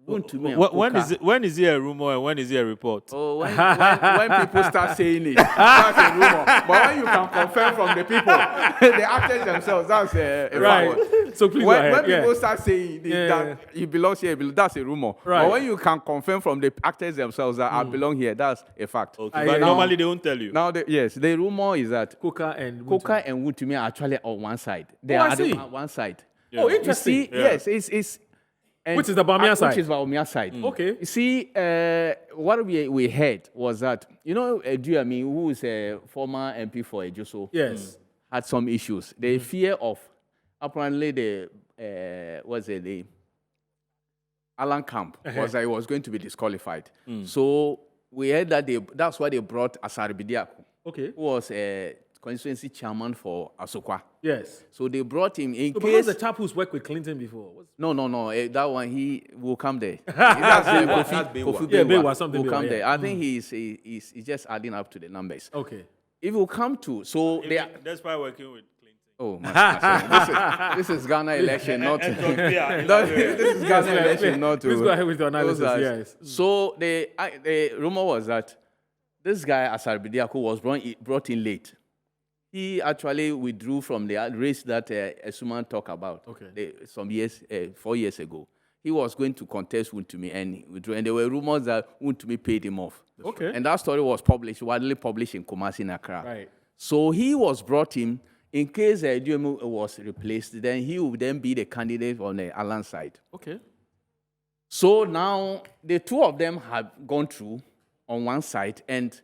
Wuntumi and When is it a rumor and when is it a report? Oh, when people start saying it, that's a rumor. But when you can confirm from the people, the actors themselves, that's a Right. fact. So please go when ahead. people start saying that he belongs here, that's a rumor. Right. But when you can confirm from the actors themselves that I belong here, that's a fact. Okay. But normally they won't tell you. Now, the rumor is that Coca and Wuntumi are actually on one side. They I are see. on one side. Oh, interesting. You see, yes, it's and Which is the Bawumia side? Which is Bawumia side. Okay. You see, what we heard was that, Duami, who is a former MP for Ejoso, Yes. had some issues. The fear of, apparently, the Alan Camp was that he was going to be disqualified. So we heard that that's why they brought Asari Bidiaku, Okay. who was a constituency chairman for Asokwa. Yes. So they brought him in So case... the chap who's worked with Clinton before. No. That one, he will come there. That's Kofi Bewa, something will Bewa, come yeah. there. I think he's just adding up to the numbers. Okay. If you come to... So they are... That's why working with Clinton. Oh, my this is Ghana election, not... This is Ghana election, not to... Please go ahead with your analysis, yes. So the rumor was that this guy, Asari Bidiaku, was brought in late. He actually withdrew from the race that Esuman talked about 4 years ago. He was going to contest Wuntumi and withdrew. And there were rumors that Wuntumi paid him off. Okay. And that story was widely published in Kumasi in Accra. Right. So he was brought in case Duemu was replaced, then he would then be the candidate on the Alan side. Okay. So now the two of them have gone through on one side and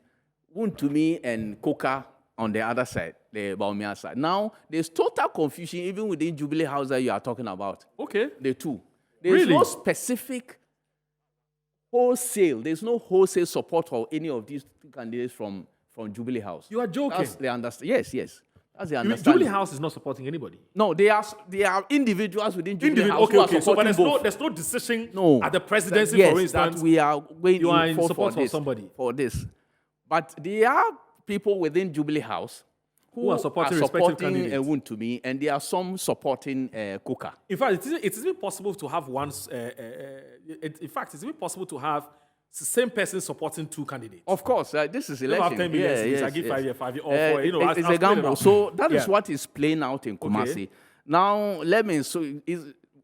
Wuntumi and Koka on the other side, the Baumia side. Now there's total confusion even within Jubilee House that you are talking about. Okay. The two. There's Really? no specific wholesale. There's no wholesale support for any of these two candidates from Jubilee House. You are joking. That's the understanding. Yes. That's the You mean understanding. Jubilee House is not supporting anybody. No, they are individuals within Jubilee House Okay, who are okay. So, but supporting there's both. no decision No. at the presidency, Yes, for instance. that we are going you are in forth support for for this, somebody. for this. But there are people within Jubilee House Who are supporting respective candidates. Wuntumi, and there are some supporting Koka. In fact, it is even possible to have one. In fact, it's even possible to have the same person supporting two candidates. Of course, this is You don't election. have 10 million seats. I give 5 years, 5 years, or 4. You know, it's a gamble. So that is Yeah. what is playing out in Kumasi. Okay. Now,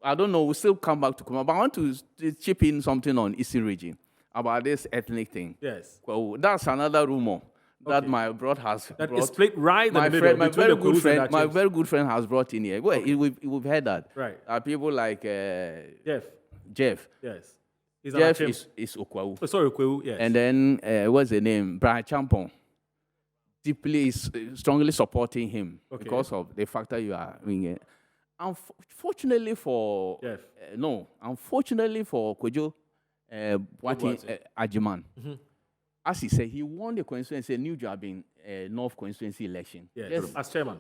I don't know, we'll still come back to Kumasi, but I want to chip in something on Eastern region about this ethnic thing. Yes. Well, that's another rumor that my brother has That brought. is split right in the my middle friend, my between very the good Kwus and friend, the my Achebs. very good friend has brought in here. Well, we've heard that. Right. People like Jeff. Yes. He's Jeff an Acheb. is Okwawu. Oh, sorry, Okwawu, yes. And then what's the name? Brian Champon. Deeply strongly supporting him because of the fact that you are doing it. Unfortunately for unfortunately for Kwejo Ajiman, as he said, he won the constituency, New Jabin North constituency election. Yes. As chairman.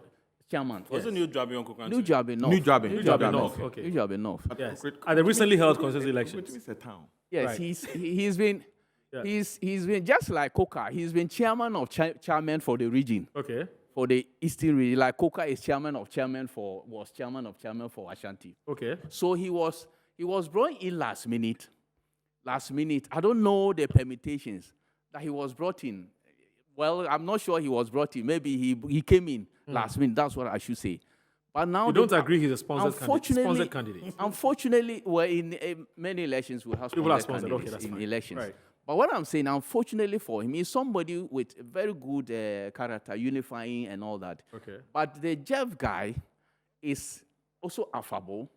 Chairman. Was it New Jabin on Kokansi? New Jabin North. New Jabin North. Okay. New Jabin North. Yes. At the recently held constituency elections. It's a town. Yes, Right. he's been he's been just like Koka. He's been chairman of chairman for the region. Okay. For the Eastern region, like Koka is chairman of chairman for Ashanti. Okay. So he was brought in last minute. I don't know the permutations that he was brought in. Well, I'm not sure he was brought in. Maybe he came in last minute. That's what I should say. But now You don't agree he's a sponsored candidate? Unfortunately, well, in many elections we have People are sponsored sponsored. Okay, candidates that's in fine. elections. Right. But what I'm saying, unfortunately for him, he's somebody with very good character, unifying and all that. Okay. But the Jeff guy is also affable.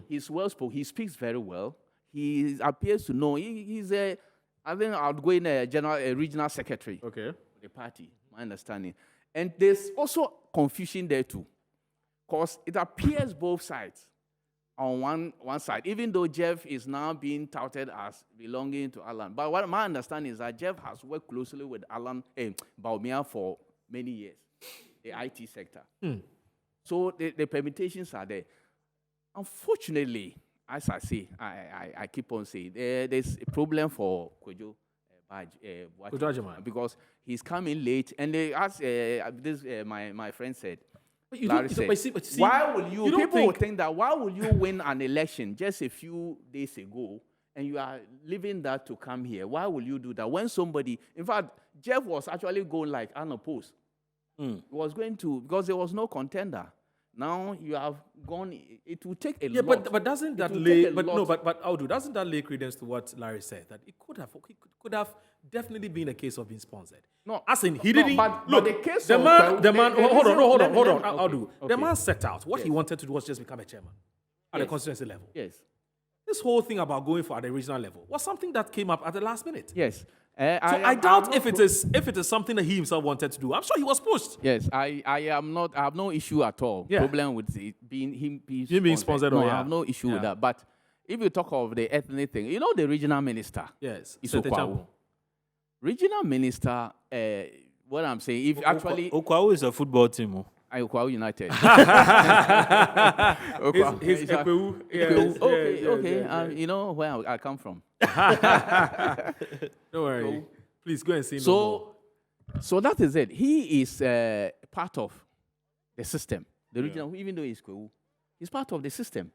He's well spoken. He speaks very well. He appears to know. He's a, I think, outgoing regional secretary. Okay. Of the party, my understanding. And there's also confusion there too, because it appears both sides. On one side, even though Jeff is now being touted as belonging to Alan. But what my understanding is that Jeff has worked closely with Alan Baumia for many years, the IT sector. So the permutations are there. Unfortunately, as I say, I keep on saying, there's a problem for Kwejo Ajiman. because he's coming late, and they asked, my friend said, But you Larry don't, said, but see, why will you, don't people will think that why will you win an election just a few days ago and you are leaving that to come here? Why will you do that? When somebody, in fact, Jeff was actually going like unopposed. He was going to, because there was no contender. Now you have gone, it will take a lot. But doesn't that It will lay, take a but no, lot. but Audu, doesn't that lay credence to what Larry said? That it could have definitely been a case of being sponsored. No, as in he no, didn't but look. the case the of man, hold on, okay, Audu. The okay. man set out. What he Yes. wanted to do was just become a chairman at the Yes. constituency level. Yes. This whole thing about going for at the regional level was something that came up at the last minute. Yes. So I doubt if it is something that he himself wanted to do. I'm sure he was pushed. Yes, I have no issue at all. Yeah. Problem with it being him being sponsored. No, yeah. I have no issue with that. But if you talk of the ethnic thing, you know the regional minister. Yes. Is Sete Okwawu. Champo. Regional minister. What I'm saying, if actually Okwawu is a football team. Okwawu United. His Is that- Ekwewu. Ekwewu. Okay, Yes, okay. yes. You know where I come from. Don't worry. Please go and see. So that is it. He is part of the system. The regional, even though he's Kwewu, he's part of the system.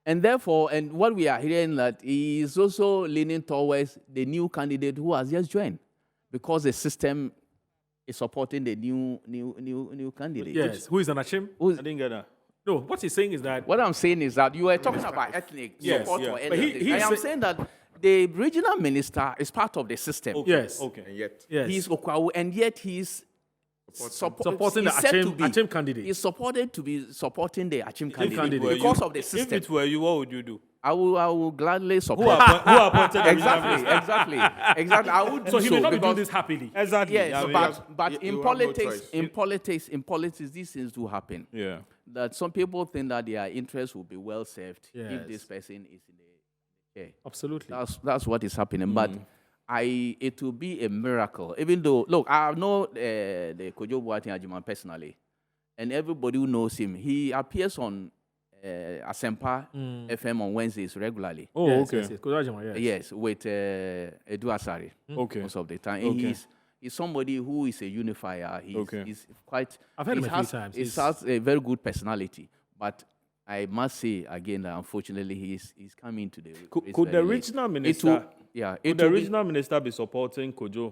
And therefore, and what we are hearing that he is also leaning towards the new candidate who has just joined, because the system is supporting the new candidate. Yes. Who is an Achim? I didn't get that. No, what he's saying is that. What I'm saying is that you were talking about ethnic support for But ethnic. I am saying that the regional minister is part of the system. Yes. Okay. And yet, Yes. He's Okwawu, and yet he's Supporting the he's said to be- Achim candidate. He's supported to be supporting the Achim candidate candidate. because of the system. If it were you, what would you do? I will gladly support. Who appointed the exactly. I would. So do he may not be doing because- this happily. Exactly. Yes, I mean, but you in have no politics, choice. in politics, these things do happen. Yeah. That some people think that their interests will be well served Yes. if this person is in the chair. Absolutely. That's what is happening. But it will be a miracle. Even though, look, I know the Kojo Boateng Ajiman personally, and everybody who knows him, he appears on Asempa FM on Wednesdays regularly. Oh, Yes, okay. yes, yes. Kojo Ajima, yes. Yes, with Edu Asari. Okay. Most of the time. Okay. And he's somebody who is a unifier. He's quite. I've heard him a few has, times. He He's- has a very good personality, but I must say again that unfortunately he's coming to the. Could the regional minister? Could the regional minister be supporting Kojo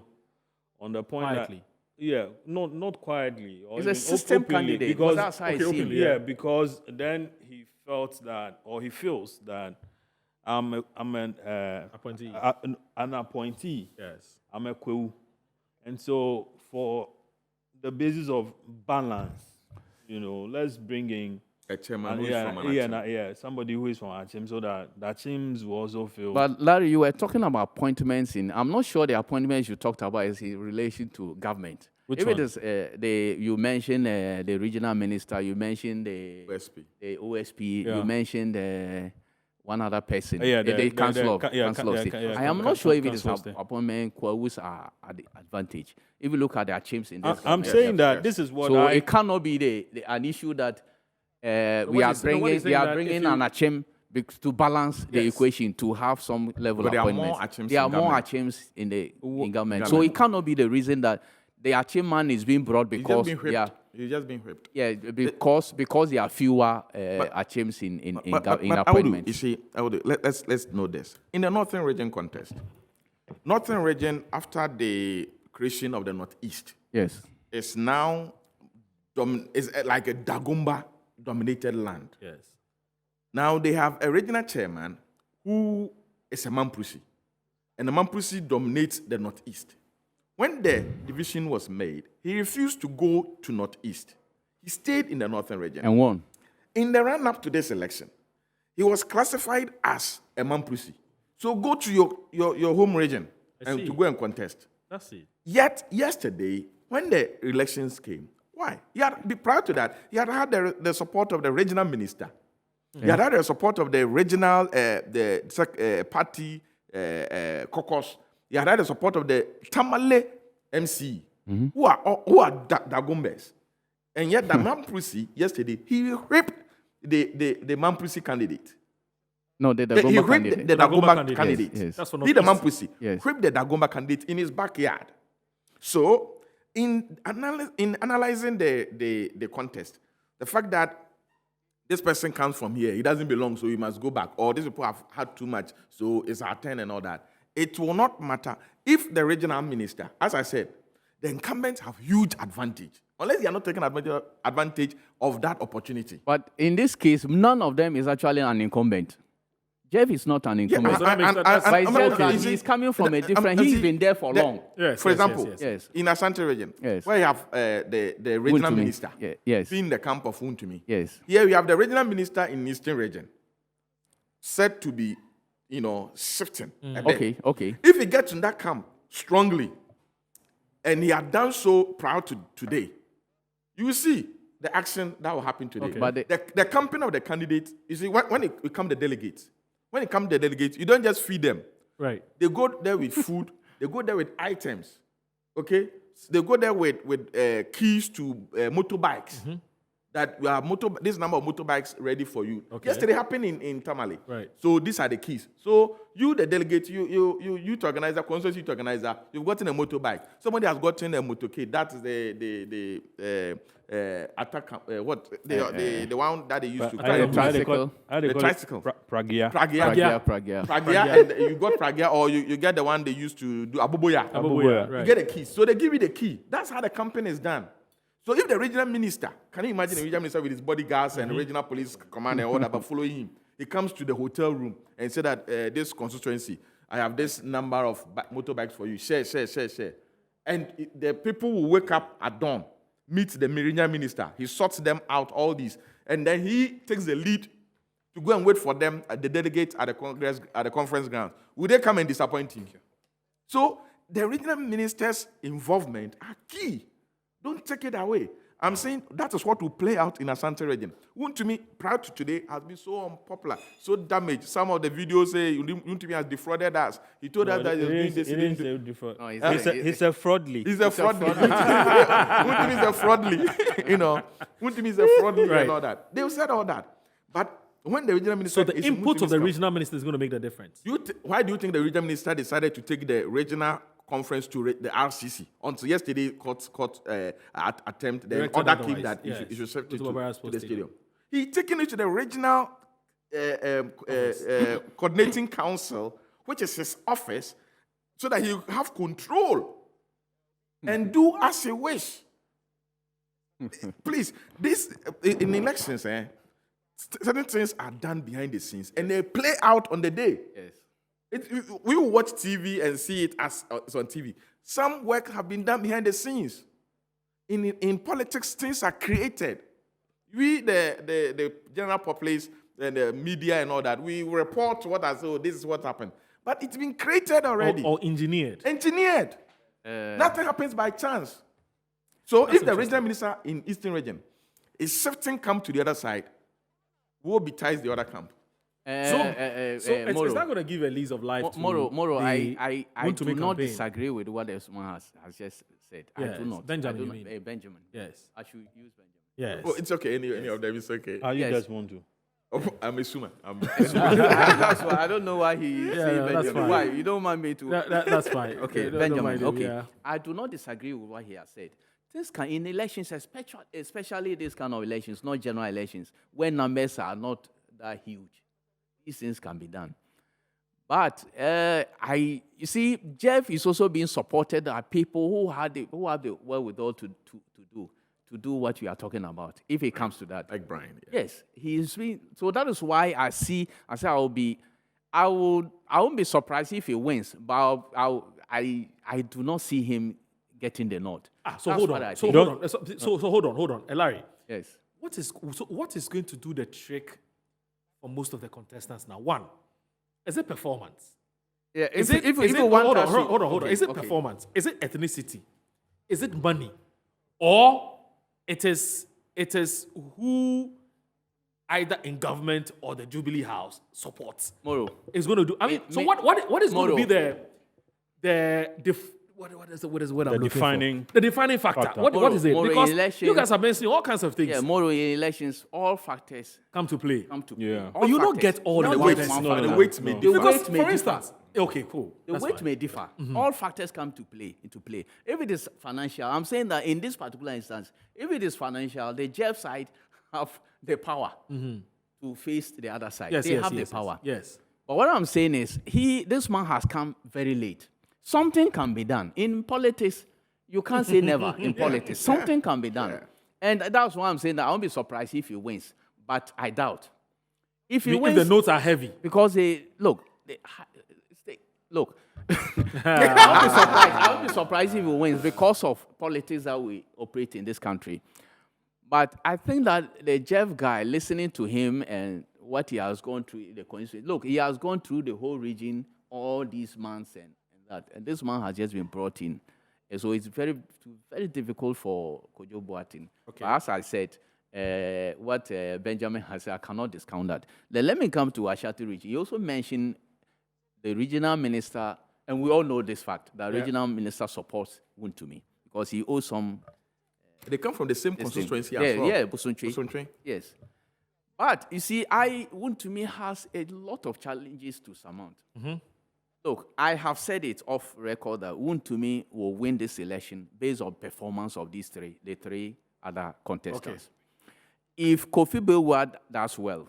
on the point Quietly. that? Yeah, not quietly. Or He's a even system openly, candidate, because that's how I see him. openly, yeah, because then he felt that, or he feels that I'm an Appointee. An appointee. Yes. I'm a Kwewu. And so for the basis of balance, let's bring in A chairman who is from an Achim. somebody who is from Achim, so that the Achims will also feel. But Larry, you were talking about appointments I'm not sure the appointments you talked about is in relation to government. Which if one? it is you mentioned the regional minister, you mentioned the OSP. the OSP, Yeah. you mentioned one other person, Yeah, the council of council of state. state. I am not sure if it is Council of state. appointment who's are at the advantage. If you look at the Achims in this, I'm government, saying that this is what so it cannot be an issue that we are bringing an Achim to balance the equation to have some level But of there are more appointments. Achims There are in more government. Achims in government. So it cannot be the reason that the Achim man is being brought because He's just been whipped. because there are fewer Achims in Awudu, appointments. you see, Awudu, let's know this. In the Northern Region contest, Northern Region, after the creation of the Northeast, Yes. is now is like a Dagomba-dominated land. Yes. Now they have a regional chairman who is a Mampusi, and the Mampusi dominates the Northeast. When the division was made, he refused to go to Northeast. He stayed in the Northern Region. And won. In the run-up to this election, he was classified as a Mampusi. So go to your home region and see. to go and contest. That's it. Yet yesterday, when the elections came, why? Prior to that, he had the support of the regional minister. He had the support of the regional party caucus. He had the support of the Tamale MC, who are Dagombes. And yet the Mampusi yesterday, he ripped the Mampusi candidate. No, the He Dagomba ripped candidate. the Dagomba candidate. Yes. That's for He the Northeast. Mampusi. Yes. Ripped the Dagomba candidate in his backyard. So, in analyzing the contest, the fact that this person comes from here, he doesn't belong, so he must go back, or these people have had too much, so it's our turn and all that. It will not matter if the regional minister, as I said, the incumbents have huge advantage, unless they are not taking advantage of that opportunity. But in this case, none of them is actually an incumbent. Jeff is not an incumbent. But he's coming from a different. He's been there for long. Yes, for yes, example, yes, yes. in Asante region, Yes. where you have the regional Untumi. minister Yes. in the camp of Untumi. Yes. Here we have the regional minister in Eastern region, said to be, shifting. a bit. Okay. If he gets in that camp strongly, and he had done so prior to today, you will see the action that will happen today. Okay. But the campaign of the candidates, you see, when it come the delegates, you don't just feed them. Right. They go there with food. They go there with items. Okay. They go there with keys to motorbikes. That we have this number of motorbikes ready for you. Okay. Yesterday happened in Tamale. Right. So these are the keys. So you, the delegate, you to organizer, consensus to organizer, you've gotten a motorbike. Somebody has gotten a motorcade. That is the attack. The one that they used to carry tricycle. The tricycle. Pragia. Pragia. And you got Pragia, or you get the one they used to do Abuboya. Right. You get a key. So they give you the key. That's how the campaign is done. So if the regional minister, can you imagine the regional minister with his bodyguards and the regional police commander and all that, but following him, he comes to the hotel room and say that this constituency, I have this number of motorbikes for you. Share. And the people will wake up at dawn meet the regional minister. He sorts them out, all these. And then he takes the lead to go and wait for them at the delegates at the conference ground. Will they come and disappoint him? So the regional minister's involvement are key. Don't take it away. I'm saying that is what will play out in Asante region. Wontumi, prior to today, has been so unpopular, so damaged. Some of the videos say Wontumi has defrauded us. He told us that he's doing this. He's a fraudly. He's a fraudly. Wontumi is a fraudly. You know, Wontumi is a fraudly and all that. They've said all that. But when the regional minister... So the input of the regional minister is going to make the difference. Why do you think the regional minister decided to take the regional conference to the RCC? Until yesterday, court attempt, the order came that it should serve to the stadium. He taken it to the regional coordinating council, which is his office, so that he have control and do as he wish. Please, this in elections, certain things are done behind the scenes and they play out on the day. Yes. We will watch TV and see it as it's on TV. Some work have been done behind the scenes. In politics, things are created. We, the general populace and the media and all that, we report what I say, this is what happened. But it's been created already. Or engineered. Engineered. Nothing happens by chance. So if the regional minister in Eastern region is shifting camp to the other side, who will ties the other camp? It's not going to give a lease of life to MORO, I do not campaign. Disagree with what the man has just said. Yes. I do not. Benjamin, Benjamin. Yes. I should use Benjamin. Yes. Oh, it's okay. Any of them is okay. You guys want to? Oh, I'm assuming. That's why I don't know why he said that's Benjamin. fine. Why? You don't mind me to? That's fine. Okay, Don't Benjamin. mind him, Okay. yeah. I do not disagree with what he has said. This kind in elections, especially this kind of elections, not general elections, when numbers are not that huge, these things can be done. But you see, Jeff is also being supported by people who have the wherewithal to do what we are talking about. If it comes to that, like Brian. Yeah. Yes, he's been. So that is why I say I won't be surprised if he wins, but I do not see him getting the nod. So hold on. So hold on, Larry. Yes. What is going to do the trick for most of the contestants now? One, is it performance? Yeah. Hold on. Is it performance? Is it ethnicity? Is it money? Or it is who either in government or the Jubilee House supports? MORO is going to do. I mean, what is going to be the defining factor? What is it? Because you guys are mentioning all kinds of things. Yeah, MORO in elections, all factors come to play. Yeah. But you don't get all the weight. The weight may differ. Because, for instance, okay, cool. The weight may differ. All factors come into play. If it is financial, I'm saying that in this particular instance, if it is financial, the Jeff side have the power to face the other side. They have the power. Yes. But what I'm saying is, this man has come very late. Something can be done. In politics, you can't say never in politics. Something can be done. And that's why I'm saying that I won't be surprised if he wins. But I doubt. If he wins... If the notes are heavy. Because I won't be surprised if he wins because of politics that we operate in this country. But I think that the Jeff guy, listening to him and what he has gone through in the constituency, he has gone through the whole region all these months and that. And this man has just been brought in. And so it's very, very difficult for Kojo Boateng. Okay. But as I said, what Benjamin has said, I cannot discount that. Then let me come to Ashanti region. He also mentioned the regional minister, and we all know this fact, that regional minister supports Wontumi because he owes some... They come from the same constituency as well. Yeah, Busuntre. Yes. But, you see, Wontumi has a lot of challenges to surmount. Look, I have said it off record that Wontumi will win this election based on performance of the three other contestants. Okay. If Kofi Bewad does well,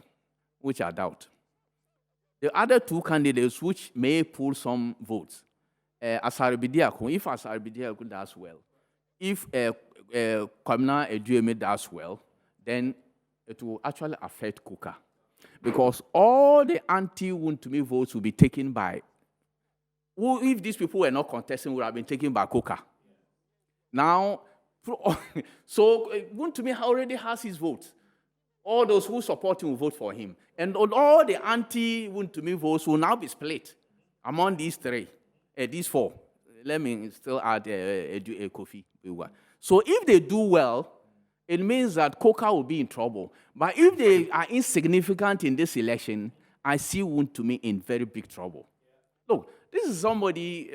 which I doubt, the other two candidates which may pull some votes, Asari Bidiako, if Asari Bidiako does well, if Kwamina Edueme does well, then it will actually affect Kuka. Because all the anti-Wontumi votes will be taken by... If these people were not contesting, would have been taken by Kuka. Now, So Wontumi already has his vote. All those who support him will vote for him. And all the anti-Wontumi votes will now be split among these three, these four. Let me still add Kofi. So if they do well, it means that Coca will be in trouble. But if they are insignificant in this election, I see Wontumi in very big trouble. Look, this is somebody,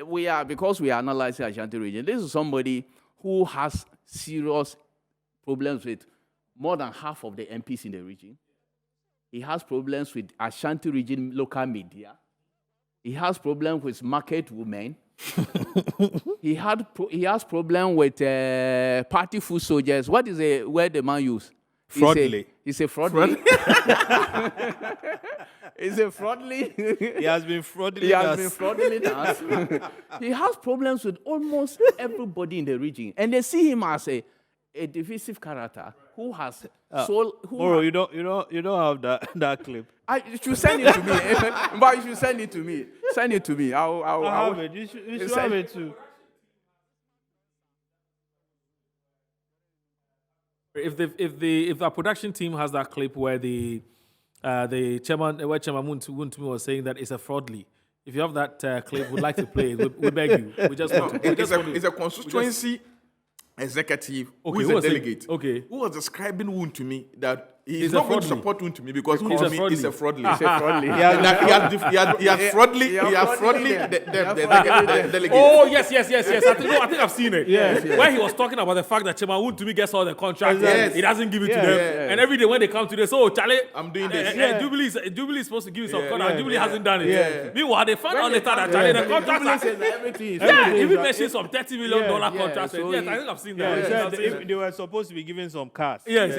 because we are analyzing Ashanti region, this is somebody who has serious problems with more than half of the MPs in the region. He has problems with Ashanti region local media. He has problems with market women. He has problem with party food soldiers. What is the word the man use? Fraudly. He's a fraudly. He's a fraudly. He has been fraudulent. He has been fraudulent us. He has problems with almost everybody in the region, and they see him as a divisive character who has soul. Moro, you don't have that clip. You should send it to me. But you should send it to me. Send it to me. I'll have it. You should have it too. If the production team has that clip where the chairman Wontumi was saying that it's a fraudly. If you have that clip, we'd like to play it. We beg you. We just want to. It's a constituency executive who is a delegate who was describing Wontumi that he's not going to support Wontumi because Wontumi is a fraudly. He's a fraudly. He has fraudly the delegate. Oh yes. I think I've seen it. Where he was talking about the fact that Chairman Wontumi gets all the contracts, he doesn't give it to them, and every day when they come to this, Charlie, I'm doing this. Jubilee is supposed to give you some contract. Jubilee hasn't done it. Meanwhile, they found out later that Charlie the contracts are even mentioned some $30 million contracts. Yes, I think I've seen that. They were supposed to be given some cars. Yes.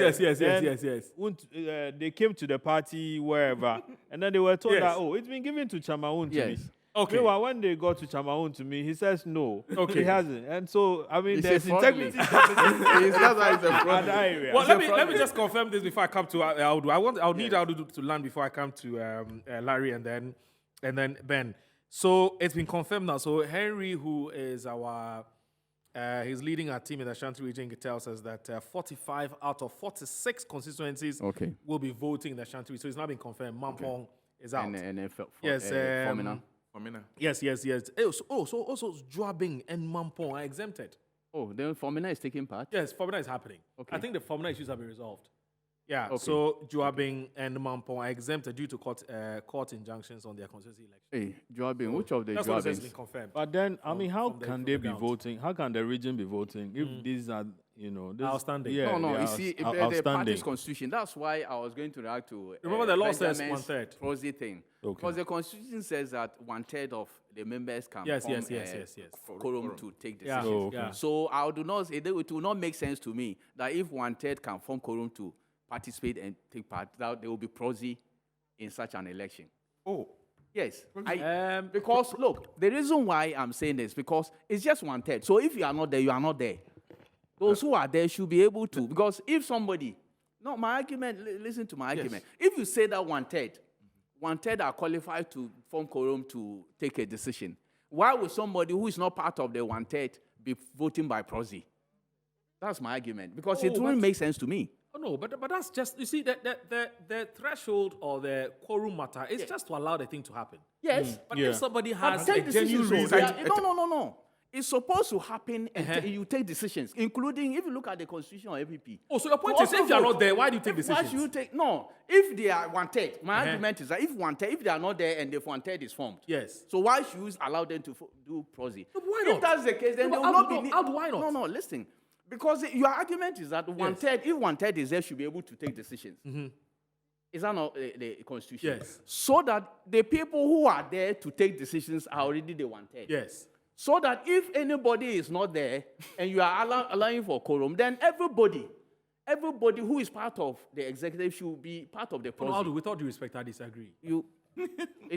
They came to the party wherever, and then they were told that it's been given to Chairman Wontumi. Yes. Okay. Meanwhile, when they got to Chairman Wontumi, he says no. Okay. He hasn't, and so I mean, there's fraudly. integrity at that area. Well, let me just confirm this before I come to AWUDU. I'll need AWUDU to land before I come to Larry and then Ben. So it's been confirmed now. So Henry, who is he's leading our team in the Ashanti region, tells us that 45 out of 46 constituencies will be voting in the Ashanti region. So it's not been confirmed. Mampong is out. Formina. Yes. So also Joabing and Mampong are exempted. Oh, then Formina is taking part? Yes, Formina is happening. Okay. I think the Formina issues have been resolved. Yeah, okay. So Joabing and Mampong are exempted due to court injunctions on their constituency election. Hey, Joabing, which of the That's Joabings? what has been confirmed. But then, I mean, how can they be voting? How can the region be voting if these are, outstanding? Yeah, no, you see, the party's constitution. That's why I was going to react to. Remember, the law says 1/3. Prosy thing. Because the constitution says that 1/3 of the members can form quorum to take decisions. Yeah. So I do not say it will not make sense to me that if 1/3 can form quorum to participate and take part, that there will be prosy in such an election. Oh. Yes. Because, look, the reason why I'm saying this, because it's just 1/3. So if you are not there, you are not there. Those who are there should be able to. Because if somebody, my argument, listen to my argument. If you say that 1/3 are qualified to form quorum to take a decision, why would somebody who is not part of the 1/3 be voting by prosy? That's my argument. Because it wouldn't make sense to me. Oh, no, but that's just, you see, the threshold or the quorum matter is just to allow the thing to happen. Yes. But if somebody has a genuine reason... No. It's supposed to happen and you take decisions, including if you look at the constitution of MPP. Oh, so your point is if you are not there, why do you take decisions? Why should you take... No, if they are 1/3, my argument is that if they are not there and the 1/3 is formed, yes. So why should you allow them to do prosy? No, why not? If that's the case, then they will not be... Why not? No, listen. Because your argument is that 1/3, if 1/3 is there, should be able to take decisions. Mm-hmm. Is that not the constitution? Yes. So that the people who are there to take decisions are already the 1/3. Yes. So that if anybody is not there and you are allowing for quorum, then everybody who is part of the executive should be part of the process. With all due respect, I disagree.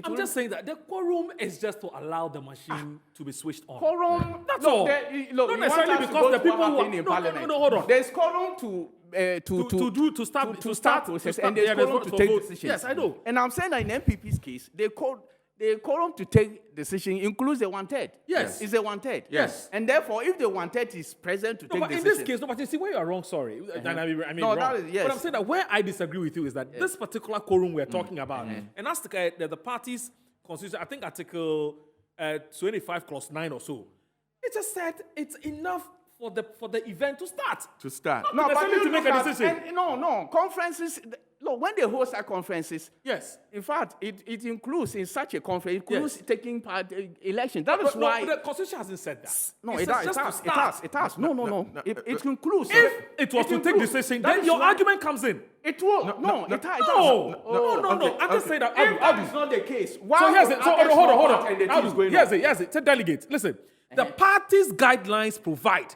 I'm just saying that the quorum is just to allow the machine to be switched on. Quorum? That's all. Not necessarily because the people who are in Parliament. No, hold on. There's quorum to start process, and there's quorum to take decisions. Yes, I know. And I'm saying that in NPP's case, they called the quorum to take decision includes a 1/3. Yes. It's a 1/3. Yes. And therefore, if the 1/3 is present to No, take but decision. in this case, no, but you see where you are wrong, sorry. And I mean No, wrong. that is- yes. But I'm saying that where I disagree with you is that this particular quorum we're talking about, and that's the party's constitution, I think Article 25 clause 9 or so, it just said it's enough for the event to start. To start. Not No, but necessarily you to make look a at- decision. and no, conferences. Look, when they host our conferences, yes. In fact, it includes in such a conference, it includes taking part in elections. That is But why. the Constitution hasn't said that. No, It it says has. just It to has. It start. has. It has. No. It includes. If it was to take decision, then your argument comes in. It will. No, it has. No. I'm just saying that. If that is not the case, why So here's would it. So others hold not on. part and the thing is going Here's on? it. Say delegates. Listen, the party's guidelines provide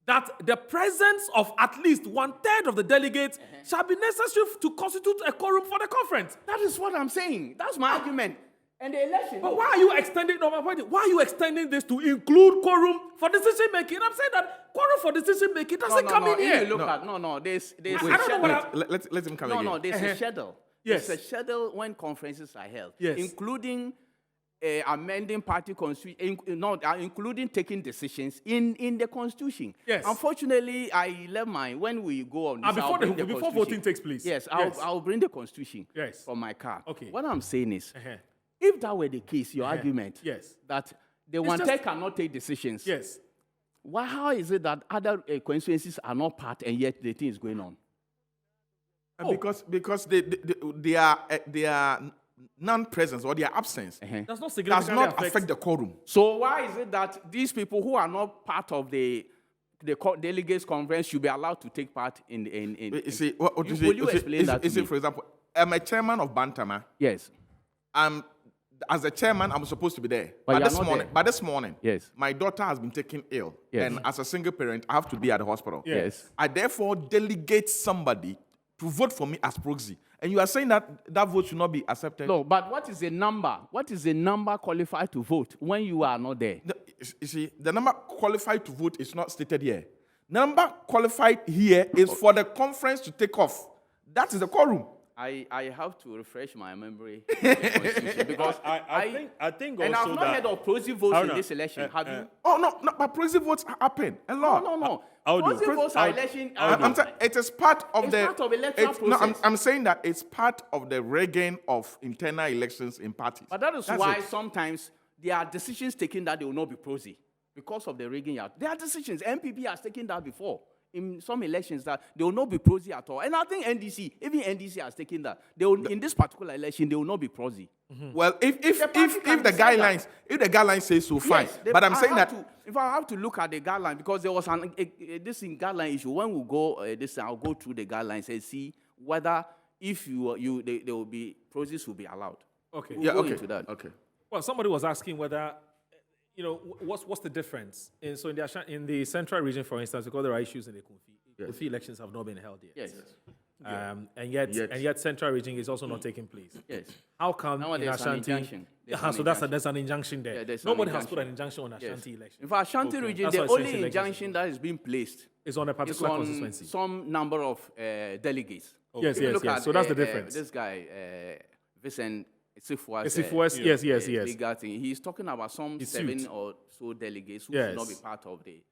that the presence of at least 1/3 of the delegates shall be necessary to constitute a quorum for the conference. That is what I'm saying. That's my argument. And the election. But why are you extending? No, my point is, why are you extending this to include quorum for decision making? I'm saying that quorum for decision making doesn't come in If here. you look at there's I don't know what Let him come No, again. no, there's a schedule. Yes. There's a schedule when conferences are held, Yes. including amending party constitution, including taking decisions in the constitution. Yes. Unfortunately, I left mine when we go on this. Before I'll bring before constitution. voting takes place. Yes, Yes. I'll bring the constitution Yes. from my car. Okay. What I'm saying is, Uh-huh. if that were the case, your argument Yes. that the It's 1/3 just- cannot take decisions. Yes. How is it that other constituencies are not part and yet the thing is going on? Because they are non-presence or their absence Does not does significantly not affect the quorum. So why is it that these people who are not part of the delegates conference should be allowed to take part in? You see, what Will you explain that to me? for example, I'm a chairman of Bantama. Yes. As a chairman, I'm supposed to be there. But you're this not morning, there. but this morning, Yes. my daughter has been taken ill, Yes. and as a single parent, I have to be at the hospital. Yes. I therefore delegate somebody to vote for me as proxy. And you are saying that that vote should not be accepted? No, but what is the number? What is the number qualified to vote when you are not there? You see, the number qualified to vote is not stated here. Number qualified here is for the conference to take off. That is the quorum. I have to refresh my memory because I think and also I've not that- heard of proxy votes in no. this election. Have you? Oh, no, but proxy votes happen a lot. No. I'll do. Proxy votes are election. I'm saying it is part of It's the. part of electoral No, process. I'm saying that it's part of the rigging of internal elections in parties. But that is That's why it. sometimes there are decisions taken that they will not be prosy because of the rigging. There are decisions. MPP has taken that before in some elections that they will not be prosy at all. And I think even NDC has taken that. They will, in this particular election, they will not be prosy. Well, if The party can the decide guidelines say so, fine. Yes, But I'm saying that if I have to look at the guideline, because there was this guideline issue. When we go I'll go through the guidelines and see whether if there will be process will be allowed. Okay. We'll go into that. Okay. Well, somebody was asking whether, what's the difference? In the central region, for instance, because there are issues in the Kofi elections have not been held yet. Yes. And yet central region is also not taking place. Yes. How come Now in there's an Ashanti? injunction. There's an injunction there. Yeah, there's an Nobody has injunction. put an injunction on Ashanti Yes. election. In fact, Ashanti region, That's the why only essentially injunction that is being placed is on a particular on constituency. some number of delegates. Yes, If you yes, look yes. at, So that's the difference. This guy, Vincent Esifuas, Esifuas, yes. legal thing. He's talking about some He's 7 sued. or so delegates who Yes. should not be part of the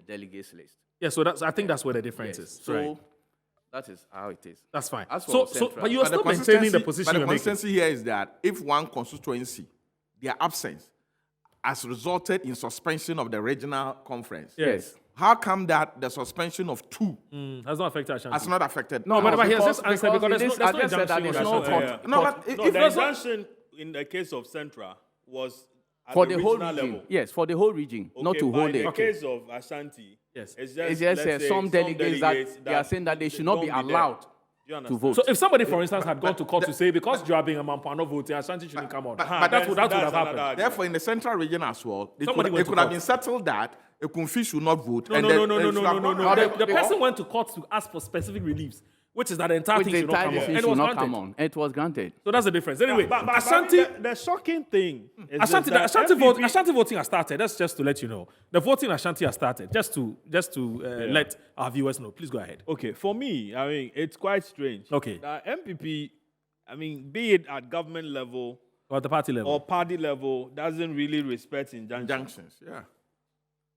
delegates list. Yeah, so I think that's where the difference Yes. is. So Right. that is how it is. That's fine. As for So, central- but you are still maintaining the position But the you're making. consistency here is that if one constituency, their absence, has resulted in suspension of the regional conference. Yes. How come that the suspension of 2 has not affected Ashanti? has not affected? No, but here's this answer because in there's this- no I just said that injunction. there's on no Ashanti. court- No, but No, if the there's injunction in the case of Central was at For the the whole regional region. level. Yes, for the whole region, not to but hold in it. the case of Ashanti, Yes. it's It's just, just let's say some delegates that they are saying that they should not be don't there. allowed Do you to understand? vote. So if somebody, for instance, had gone to court to say because Joabing and Mampo are not voting, Ashanti shouldn't come on. but that would have that's happened. another- Therefore, in the central region as well, it Somebody could, went it to could have court. been settled that a Kunfi should not vote. No, and no, then- no, no, and no, it should no, have no, gone- no. The they- person went to court to ask for specific reliefs, which is that the entire Which thing the should not entire come on. decision And it should was not granted. come on. It was granted. So that's the difference. Anyway, But Ashanti, the shocking thing is Ashanti, that Ashanti, MPP Ashanti voting has started. That's just to let you know. The voting in Ashanti has started. Just to let our viewers know. Please go ahead. Okay, for me, it's quite strange. Okay. That MPP, be it at government level Or at the party level. or party level doesn't really respect injunctions. Yeah.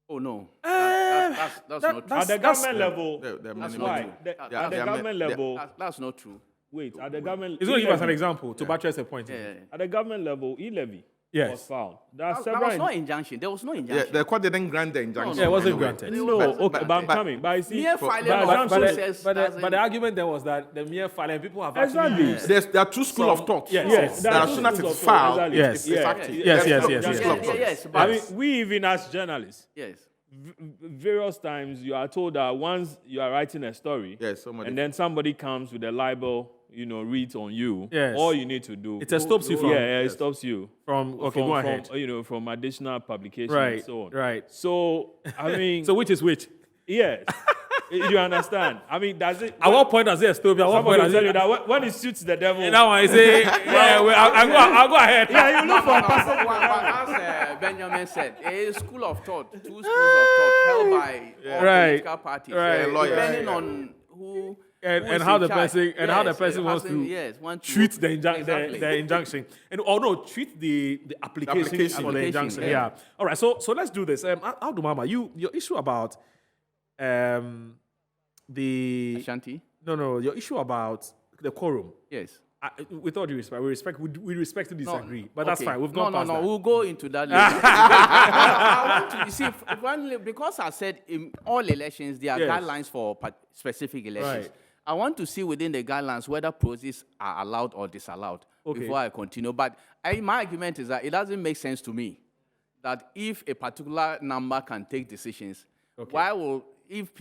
Oh no, That's not true. At the government level, They're That's minimal. not why? true. At the government level, That's not true. wait, at the government... He's going to give us an e-levy. example to buttress a point. At the government level, e-levy Yes. was found. That was no injunction. There was no injunction. Yeah, the court didn't grant the injunction. Yeah, it wasn't anyway. granted. No, okay, but I'm coming. But I see... Mere filing but of assumption- process But doesn't- the argument there was that the mere filing, people have Exactly. actually used. There are two schools of thought. Yes. That as soon as it's filed, Yes. it's active. Yes, There's yes, two yes, schools of yes. thought. Yes, I but mean, we even as journalists, yes. various times you are told that once you are writing a story, and then somebody comes with a libel, reads on you, Yes. all you need to do... It stops you from... it stops you. Go ahead. From additional publication Right, and so on. right. So, I mean... So which is which? Yes. You understand? I mean, does it... At what point does it stop you? At what Somebody point will does tell you it... that when it suits the devil... That one, I say, yeah, well, I'll go ahead. Yeah, you look for a person... As Benjamin said, a school of thought, two schools of thought held by all political parties, depending on who... And how the person wants to treat the injunction, and treat the application for the injunction. Yeah. All right. So let's do this. Audu Mama, your issue about the Ashanti. No, your issue about the quorum. Yes. With all due respect, we respect to disagree, but that's fine. We've gone past No, that. we'll go into that later. I want to, you see, because I said in all elections there are guidelines for specific elections. Right. I want to see within the guidelines whether processes are allowed or disallowed before I continue. But my argument is that it doesn't make sense to me that if a particular number can take decisions, why will if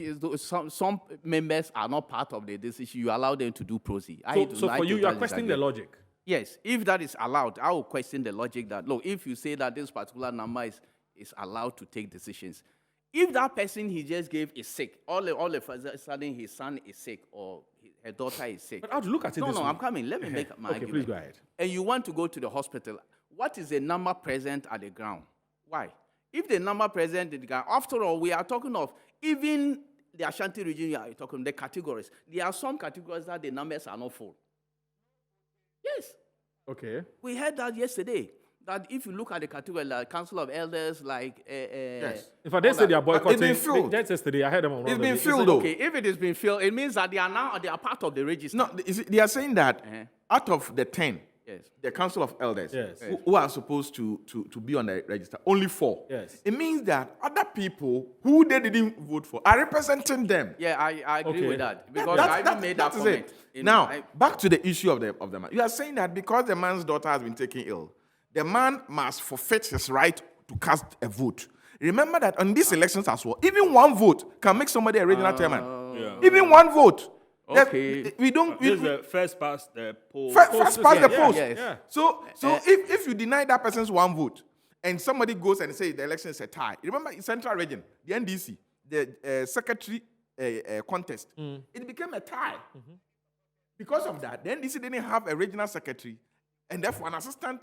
some members are not part of the decision, you allow them to do proceed? So for you are questioning the logic. Yes, if that is allowed, I will question the logic that, look, if you say that this particular number is allowed to take decisions, if that person he just gave is sick, all of a sudden his son is sick or her daughter is sick. But how to look at it this way? I'm coming. Let me make my argument. Please go ahead. And you want to go to the hospital, what is the number present at the ground? Why? If the number present at the ground, after all, we are talking of even the Ashanti region, you are talking the categories. There are some categories that the numbers are not full. Yes. Okay. We heard that yesterday. That if you look at the category like Council of Elders, like yes. In fact, they say they are boycotting. It's been filled. That's yesterday. I heard them on. It's been filled, though. Okay, if it has been filled, it means that they are part of the register. No, they are saying that out of the 10, yes, the Council of Elders yes, who are supposed to be on the register, only 4. Yes. It means that other people who they didn't vote for are representing them. Yeah, I agree with that because I even made that comment. Now, back to the issue of the man. You are saying that because the man's daughter has been taken ill, the man must forfeit his right to cast a vote. Remember that on these elections as well, even one vote can make somebody a regional chairman. Yeah. Even one vote. Okay. We don't. This is the first past the poll. First past the post. Yes. Yeah. So if you deny that person's one vote, and somebody goes and says the election is a tie. Remember in Central Region, the NDC, the secretary contest, it became a tie. Mm-hmm. Because of that, the NDC didn't have a regional secretary, and therefore an assistant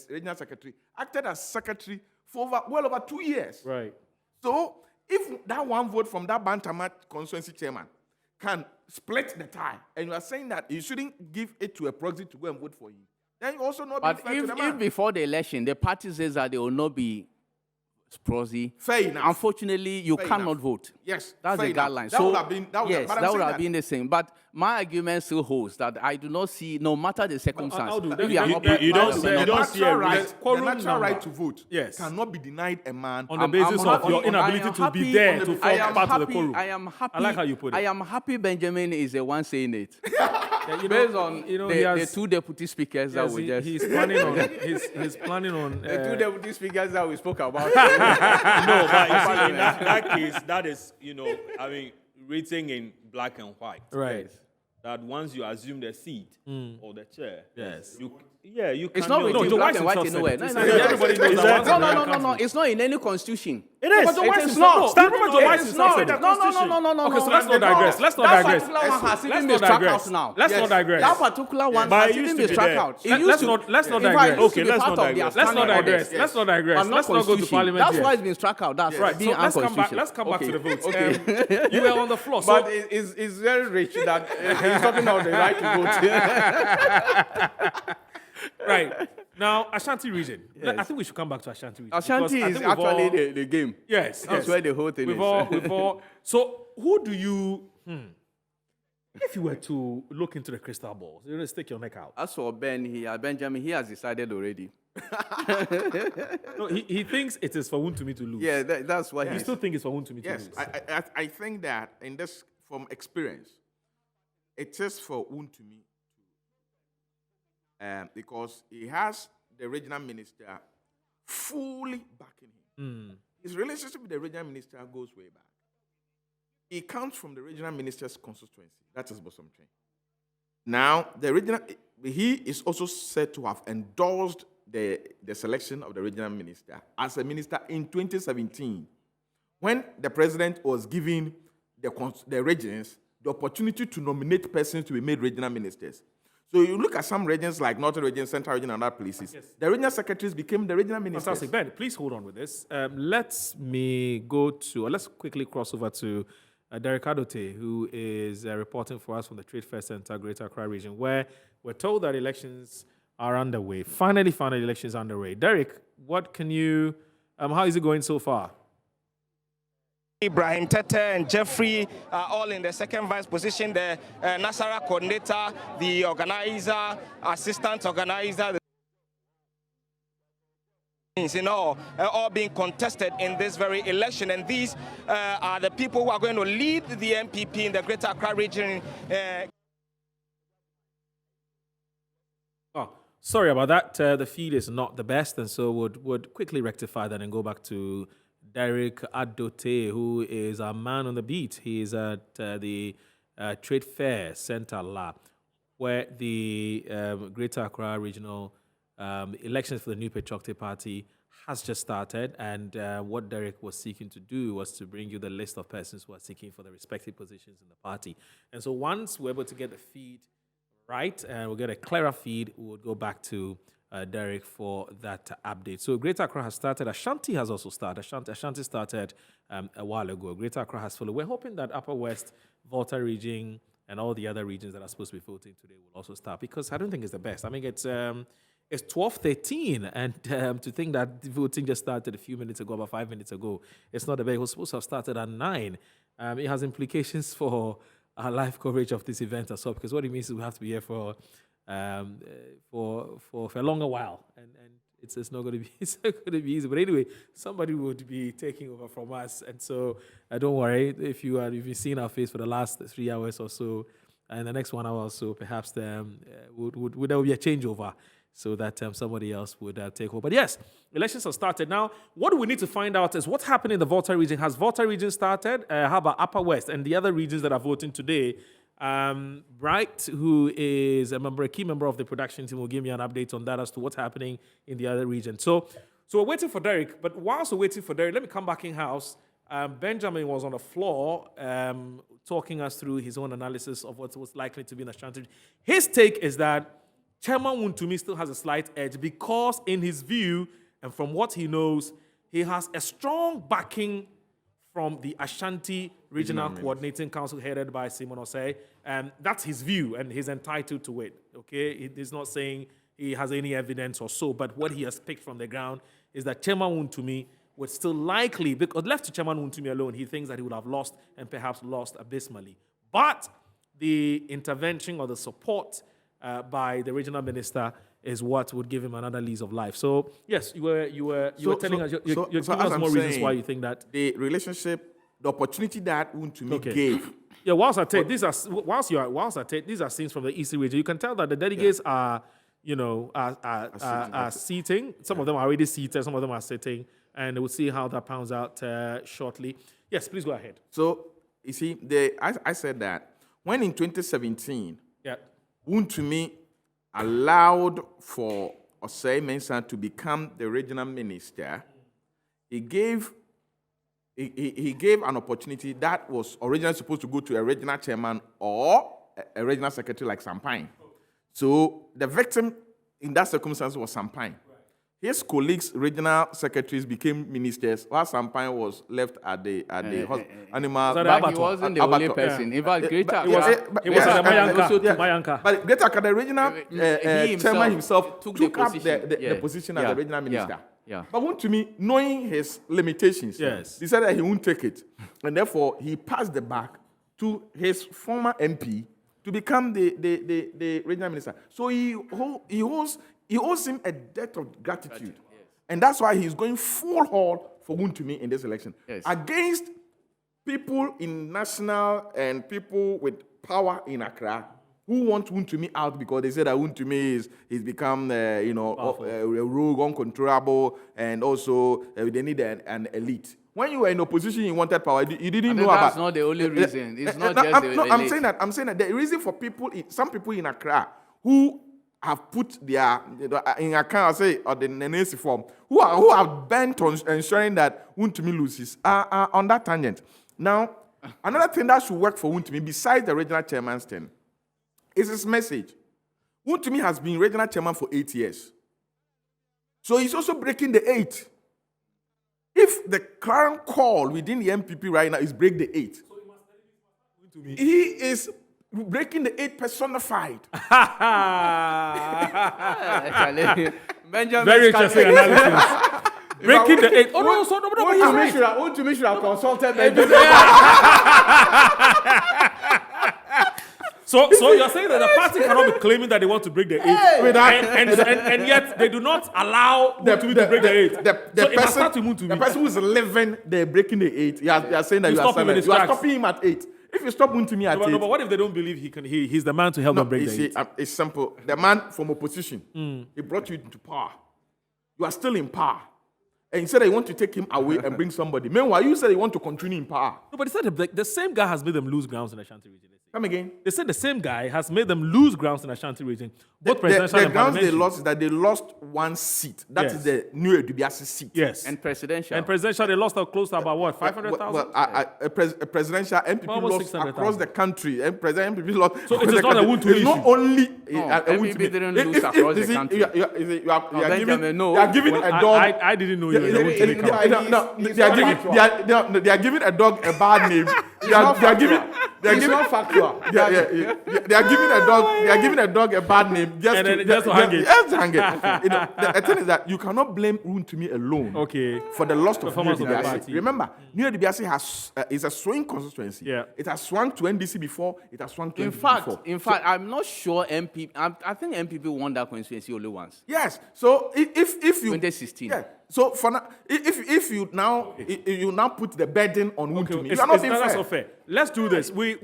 regional secretary acted as secretary for well over 2 years. Right. So if that one vote from that Bantama constituency chairman can split the tie, and you are saying that you shouldn't give it to a proxy to go and vote for you, then you also not be fair to the man. If before the election the party says that they will not be proxy, fair enough. Unfortunately, you cannot vote. Yes, that's the guideline. That would have been that would have been the same. But my argument still holds that I do not see, no matter the circumstance, you don't see the natural right to vote. Yes. Cannot be denied a man on the basis of your inability to be there to form part of the quorum. I am happy. I like how you put it. I am happy Benjamin is the one saying it. Based on the 2 deputy speakers that we just. He's planning on. He's planning on. The 2 deputy speakers that we spoke about. No, but you see, in that case, that is, written in black and white. Right. That once you assume the seat or the chair, yes, you it's not written in black and white anywhere. Everybody knows that. No. It's not in any constitution. It is. It is not. No. Okay, so let's not digress. Let's not digress. That particular one has even been struck out now. Let's not digress. That particular one has even been struck out. Let's not digress. Okay, let's not digress. Let's not digress. Let's not digress. Let's not go to parliament. That's why it's been struck out. That's right. being unconstitutional. Let's come back to the votes. Okay. You were on the floor. But it's very rich that he's talking about the right to vote. Right. Now, Ashanti region. Yes. I think we should come back to Ashanti region. Ashanti because I is think we've actually all- the game. Yes. That's yes. where the whole thing is. So, who do you... If you were to look into the crystal ball, you're going to stick your neck out. As for Benjamin, he has decided already. No, he thinks it is for Wontumi to lose. Yeah, that's what You still think it's for Wontumi to Yes, lose? I think that in this, from experience, it is for Wontumi because he has the regional minister fully backing him. His relationship with the regional minister goes way back. He comes from the regional minister's constituency. That is Bosomtwe. Now, he is also said to have endorsed the selection of the regional minister as a minister in 2017, when the president was giving the regions the opportunity to nominate persons to be made regional ministers. So you look at some regions like Northern Region, Central Region, and other places. Yes. The regional secretaries became the regional ministers. Fantastic. Ben, please hold on with this. Let's quickly cross over to Derek Adote, who is reporting for us from the Trade Fair Center, Greater Accra region, where we're told that elections are underway. Finally, elections are underway. Derek, what can you, how is it going so far? Ibrahim Tete and Jeffrey are all in the second vice position. The Nasara coordinator, the organizer, assistant organizer, all being contested in this very election. And these are the people who are going to lead the NPP in the Greater Accra region. Sorry about that. The feed is not the best, and so would quickly rectify that and go back to Derek Adote, who is a man on the beat. He is at the Trade Fair Center Lab, where the Greater Accra Regional elections for the new Patriotic Party has just started, and what Derek was seeking to do was to bring you the list of persons who are seeking for the respective positions in the party. And so once we're able to get the feed right, and we'll get a clearer feed, we'll go back to Derek for that update. So Greater Accra has started. Ashanti has also started. Ashanti started a while ago. Greater Accra has followed. We're hoping that Upper West, Volta region, and all the other regions that are supposed to be voting today will also start, because I don't think it's the best. I mean, it's 12:13, and to think that the voting just started a few minutes ago, about 5 minutes ago, it's not the best. It was supposed to have started at 9. It has implications for our live coverage of this event as well, because what it means is we have to be here for a longer while, and it's not going to be easy. But anyway, somebody would be taking over from us, and so don't worry if you've seen our face for the last 3 hours or so, and the next 1 hour or so, perhaps there will be a changeover, so that somebody else would take over. But yes, elections have started. Now, what do we need to find out is what's happening in the Volta region. Has Volta region started? How about Upper West and the other regions that are voting today? Bright, who is a key member of the production team, will give me an update on that as to what's happening in the other region. So we're waiting for Derek, but whilst we're waiting for Derek, let me come back in-house. Benjamin was on the floor talking us through his own analysis of what was likely to be in Ashanti. His take is that Chairman Wontumi still has a slight edge because, in his view, and from what he knows, he has a strong backing from the Ashanti Regional Coordinating Council headed by Simon Osei. That's his view, and he's entitled to it, okay? He's not saying he has any evidence or so, but what he has picked from the ground is that Chairman Wontumi would still likely, because left to Chairman Wontumi alone, he thinks that he would have lost, and perhaps lost abysmally. But the intervention or the support by the regional minister is what would give him another lease of life. So yes, you were telling us, you're giving us more reasons why you think that the relationship, the opportunity that Wontumi gave. Yeah, whilst I take these are scenes from the EC region. You can tell that the delegates are seating. Some of them are already seated. Some of them are sitting, and we'll see how that pans out shortly. Yes, please go ahead. So you see, I said that when in 2017, Wontumi allowed for Osei Mensah to become the regional minister, he gave an opportunity that was originally supposed to go to a regional chairman or a regional secretary like Sampine. So the victim in that circumstance was Sampine. his colleagues, regional secretaries, became ministers, while Sampan was left at the animal. But he wasn't the only person. In fact, Greater Accra. But Greater Accra, the regional chairman himself took up the position as the regional minister. But to me, knowing his limitations, he said that he won't take it. And therefore, he passed the back to his former MP to become the regional minister. So he owes him a debt of gratitude. And that's why he's going full haul for Wontumi in this election. Against people in national and people with power in Accra who want Wontumi out because they say that Wontumi is become, a rogue, uncontrollable, and also they need an elite. When you were in opposition, you wanted power. You didn't know about. That's not the only reason. It's not just the elite. I'm saying that the reason for some people in Accra who have put their in account, or the NNC form, who are bent on ensuring that Wontumi loses are on that tangent. Now, another thing that should work for Wontumi, besides the regional chairman's term, is his message. Wontumi has been regional chairman for 8 years. So he's also breaking the 8. If the current call within the MPP right now is break the 8, he is breaking the 8 personified. Very interesting analysis. Breaking the 8. Oh no, so no, Wontumi should have consulted Benjamin. So you're saying that the party cannot be claiming that they want to break the 8, and yet they do not allow Wontumi to break the 8. The person who's living there breaking the 8, you are saying that you are stopping him at 8. If you stop Wontumi at 8, but what if they don't believe he's the man to help them break the 8? It's simple. The man from opposition, he brought you into power. You are still in power. And he said that you want to take him away and bring somebody. Meanwhile, you said you want to continue in power. No, but he said the same guy has made them lose grounds in the Ashanti region. Come again? They said the same guy has made them lose grounds in the Ashanti region. Both The grounds they lost is that they lost one seat. That is the new Edubiasi seat. Yes. And presidential. They lost close to about what, 500,000? Presidential MPP lost across the country. And President MPP lost. So it is not a Wontumi issue. It's not only MPP didn't lose across the country. You are giving a dog. I didn't know you were in the Wontumi camp. They are giving a dog a bad name. They are giving a dog a bad name just to hang it. The thing is that you cannot blame Wontumi alone for the loss of New Edubiasi. Remember, New Edubiasi is a swing constituency. It has swung to NDC before. It has swung to NPP before. In fact, I'm not sure MPP. I think MPP won that constituency only once. Yes. So if you 2016. Yeah. So for now, if you now put the burden on Wontumi, you are not being fair. That's not fair. Let's do this. By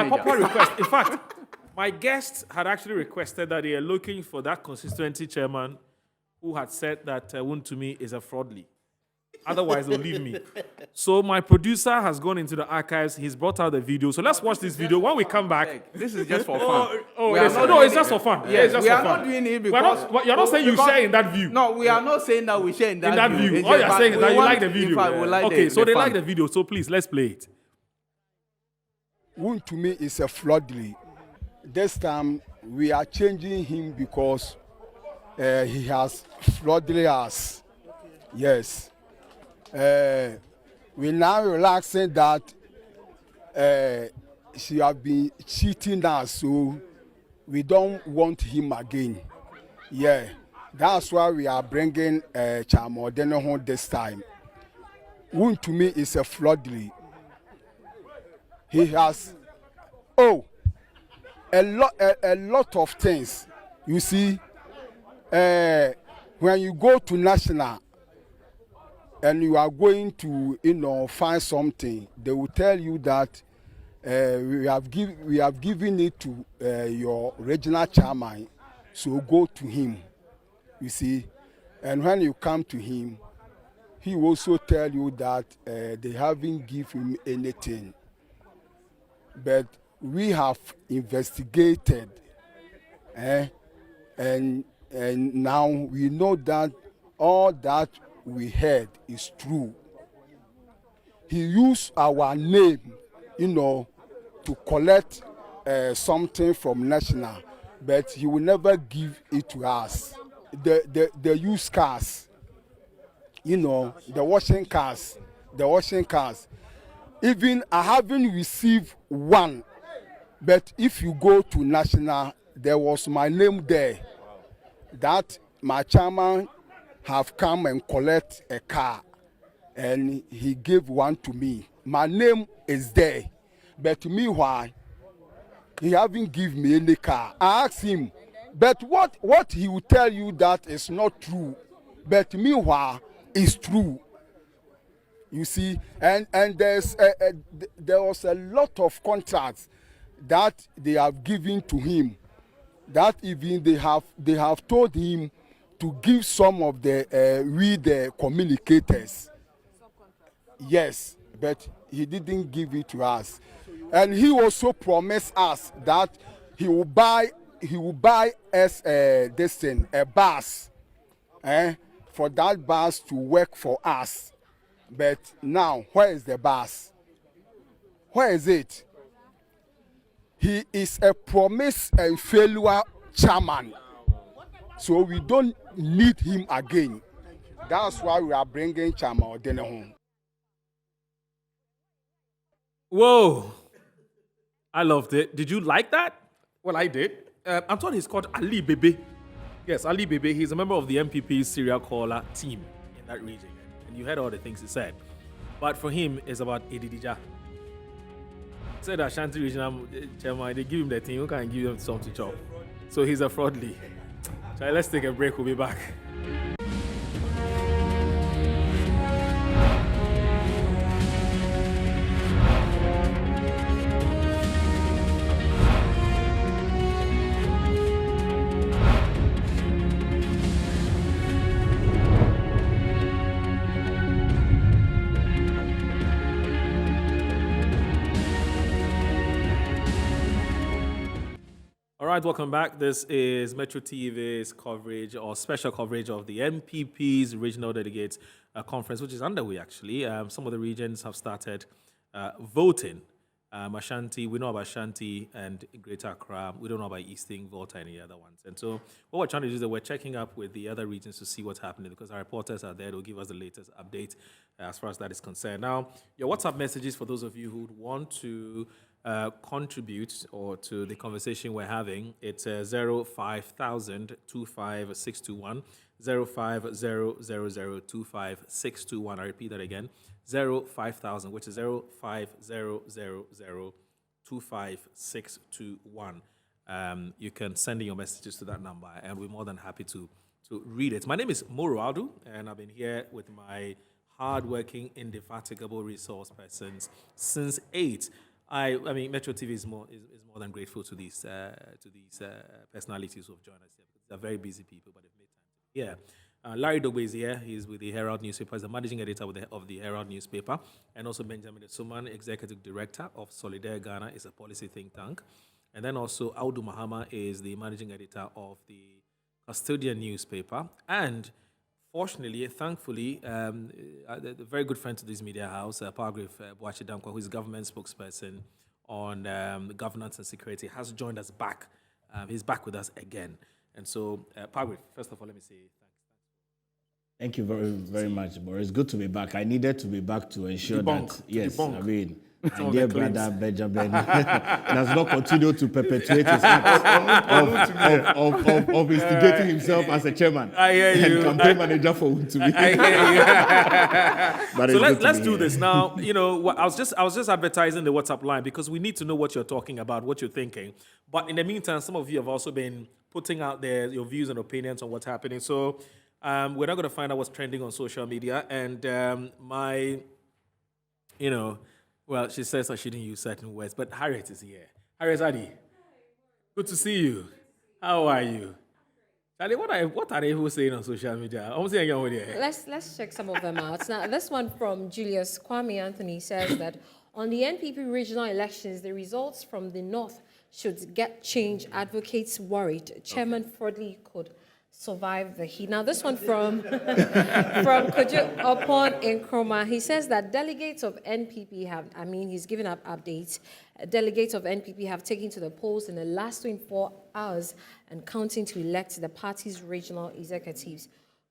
popular request. In fact, my guest had actually requested that they are looking for that constituency chairman who had said that Wontumi is a fraudly. Otherwise, they'll leave me. So my producer has gone into the archives. He's brought out the video. So let's watch this video. When we come back, this is just for fun. It's just for fun. Yes, we are not doing it because you're not saying you share in that view. No, we are not saying that we share in that view. All you're saying is that you like the video. In fact, we like so they like the video. So please, let's play it. Wontumi is a floodly. This time we are changing him because he has floodly us. Yes. We now relaxing that she have been cheating us, so we don't want him again. Yeah, that's why we are bringing Chamodene home this time. Wontumi is a floodly. He has a lot of things. You see, when you go to national and you are going to find something, they will tell you that we have given it to your regional chairman, so go to him. You see, and when you come to him, he will also tell you that they haven't given him anything. But we have investigated, and now we know that all that we heard is true. He used our name, to collect something from national, but he will never give it to us. the used cars, you know, the washing cars. Even I haven't received one, but if you go to national, there was my name there. That my chairman have come and collect a car, and he gave one to me. My name is there, but meanwhile, he haven't given me any car. I asked him, but what he will tell you that is not true, but meanwhile, it's true. You see, and there was a lot of contracts that they have given to him, that even they have told him to give some of the communicators. Yes, but he didn't give it to us. And he also promised us that he will buy us this thing, a bus, for that bus to work for us. But now, where is the bus? Where is it? He is a promise and failure chairman. So we don't need him again. That's why we are bringing Chairman Odene home. Whoa. I loved it. Did you like that? Well, I did. I'm told he's called Ali Bebe. Yes, Ali Bebe. He's a member of the MPP serial caller team in that region. And you heard all the things he said. But for him, it's about Edidija. He said Ashanti Regional Chairman, they give him the thing, you can't give him something to chop. So he's a fraudly. So let's take a break. We'll be back. All right, welcome back. This is Metro TV's coverage or special coverage of the MPP's Regional Delegates Conference, which is underway, actually. Some of the regions have started voting. Ashanti, we know about Ashanti and Greater Accra. We don't know about Eastern, Volta, and the other ones. And so what we're trying to do is that we're checking up with the other regions to see what's happening because our reporters are there to give us the latest update as far as that is concerned. Now, your WhatsApp messages for those of you who want to contribute or to the conversation we're having, it's 05000 25621, 05000 I repeat that again, 05000, which is 05000 you can send in your messages to that number, and we're more than happy to read it. My name is MORO, and I've been here with my hardworking, indefatigable resource persons since 8. I mean, Metro TV is more than grateful to these personalities who have joined us here. They're very busy people, but they've made time. Yeah, Larry Dogbe is here. He's with the Herald newspaper. He's the managing editor of the Herald newspaper, and also Benjamin Suman, executive director of Solidaire Ghana, is a policy think tank, and then also AWUDU Mahama is the managing editor of the Custodian newspaper, and fortunately, thankfully, a very good friend to this media house, Pargrave Boachi Dankwa, who is government spokesperson on governance and security, has joined us back. He's back with us again. And so, Pargrave, first of all, let me say thanks. Thank you very, very much, Boris. It's good to be back. I needed to be back to ensure that, yes, I mean, my dear brother Benjamin does not continue to perpetuate his act of instigating himself as a chairman and campaign manager for UTB. So let's do this now. You know, I was just advertising the WhatsApp line because we need to know what you're talking about, what you're thinking. But in the meantime, some of you have also been putting out there your views and opinions on what's happening. So we're not going to find out what's trending on social media. And well, she says I shouldn't use certain words, but Harriet is here. Harriet Adi, good to see you. How are you? Charlie, what are they who saying on social media? Let's check some of them out. Now, this one from Julius Kwame Anthony says that on the NPP regional elections, the results from the north should get change. Advocates worried. Chairman Frodley could survive the heat. Now, this one from Kojo Opon in Kroma. He says that delegates of NPP have, he's given up updates. Delegates of NPP have taken to the polls in the last 24 hours and counting to elect the party's regional executives.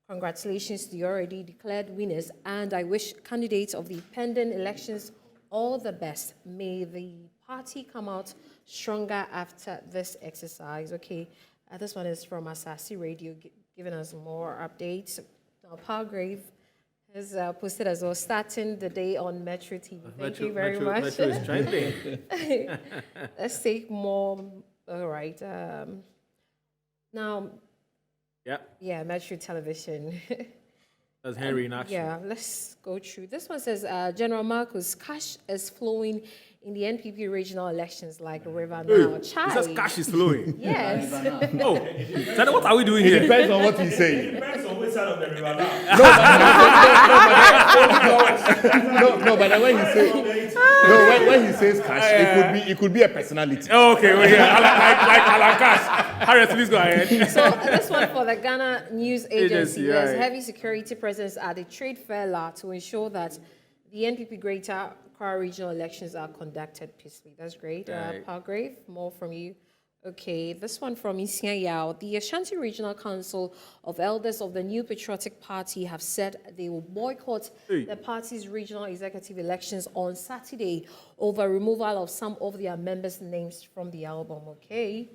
Congratulations to the already declared winners, and I wish candidates of the pending elections all the best. May the party come out stronger after this exercise. Okay, this one is from Asasi Radio, giving us more updates. Now, Palgrave has posted as well, starting the day on Metro TV. Thank you very much. Metro is trending. Let's take more. All right. Now, yeah, Metro Television. That's Henry in action. Yeah, let's go through. This one says, General Marcus, cash is flowing in the NPP regional elections like a river now. It says cash is flowing. Yes. Oh, so what are we doing here? It depends on what he's saying. It depends on which side of the river now. No, but when he says when he says cash, it could be a personality. Oh, okay, well, yeah, like Alan Cash. Harriet, please go ahead. So this one for the Ghana News Agency. There's right. heavy security presence at the trade fair lot to ensure that the NPP Greater Accra regional elections are conducted peacefully. That's great. Right. Palgrave, more from you. Okay, this one from Isian Yao. The Ashanti Regional Council of Elders of the New Patriotic Party have said they will boycott the party's regional executive elections on Saturday over removal of some of their members' names from the album. Okay.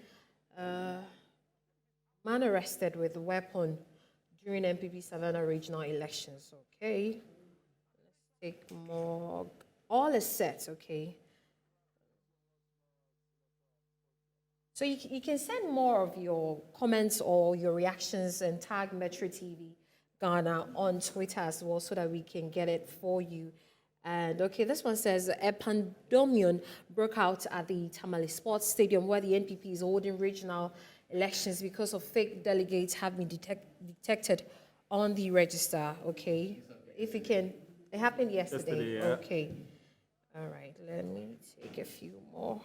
Man arrested with weapon during NPP Savannah regional elections. Okay. Let's take more. All is set. Okay. So you can send more of your comments or your reactions and tag Metro TV Ghana on Twitter as well so that we can get it for you. And okay, this one says a pandemonium broke out at the Tamale Sports Stadium where the NPP is holding regional elections because of fake delegates have been detected on the register. Okay, if you can, it happened yesterday. Yeah. Okay, all right. Let me take a few more.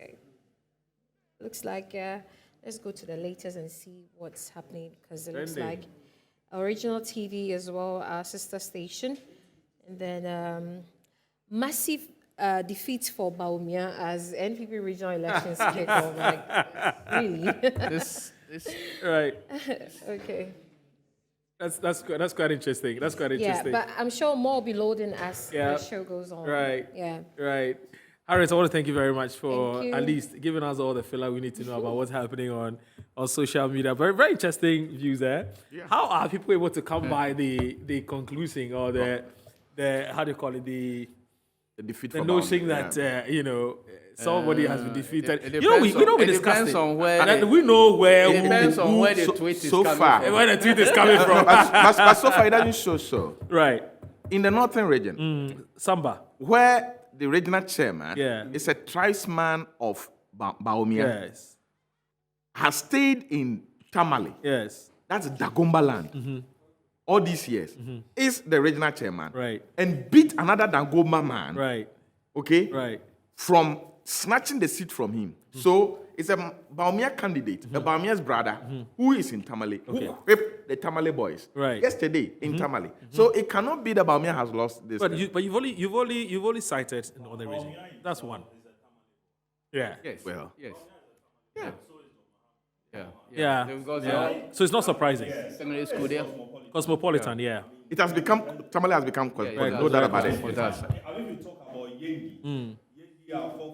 Okay. Looks like, let's go to the latest and see what's happening because it looks like Original TV as well, our sister station. And then massive defeat for Baumia as NPP regional elections kick off. Like, really? Right. Okay. That's quite interesting. That's quite interesting. Yeah, but I'm sure more will be loading as the show goes on. Right. Yeah. Right. Harriet, I want to thank you very much for Thank you. at least giving us all the filler we need to know about what's happening on social media. Very, very interesting views there. Yeah. How are people able to come by the conclusion or the how do you call it, the defeat the for notion Baumia, that somebody has been defeated. It depends on where we know where it depends on where the tweet is coming from. Where the tweet is coming from. but so far it doesn't show so. Right. In the northern region, Samba, where the regional chairman is a tribesman of Baumia, has stayed in Tamale. Yes. That's Dagomba land. All these years, is the regional chairman. Right. And beat another Dagomba man. Right. Okay? Right. From snatching the seat from him. So it's a Baumia candidate, a Baumia's brother, who is in Tamale, who whipped the Tamale boys yesterday in Tamale. So it cannot be that Baumia has lost this. But you've only cited Northern region. That's one. Yeah. Yes. Well. Yes. Yeah. Yeah. So it's not surprising. Cosmopolitan, yeah. It has become, Tamale has become cosmopolitan. No doubt about it. It has. I mean, we talk about Yendi. Yendi are for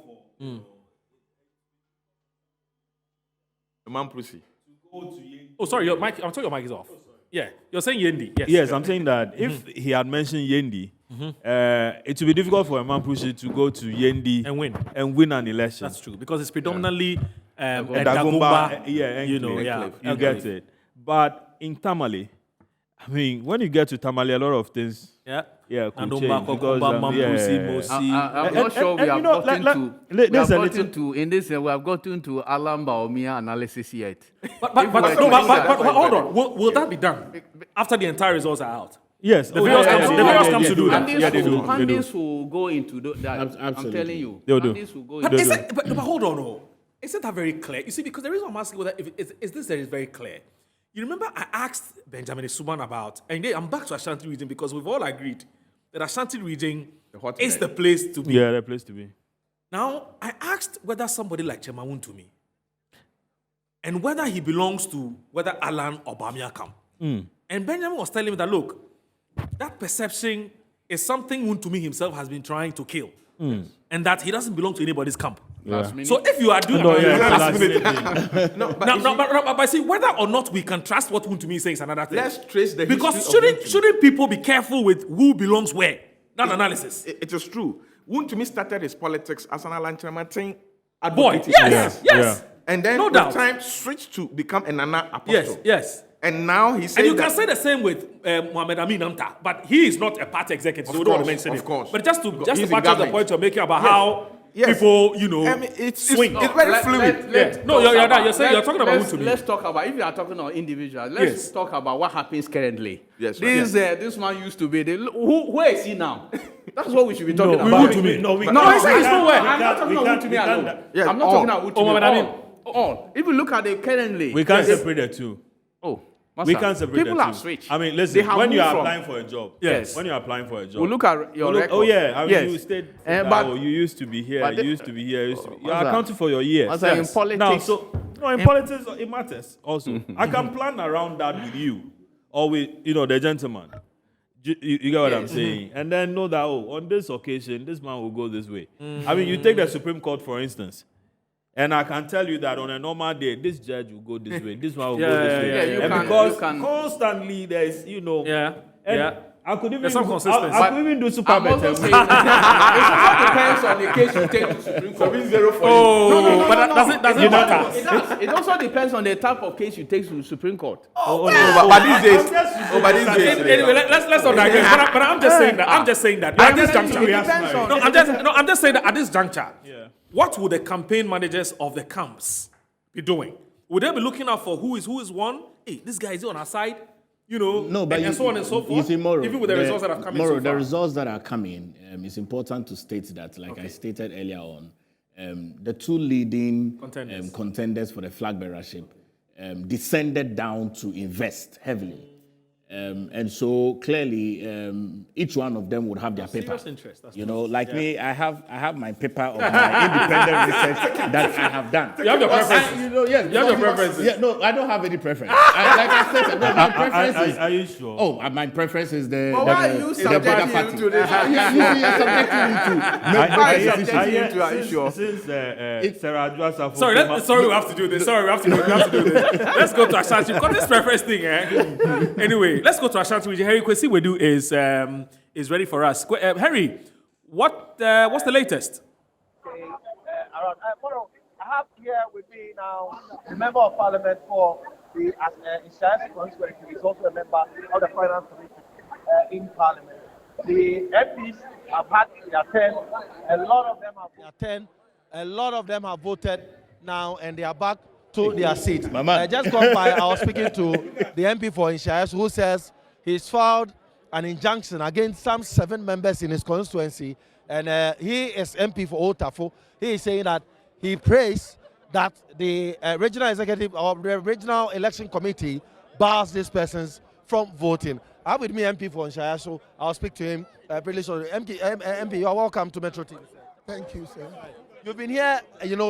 Mampusi. Oh, sorry, your mic. I'm told your mic is off. Yeah, you're saying Yendi. Yes. Yes, I'm saying that if he had mentioned Yendi, it would be difficult for a Mampusi to go to Yendi and win an election. That's true because it's predominantly Dagomba, you get it. But in Tamale, I mean, when you get to Tamale, a lot of things, could change because I'm not sure we have gotten to in this. We have gotten to Alan Baumia analysis yet. But hold on. Will that be done after the entire results are out? Yes, the various comes to do that. They do. Pundits will go into that. I'm telling you, they'll do. Pundits will go But, into but hold on, isn't that very clear? You see, because the reason I'm asking whether is this that is very clear. You remember I asked Benjamin Suman about, and I'm back to Ashanti region because we've all agreed that Ashanti region is the place to be. Yeah, the place to be. Now, I asked whether somebody like Chema Wontumi and whether he belongs to whether Alan or Bamia camp. And Benjamin was telling me that, look, that perception is something Wontumi himself has been trying to kill. And that he doesn't belong to anybody's camp. Yeah. So if you are doing but see, whether or not we can trust what Wontumi is saying is another thing. Let's trace the because history shouldn't people be careful with who belongs where? That analysis. It is true. Wontumi started his politics as an Alan Chematin boy. advocate. Yes. Yeah. And then No with doubt. time switched to become a Nana apostle. Yes. And now he says And you can say the same with Mohamed Amin Amta, but he is not a party executive, so we don't want to mention it. But just to He's in patch up the government. point you're making about Yes. how people, swing. It's very fluid. No, you're done. You're talking about Wontumi. Let's talk about, if you are talking about individuals, let's talk about what happens currently. Yes, This man used to be, where is he now? That's what we should be talking about. Wontumi. I say he's nowhere. I'm not talking about Wontumi alone. I'm not talking about Wontumi. All. If you look at it currently. We can't separate the two. Oh. We can't separate People the have two. switched. I mean, listen, They have when you moved are from- applying for a job, when you're applying for a job, We look at your record. Oh yeah, I mean, Yes. you stayed. But- You used to be here. but You the- used to be here. You're What's accounting for your years. What's that in politics? Now, in politics, it matters also. I can plan around that with you, or with the gentleman. You get what I'm saying, and then know that on this occasion, this man will go this way. I mean, you take the Supreme Court for instance. And I can tell you that on a normal day, this judge will go this way, this one will go this way. And because constantly there's, I could even There's some consistency. I could even do super I'm also better. saying it depends on the case you take to Supreme Court. It also depends on the type of case you take to the Supreme Court. But these days, Anyway, let's not digress. But I'm just saying that. I'm just saying that at this juncture. I'm just saying that at this juncture. What would the campaign managers of the camps be doing? Would they be looking out for who is one? Hey, this guy is on our side. No, but and so on and so forth. You see, MORO, even with the results that have come in so MORO, far. the results that are coming, it's important to state that, like I stated earlier on, the two leading contenders for the flag bearership descended down to invest heavily. And so clearly, each one of them would have their paper. Interest, me, I have my paper of my independent research that I have done. You have your preferences. Yes, you have your preferences. Yeah, no, I don't have any preference. Like I said, no, my preference is. Are you sure? Oh, my preference is the why are you bigger subjecting party. him to this? You're subjecting me to. Are you sure? Since Sarah Adjua Sorry, we have to do this. We have to do this. Let's go to Ashanti. Got this preference thing, Anyway, let's go to Ashanti region. Harry Kwesi Wedu is ready for us. Harry, what's the latest? I have here with me now the member of parliament for the Insurance constituency. He's also a member of the finance committee in parliament. The MPs have had their turn. A lot of them have their turn. A lot of them have voted now, and they are back to their seat. Just gone by, I was speaking to the MP for Insurance, who says he's filed an injunction against some 7 members in his constituency, and he is MP for Otafo. He is saying that he prays that the regional executive or the regional election committee bars these persons from voting. I have with me MP for Nshaya, so I'll speak to him pretty soon. MP, you are welcome to Metro TV. Thank you, sir. You've been here,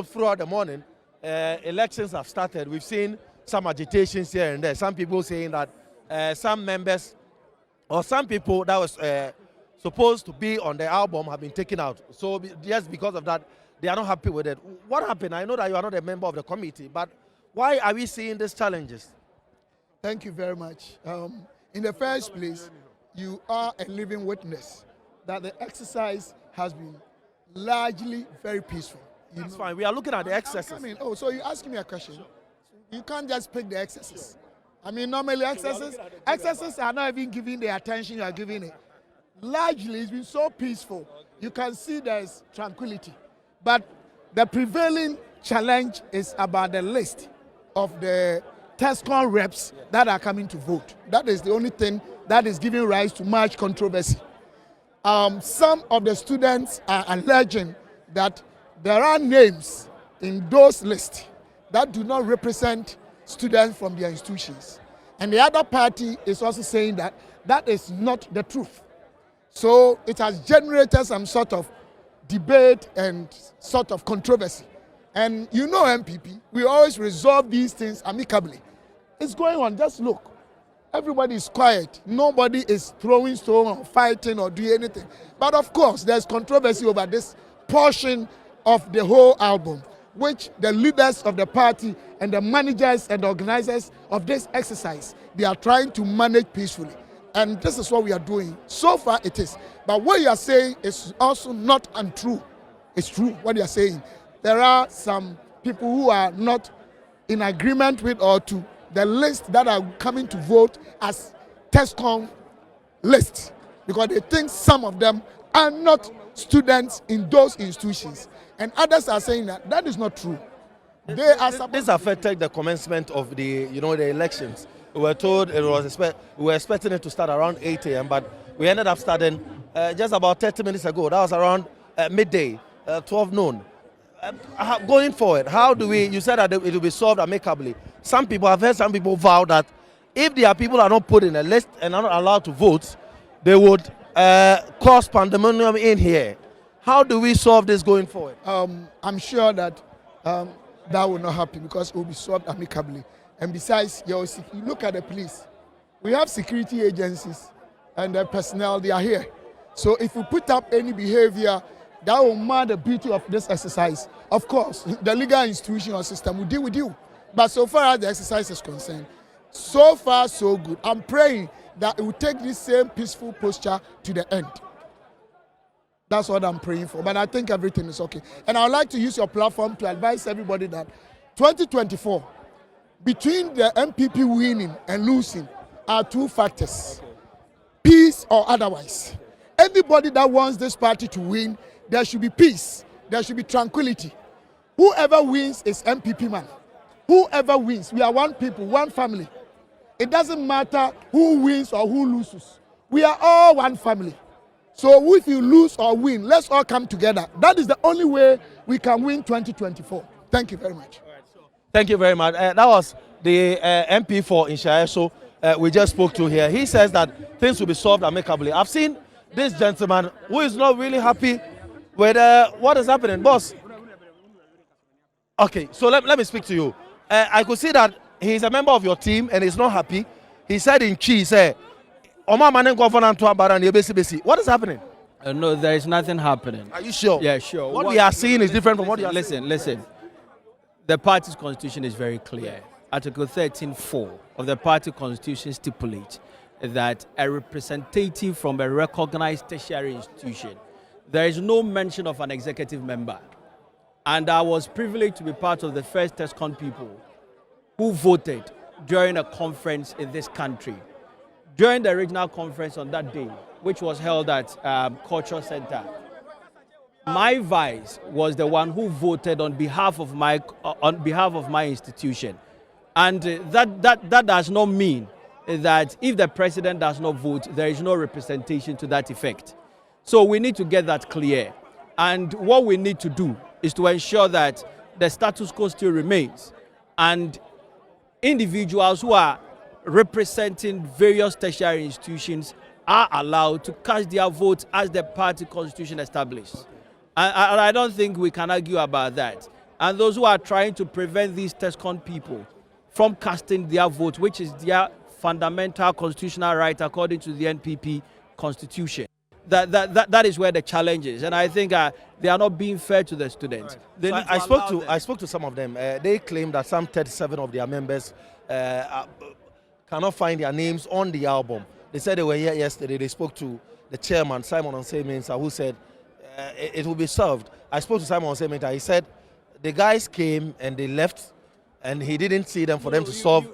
throughout the morning. Elections have started. We've seen some agitations here and there. Some people saying that some members or some people that was supposed to be on the album have been taken out. So just because of that, they are not happy with it. What happened? I know that you are not a member of the committee, but why are we seeing these challenges? Thank you very much. In the first place, you are a living witness that the exercise has been largely very peaceful. That's fine. We are looking at the excesses. So you're asking me a question. You can't just pick the excesses. Normally excesses are not even giving the attention you are giving it. Largely, it's been so peaceful. You can see there's tranquility. But the prevailing challenge is about the list of the TESCON reps that are coming to vote. That is the only thing that is giving rise to much controversy. Some of the students are alleging that there are names in those lists that do not represent students from their institutions. And the other party is also saying that that is not the truth. So it has generated some sort of debate and sort of controversy. And you know MPP, we always resolve these things amicably. It's going on, just look. Everybody is quiet. Nobody is throwing stone or fighting or doing anything. But of course, there's controversy over this portion of the whole album, which the leaders of the party and the managers and the organizers of this exercise, they are trying to manage peacefully. And this is what we are doing. So far it is. But what you are saying is also not untrue. It's true what you are saying. There are some people who are not in agreement with or to the list that are coming to vote as TESCON list, because they think some of them are not students in those institutions. And others are saying that that is not true. This affected the commencement of the elections. We were told we were expecting it to start around 8 a.m., but we ended up starting just about 30 minutes ago. That was around midday, 12 noon. Going forward, how do we? You said that it will be solved amicably. Some people have heard some people vow that if their people are not put in a list and are not allowed to vote, they would cause pandemonium in here. How do we solve this going forward? I'm sure that that will not happen because it will be solved amicably. And besides, you look at the police. We have security agencies and their personnel, they are here. So if we put up any behavior that will mar the beauty of this exercise, of course, the legal institution or system will deal with you. But so far as the exercise is concerned, so far so good. I'm praying that it will take this same peaceful posture to the end. That's what I'm praying for. But I think everything is okay. And I would like to use your platform to advise everybody that 2024, between the MPP winning and losing are two factors. Peace or otherwise. Anybody that wants this party to win, there should be peace. There should be tranquility. Whoever wins is MPP man. Whoever wins, we are one people, one family. It doesn't matter who wins or who loses. We are all one family. So if you lose or win, let's all come together. That is the only way we can win 2024. Thank you very much. Thank you very much. That was the MP for Inshaya. So we just spoke to here. He says that things will be solved amicably. I've seen this gentleman who is not really happy with what is happening. Boss. Okay, so let me speak to you. I could see that he's a member of your team and he's not happy. He said in Chi, what is happening? No, there is nothing happening. Are you sure? Yeah, sure. What we are seeing is different from what you are saying. Listen. The party's constitution is very clear. Article 13(4) of the party constitution stipulates that a representative from a recognized tertiary institution, there is no mention of an executive member. And I was privileged to be part of the first TESCON people who voted during a conference in this country. During the regional conference on that day, which was held at Cultural Center, my vice was the one who voted on behalf of my institution, and that does not mean that if the president does not vote, there is no representation to that effect. So we need to get that clear, and what we need to do is to ensure that the status quo still remains, and individuals who are representing various tertiary institutions are allowed to cast their votes as the party constitution establishes. And I don't think we can argue about that. And those who are trying to prevent these TESCON people from casting their vote, which is their fundamental constitutional right according to the NPP constitution, that is where the challenge is. And I think they are not being fair to the students. Right. So I spoke to some of them. They claim that some 37 of their members cannot find their names on the album. They said they were here yesterday. They spoke to the chairman, Simon Onsei-Mensah, who said it will be solved. I spoke to Simon Onsei-Mensah. He said the guys came and they left, and he didn't see them for them to solve.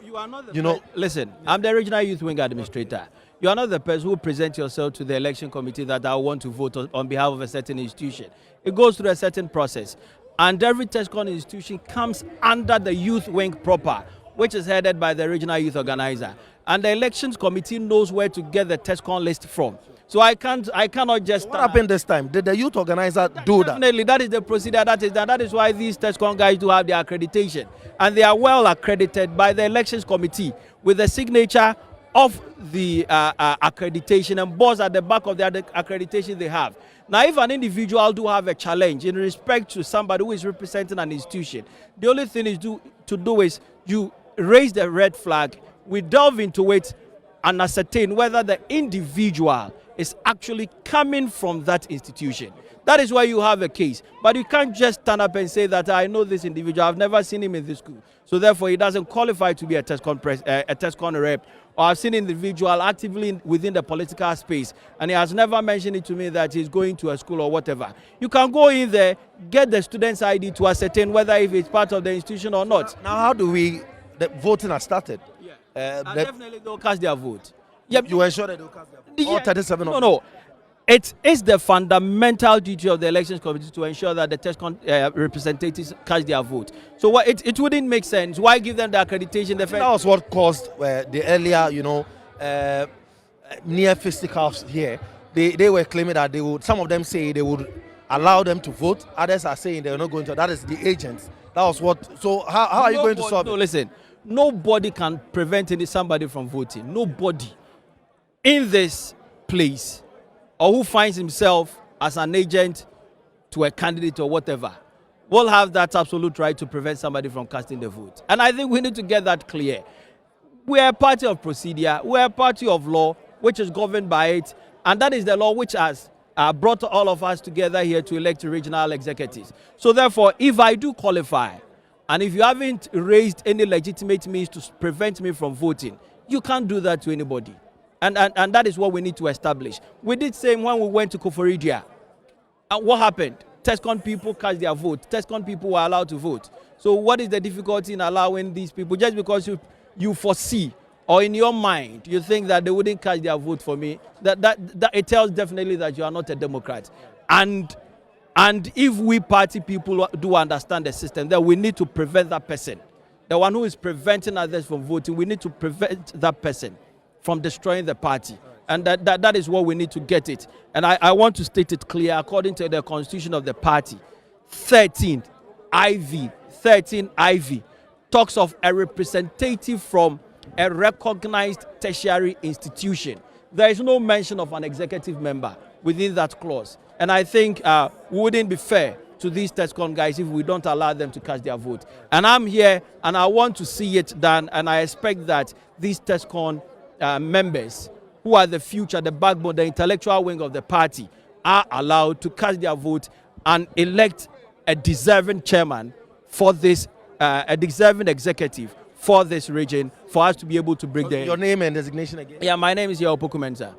Listen, I'm the regional youth wing administrator. You are not the person who presents yourself to the election committee that I want to vote on behalf of a certain institution. It goes through a certain process, and every TESCON institution comes under the youth wing proper, which is headed by the regional youth organizer. And the elections committee knows where to get the TESCON list from. So I cannot just... What happened this time? Did the youth organizer do that? Definitely, that is the procedure. That is why these TESCON guys do have their accreditation. And they are well accredited by the elections committee. with the signature of the accreditation and boards at the back of the accreditation they have. Now, if an individual do have a challenge in respect to somebody who is representing an institution, the only thing is to do is you raise the red flag, we delve into it and ascertain whether the individual is actually coming from that institution. That is why you have a case. But you can't just stand up and say that I know this individual, I've never seen him in this school, so therefore he doesn't qualify to be a TESCON rep. Or I've seen an individual actively within the political space and he has never mentioned it to me that he's going to a school or whatever. You can go in there, get the student's ID to ascertain whether if it's part of the institution or not. Now, how do we, the voting has started? Definitely they'll cast their vote. You ensure that they'll cast their vote? All 37 of them? No. It is the fundamental duty of the elections committee to ensure that the TESCON representatives cast their vote. So what it wouldn't make sense. Why give them the accreditation? That was what caused the earlier, near fisticuffs here. They were claiming that they would. Some of them say they would allow them to vote. Others are saying they're not going to. That is the agents. That was what. So how are you going to solve it? No, listen. Nobody can prevent somebody from voting. Nobody in this place, or who finds himself as an agent to a candidate or whatever, will have that absolute right to prevent somebody from casting the vote. And I think we need to get that clear. We are a party of procedure. We are a party of law, which is governed by it. And that is the law which has brought all of us together here to elect regional executives. So therefore, if I do qualify, and if you haven't raised any legitimate means to prevent me from voting, you can't do that to anybody. And that is what we need to establish. We did same when we went to Koforidia. And what happened? TESCON people cast their vote. TESCON people were allowed to vote. So what is the difficulty in allowing these people, just because you foresee or in your mind you think that they wouldn't cast their vote for me, that it tells definitely that you are not a Democrat. And if we party people do understand the system, then we need to prevent that person. The one who is preventing others from voting, we need to prevent that person from destroying the party. And that is what we need to get it. And I want to state it clear, according to the constitution of the party, 13 IV talks of a representative from a recognized tertiary institution. There is no mention of an executive member within that clause. And I think we wouldn't be fair to these TESCON guys if we don't allow them to cast their vote. And I'm here and I want to see it done, and I expect that these TESCON members, who are the future, the backbone, the intellectual wing of the party, are allowed to cast their vote and elect a deserving chairman for this, a deserving executive for this region, for us to be able to break the... Your name and designation again? Yeah, my name is Yao Pokumensa. Okay.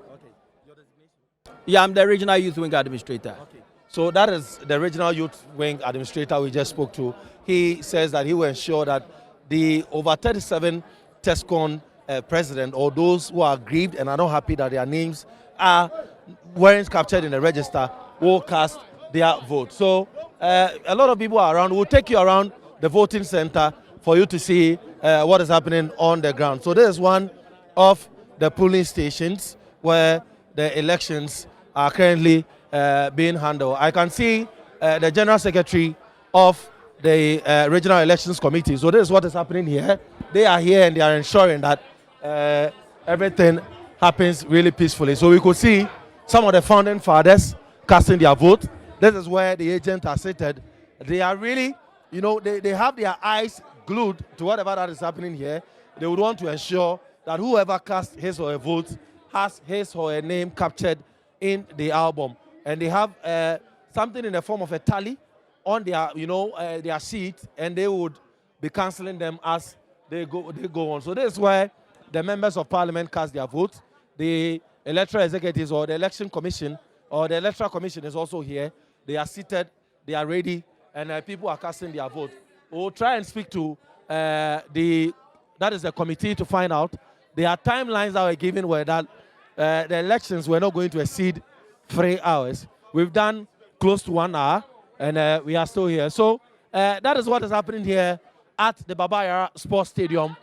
Your designation? Yeah, I'm the Regional Youth Wing Administrator. Okay. So that is the Regional Youth Wing Administrator we just spoke to. He says that he will ensure that the over 37 TESCON president, or those who are aggrieved and are not happy that their names weren't captured in the register, will cast their vote. So a lot of people are around. We'll take you around the voting center for you to see what is happening on the ground. So this is one of the polling stations where the elections are currently being handled. I can see the General Secretary of the Regional Elections Committee. So this is what is happening here. They are here and they are ensuring that everything happens really peacefully. So we could see some of the founding fathers casting their vote. This is where the agents are seated. They are really, they have their eyes glued to whatever that is happening here. They would want to ensure that whoever casts his or her vote has his or her name captured in the album. And they have something in the form of a tally on their, their sheet, and they would be cancelling them as they go on. So this is where the members of parliament cast their vote. The electoral executives or the election commission or the electoral commission is also here. They are seated, they are ready, and people are casting their vote. We'll try and speak to that is the committee to find out. There are timelines that were given where that the elections were not going to exceed 3 hours. We've done close to 1 hour, and we are still here. So that is what is happening here at the Baba Yara Sports Stadium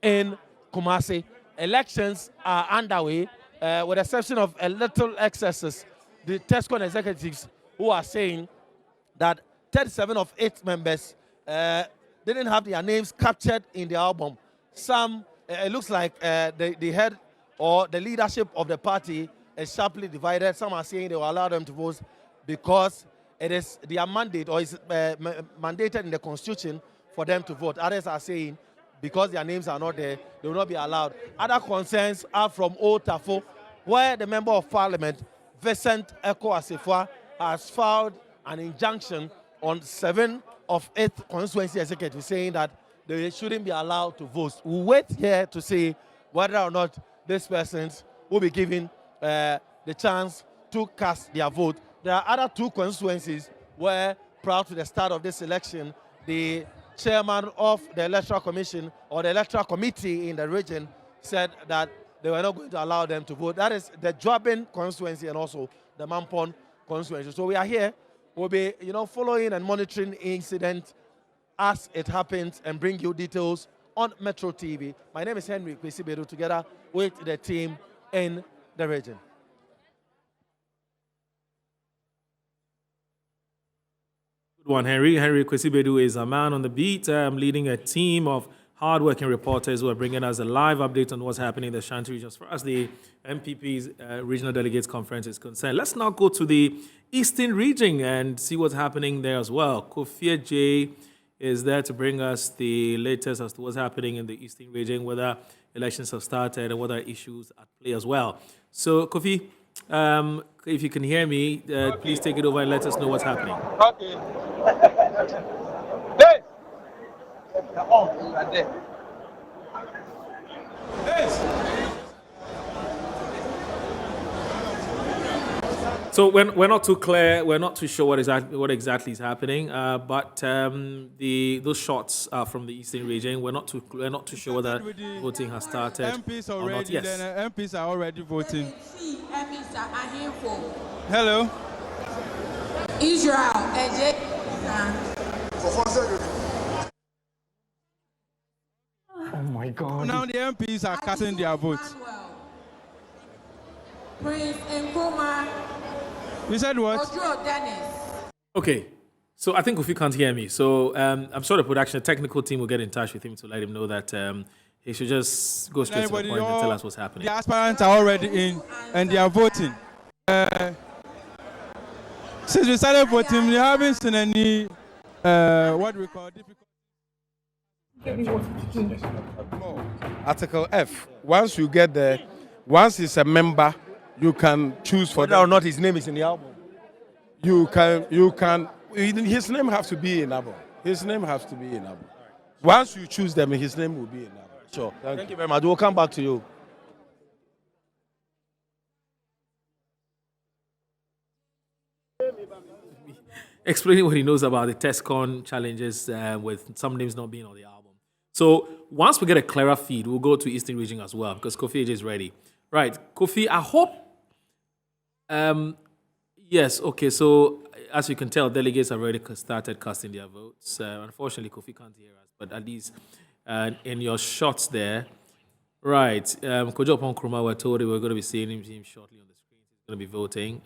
in Kumasi. Elections are underway, with the exception of a little excesses. The TESCON executives who are saying that 37 of 8 members didn't have their names captured in the album. Some it looks like the head or the leadership of the party is sharply divided. Some are saying they will allow them to vote because it is their mandate or is mandated in the constitution for them to vote. Others are saying because their names are not there, they will not be allowed. Other concerns are from Old Tafo, where the Member of Parliament, Vincent Eko Asifwa, has filed an injunction on 7 of 8 constituency executives saying that they shouldn't be allowed to vote. We'll wait here to see whether or not these persons will be given the chance to cast their vote. There are other 2 constituencies where, prior to the start of this election, the chairman of the Electoral Commission or the Electoral Committee in the region said that they were not going to allow them to vote. That is the Joabin constituency and also the Mampon constituency. So we are here. We'll be, following and monitoring incident as it happens and bring you details on Metro TV. My name is Henry Kwesibedu, together with the team in the region. Good one, Henry. Henry Kwesibedu is a man on the beat, leading a team of hard-working reporters who are bringing us a live update on what's happening in the Ashanti region. As far as the MPP's Regional Delegates Conference is concerned, let's now go to the Eastern region and see what's happening there as well. Kofi J is there to bring us the latest as to what's happening in the Eastern region, whether elections have started and what are issues at play as well. So, Kofi, if you can hear me, please take it over and let us know what's happening. Okay. So we're not too clear. We're not too sure what exactly is happening. But those shots are from the Eastern region. We're not too sure whether voting has started MPs or not. already. Yes. Then MPs are already voting. Hello. Israel. Oh my God. Now the MPs are casting their votes. Prince Nkrumah. You said what? Okay. So I think Kofi can't hear me. So I'm sure the production technical team will get in touch with him to let him know that he should just go straight to the point and tell us what's happening. The aspirants are already in and they are voting. Since we started voting, we haven't seen any what we call difficult. Article F. Once you get there, once he's a member, you can choose for whether or not his name is in the album. You can. His name has to be in album. His name has to be in album. Once you choose them, his name will be in album. Sure. Thank you very much. We'll come back to you. Explaining what he knows about the TESCON challenges with some names not being on the album. So once we get a clearer feed, we'll go to Eastern region as well because Kofi is ready. Right, Kofi, I hope. Yes, okay, so as you can tell, delegates have already started casting their votes. Unfortunately, Kofi can't hear us, but at least in your shots there, right, Kojo Upon Nkrumah, we're told we're going to be seeing him shortly on the screen. He's going to be voting,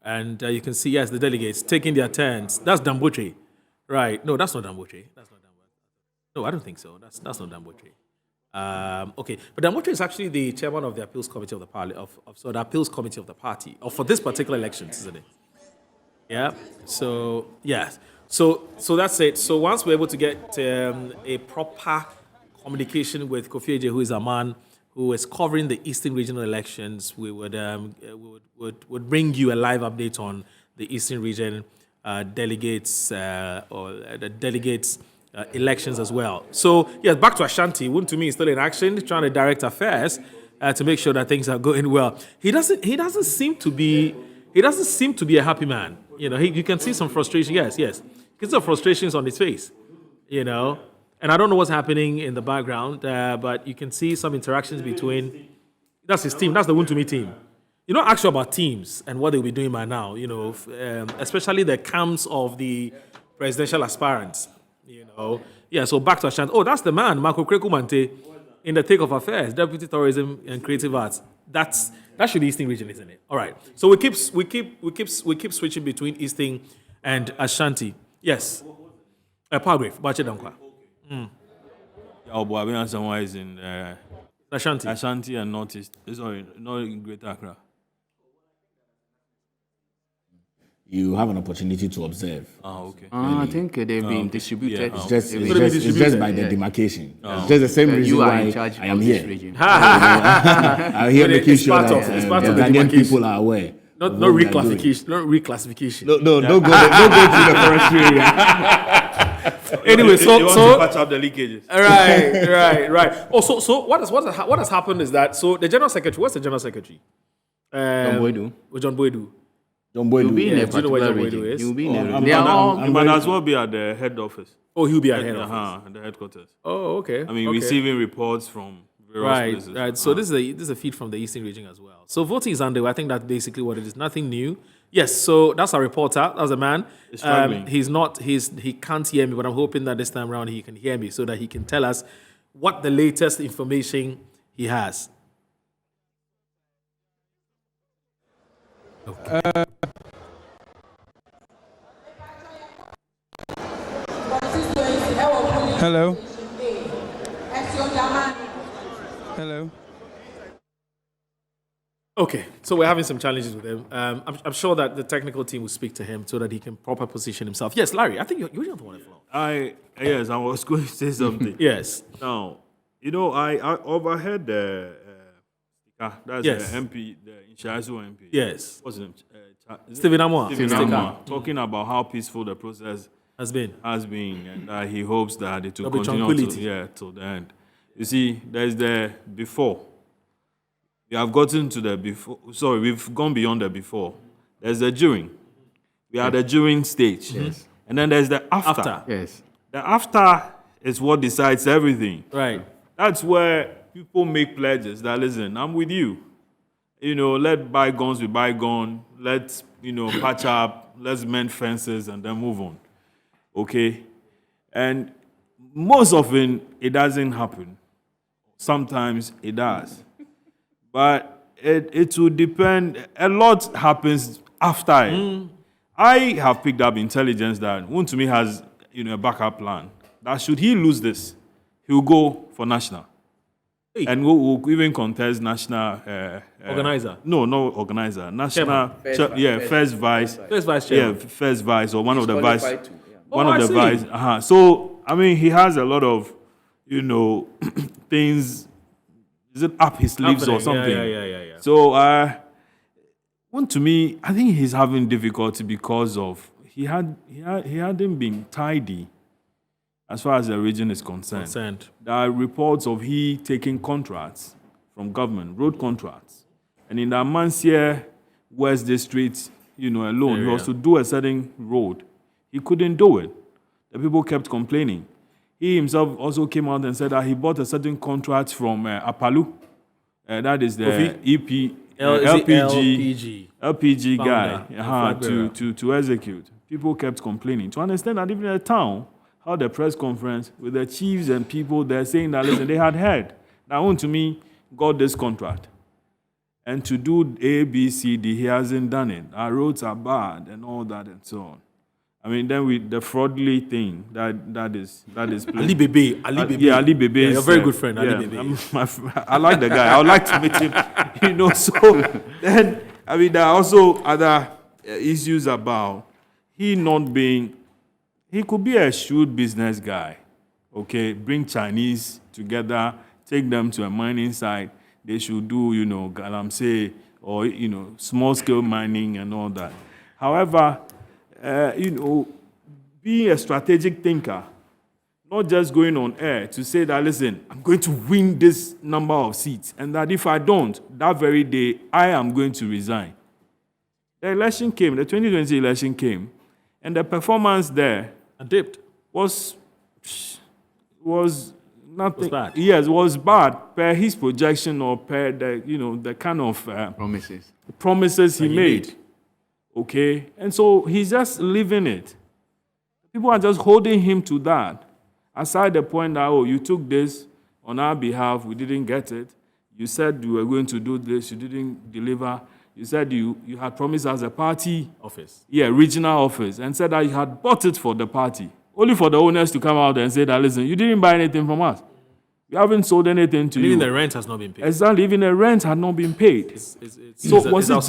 and you can see, yes, the delegates taking their turns. That's Damboche. Right, no, that's not Damboche. That's not Damboche. No, I don't think so. That's not Damboche. Okay, but Damboche is actually the chairman of the appeals committee of the party so the appeals committee of the party, or for this particular election, isn't it? Yeah. So yeah. So that's it. So once we're able to get a proper communication with Kofi Eje, who is a man who is covering the Eastern regional elections, we would bring you a live update on the Eastern region delegates or the delegates. Elections as well. So yes, back to Ashanti. Wunmi to me is still in action, trying to direct affairs to make sure that things are going well. He doesn't seem to be a happy man. You can see some frustration. Yes, you can see some frustrations on his face. And I don't know what's happening in the background, but you can see some interactions between. That's his team. That's the Wunmi team. Ask you about teams and what they'll be doing by now. Especially the camps of the presidential aspirants. Yeah, so back to Ashanti. Oh, that's the man, Marco Krekumante, in the Take of Affairs, Deputy Tourism and Creative Arts. That should be Eastern region, isn't it? All right. So we keep switching between Eastern and Ashanti. Yes. Paragraph, Bache Dankwa. Yeah, but someone is in Ashanti. Ashanti and Northeast. Sorry, not in Greater Accra. You have an opportunity to observe. Okay. I think they've been distributed. It's just by the demarcation. It's just the same reason you are why in charge I am of here. this region. I'm here making sure that the Ghanaian people are aware. Not reclassification. Not reclassification. No, don't go to the forestry area. Anyway, you want to patch up the leakages. Right. Oh, so what has happened is that the general secretary. What's the general secretary? John Boydu. John Boydu. You'll be in a do you know where particular John region. Boydu is? You'll be in He might as well be at the head office. Oh, he'll be at head office. The headquarters. Oh, okay. I mean, receiving reports from various places. Right. So this is a feed from the Eastern region as well. So voting is underway. I think that's basically what it is. Nothing new. Yes. So that's our reporter. That's a man. He can't hear me, but I'm hoping that this time around he can hear me so that he can tell us what the latest information he has. Okay. Hello. Hello. Okay, so we're having some challenges with him. I'm sure that the technical team will speak to him so that he can proper position himself. Yes, Larry, I think you're the one that flow. Yes, I was going to say something. Yes. Now, I overheard the MP, the Inshazu MP. Yes. What's his name? Stephen Amwa. Talking about how peaceful the process has been, and that he hopes that it will continue till the end. You see, there's the before. We have gotten to the before. Sorry, we've gone beyond the before. There's the during. We are the during stage. Yes. And then there's the after. Yes. The after is what decides everything. Right. That's where people make pledges that, listen, I'm with you. Let bygones be bygone. Let's, patch up. Let's mend fences and then move on. Okay? And most often, it doesn't happen. Sometimes it does. But it will depend. A lot happens after it. I have picked up intelligence that Wontumi has a backup plan. That should he lose this, he will go for national. And we'll even contest national... organizer? No organizer. National... First vice. First vice chairman. Yeah, first vice or one of the vice. One I of the vice. So, I mean, he has a lot of, things... Is it up his sleeves or something? Yeah. So, to me, I think he's having difficulty because of he hadn't been tidy as far as the region is concerned. There are reports of he taking contracts from government, road contracts, and in the Amansia West District, alone, he was to do a certain road. He couldn't do it. The people kept complaining. He himself also came out and said that he bought a certain contract from Apalu. That is the LPG guy to execute. People kept complaining. To understand that even at the town, held a press conference with the chiefs and people there saying that, listen, they had heard that Wontumi got this contract. And to do A, B, C, D, he hasn't done it. Our roads are bad and all that and so on. I mean, then with the fraudly thing, that is Ali Bebe. Yeah, Ali Bebe. Yeah, you're a very good friend, Ali Bebe. I like the guy. I would like to meet him. So then, I mean, there are also other issues about he not being, he could be a shrewd business guy, okay? Bring Chinese together, take them to a mining site. They should do, galamsey or, small-scale mining and all that. However, being a strategic thinker, not just going on air to say that, listen, I'm going to win this number of seats, and that if I don't, that very day, I am going to resign. The election came, the 2020 election came, and the performance there dipped. Was nothing. Was bad. Yes, was bad per his projection or per the the kind of promises he made. Okay, and so he's just living it. People are just holding him to that. Aside the point that, you took this on our behalf, we didn't get it. You said you were going to do this, you didn't deliver. You said you had promised us a party office. Yeah, regional office, and said that you had bought it for the party. Only for the owners to come out and say that, listen, you didn't buy anything from us. We haven't sold anything to you. Even the rent has not been paid. Exactly, even the rent had not been paid. So was it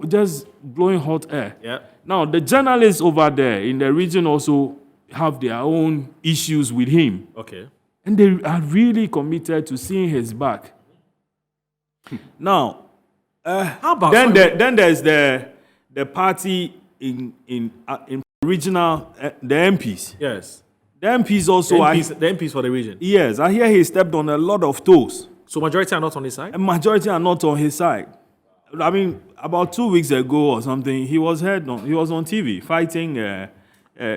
just blowing hot air? Yeah. Now, the journalists over there in the region also have their own issues with him. Okay. And they are really committed to seeing his back. Now, how about then there's the party in regional, the MPs. Yes. The MPs also the MPs for the region. Yes, I hear he stepped on a lot of toes. So majority are not on his side? A majority are not on his side. I mean, about 2 weeks ago or something, he was on TV fighting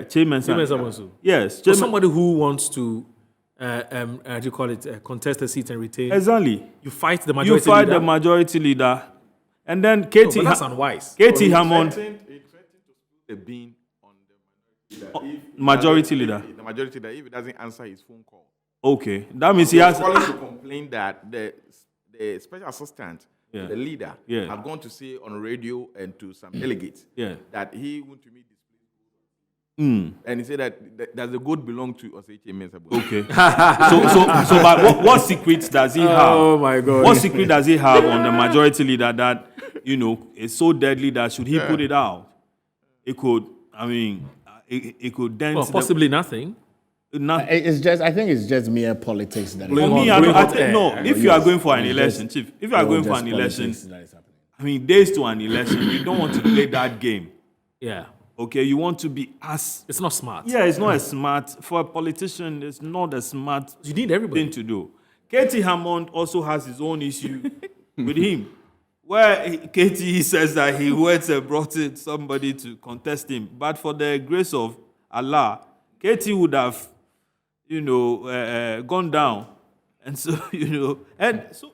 Chairman Samuel. Yes. So somebody who wants to contest the seat and retain. Exactly. You fight the majority leader. You fight the majority leader. And then Katie... but that's unwise. Katie Hammond... Majority leader. The majority leader, if he doesn't answer his phone call. Okay. That means he has... calling to complain that the special assistant, the leader, had gone to say on radio and to some delegates that he went to meet this place. And he said that the goat belonged to Oseche Mensah. Okay. so but what secrets does he have? Oh my God. What secret does he have on the majority leader that, is so deadly that should he put it out? It could, it could dent... Well, possibly nothing. It's just, I think it's just mere politics that For me, if you are going for an election, Chief, if you are going for an election, days to an election, you don't want to play that game. Yeah. Okay, you want to be as... It's not smart. Yeah, it's not as smart. For a politician, it's not a smart you need everybody. thing to do. Katie Hammond also has his own issue with him. Where Katie says that he went and brought in somebody to contest him. But for the grace of Allah, Katie would have, gone down. And so, and so...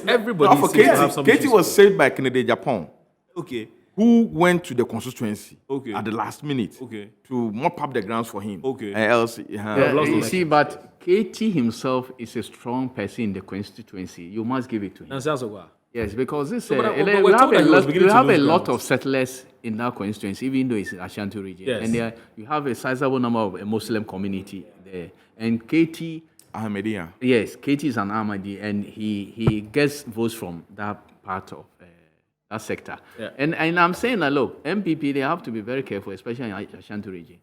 everybody... Katie was saved by Kennedy Japan. Okay. Who went to the constituency at the last minute to mop up the grounds for him. Okay. Else, you see, but Katie himself is a strong person in the constituency. You must give it to him. Yes, because this, we have a lot of settlers in that constituency, even though it's Ashanti region. Yes. And you have a sizable number of a Muslim community there. And Katie... Ahmadiyya. Yes, Katie is an Ahmadi, and he gets votes from that part of that sector. Yeah. And I'm saying that, look, MPP, they have to be very careful, especially in Ashanti region.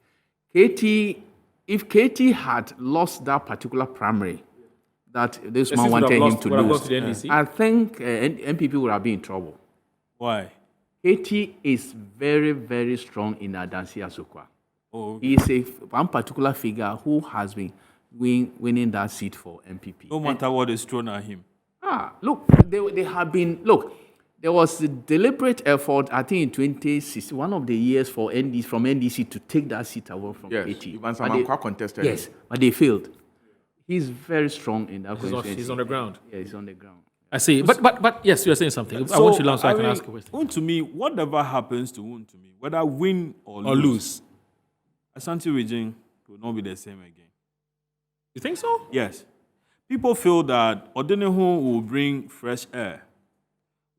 If Katie had lost that particular primary that this man wanted him to lose, I think MPP would have been in trouble. Why? Katie is very, very strong in Adansi Asokwa. Oh, okay. He is one particular figure who has been winning that seat for MPP. No matter what is thrown at him. Look, they have been, there was a deliberate effort, I think in 2016, one of the years from NDC to take that seat away from Katie. Contested. Yes, but they failed. He's very strong in that constituency. He's on the ground. Yeah, he's on the ground. I see. But yes, you are saying something. I want you to learn so I can ask a question. To me, whatever happens to me, whether win or lose, Ashanti region will not be the same again. You think so? Yes. People feel that Odenehu will bring fresh air,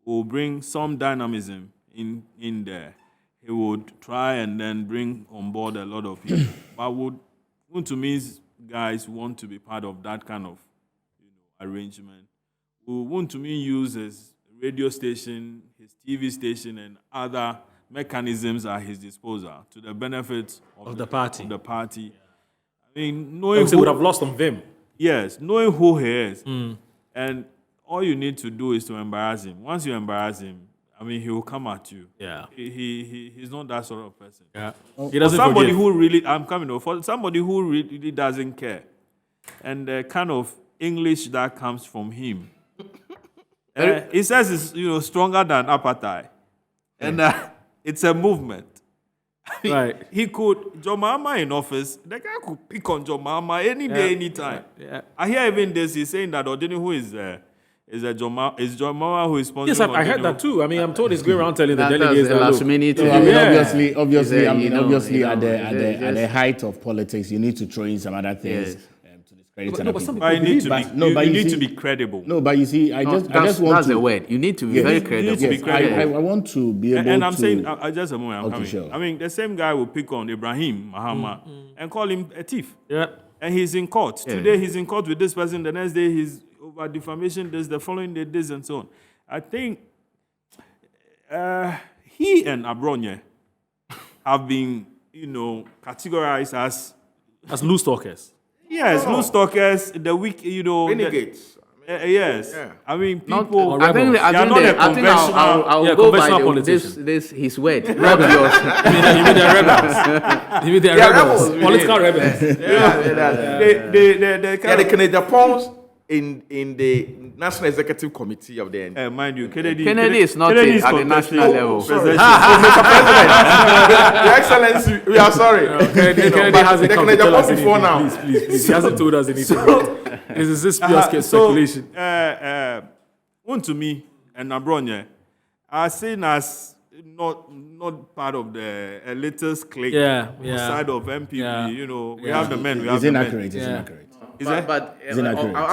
will bring some dynamism in there. He would try and then bring on board a lot of people. But to me, guys want to be part of that kind of arrangement. We want to use his radio station, his TV station, and other mechanisms at his disposal to the benefit of the party. I mean, knowing who would have lost on Vim. Yes, knowing who he is, and all you need to do is to embarrass him. Once you embarrass him, he will come at you. Yeah, he's not that sort of person. Yeah, he doesn't. Somebody who really, for somebody who really doesn't care, and the kind of English that comes from him. He says it's stronger than apartheid, and it's a movement. Right. He could, John Mahama in office, the guy could pick on John Mahama any day, any time. Yeah. I hear even this, he's saying that Odini who is John Mahama who is sponsoring. Yes, I heard that too. I'm told he's going around telling the delegates that last minute. Obviously, at the height of politics, you need to throw in some other things. You need to be credible. No, but you see, I just want to... That's the word. You need to be very credible. You need to be credible. I want to be able to... And I'm saying, just a moment, I'm coming. Sure. The same guy will pick on Ibrahim Mahama and call him a thief. Yeah. And he's in court. Today he's in court with this person, the next day he's over defamation, the following day this and so on. I think he and Abronye have been, categorized as loose talkers. Yes, loose talkers, the weak, renegades. Yes. Yeah. I mean, people. I think I'll go by this his word. Not yours. You mean they're rebels? You mean they're rebels? Political rebels. The Canadian Pons in the National Executive Committee of the mind you, Kennedy is not at the national level. Mr. President, Your Excellency, we are sorry. Kennedy hasn't come to tell us anything. Before now. Please. He hasn't told us anything. This is pure speculation. One to me and Abronye are seen as not part of the elitist clique side of MPP. We have the men. We have the men. It's inaccurate. But as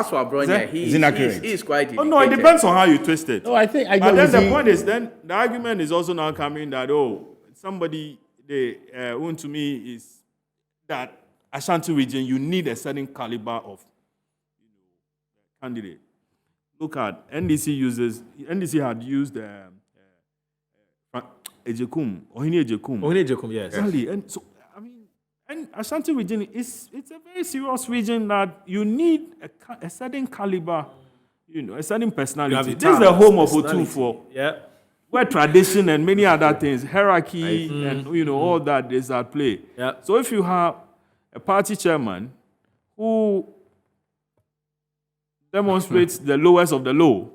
for Abronye, he's quite indicated. No, it depends on how you twist it. No, I think I but then the point is, then the argument is also now coming that somebody one to me is that Ashanti region you need a certain caliber of candidate. Look at NDC had used Ohini Ejekum, yes. Exactly. And so and Ashanti region it's a very serious region that you need a certain caliber, a certain personality. This is the home of Otunfo. Yeah. Where tradition and many other things, hierarchy and all that is at play. Yeah. So if you have a party chairman who demonstrates the lowest of the low,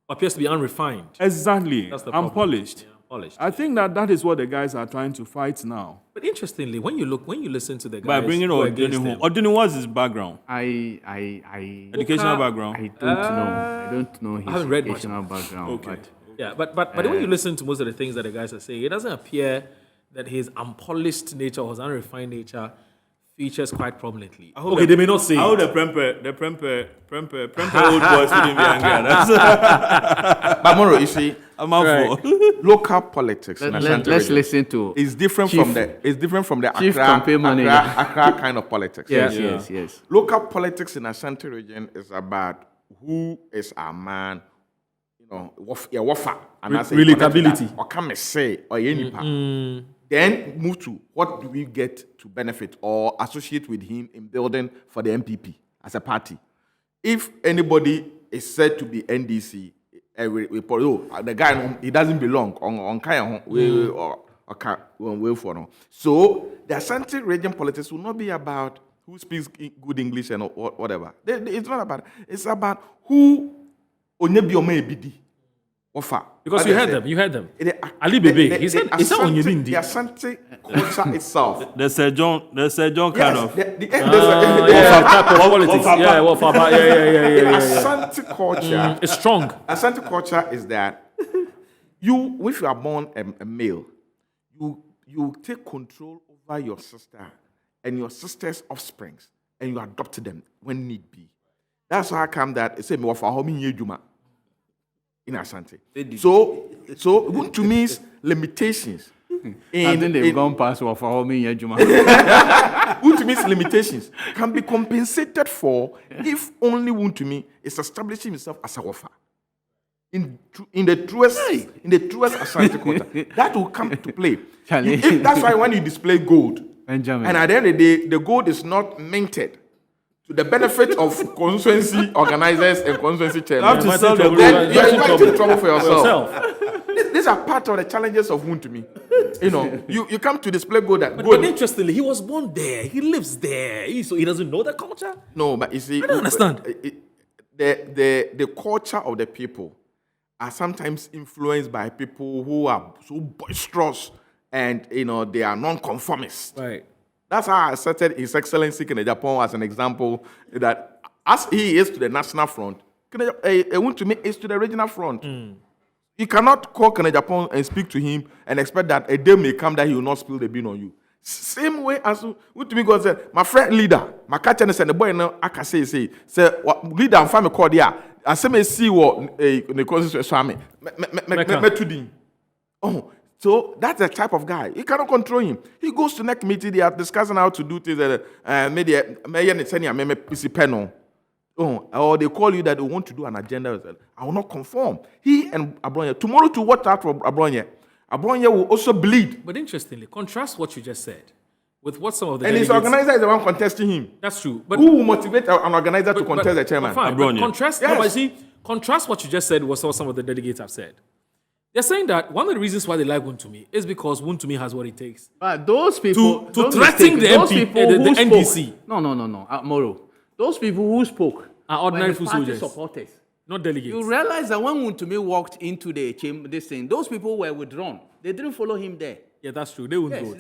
appears to be unrefined. Exactly. That's the unpolished. Yeah, unpolished. I think that is what the guys are trying to fight now. But interestingly, when you listen to the guys, by bringing Oduni, what's his background? Educational background. I don't know his educational background. Okay. But when you listen to most of the things that the guys are saying, it doesn't appear that his unpolished nature or his unrefined nature features quite prominently. Okay, they may not say. How the premper old boys wouldn't be angry. But Moro, you see, local politics. Let's listen to. It's different from the Accra kind of politics. Yes. Local politics in Ashanti region is about who is our man. Wafa and relatability. Or come say or any Then move to what do we get to benefit or associate with him in building for the MPP as a party. If anybody is said to be NDC, the guy he doesn't belong on kind of So the Ashanti region politics will not be about who speaks good English and whatever. It's not about. It's about who Onyebi Omebidi. Because you heard them. Ali Bebe, he said Onyebindi. The Ashanti culture itself. The Sir John kind of. Ashanti culture is strong. Ashanti culture is that if you are born a male, you take control over your sister and your sister's offsprings and you adopt them when need be. That's how come that it say me wafa homi yejuma. In Ashanti. So to me, limitations. I think they've gone past what for me, Yajuma. To me, limitations can be compensated for if only Wuntumi is establishing himself as a wafa. In the truest Ashanti culture, that will come to play. That's why when you display gold, Benjamin. And at the end of the day, the gold is not minted to the benefit of constituency organizers and constituency chairmen. You have to sell the then you're in trouble for yourself. These are part of the challenges of Wuntumi. You come to display gold. But interestingly, he was born there. He lives there. So he doesn't know that culture? No, but you see, I don't understand. The culture of the people are sometimes influenced by people who are so boisterous and they are non-conformists. Right. That's how I cited His Excellency Kennedy Japan as an example that as he is to the national front, Wuntumi is to the regional front. You cannot call Kennedy Japan and speak to him and expect that a day may come that he will not spill the bean on you. Same way as Wuntumi God said, my friend leader, my catcher and the boy now I can say leader and family called here. I say me see what the constitution swami. So that's the type of guy. You cannot control him. He goes to next committee, they are discussing how to do things. Or they call you that they want to do an agenda. I will not conform. He and Abronya, tomorrow to watch out for Abronya. Abronya will also bleed. But interestingly, contrast what you just said with what some of the and his organizer is the one contesting him. That's true. But who will motivate an organizer to contest the chairman? Fine, but contrast, no, but see, contrast what you just said with what some of the delegates have said. They're saying that one of the reasons why they like Wontumi is because Wontumi has what it takes. But those people to threaten the MP, the NDC. No. MORO. Those people who spoke are ordinary foot party soldiers, supporters, not delegates. You realize that when Wontumi walked into the chamber, this thing, those people were withdrawn. They didn't follow him there. Yeah, that's true. They won't vote.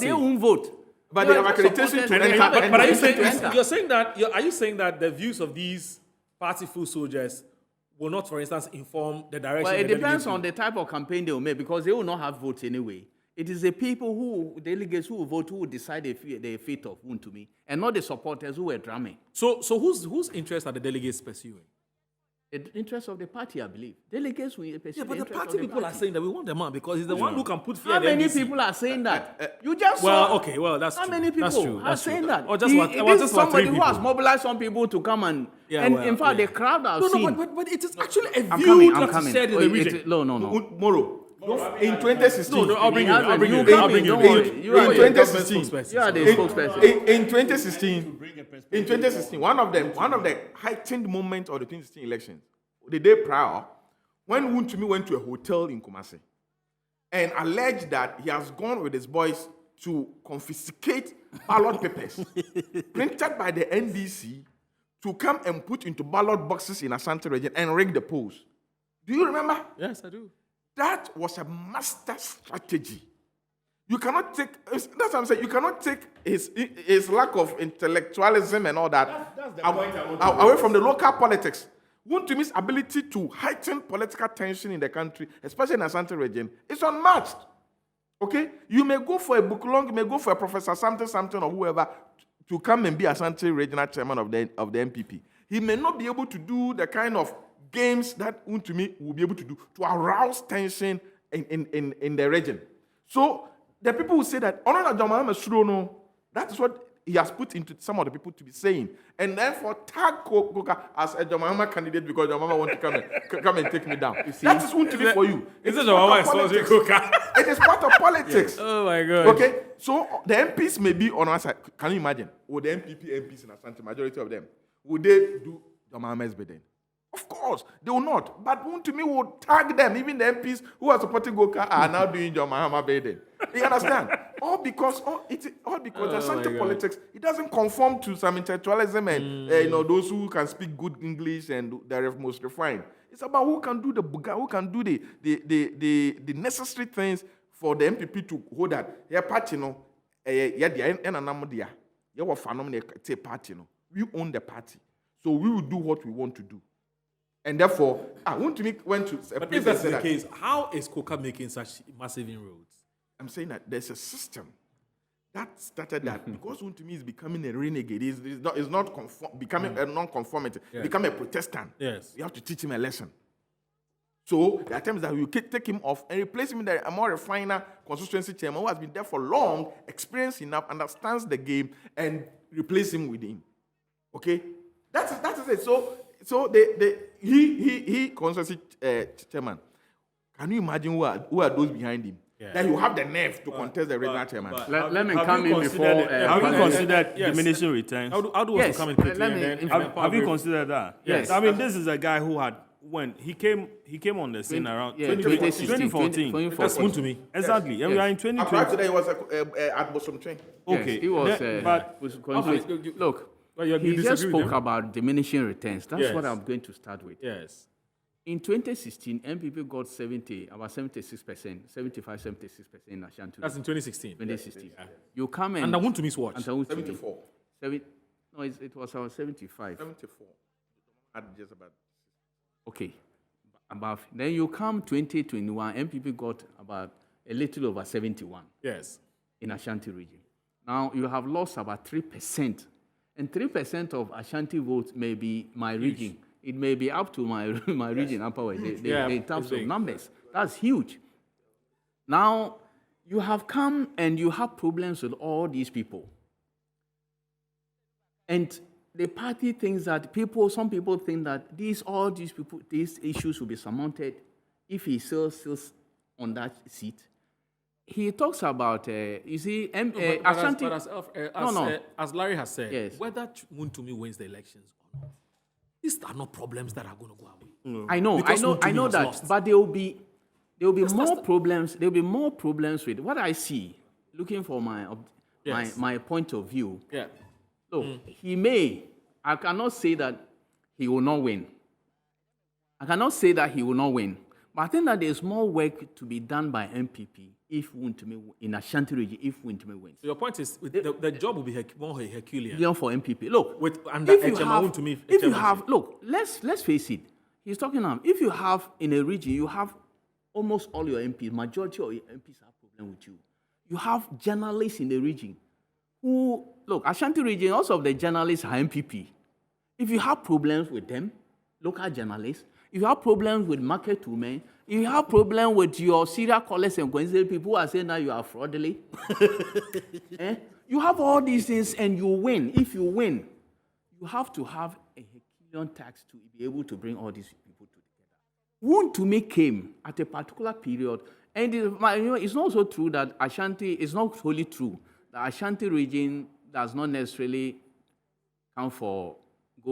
They won't vote. But they have accreditation to enter. But are you saying are you saying that the views of these party foot soldiers will not, for instance, inform the direction? Well, it depends on the type of campaign they will make, because they will not have votes anyway. It is the people delegates who will vote, who will decide the fate of Wontumi, and not the supporters who were drumming. So whose interest are the delegates pursuing? The interest of the party, I believe. Delegates will pursue. Yeah, but the party people are saying that we want the man because he's the one who can put fear. How many people are saying that? You just that's how true. many people that's true. are saying that? Or just somebody who has mobilized some people to come and in fact the crowd I've seen. But it is actually a view I'm coming. shared in the region. No. MORO. In 2016, I'll bring you. In 2016, one of the heightened moments of the 2016 elections, the day prior, when Wontumi went to a hotel in Kumasi and alleged that he has gone with his boys to confiscate ballot papers printed by the NDC to come and put into ballot boxes in Ashanti region and rig the polls. Do you remember? Yes, I do. That was a master strategy. You cannot take, that's what I'm saying, you cannot take his lack of intellectualism and all that away from the local politics. Wontumi's ability to heighten political tension in the country, especially in the Ashanti region, is unmatched. Okay? You may go for a Bukulong, you may go for a Professor something or whoever to come and be Ashanti regional chairman of the NPP. He may not be able to do the kind of games that Wontumi will be able to do to arouse tension in the region. So the people who say that, that is what he has put into some of the people to be saying. And therefore tag Koka as a Jamama candidate because Jamama want to come and take me down. That is Wontumi for you. It is part of politics. Oh my God. Okay, so the MPs may be on our side. Can you imagine? Would the MPP MPs in Ashanti, majority of them, would they do Jamama's bidding? Of course, they will not. But Wontumi will tag them. Even the MPs who are supporting Goka are now doing John Mahama bidding. You understand? all because Ashanti politics, it doesn't conform to some intellectualism and those who can speak good English and they're most refined. It's about who can do the necessary things for the MPP to hold that. Yeah, party we own the party, so we will do what we want to do. And therefore, I want to went to. But if that's the case, how is Coca making such massive inroads? I'm saying that there's a system that started that because Wontumi is becoming a renegade. He's not becoming a non-conformity. Become a Protestant. Yes, you have to teach him a lesson. So there are times that you take him off and replace him with a more refiner constituency chairman who has been there for long, experienced enough, understands the game, and replace him with him. Okay, that is it. So he constituency chairman. Can you imagine who are those behind him? Yeah. That you have the nerve to contest the regional chairman. Let me come in before. Have you considered diminishing returns? How do you come in quickly? Have you considered that? Yes. I mean, this is a guy who had when he came on the scene around 2014. That's Wontumi. Exactly. Yes. And we are in 2020. Apart today, he was at Bosom Train. Okay. Yes, he was. Look. He just spoke about diminishing returns. That's what I'm going to start with. Yes. In 2016, MPP got about 76%, 76% in Ashanti. That's in 2016. 2016. Yeah. You come and under Wontumi's watch. 74. No, it was about 75. 74. Just about. Okay. Above. Then you come 2021, MPP got about a little over 71. Yes. In Ashanti region. Now you have lost about 3%. And 3% of Ashanti votes may be my region. It may be up to my region, Upper West, in terms of numbers. That's huge. Now, you have come and you have problems with all these people. And the party thinks that some people think that all these issues will be surmounted if he still sits on that seat. He talks about, Ashanti. As Larry has said, yes. Whether Wontumi wins the elections or not, these are not problems that are going to go away. I know that, lost. but there will be more problems. There will be more problems with what I see. Looking for my point of view. Yeah. Look, I cannot say that he will not win. But I think that there's more work to be done by MPP if Wontumi in Ashanti region, if Wontumi wins. So your point is the job will be more Herculean. Yeah, for MPP. Look, let's face it. He's talking now. If you have in a region, you have almost all your MPs, majority of your MPs have problem with you. You have journalists in the region who, look, Ashanti region, also of the journalists are MPP. If you have problems with them, local journalists, if you have problems with market women, if you have problems with your serial callers and coincident people who are saying that you are fraudulent, you have all these things and you win. If you win, you have to have a Herculean tax to be able to bring all these people together. Wontumi came at a particular period, and it's not so true that it's not wholly true that Ashanti region does not necessarily go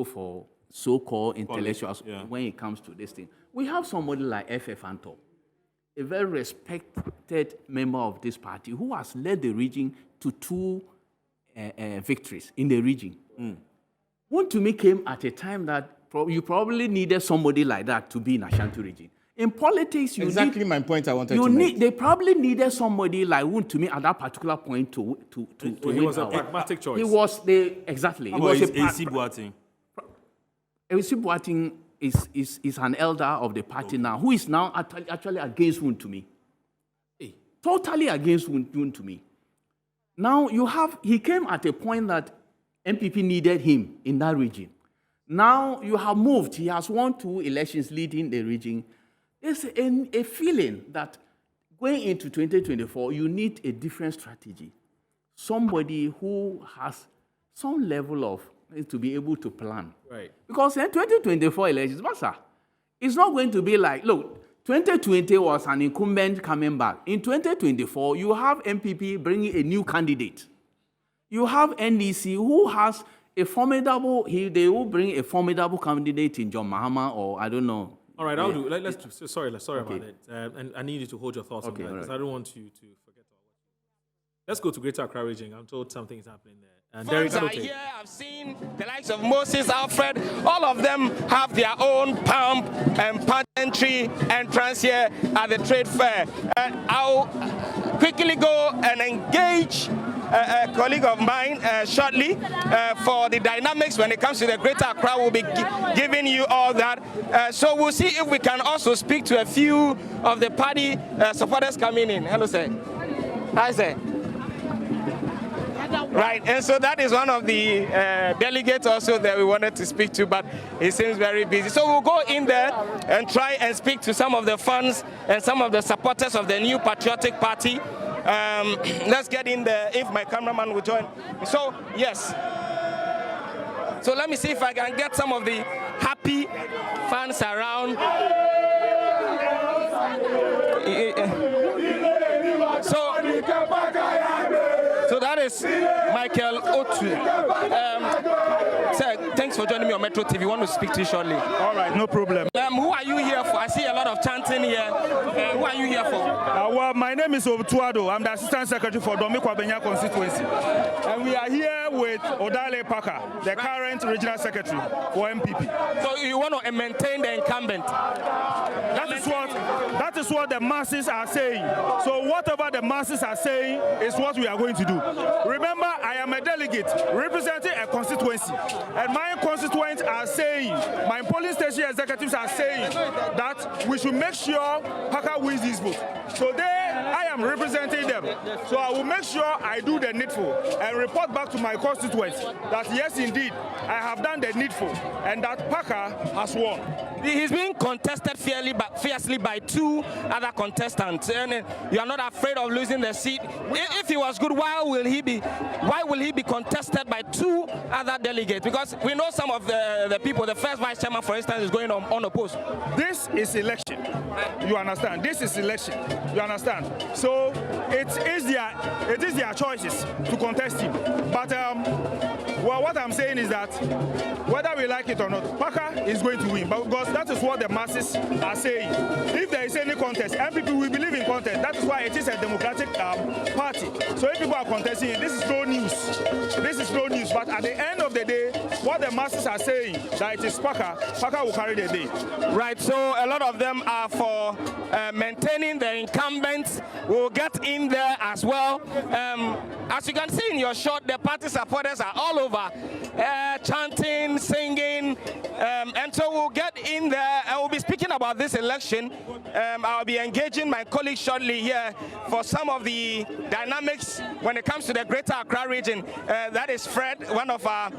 for so-called intellectuals when it comes to this thing. We have somebody like F.F. Anto, a very respected member of this party who has led the region to 2 victories in the region. Wontumi came at a time that you probably needed somebody like that to be in Ashanti region. In politics, my point I wanted to make. They probably needed somebody like Wontumi at that particular point to win. He was a pragmatic choice. He was exactly. How about AC Boateng? AC Boateng is an elder of the party now, who is now actually against Wontumi. Totally against Wontumi. Now he came at a point that MPP needed him in that region. Now you have moved. He has won 2 elections leading the region. There's a feeling that going into 2024, you need a different strategy. Somebody who has some level of to be able to plan. Right. Because in 2024 elections, it's not going to be like, look, 2020 was an incumbent coming back. In 2024, you have MPP bringing a new candidate. You have NDC who has a formidable, they will bring a formidable candidate in John Mahama or I don't know. All right, I'll do. Sorry about it. And I need you to hold your thoughts on that because I don't want you to forget all. Let's go to Greater Accra region. I'm told something is happening there. And Funds are here. I've seen the likes of Moses, Alfred. All of them have their own pump and pageantry entrance here at the trade fair. And I'll quickly go and engage a colleague of mine shortly for the dynamics when it comes to the Greater Accra. We'll be giving you all that. So we'll see if we can also speak to a few of the party supporters coming in. Hello, sir. Hi, sir. Right, and so that is one of the delegates also that we wanted to speak to, but he seems very busy. So we'll go in there and try and speak to some of the fans and some of the supporters of the new patriotic party. Let's get in there if my cameraman will join. So, yes. So let me see if I can get some of the happy fans around. So that is Michael Otu. Sir, thanks for joining me on Metro TV. I want to speak to you shortly. All right, no problem. Who are you here for? I see a lot of chanting here. Who are you here for? Well, my name is Obutuado. I'm the Assistant Secretary for Domiko Abenya constituency. And we are here with Odale Parker, the current Regional Secretary for MPP. So you want to maintain the incumbent? That is what the masses are saying. So whatever the masses are saying is what we are going to do. Remember, I am a delegate representing a constituency. And my constituents are saying, my polling station executives are saying that we should make sure Parker wins this vote. So they I am representing them. So I will make sure I do the needful and report back to my constituents that yes, indeed, I have done the needful and that Parker has won. He's being contested fiercely by two other contestants, and you are not afraid of losing the seat. If he was good, why will he be contested by two other delegates? Because we know some of the people. The first vice chairman, for instance, is going on unopposed. This is election. You understand? This is election. You understand? So it is their choices to contest him. But well, what I'm saying is that whether we like it or not, Parker is going to win. But because that is what the masses are saying. If there is any contest, NPP will believe in contest. That is why it is a democratic party. So if people are contesting it, this is no news. This is no news. But at the end of the day, what the masses are saying that it is Parker will carry the day. Right. So a lot of them are for maintaining the incumbents. We'll get in there as well. As you can see in your shot, the party supporters are all over, chanting, singing, and so we'll get in there and we'll be speaking about this election. I'll be engaging my colleague shortly here for some of the dynamics when it comes to the Greater Accra region. That is Fred, one of our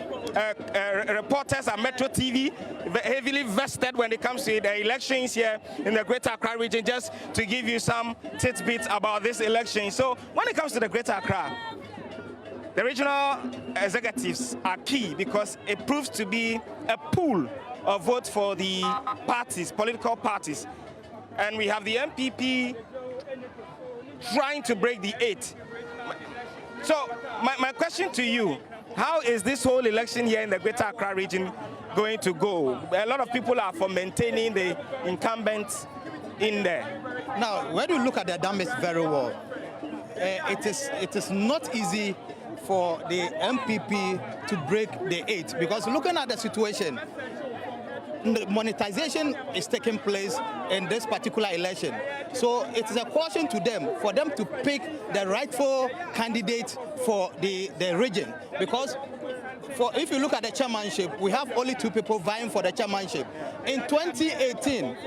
reporters at Metro TV, heavily vested when it comes to the elections here in the Greater Accra region, just to give you some tidbits about this election. So when it comes to the Greater Accra, the regional executives are key because it proves to be a pool of votes for the parties, political parties. And we have the MPP trying to break the 8. So my question to you, how is this whole election here in the Greater Accra region going to go? A lot of people are for maintaining the incumbents in there. Now, when you look at the dynamics very well, it is not easy for the MPP to break the 8 because looking at the situation, monetization is taking place in this particular election. So it is a caution to them for them to pick the rightful candidate for the region because if you look at the chairmanship, we have only 2 people vying for the chairmanship. In 2018,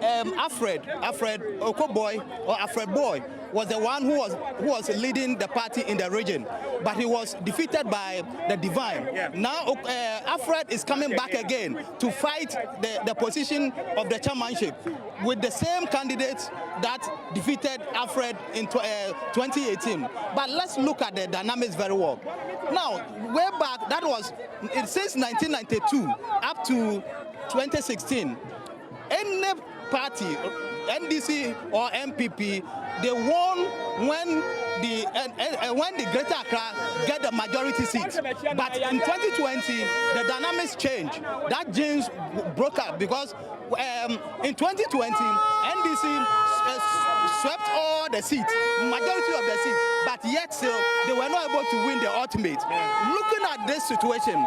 Alfred Okoboy or Alfred Boy was the one who was leading the party in the region, but he was defeated by the Divine. Yeah. Now Alfred is coming back again to fight the position of the chairmanship with the same candidates that defeated Alfred in 2018. But let's look at the dynamics very well. Now, way back, that was since 1992 up to 2016, any party, NDC or MPP, they won when the Greater Accra get the majority seats. But in 2020, the dynamics changed. That genes broke up because in 2020, NDC swept all the seats, majority of the seats, but yet still they were not able to win the ultimate. Looking at this situation,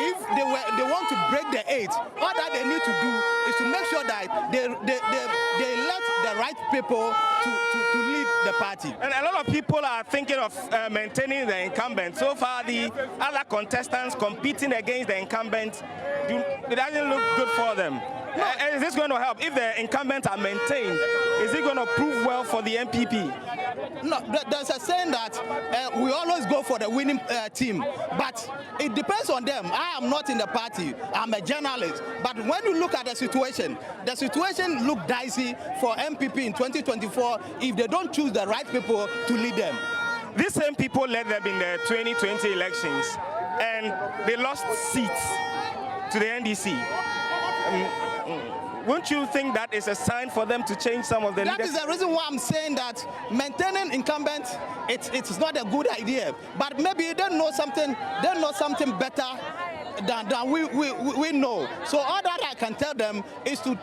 if they want to break the 8, all that they need to do is to make sure that they let the right people to lead the party. And a lot of people are thinking of maintaining the incumbent. So far, the other contestants competing against the incumbent, it doesn't look good for them. Is this going to help? If the incumbents are maintained, is it going to prove well for the MPP? No, there's a saying that we always go for the winning team, but it depends on them. I am not in the party. I'm a journalist. But when you look at the situation looks dicey for MPP in 2024 if they don't choose the right people to lead them. These same people led them in the 2020 elections, and they lost seats to the NDC. Won't you think that is a sign for them to change some of the leaders? That is the reason why I'm saying that maintaining incumbents, it's not a good idea. But maybe they know something better than we know. So all that I can tell them is to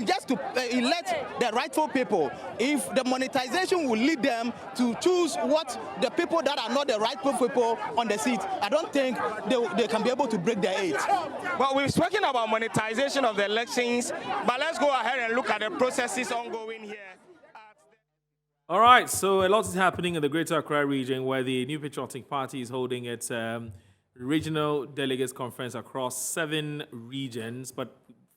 just to elect the rightful people. If the monetization will lead them to choose what the people that are not the rightful people on the seat, I don't think they can be able to break their 8. Well, we've spoken about monetization of the elections, but let's go ahead and look at the processes ongoing here. All right, so a lot is happening in the Greater Accra region where the New Patriotic Party is holding its regional delegates conference across 7 regions. But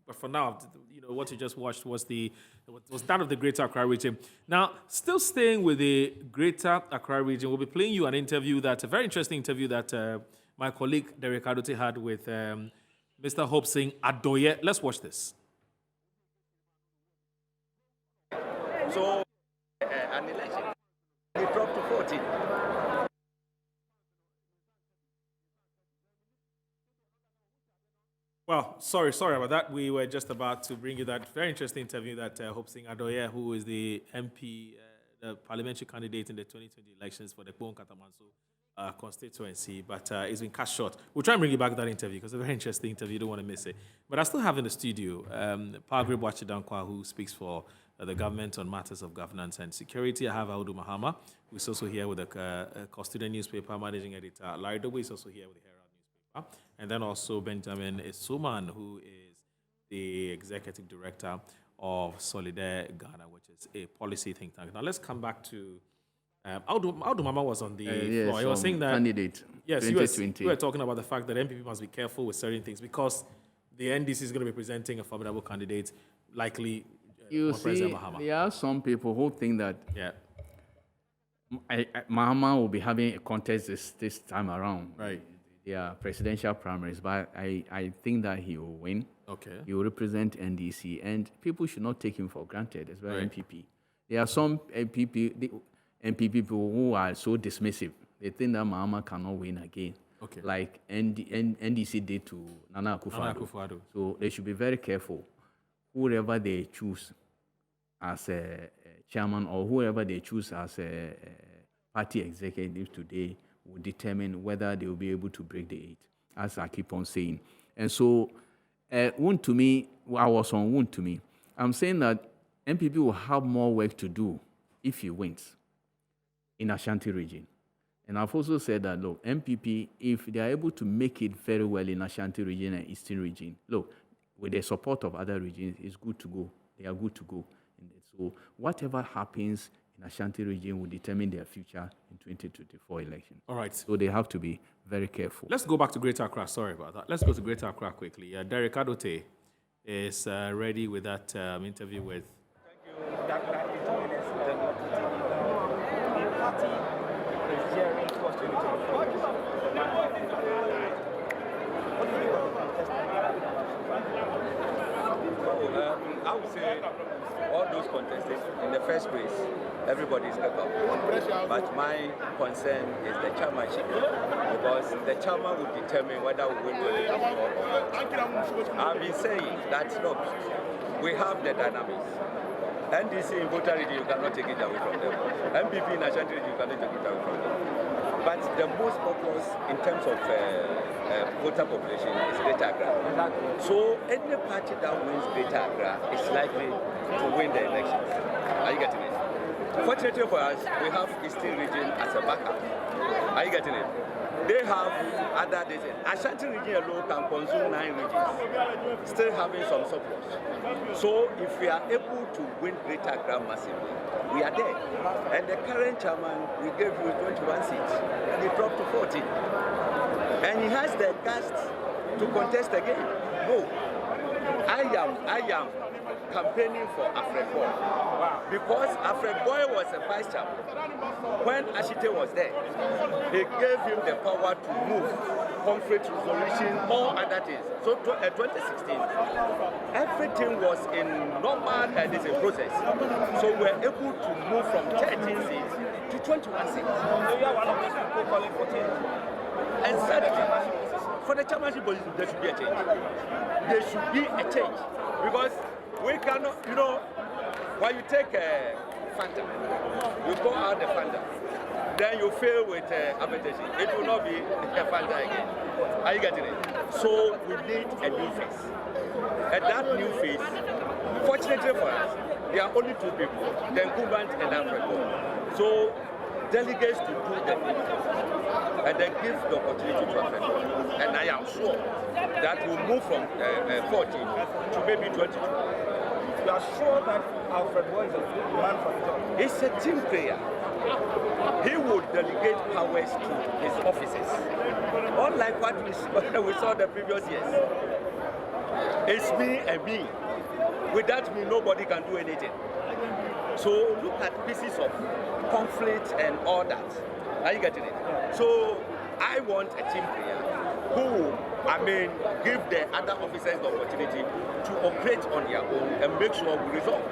But for now, what you just watched was that of the Greater Accra region. Now, still staying with the Greater Accra region, we'll be playing you a very interesting interview that my colleague Derek Adote had with Mr. Hope Singh Adoye. Let's watch this. So, an election, we dropped to 14. Well, sorry about that. We were just about to bring you that very interesting interview that Hope Singh Adoye, who is the MP, the parliamentary candidate in the 2020 elections for the Bon Katamanso constituency, but it's been cut short. We'll try and bring you back that interview because it's a very interesting interview. You don't want to miss it. But I still have in the studio Pagre Bwachidankwa, who speaks for the government on matters of governance and security. I have AWUDU Mahama, who's also here with the custodian newspaper managing editor. Larry Dobu is also here with the Herald newspaper. And then also Benjamin Isuman, who is the executive director of Solidaire Ghana, which is a policy think tank. Now let's come back to AWUDU Mama was on the floor. He was saying that candidate. Yes, you were talking about the fact that MPP must be careful with certain things because the NDC is going to be presenting a formidable candidate, likely. You see, there are some people who think that Mahama will be having a contest this time around. Right. Their presidential primaries, but I think that he will win. Okay. He will represent NDC, and people should not take him for granted as well. Right. MPP. There are some MPP people who are so dismissive. They think that Mahama cannot win again. Okay. Like NDC did to Nana Akufo-Addo. So they should be very careful. Whoever they choose as a chairman or whoever they choose as a party executive today will determine whether they will be able to break the 8, as I keep on saying. And so, Wound to me, I was on Wound to me. I'm saying that MPP will have more work to do if he wins in Ashanti region. And I've also said that, look, MPP, if they are able to make it very well in Ashanti region and Eastern region, look, with the support of other regions, it's good to go. They are good to go. And so whatever happens in Ashanti region will determine their future in 2024 election. All right. So they have to be very careful. Let's go back to Greater Accra. Sorry about that. Let's go to Greater Accra quickly. Derek Adote is ready with that interview with. I would say all those contestants, in the first place, everybody is capable. But my concern is the chairmanship, because the chairman will determine whether we win or not. I've been saying that, look, we have the dynamics. NDC in Volta region, you cannot take it away from them. MPP in Ashanti region, you cannot take it away from them. But the most focus in terms of voter population is Greater Accra. So any party that wins Greater Accra is likely to win the elections. Are you getting it? Fortunately for us, we have Eastern region as a backup. Are you getting it? They have other regions. Ashanti region alone can consume 9 regions, still having some surplus. So if we are able to win Greater Accra massively, we are there. And the current chairman, we gave you 21 seats, and he dropped to 40. And he has the guts to contest again. No, I am campaigning for Alfred Boy, because Alfred Boy was a vice chairman. When Ashite was there, he gave him the power to move conflict resolution, all other things. So 2016, everything was in normal process. So we were able to move from 13 seats to 21 seats. So you are one of those people calling for change. And certainly, for the chairmanship position, there should be a change. There should be a change. Because we cannot, when you take Fanta, you pour out the Fanta, then you fill with appetition. It will not be a Fanta again. Are you getting it? So we need a new face. And that new face, fortunately for us, there are only 2 people, the incumbent and Alfred. So delegates to do the thing and then give the opportunity to Alfred. And I am sure that we'll move from 40 to maybe 22. You are sure that Alfred Boy is a man for the job? It's a team player. He would delegate powers to his offices, unlike what we saw the previous years. It's me and me. Without me, nobody can do anything. So look at pieces of conflict and all that. Are you getting it? So I want a team player who, give the other officers the opportunity to operate on their own and make sure we resolve.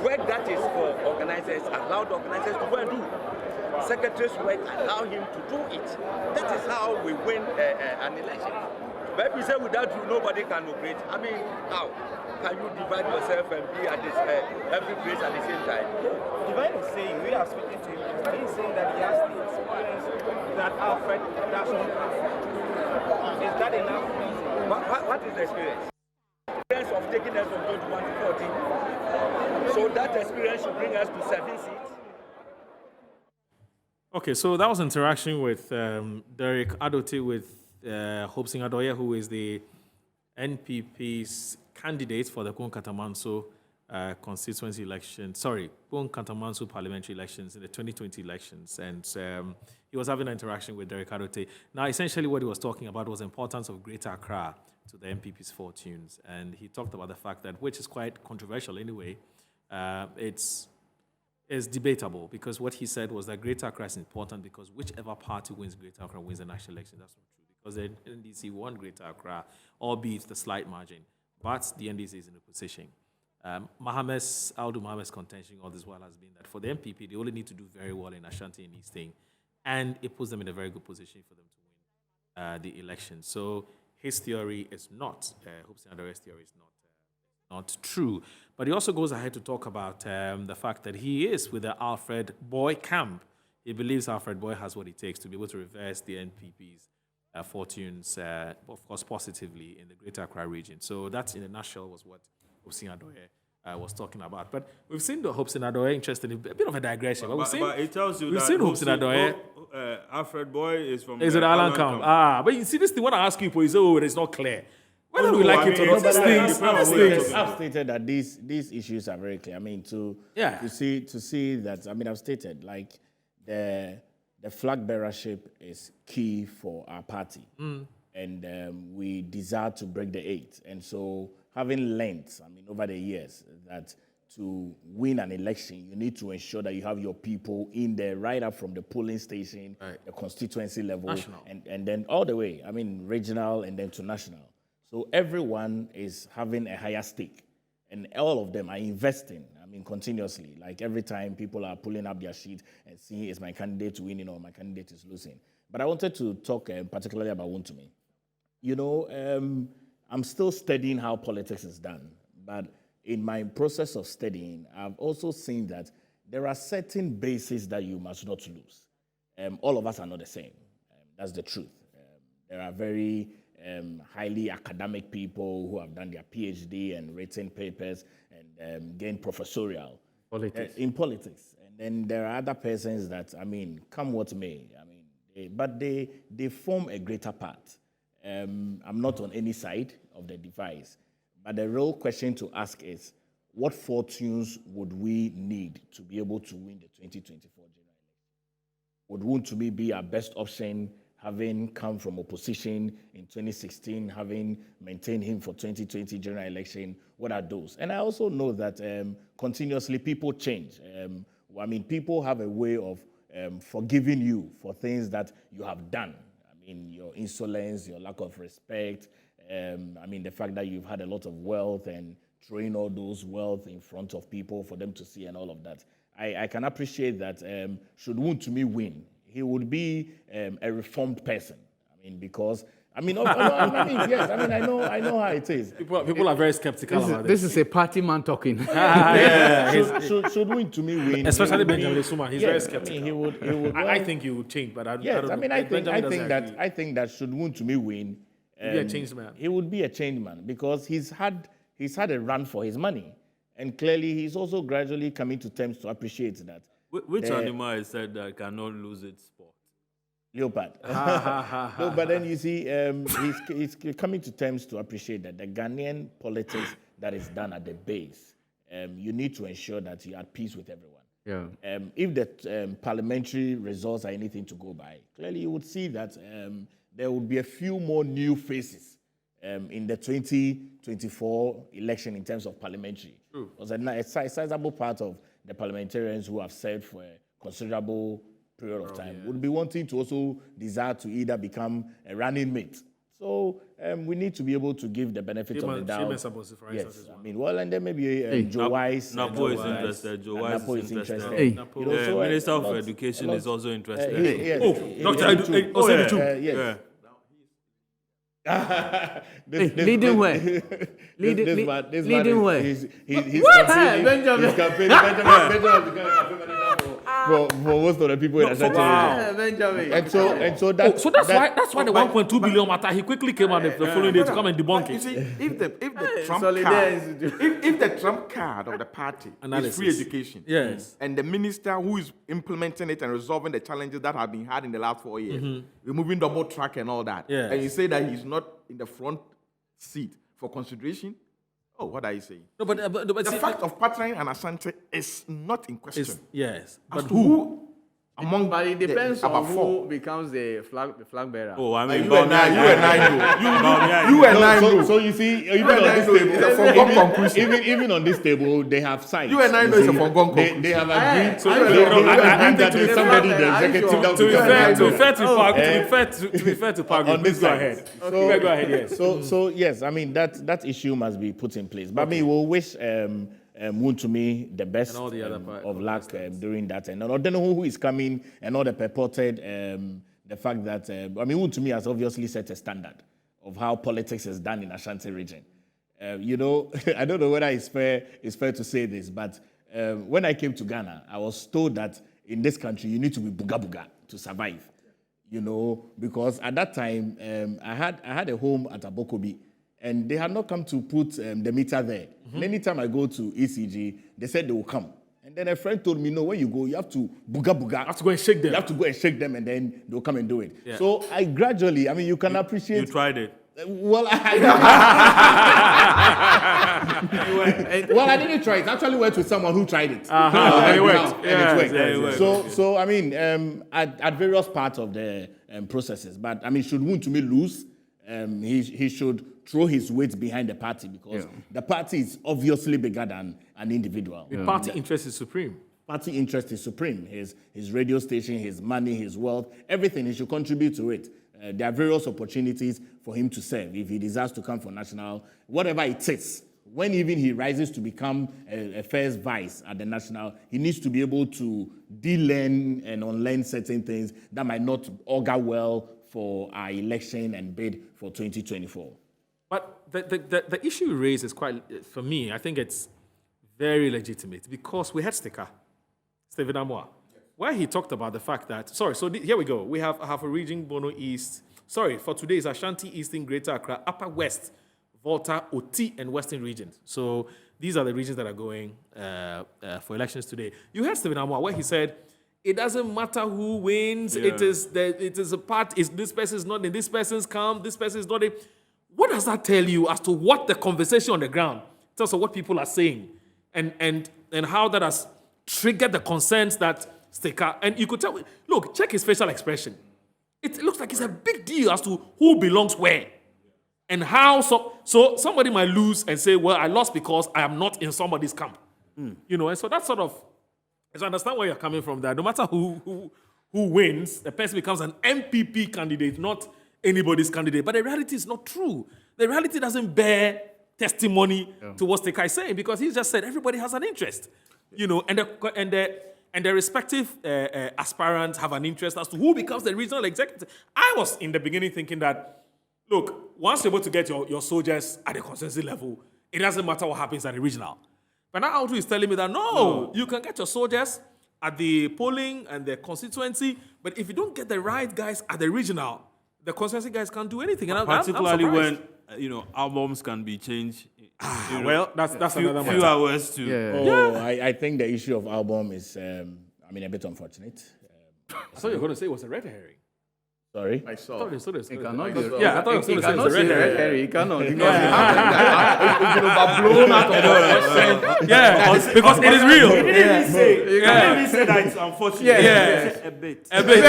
Work that is for organizers, allow the organizers to go and do. Secretary's work, allow him to do it. That is how we win an election. But if you say without you, nobody can operate. How? Can you divide yourself and be at this, every place at the same time? Divine is saying, we are speaking to him, he's saying that he has the experience that Alfred does not have. Is that enough? What is the experience? Experience of taking us from 21 to 14. So that experience should bring us to 7 seats. Okay, so that was interaction with Derek Adote with Hobson Adoye, who is the NPP's candidate for the Kwon Katamanso constituency election. Kwon Katamanso parliamentary elections in the 2020 elections. And he was having an interaction with Derek Adote. Now, essentially what he was talking about was the importance of Greater Accra to the NPP's fortunes. And he talked about the fact that, which is quite controversial anyway, it's debatable, because what he said was that Greater Accra is important because whichever party wins Greater Accra wins the national election. That's not true, because the NDC won Greater Accra, albeit the slight margin, but the NDC is in a position. AWUDU Mohammed's contention all this while has been that for the NPP, they only need to do very well in Ashanti and Eastern, and it puts them in a very good position for them to win the election. So his theory is not, Hobson Adoye's theory is not true. But he also goes ahead to talk about the fact that he is with the Alfred Boy camp. He believes Alfred Boy has what it takes to be able to reverse the NPP's fortunes, of course, positively in the Greater Accra region. So that, in a nutshell, was what Hobson Adoye was talking about. But we've seen the Hobson Adoye interested in a bit of a digression. But it tells you we've that seen Hobson Adoye. Alfred Boy is from the Island camp. But you see, this thing, what I ask you for is, it's not clear. Whether we like it or not, I've stated that these issues are very clear. To see that, I've stated, like, the flag bearership is key for our party. And we desire to break the 8. And so having learned, over the years, that to win an election, you need to ensure that you have your people in there right up from the polling station, the constituency level, and then all the way, regional and then to national. So everyone is having a higher stake, and all of them are investing, continuously. Like every time people are pulling up their sheet and seeing, is my candidate winning or my candidate is losing. But I wanted to talk particularly about Wontumi. I'm still studying how politics is done, but in my process of studying, I've also seen that there are certain bases that you must not lose. All of us are not the same. That's the truth. There are very highly academic people who have done their PhD and written papers and gained professorial in politics. And then there are other persons that, come what may, but they form a greater part. I'm not on any side of the device, but the real question to ask is, what fortunes would we need to be able to win the 2024 general election? Would Wontumi be our best option, having come from opposition in 2016, having maintained him for 2020 general election? What are those? And I also know that continuously people change. People have a way of forgiving you for things that you have done. Your insolence, your lack of respect, the fact that you've had a lot of wealth and throwing all those wealth in front of people for them to see and all of that. I can appreciate that should Wontumi win, he would be a reformed person. Because yes, I know how it is. People are very skeptical about this. This is a party man talking. Should Wontumi win, especially Benjamin Suma, he's very skeptical. He would. I think he would change, but I don't know. I think that should Wontumi win, be a changed man. He would be a changed man because he's had a run for his money, and clearly he's also gradually coming to terms to appreciate that. Which animal is said that cannot lose its sport? Leopard. No, but then you see, he's coming to terms to appreciate that the Ghanaian politics that is done at the base, you need to ensure that you're at peace with everyone. Yeah. If the parliamentary results are anything to go by, clearly you would see that there would be a few more new faces in the 2024 election in terms of parliamentary. True. It was a sizable part of the parliamentarians who have served for a considerable period of time would be wanting to also desire to either become a running mate. So we need to be able to give the benefit of the doubt. Yes, I mean, well, and then maybe Joe Wise. Napo is interested. Joe Wise is interested. Hey. The Minister of Education is also interested. Yes. Yes. Leading where? Leading where? He's Benjamin. For most of the people in Ashanti region. Benjamin. And so that's why the 1.2 billion matter. He quickly came out the following day to come and debunk You it. see, if the Trump Solidarity card, Institute. if the Trump card of the party Analysis. is free education, Yes. and the minister who is implementing it and resolving the challenges that have been had in the last 4 years, removing double track and all that, Yes. and you say that he's not in the front seat for consideration, oh, what are you saying? No, but The see, fact of partnering and Ashanti is not in question. yes, As but to who among But it depends the, on about who four. becomes the flag bearer. Oh, I mean, You and I know. You and I know. So you see, even and on I this know it's a foregone table, conclusion. even on this table, they have sides. You and I know it's a foregone They conclusion. have agreed. So, They no, have I agreed think that to there's be somebody in fair, the are you executive sure? that to we be can fair, agree. to be fair to Pagwe, On please this go side. ahead. So, Go ahead, yes. So yes, I mean that issue must be put in place. But I mean, we'll wish Wontumi the best And all the other part- of luck during that. And I don't know who is coming and all the purported the fact that I mean Wontumi has obviously set a standard of how politics is done in Ashanti region. You know, I don't know whether it's fair to say this, but when I came to Ghana, I was told that in this country you need to be buga buga to survive. You know, because at that time I had a home at Abokobi, and they had not come to put the meter there. And anytime I go to ECG, they said they will come. And then a friend told me, no, when you go, you have to buga buga. You have to go and shake them. You have to go and shake them, and then they'll come and do it. Yeah. So I gradually, I mean, you can appreciate. You tried it. Well, I didn't try it. I actually went with someone who tried it. And it worked. And Yes, it worked. yes, So I mean, at various parts of the processes. But I mean, should Wontumi lose, he should throw his weight behind the party, because the party is obviously bigger than an individual. The party interest is supreme. Party interest is supreme. His radio station, his money, his wealth, everything, he should contribute to it. There are various opportunities for him to serve if he desires to come for national, whatever it takes. When even he rises to become a first vice at the national, he needs to be able to de-learn and unlearn certain things that might not augur well for our election and bid for 2024. But the issue you raise is quite, for me, I think it's very legitimate, because we had Stephen Amoah, where he talked about the fact that, here we go. We have a region, Bono East. For today is Ashanti, Eastern, Greater Accra, Upper West, Volta, Oti, and Western regions. So these are the regions that are going for elections today. You heard Stephen Amoah, where he said, it doesn't matter who wins. Yeah. It is a part. This person is not in this person's camp. This person is not in. What does that tell you as to what the conversation on the ground tells us, what people are saying, and how that has triggered the concerns that Steka, and you could tell. Look, check his facial expression. It looks like it's a big deal as to who belongs where, and how. So somebody might lose and say, "Well, I lost because I am not in somebody's camp." You know, and so that's sort of. I understand where you're coming from. There, no matter who wins, the person becomes an MPP candidate, not anybody's candidate. But the reality is not true. The reality doesn't bear testimony to what Steka is saying, because he just said everybody has an interest. You know, and the respective aspirants have an interest as to who becomes the regional executive. I was in the beginning thinking that, look, once you're able to get your soldiers at the consensus level, it doesn't matter what happens at the regional. But now AWUDU is telling me that, no, you can get your soldiers at the polling and the constituency, but if you don't get the right guys at the regional, the constituency guys can't do anything. And Particularly I'm when albums can be changed. Well, that's few another matter. hours to. I think the issue of album is, a bit unfortunate. So you're going to say it was a red herring? Sorry? I saw. I thought It cannot be. Yeah, I thought it was It cannot the be red red herring. herring. It cannot. Because Blown out of the Yeah, because it is real. He didn't even say. He didn't even say that it's unfortunate. Yeah. He said a bit. A bit.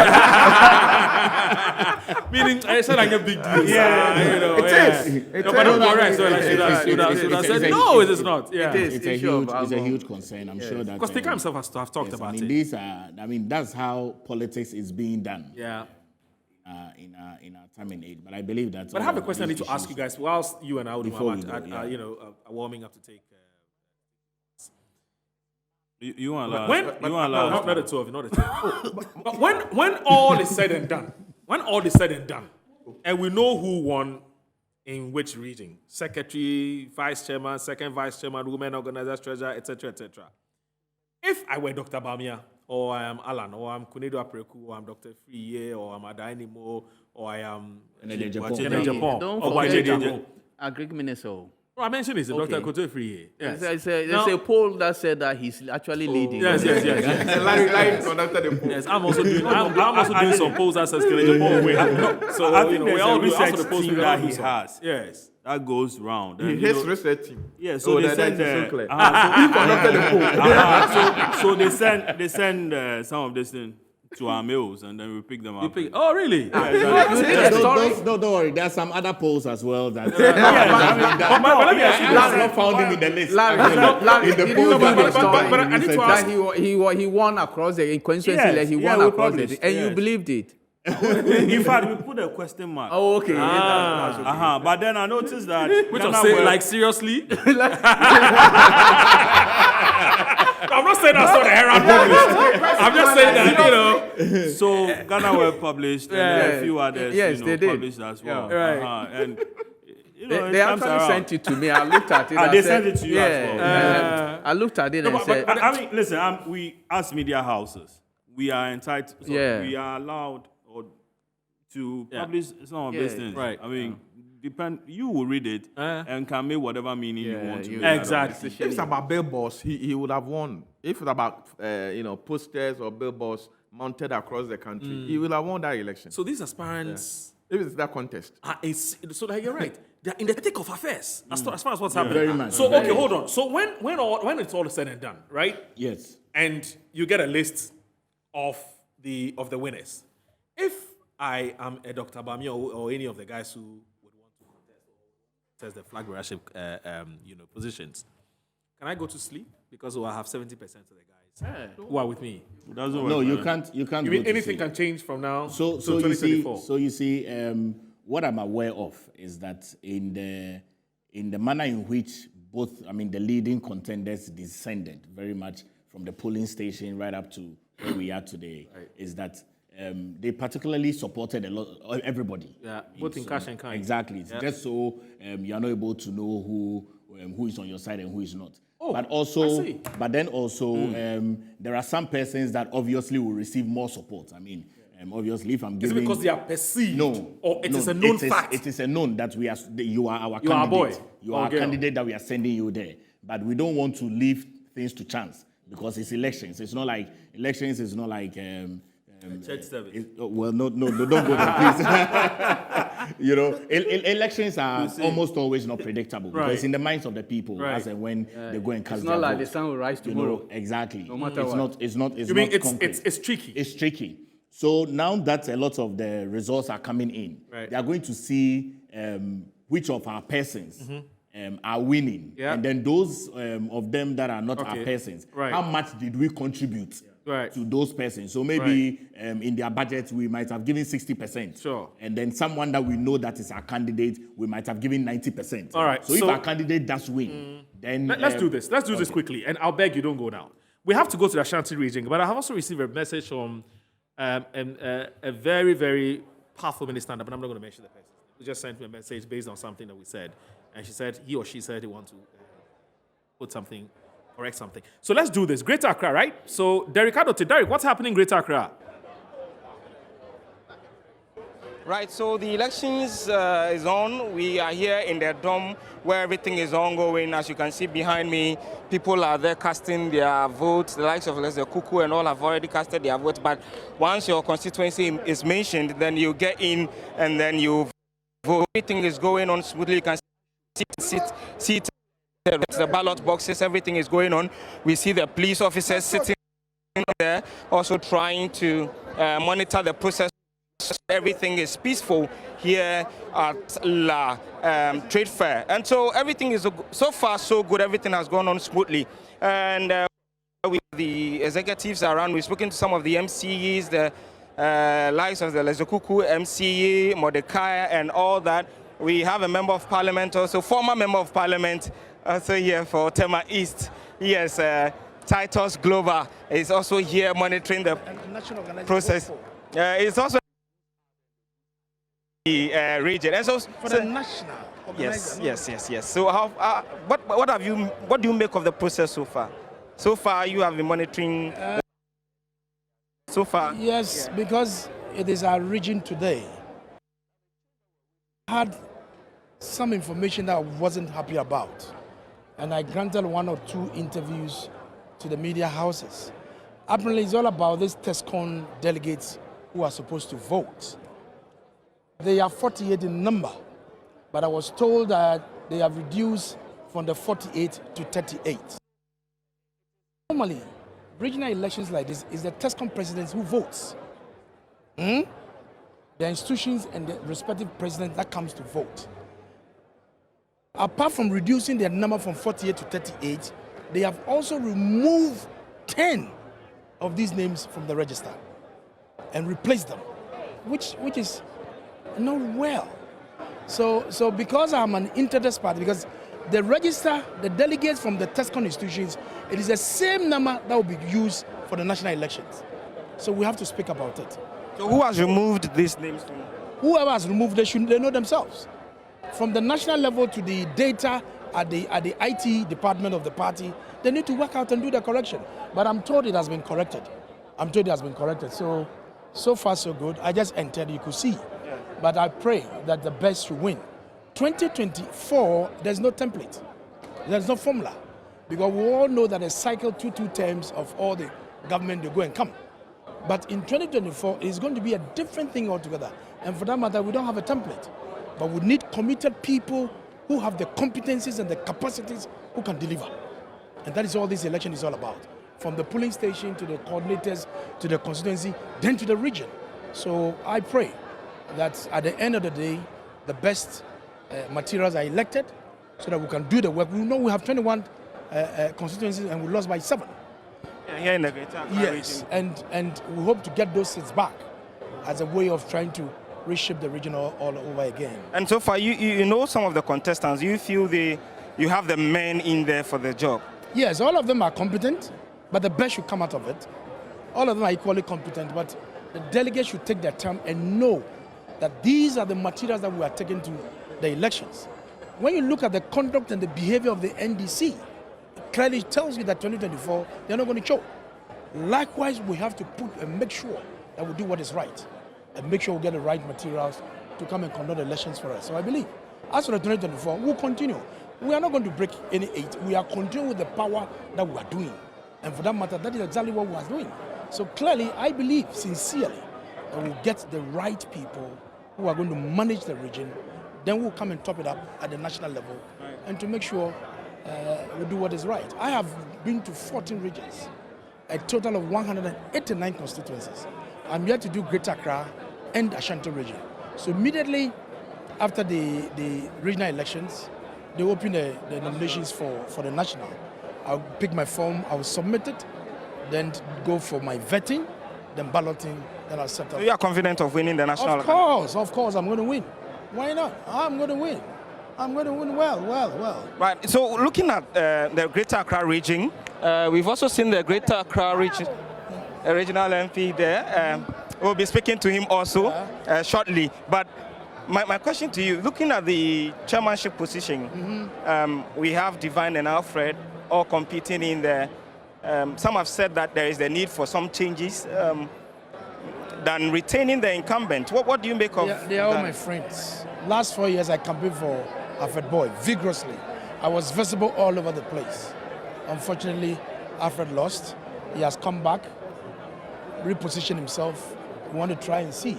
Meaning, it's not like a big deal. Yeah. You know, It is. No, but don't correct. So I should have said, no, it is not. Yeah. It's a huge concern. I'm sure that Because Speaker himself has to have talked about it. These are. That's how politics is being done. Yeah. In our time and age, but I believe that. But I have a question I need to ask you guys whilst you and AWUDU Before we Muhammad go, are warming up to take. You want to Not the two of you, not the two. But when all is said and done, and we know who won in which region, secretary, vice chairman, second vice chairman, women organizers, treasurer, etc., etc. If I were Dr. Bamia, or I am Alan, or I'm Kunedo Apreku, or I'm Dr. Friye, or I'm Adainimo, or I am Japan, Don't or forget Agric Minister. No, I mentioned this, Dr. Koto Friye. Yes. There's a poll that said that he's actually leading. Yes. Larry conducted the poll. Yes, I'm also doing some polls that says Japan. So I think we all do research also the polls team we that all he do has. Yes. That goes round. And, His research team. Yeah, so they send. he conducted the poll. So they send some of this thing to our mails, and then we pick them up. Oh, really? Don't worry. There are some other polls as well that. But let me ask you this. I've not found him in the list. Larry, in the did poll you know that but I need to ask. that he won across the constituency. Yes, He yeah, won we across published, it, and you yes. believed it. In fact, we put a question mark. Oh, okay. But then I noticed that. Which Ghana of say, were- like, seriously? I'm not saying that's what the Herald published. I'm just saying that, So Ghana were published, and then a few others they did. published as well. Right. And They actually sent it to me. I looked at it. They I sent said, it to you as well. I looked at it and said, But I mean, listen, we as media houses, we are entitled, we are allowed to publish some of these things. Right. I mean, you will read it and can make whatever meaning you want to make. Exactly. If it's about billboards, he would have won. If it's about posters or billboards mounted across the country, he will have won that election. So these aspirants, if it's that contest, so that you're right. They're in the thick of affairs as far as what's happening. Very much. So okay, hold on. So when it's all said and done, right? Yes. And you get a list of the winners. If I am a Dr. Bamia or any of the guys who would want to contest the flag bearership, positions, can I go to sleep because I have 70% of the guys who are with me? No, you can't. You can't. You mean go to anything sleep. can change from now So to you see, 2024? what I'm aware of is that in the manner in which the leading contenders descended very much from the polling station right up to where we are today, is that they particularly supported everybody. Yeah, both in cash and kind. Exactly. Yeah. Just so you are not able to know who is on your side and who is not. Oh, but then also, there are some persons that obviously will receive more support. I mean, obviously, if I'm Is giving... it because they are perceived? No. Or it is a known fact? It is a known that you are our You are candidate. a boy. You are a candidate that we are sending you there. But we don't want to leave things to chance because it's elections. It's not like... Elections is not like... church service. Don't go there, please. Elections are almost always not predictable because it's in the minds of the people as and when they go and cast it's not like the sun will rise tomorrow. Exactly. No matter what. It's not. You mean it's tricky? It's tricky. So now that a lot of the results are coming in, they are going to see which of our persons are winning, and then those of them that are not our persons, how much did we contribute? To those persons. So maybe in their budget, we might have given 60%. Sure. And then someone that we know that is our candidate, we might have given 90%. All right. So if our candidate does win, then... Let's do this. Let's do this quickly. And I'll beg you, don't go now. We have to go to the Ashanti region. But I have also received a message from a very, very powerful minister, but I'm not going to mention the person. Who just sent me a message based on something that we said. And he or she said they want to correct something. So let's do this. Greater Accra, right? So, Derek, what's happening in Greater Accra? Right, so the elections is on. We are here in the dome where everything is ongoing. As you can see behind me, people are there casting their votes. The likes of Lester Kuku and all have already casted their votes. But once your constituency is mentioned, then you get in and then you vote. Everything is going on smoothly. You can see the ballot boxes. Everything is going on. We see the police officers sitting there, also trying to monitor the process. Everything is peaceful here at La Trade Fair, and so everything is so far so good. Everything has gone on smoothly, and with the executives around, we've spoken to some of the MCEs, the likes of the Lezokuku MCE, Mordecai, and all that. We have a member of parliament, also former member of parliament, also here for Tema East. Yes, Titus Glover is also here monitoring the process. It's also the region, and so for the national. Yes. So what do you make of the process so far? So far, you have been monitoring. So far, yes, because it is our region today. I had some information that I wasn't happy about, and I granted 1 or 2 interviews to the media houses. Apparently, it's all about these TESCON delegates who are supposed to vote. They are 48 in number, but I was told that they have reduced from the 48 to 38. Normally, regional elections like this is the TESCON presidents who votes. The institutions and the respective presidents that comes to vote. Apart from reducing their number from 48 to 38, they have also removed 10 of these names from the register and replaced them, which is not well. So because I'm an interest party, because the register, the delegates from the TESCON institutions, it is the same number that will be used for the national elections. So we have to speak about it. So who has removed these names? Whoever has removed, they know themselves. From the national level to the data at the IT department of the party, they need to work out and do the correction. But I'm told it has been corrected. So far so good. I just entered, you could see. But I pray that the best should win. 2024, there's no template. There's no formula. Because we all know that a cycle 2 terms of all the government, they go and come. But in 2024, it's going to be a different thing altogether. And for that matter, we don't have a template. But we need committed people who have the competencies and the capacities who can deliver. And that is all this election is all about. From the polling station to the coordinators, to the constituency, then to the region. So I pray that at the end of the day, the best materials are elected so that we can do the work. We know we have 21 constituencies and we lost by 7. Here in the Greater Accra region. And we hope to get those seats back as a way of trying to reshape the region all over again. And so far, you know some of the contestants. You feel you have the men in there for the job? Yes, all of them are competent, but the best should come out of it. All of them are equally competent, but the delegates should take their time and know that these are the materials that we are taking to the elections. When you look at the conduct and the behavior of the NDC, it clearly tells you that 2024, they're not going to choke. Likewise, we have to put and make sure that we do what is right and make sure we get the right materials to come and conduct elections for us. So I believe, as for the 2024, we'll continue. We are not going to break any 8. We are continuing with the power that we are doing. And for that matter, that is exactly what we are doing. So clearly, I believe sincerely that we'll get the right people who are going to manage the region. Then we'll come and top it up at the national level and to make sure we do what is right. I have been to 14 regions, a total of 189 constituencies. I'm here to do Greater Accra and Ashanti region. So immediately after the regional elections, they open the nominations for the national. I'll pick my form, I'll submit it, then go for my vetting, then balloting, then I'll set up. So you are confident of winning the national? Of course, I'm going to win. Why not? I'm going to win. I'm going to win well. Right, so looking at the Greater Accra region, we've also seen the Greater Accra region, regional MP there. We'll be speaking to him also shortly. But my question to you, looking at the chairmanship position, we have Divine and Alfred all competing in there. Some have said that there is the need for some changes. than retaining the incumbent. What do you make of They are all that? my friends. Last 4 years, I campaigned for Alfred Boy vigorously. I was visible all over the place. Unfortunately, Alfred lost. He has come back, repositioned himself. We want to try and see.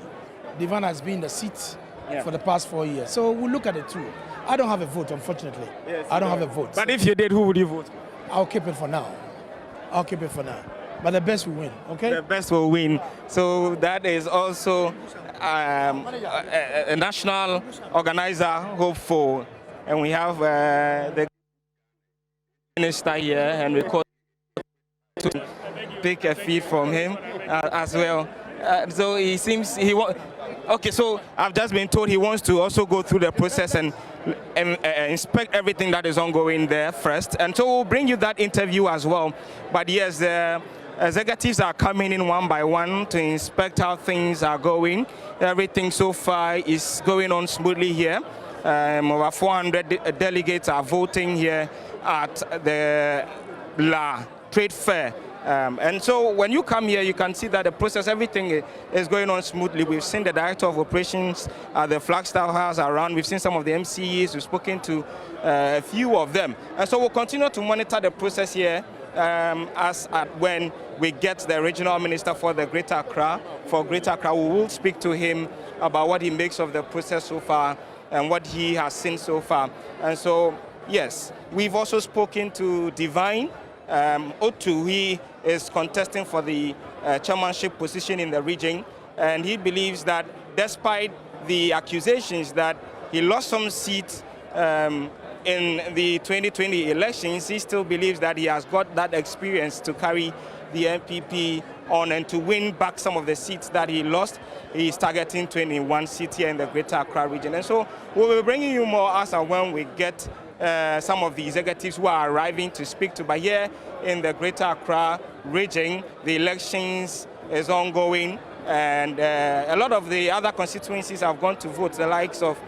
Divan has been in the seat for the past 4 years. So we'll look at it too. I don't have a vote, unfortunately. Yes, I don't have a vote. But if you did, who would you vote? I'll keep it for now. I'll keep it for now. But the best will win, okay? The best will win. So that is also a national organizer hopeful. And we have the minister here, and we call to pick a feed from him as well. So he seems okay. So I've just been told he wants to also go through the process and inspect everything that is ongoing there first. And so we'll bring you that interview as well. But yes, the executives are coming in one by one to inspect how things are going. Everything so far is going on smoothly here. Over 400 delegates are voting here at the La Trade Fair. And so when you come here, you can see that the process, everything is going on smoothly. We've seen the director of operations at the Flagstaff House around. We've seen some of the MCEs. We've spoken to a few of them. And so we'll continue to monitor the process here when we get the regional minister for the Greater Accra. For Greater Accra, we will speak to him about what he makes of the process so far and what he has seen so far. And so, yes, we've also spoken to Divine Otu. He is contesting for the chairmanship position in the region, and he believes that despite the accusations that he lost some seats in the 2020 elections, he still believes that he has got that experience to carry the NPP on and to win back some of the seats that he lost. He is targeting 21 seats here in the Greater Accra region. And so we'll be bringing you more as and when we get some of the executives who are arriving to speak to. But here in the Greater Accra region, the elections is ongoing, and a lot of the other constituencies have gone to vote. The likes of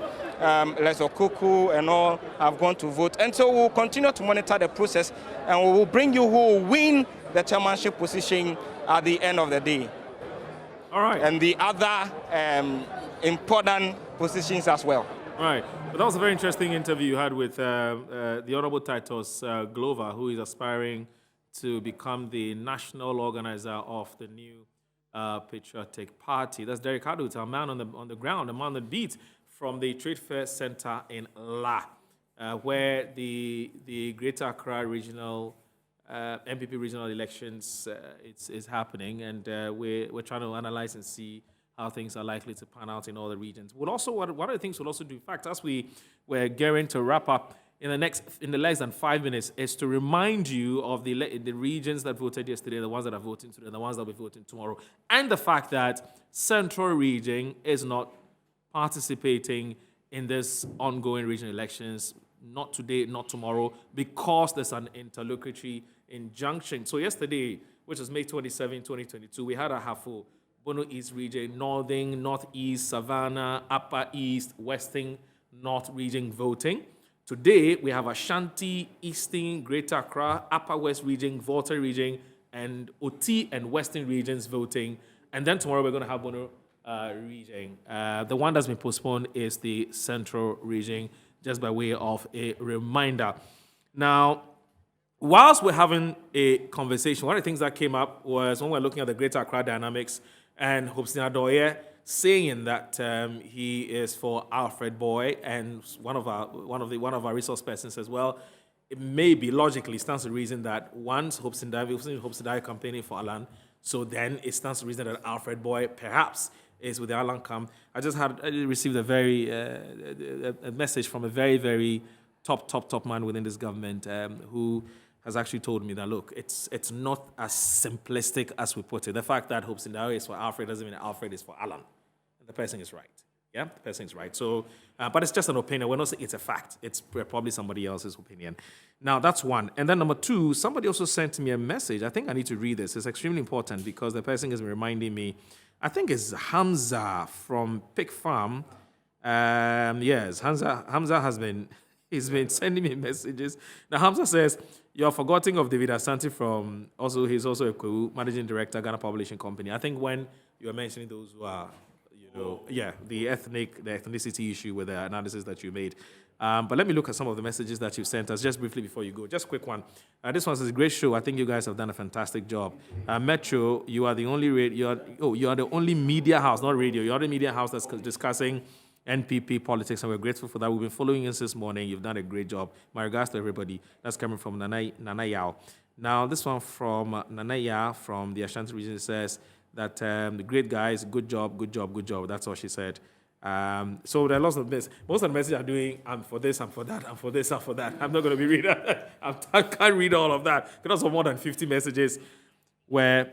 Lesokuku and all have gone to vote. And so we'll continue to monitor the process, and we will bring you who will win the chairmanship position at the end of the day. All right. And the other important positions as well. All right. But that was a very interesting interview you had with the Honorable Titus Glover, who is aspiring to become the national organizer of the new Patriotic Party. That's Derek Adut, a man on the ground, a man on the beat from the Trade Fair Center in La, where the Greater Accra regional MPP regional elections is happening, and we're trying to analyze and see how things are likely to pan out in all the regions. We'll also, one of the things we'll also do, in fact, as we're gearing to wrap up in the less than 5 minutes, is to remind you of the regions that voted yesterday, the ones that are voting today, the ones that will be voting tomorrow, and the fact that Central Region is not participating in this ongoing regional elections, not today, not tomorrow, because there's an interlocutory injunction. So yesterday, which was May 27, 2022, we had a Hafo, Bono East region, Northern, Northeast, Savannah, Upper East, Western, North region voting. Today, we have Ashanti, Eastern, Greater Accra, Upper West region, Volta region, and OT and Western regions voting. And then tomorrow, we're going to have Bono region. The one that's been postponed is the Central region, just by way of a reminder. Now, whilst we're having a conversation, one of the things that came up was when we're looking at the Greater Accra dynamics, and Hobson Adoye saying that he is for Alfred Boy, and one of our resource persons as well. It may be logically stands to reason that once Hobson Adoye campaigning for Alan, so then it stands to reason that Alfred Boy perhaps is with the Alan camp. I received a message from a very, very top man within this government who has actually told me that, look, it's not as simplistic as we put it. The fact that Hobson Adoye is for Alfred doesn't mean that Alfred is for Alan. And the person is right. Yeah, the person is right. So, but it's just an opinion. We're not saying it's a fact. It's probably somebody else's opinion. Now, that's one. And then number two, somebody also sent me a message. I think I need to read this. It's extremely important because the person is reminding me. I think it's Hamza from Pig Farm. Yes, Hamza has been... He's been sending me messages. Now, Hamza says, You're forgetting of David Asante from he's also a managing director, Ghana Publishing Company. I think when you're mentioning those who are, the ethnicity issue with the analysis that you made. But let me look at some of the messages that you've sent us just briefly before you go. Just a quick one. This one says a great show. I think you guys have done a fantastic job. Metro, you are the only you are the only media house, not radio. You are the media house that's discussing NPP politics, and we're grateful for that. We've been following you since morning. You've done a great job. My regards to everybody. That's coming from Nana Yao. Now, this one from Nana Yao from the Ashanti region says that the great guys, good job. That's all she said. So there are lots of this. Most of the messages are doing, I'm for this, I'm for that, I'm for this, I'm for that. I'm not going to be reading. I can't read all of that. Because of more than 50 messages where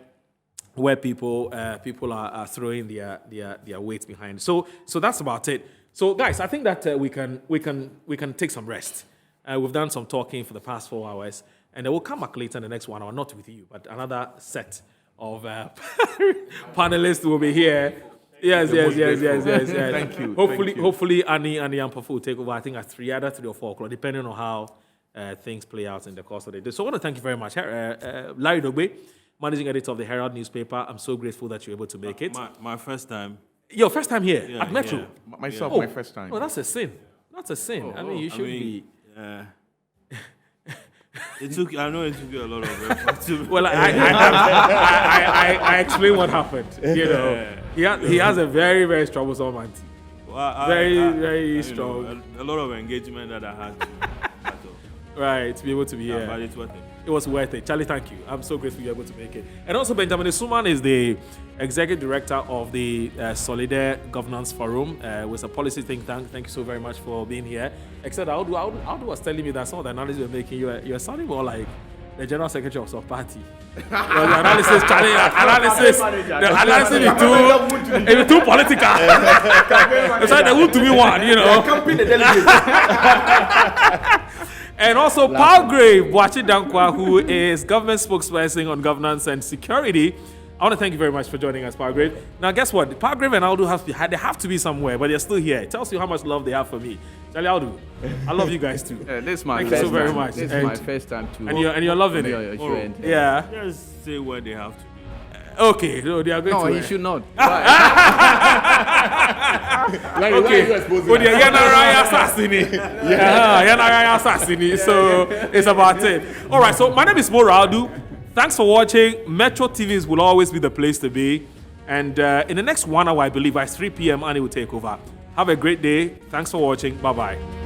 people are throwing their weight behind. So that's about it. So guys, I think that we can take some rest. We've done some talking for the past 4 hours, and then we'll come back later in the next 1 hour, not with you, but another set of panelists will be here. Yes. Thank you. Hopefully, Annie Ampafu will take over. I think at 3 or 4 o'clock, depending on how things play out in the course of the day. So I want to thank you very much, Larry Dogbe, managing editor of the Herald newspaper. I'm so grateful that you're able to make it. My first time. Your first time here at Metro. Yeah. Myself, my first time. Oh, that's a sin. That's a sin. You should be. I know it took you a lot of effort. Well, I explain what happened. He has a very, very troublesome auntie. Well, very strong. A lot of engagement that I had to battle. Right, to be able to be here. But it's worth it. It was worth it. Charlie, thank you. I'm so grateful you were able to make it. And also, Benjamin Suman is the executive director of the Solidaire Governance Forum, with a policy think tank. Thank you so very much for being here. Except Audu was telling me that some of the analysis you're making, you're sounding more like the general secretary of some party. The analysis is too political. It's like they want to be one, And also, Palgrave Boachidankwa, who is government spokesperson on governance and security. I want to thank you very much for joining us, Palgrave. Now, guess what? Palgrave and Audu they have to be somewhere, but they're still here. It tells you how much love they have for me. Charlie, Audu, I love you guys too. This is my thank first you so very time. much. This is my first time too. And you're loving it. Yeah. Just say where they have to be. Okay, no, they are going to. No, you should not. So it's about it. All right, so my name is MORO AWUDU. Thanks for watching. Metro TVs will always be the place to be. And in the next 1 hour, I believe by 3 p.m., Annie will take over. Have a great day. Thanks for watching. Bye-bye.